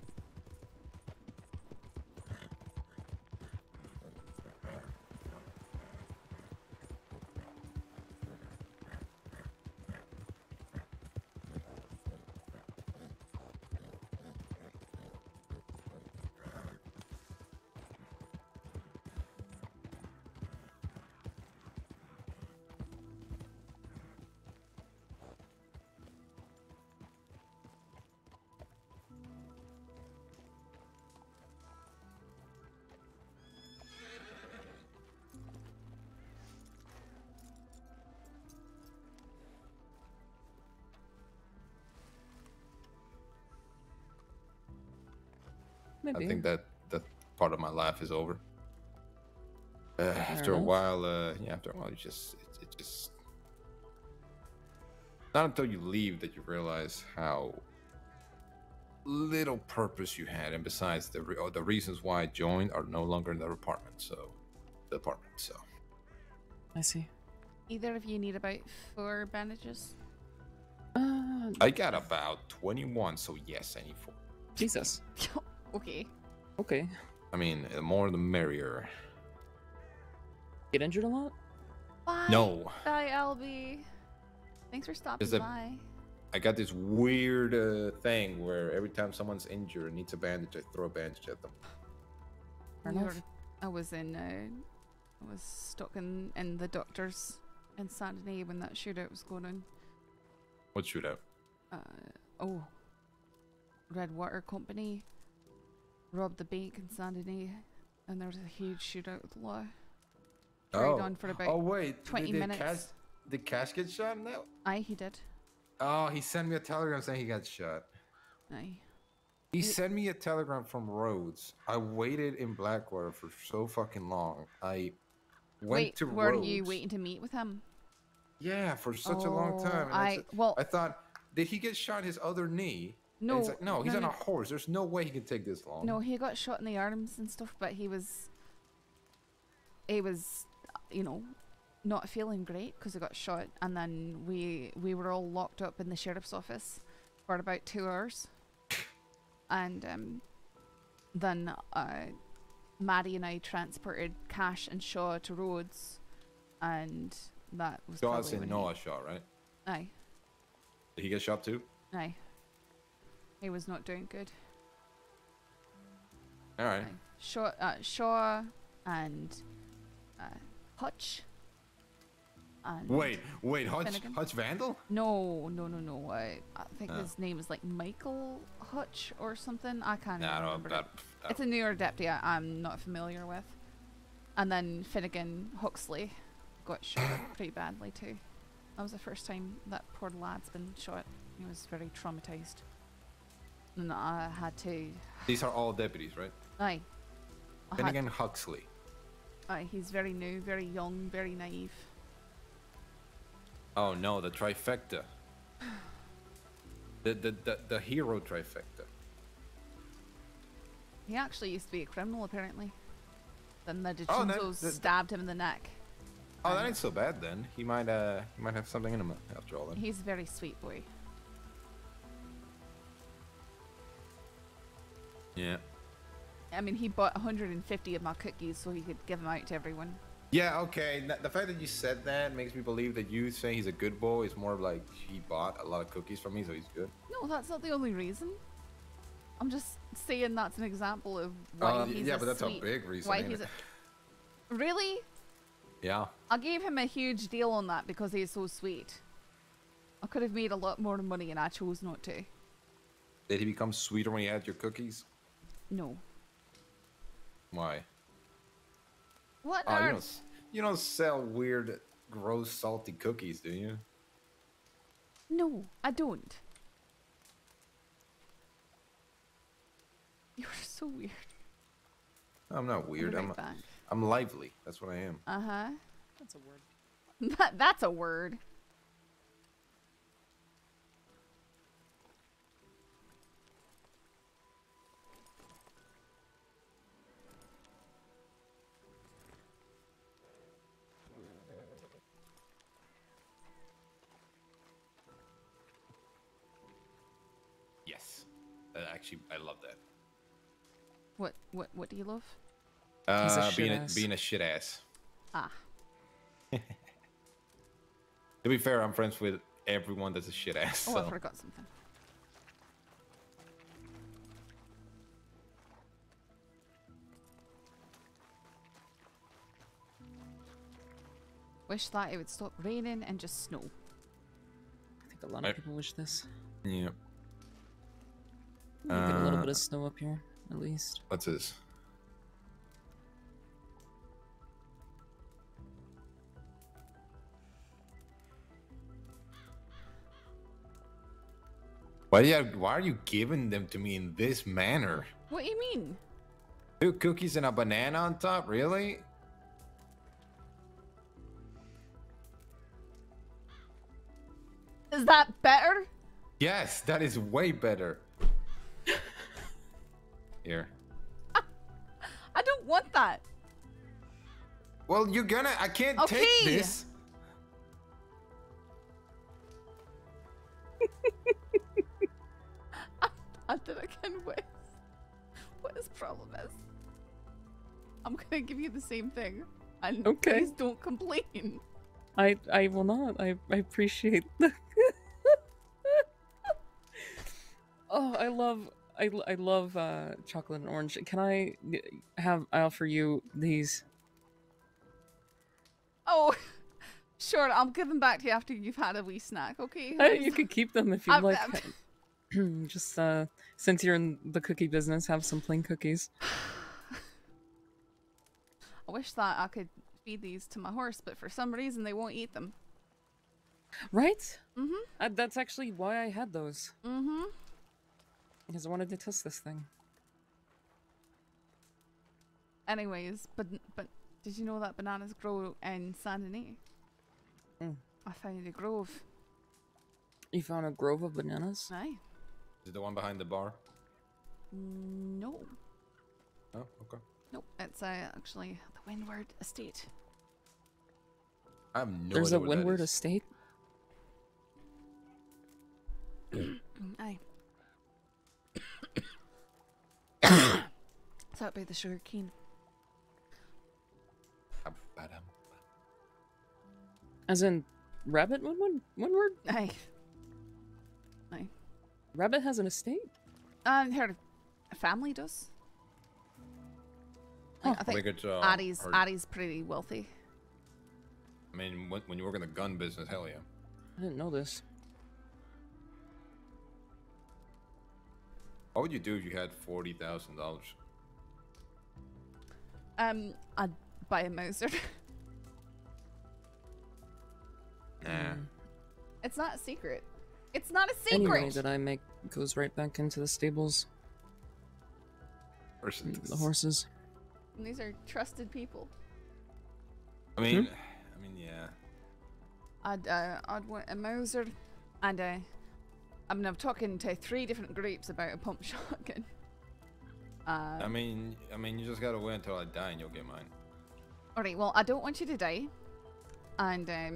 Maybe. I think that part of my life is over. After a while, you just it just not until you leave that you realize how little purpose you had, and besides the reasons why I joined are no longer in the apartment. So I see. Either of you need about 4 bandages? I got about 21, so yes, I need 4. Jesus. Okay. Okay. I mean, the more the merrier. Get injured a lot? Bye. No. Bye, Albie. Thanks for stopping by. I got this weird thing where every time someone's injured and needs a bandage, I throw a bandage at them. I was stuck in the doctors in Saint Denis when that shootout was going on. What shootout? Red Water Company robbed the bank in Saint Denis, and there was a huge shootout with the law. Carried on for about 20 minutes. Did Cash get shot in that? Aye, he did. Oh, he sent me a telegram saying he got shot. Aye. He sent me a telegram from Rhodes. I waited in Blackwater for so fucking long. I went to Rhodes. Were you waiting to meet with him? Yeah, for such a long time. And I thought, did he get shot in his other knee? No. It's like, no, he's on a horse. There's no way he can take this long. No, he got shot in the arms and stuff, but he was, you know, not feeling great because he got shot, and then we were all locked up in the sheriff's office for about 2 hours, and then Maddie and I transported Cash and Shaw to Rhodes, and that was Shaw's in Noah Shaw, right? Aye. Did he get shot too? Aye. He was not doing good. All right. Aye. Shaw and Hutch. And wait, Hutch Vandal? No. I think his name is like Michael Hutch or something. I can't remember. It's a newer deputy I'm not familiar with. And then Finnegan Huxley got shot pretty badly too. That was the first time that poor lad's been shot. He was very traumatized. And I had to... These are all deputies, right? Aye. Finnegan Huxley. Aye, he's very new, very young, very naive. Oh no, the trifecta. The hero trifecta. He actually used to be a criminal, apparently. Then the DeChinzos stabbed him in the neck. Oh, that ain't so bad then. He might have something in him after all then. He's a very sweet boy. Yeah. I mean, he bought 150 of my cookies so he could give them out to everyone. Yeah, okay. The fact that you said that makes me believe that you saying he's a good boy is more like he bought a lot of cookies from me, so he's good. No, that's not the only reason. I'm just saying that's an example of why he's but that's a big reason. Why he's really? Yeah. I gave him a huge deal on that because he's so sweet. I could have made a lot more money and I chose not to. Did he become sweeter when he had your cookies? No. Why? What? You don't sell weird, gross, salty cookies, do you? No, I don't. You're so weird. I'm not weird. I'm lively. That's what I am. Uh-huh. That's a word. That's a word. Yes. Actually, I love that. What do you love? Being a shit ass. Ah. To be fair, I'm friends with everyone that's a shit ass. Oh, so. I forgot something. Wish that it would stop raining and just snow. I think a lot of people wish this. Yeah. We get a little bit of snow up here, at least. What's this? Why are you giving them to me in this manner? What do you mean? 2 cookies and a banana on top? Really? Is that better? Yes, that is way better. Here. I don't want that. Well, I can't take this. After I can win. What his problem is. I'm gonna give you the same thing. And please don't complain. I will not. I appreciate the Oh, I love chocolate and orange. Can I offer you these? Oh, sure. I'll give them back to you after you've had a wee snack. Okay. You could keep them if you'd like. Just since you're in the cookie business, have some plain cookies. I wish that I could feed these to my horse, but for some reason they won't eat them. Right? Mm-hmm. That's actually why I had those. Mm-hmm. Because I wanted to test this thing. Anyways, but did you know that bananas grow in Saint Denis? I found a grove. You found a grove of bananas? Aye. Is it the one behind the bar? No. Oh, okay. Nope, it's actually the Windward Estate. I have no There's idea a what that Windward is. Estate? Aye. So that'd be the sugar cane. As in Rabbit Windward? Aye. Aye. Rabbit has an estate? Her family does. Oh. I think Addie's pretty wealthy. I mean, when you work in the gun business, hell yeah. I didn't know this. What would you do if you had $40,000? I'd buy a Mauser. Nah. It's not a secret. It's not a Any secret. money that I make goes right back into the stables. The horses. And these are trusted people. I mean, yeah. I'd want a Mauser, and I'm talking to 3 different groups about a pump shotgun. I mean, you just gotta wait until I die and you'll get mine. Alright, well, I don't want you to die, and I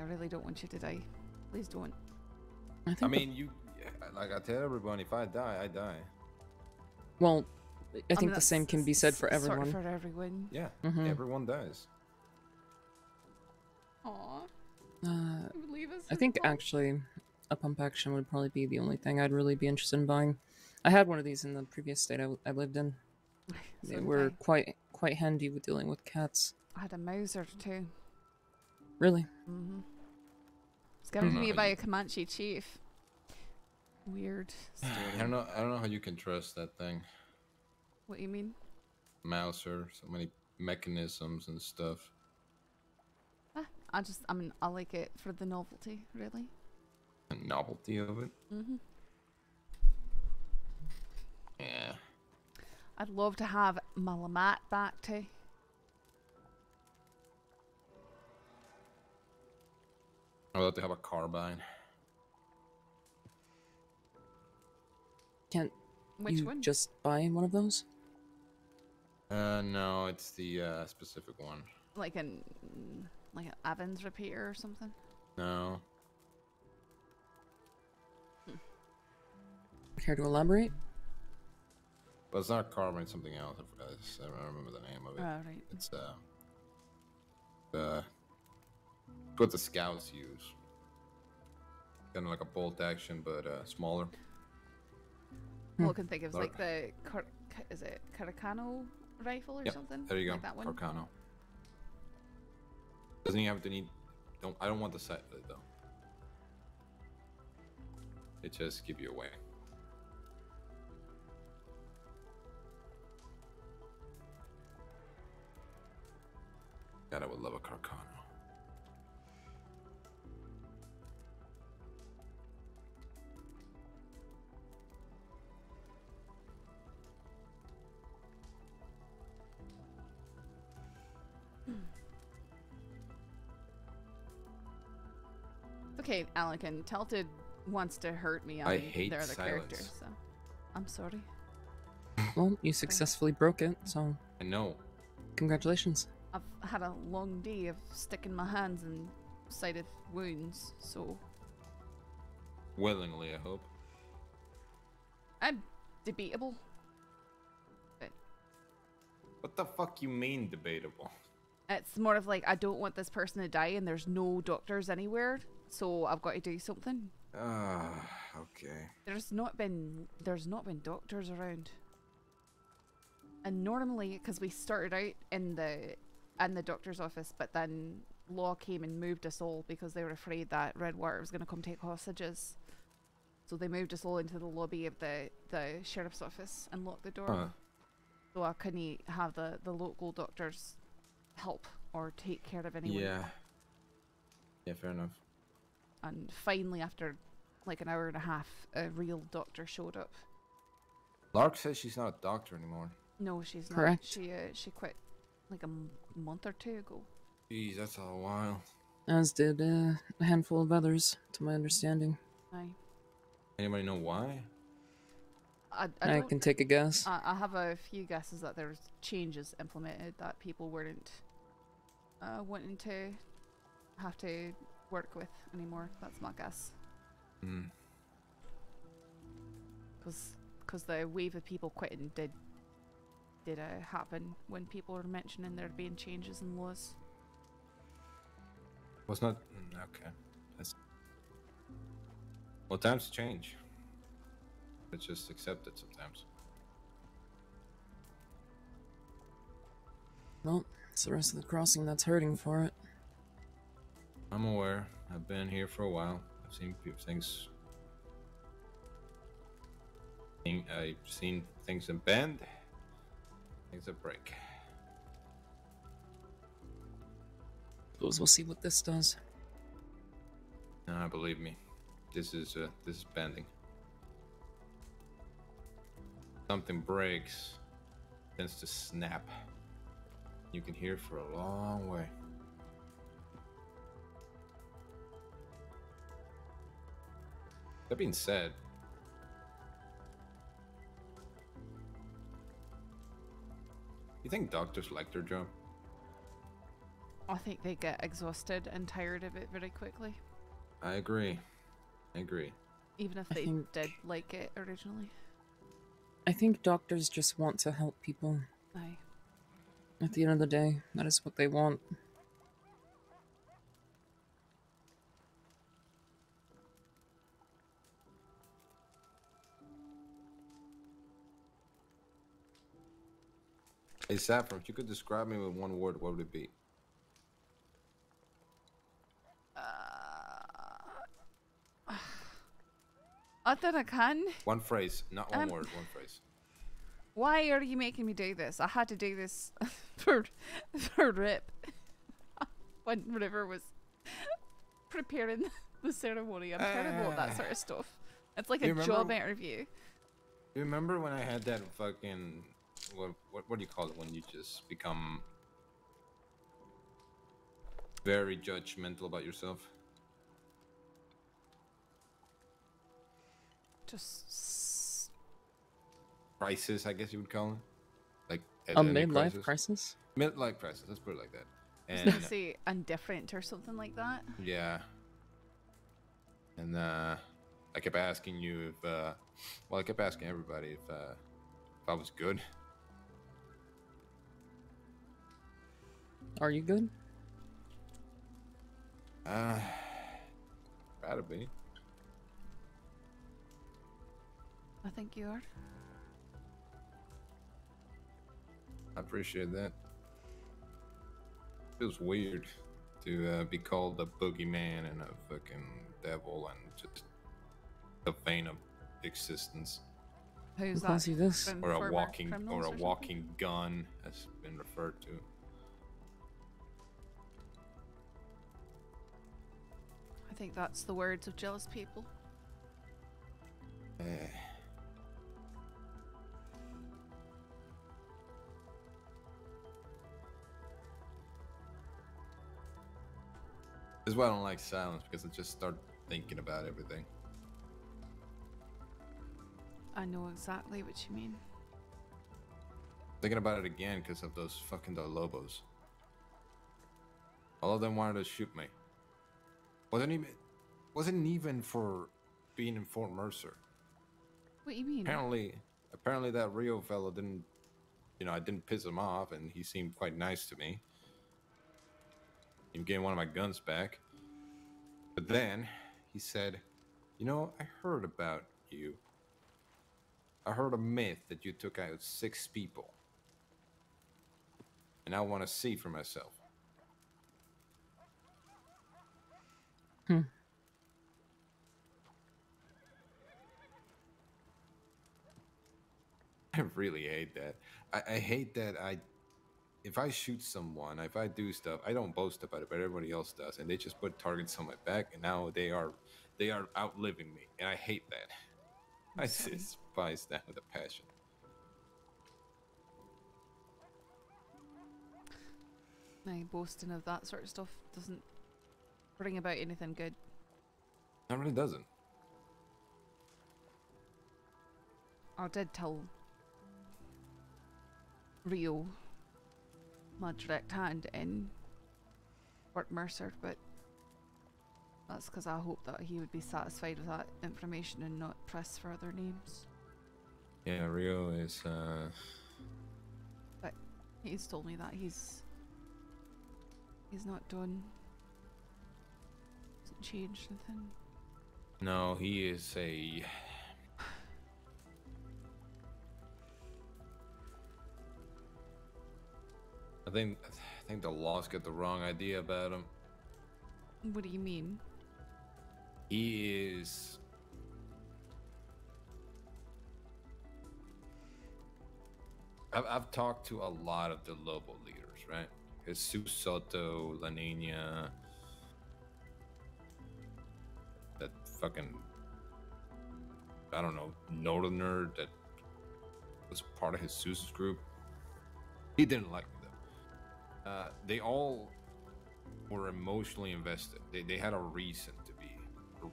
really don't want you to die. Please don't. I mean, like I tell everybody, if I die, I die. Well, I think the same can be said for everyone. Sort of for everyone. Yeah, Mhm. everyone dies. Aww. Leave us I think actually a pump action would probably be the only thing I'd really be interested in buying. I had one of these in the previous state I lived in. They were quite handy with dealing with cats. I had a Mauser too. Really? Mm-hmm. It's given to me by a Comanche chief. Weird story. I don't know how you can trust that thing. What do you mean? Mauser, so many mechanisms and stuff. I like it for the novelty, really. The novelty of it? Mm-hmm. Yeah. I'd love to have my Lamat back too. I'd love to have a carbine. Can't Which you one? just buy one of those? No, it's the specific one. Like an Evans repeater or something? No. Care to elaborate? Well, it's not a carbine, it's something else. I forgot. I don't remember the name of it. Oh, right. It's what the scouts use. Kind of like a bolt action, but smaller. All I can think of is like the is it Caracano rifle or something? There you go. Like that one. Carcano. Doesn't he have to need? I don't want the sight though. It just give you away. God, I would love a Carcano. Okay, Alec, Telted wants to hurt me. I hate they're the silence. characters, so I'm sorry. Well, you successfully broke it, so I know. Congratulations. I've had a long day of sticking my hands in side of wounds, so Willingly, I hope. I'm debatable. But What the fuck you mean debatable? it's more of like I don't want this person to die, and there's no doctors anywhere, so I've got to do something. Okay. There's not been doctors around. And normally, because we started out in the doctor's office, but then law came and moved us all because they were afraid that Redwater was going to come take hostages. So they moved us all into the lobby of the sheriff's office and locked the door. Huh. So I couldn't have the local doctors help or take care of anyone. Yeah. Yeah, fair enough. And finally, after like an hour and a half, a real doctor showed up. Lark says she's not a doctor anymore. No, she's Correct. not. She quit like a month or two ago. Jeez, that's a while. As did a handful of others, to my understanding. Aye. Anybody know why? I can take a guess. I have a few guesses that there's changes implemented that people weren't wanting to have to work with anymore. That's my guess. Hmm. Because the wave of people quitting did happen when people were mentioning there being changes in laws. Was not okay. That's well, times change. It's just accept it sometimes. Well, it's the rest of the crossing that's hurting for it. I'm aware. I've been here for a while. I've seen things. I've seen things that bend, things that break. Suppose we'll see what this does. Nah, believe me, this is bending. Something breaks, tends to snap. You can hear for a long way. That being said, you think doctors like their job? I think they get exhausted and tired of it very quickly. I agree. I agree. Even if they did like it originally. I think doctors just want to help people. Aye. At the end of the day, that is what they want. Hey Saffron, if you could describe me with one word, what would it be? I think I can. One phrase, not one word, one phrase. Why are you making me do this? I had to do this for RIP. When River was preparing the ceremony. I'm terrible at that sort of stuff. It's like a job interview. You remember when I had that fucking what do you call it when you just become very judgmental about yourself? Just crisis, I guess you would call it. Like a midlife crisis? Midlife crisis, let's put it like that. I was gonna say indifferent or something like that. Yeah. And I kept asking you if well, I kept asking everybody if I was good. Are you good? Try to be. I think you are. I appreciate that. Feels weird to be called a boogeyman and a fucking devil and just the vein of existence. Who's that? Calls you this? Or a walking gun has been referred to. I think that's the words of jealous people. This is why I don't like silence, because I just start thinking about everything. I know exactly what you mean. Thinking about it again because of those fucking Lobos. All of them wanted to shoot me. Wasn't even for being in Fort Mercer. What do you mean? Apparently that Rio fellow didn't, I didn't piss him off, and he seemed quite nice to me. He gave one of my guns back. But then he said, you know, I heard about you. I heard a myth that you took out 6 people. And I want to see for myself. I really hate that. I hate that if I shoot someone, if I do stuff, I don't boast about it, but everybody else does, and they just put targets on my back, and now they are outliving me, and I hate that. I despise that with a passion. No, boasting of that sort of stuff doesn't bring about anything good. It really doesn't. I did tell Rio, my direct hand in Fort Mercer, but that's because I hope that he would be satisfied with that information and not press for other names. Yeah, Rio is But he's told me that he's not done. Hasn't changed anything. No, he is a... I think the Lost get the wrong idea about him. What do you mean? He is... I've talked to a lot of the Lobo leaders, right? Jesus Soto, La Nina, that fucking, I don't know, Northerner that was part of Jesus' group. He didn't like me though. They all were emotionally invested. They had a reason to be.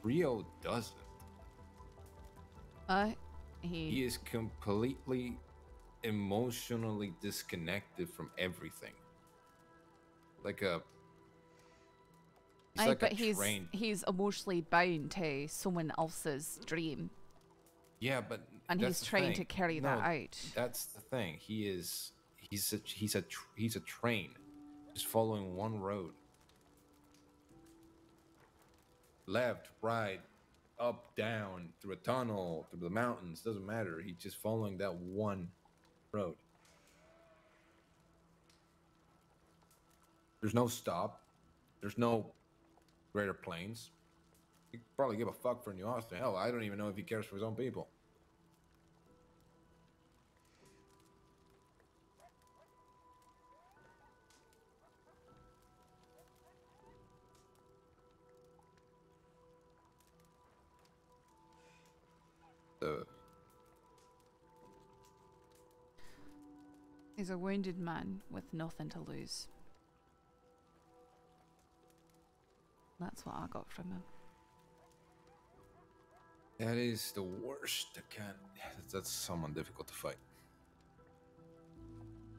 Rio doesn't. He is completely emotionally disconnected from everything. Like a... But he's emotionally bound to someone else's dream. Yeah, but and he's trying to carry that out. That's the thing. He's a train, just following one road. Left, right, up, down, through a tunnel, through the mountains. Doesn't matter. He's just following that one road. There's no stop. There's no greater plains. He could probably give a fuck for New Austin. Hell, I don't even know if he cares for his own people. He's a wounded man with nothing to lose. That's what I got from him. That is the worst. That's someone difficult to fight.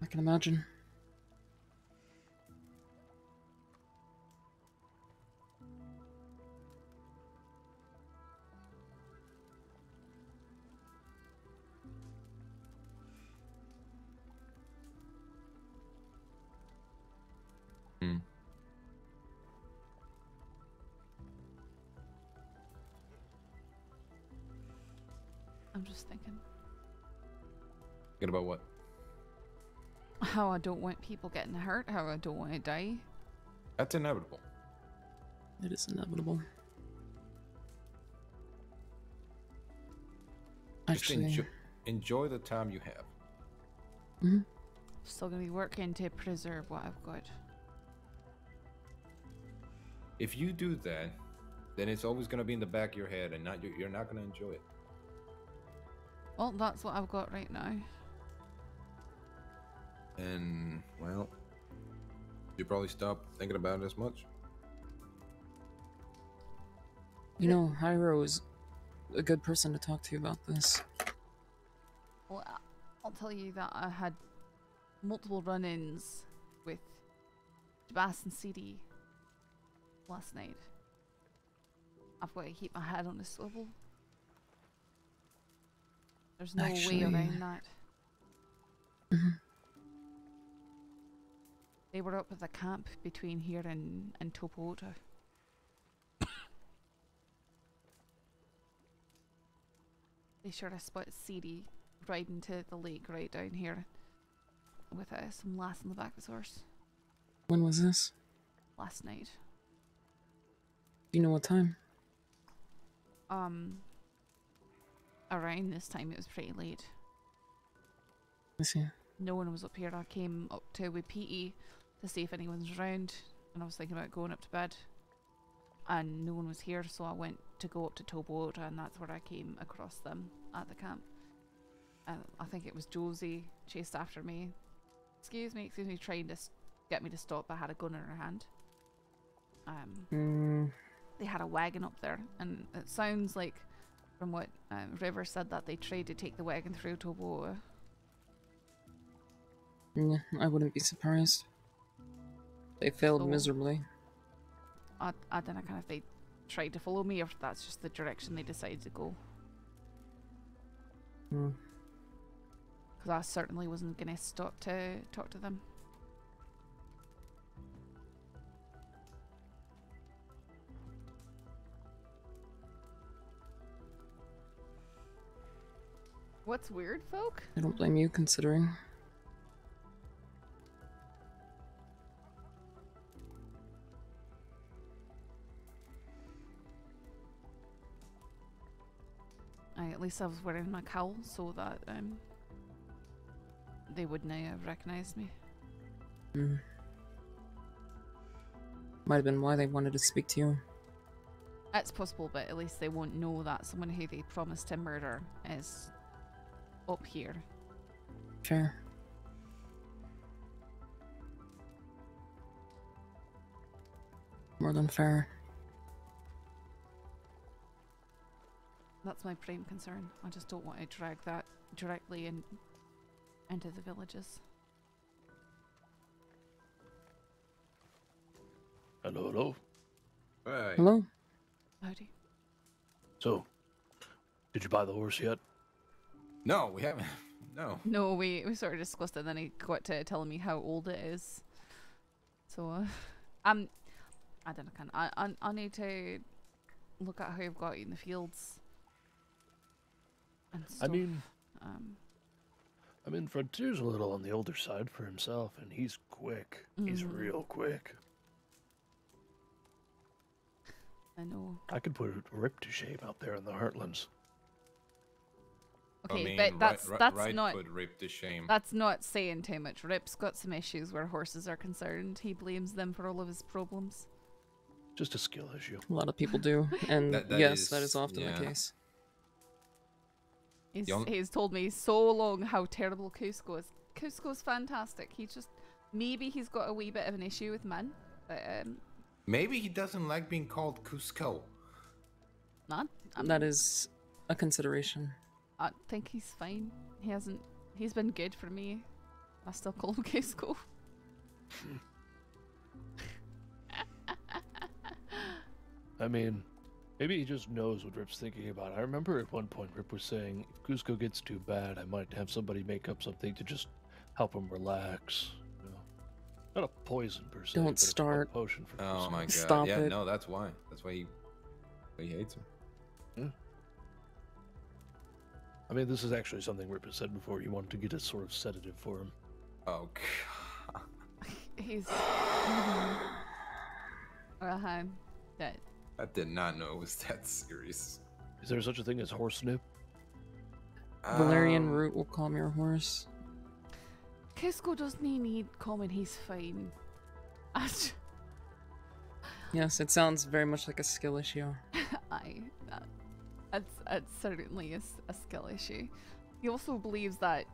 I can imagine. I'm just thinking. Thinking about what? How I don't want people getting hurt, how I don't want to die. That's inevitable. It is inevitable. Actually, just enjoy the time you have. Mm-hmm. Still gonna be working to preserve what I've got. If you do that, then it's always gonna be in the back of your head, and you're not gonna enjoy it. Well, that's what I've got right now. And, well, you probably stop thinking about it as much. You know, Hyro is a good person to talk to about this. Well, I'll tell you that I had multiple run-ins with Sebastian City last night. I've got to keep my head on a swivel. There's no way around that. Mm-hmm. They were up at the camp between here and Topota. pretty sure I spotted CD riding to the lake right down here with some lass on the back of his horse. When was this? Last night. Do you know what time? Around this time it was pretty late. I see. No one was up here. I came up to with PE to see if anyone was around, and I was thinking about going up to bed, and no one was here, so I went to go up to Tobota, and that's where I came across them at the camp. I think it was Josie chased after me. Excuse me, trying to get me to stop. I had a gun in her hand. They had a wagon up there, and it sounds like, from what River said, that they tried to take the wagon through Tobota. Yeah, I wouldn't be surprised. They failed So, miserably. I don't know kind of if they tried to follow me or if that's just the direction they decided to go. Because I certainly wasn't going to stop to talk to them. What's weird, folk? I don't blame you, considering. At least I was wearing my cowl so that they wouldn't have recognized me. Might have been why they wanted to speak to you. It's possible, but at least they won't know that someone who they promised to murder is up here. Fair. More than fair. That's my prime concern. I just don't want to drag that directly into the villages. Hello, hello. Hey. Hello. Howdy. So, did you buy the horse yet? No, we haven't. No. No, we sort of discussed it, and then he got to telling me how old it is. So, I don't know. I need to look at how I've got it in the fields. And stuff. I mean, Frontier's a little on the older side for himself, and he's quick. He's real quick. I know. I could put Rip to shame out there in the Heartlands. Okay, but that's not would Rip to shame. That's not saying too much. Rip's got some issues where horses are concerned. He blames them for all of his problems. Just a skill issue. A lot of people do, and that yes, is- that is often yeah. the case. He's told me so long how terrible Cusco is. Cusco's fantastic. Maybe he's got a wee bit of an issue with men, but Maybe he doesn't like being called Cusco. That is a consideration. I think he's fine. He's been good for me. I still call him Cusco. I mean, maybe he just knows what Rip's thinking about. I remember at one point Rip was saying, if Cusco gets too bad, I might have somebody make up something to just help him relax. You know? Not a poison per se. Don't but start. A potion for Oh Cusco. my god. Stop yeah, it. no, that's why. That's why he hates him. Yeah. I mean, this is actually something Rip has said before. You wanted to get a sort of sedative for him. Oh, God. He's... Dead. I did not know it was that serious. Is there such a thing as horse nip? Valerian root will calm your horse. Cusco doesn't need calming, he's fine. Yes, it sounds very much like a skill issue. It's certainly a skill issue. He also believes that,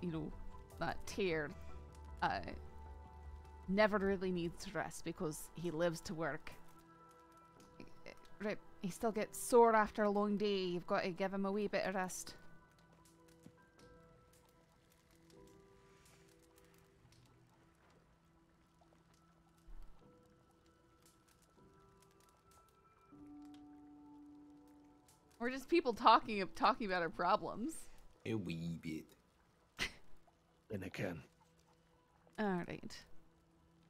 that Tyr never really needs to rest because he lives to work. Right, he still gets sore after a long day. You've got to give him a wee bit of rest. We're just people talking about our problems. A wee bit. And it can. All right.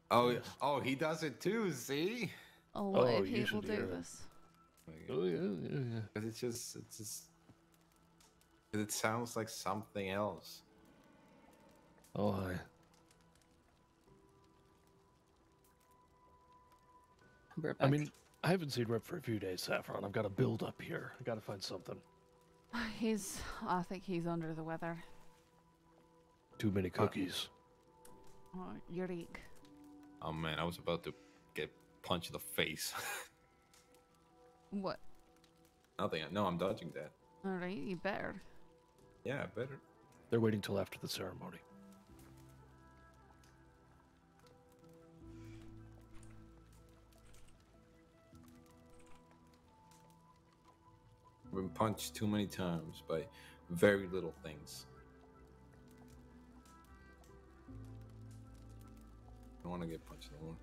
Oh, he does it too. See? A lot of people do this. Oh yeah. Because it's just It sounds like something else. Oh, hi. I mean, I haven't seen Rep for a few days, Saffron. I've got to build up here. I got to find something. I think he's under the weather. Too many cookies. Oh, Yurik. Oh man, I was about to get punched in the face. What? Nothing. No, I'm dodging that. Alright, you better. Yeah, better. They're waiting till after the ceremony. I've been punched too many times by very little things. I don't want to get punched no more.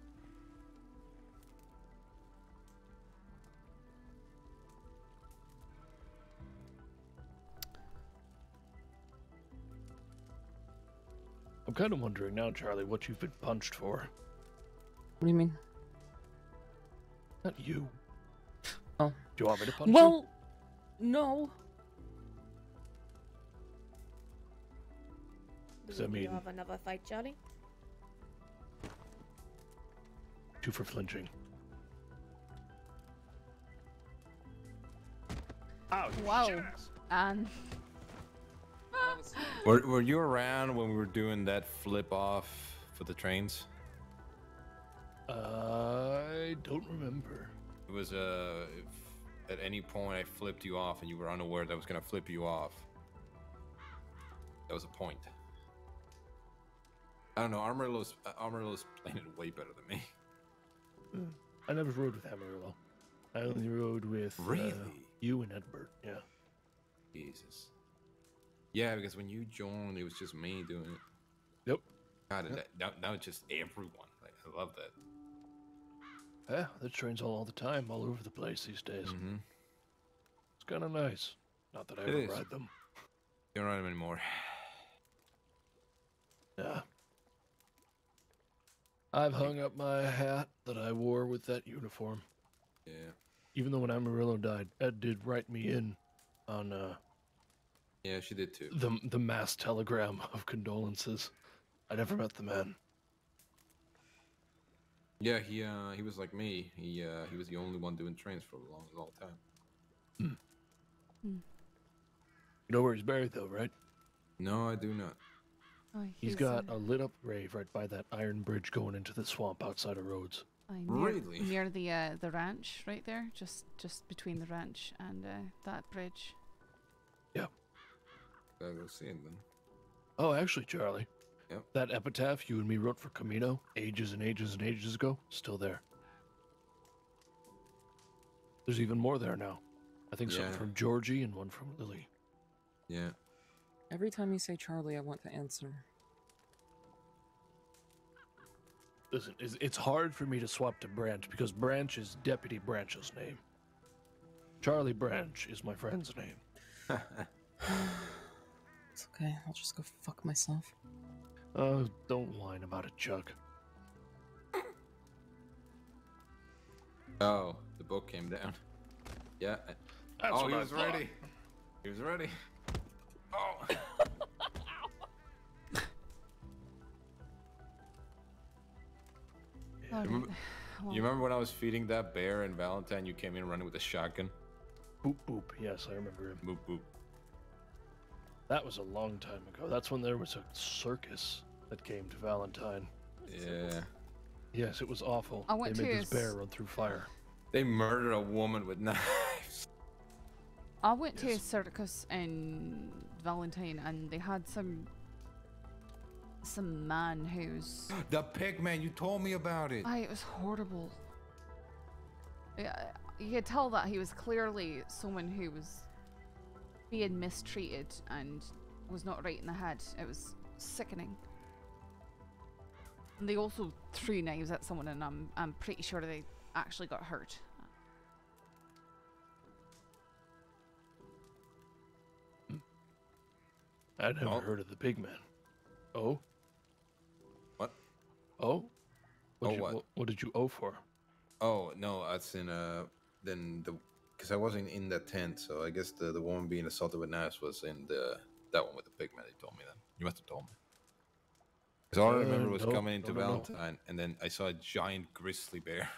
I'm kind of wondering now, Charlie, what you've been punched for. What do you mean? Not you. Oh. Do you want me to punch you? Well, no. Does that Do you mean have another fight, Charlie? 2 for flinching? Ow, you Wow. shit-ass. And Were you around when we were doing that flip off for the trains? I don't remember. It was if at any point I flipped you off and you were unaware that I was gonna flip you off. That was a point. I don't know. Amarillo's playing it way better than me. I never rode with Amarillo. I only rode with you and Edbert. Yeah. Jesus. Yeah, because when you joined, it was just me doing it. Yep. God, now it's just everyone. Like, I love that. Yeah, there's trains all the time, all over the place these days. Mm-hmm. It's kind of nice. Not that I It ever is. ride them. You don't ride them anymore. Yeah. I've hung up my hat that I wore with that uniform. Yeah. Even though when Amarillo died, Ed did write me in on Yeah, she did too. the mass telegram of condolences. I never met the man. Yeah, he was like me. He was the only one doing trains for a long time. You know where he's buried though, right? No, I do not. Oh, He's got a lit up grave right by that iron bridge going into the swamp outside of Rhodes. near the ranch right there, just between the ranch and that bridge. Yeah. Gotta go see him then. Oh, actually, Charlie. Yep. That epitaph you and me wrote for Camino ages and ages and ages ago, still there. There's even more there now. I think something Yeah. from Georgie and one from Lily. Yeah. Every time you say Charlie, I want to answer. Listen, it's hard for me to swap to Branch because Branch is Deputy Branch's name. Charlie Branch is my friend's name. It's okay. I'll just go fuck myself. Oh, don't whine about it, Chuck. Oh, the book came down. Yeah. That's Oh, what he I was thought. ready. He was ready. Oh. You remember when I was feeding that bear in Valentine? You came in running with a shotgun. Boop boop. Yes, I remember him. Boop boop. That was a long time ago. That's when there was a circus that came to Valentine. Yeah. Yes, it was awful. I went they made to this bear run through fire. They murdered a woman with knives. I went to a circus in Valentine and they had some man who's The pig man, you told me about it. it was horrible. Yeah, you could tell that he was clearly someone who was being mistreated and was not right in the head. It was sickening. And they also threw knives at someone, and I'm pretty sure they actually got hurt. I'd never heard of the pig man. Oh? What? Oh? What? What did you owe for? Oh no, that's in then because I wasn't in that tent, so I guess the woman being assaulted with knives was in that one with the pig man. They told me that. You must have told me. Because all I remember was coming into Valentine, and then I saw a giant grizzly bear.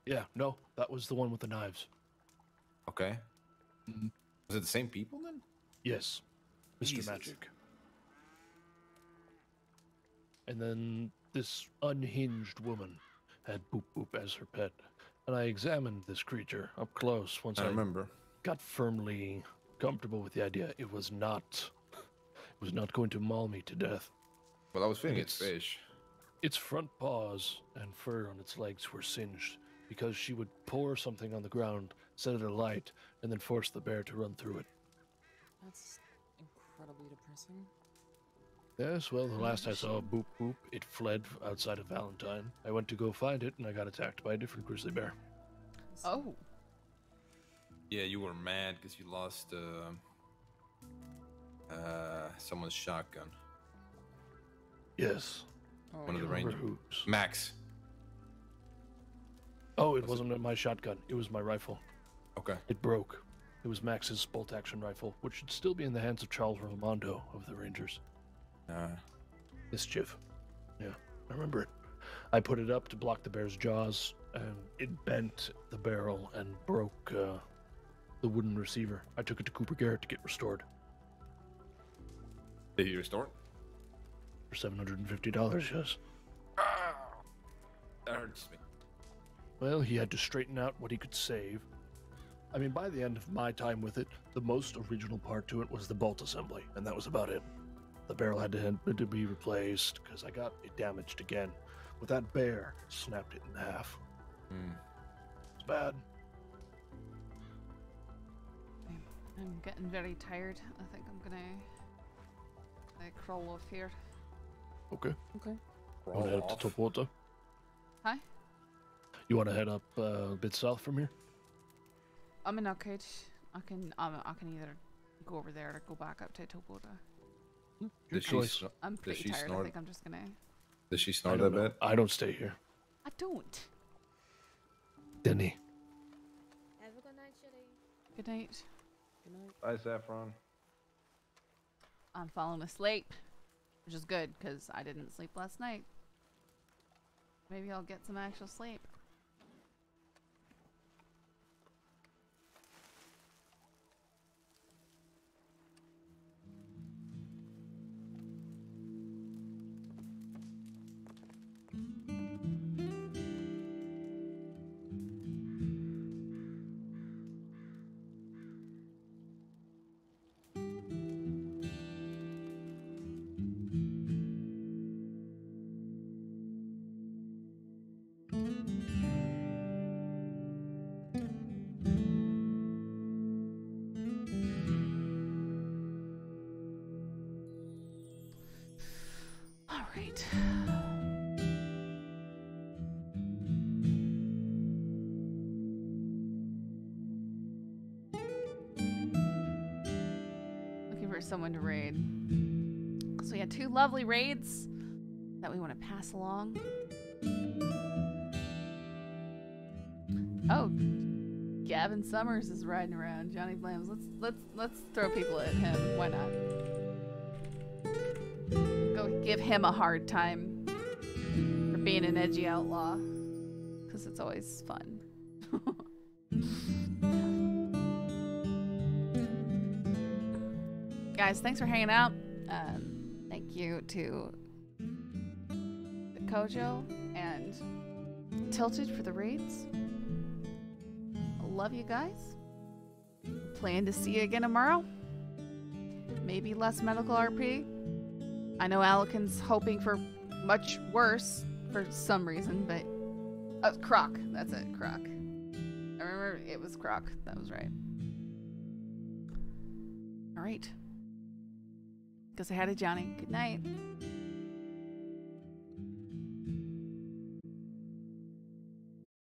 Yeah, no, that was the one with the knives. Okay. Was it the same people then? Yes, Mr. Jesus. Magic. And then this unhinged woman had Boop Boop as her pet, and I examined this creature up close once I remember. Got firmly comfortable with the idea it was not going to maul me to death. Well, I was feeding its fish. Its front paws and fur on its legs were singed because she would pour something on the ground, set it alight, and then force the bear to run through it. That's incredibly depressing. Yes, well, the last I saw Boop Boop, it fled outside of Valentine. I went to go find it, and I got attacked by a different grizzly bear. Oh. Yeah, you were mad because you lost someone's shotgun. Yes. One of the rangers. Max. Oh, it wasn't my shotgun. It was my rifle. Okay. It broke. It was Max's bolt-action rifle, which should still be in the hands of Charles Raimondo of the Rangers. Mischief. Yeah, I remember it. I put it up to block the bear's jaws, and it bent the barrel and broke the wooden receiver. I took it to Cooper Garrett to get restored. Did he restore it? For $750, yes. That hurts me. Well, he had to straighten out what he could save. I mean, by the end of my time with it, the most original part to it was the bolt assembly, and that was about it. The barrel had to be replaced because I got it damaged again. With that bear, snapped it in half. It's bad. I'm getting very tired. I think I'm gonna crawl off here. Okay. Okay. Want to head up to top water? Hi? You want to head up a bit south from here? I'm in Arcade. I can either go over there or go back up to Topota. I'm pretty tired. I think I'm just gonna. Does she snort a bit? I don't stay here. I don't. Denis. Have a good night, Shitty. Good night. Good night. Bye, Saffron. I'm falling asleep, which is good because I didn't sleep last night. Maybe I'll get some actual sleep. Someone to raid. So we had 2 lovely raids that we want to pass along. Oh, Gavin Summers is riding around. Johnny Blames. Let's throw people at him. Why not? Go give him a hard time for being an edgy outlaw, because it's always fun. Guys, thanks for hanging out. Thank you to Kojo and Tilted for the raids. I love you guys. Plan to see you again tomorrow. Maybe less medical RP. I know Alican's hoping for much worse for some reason, but oh, Croc. That's it, Croc. I remember it was Croc. That was right. All right. Because I had a Johnny. Good night.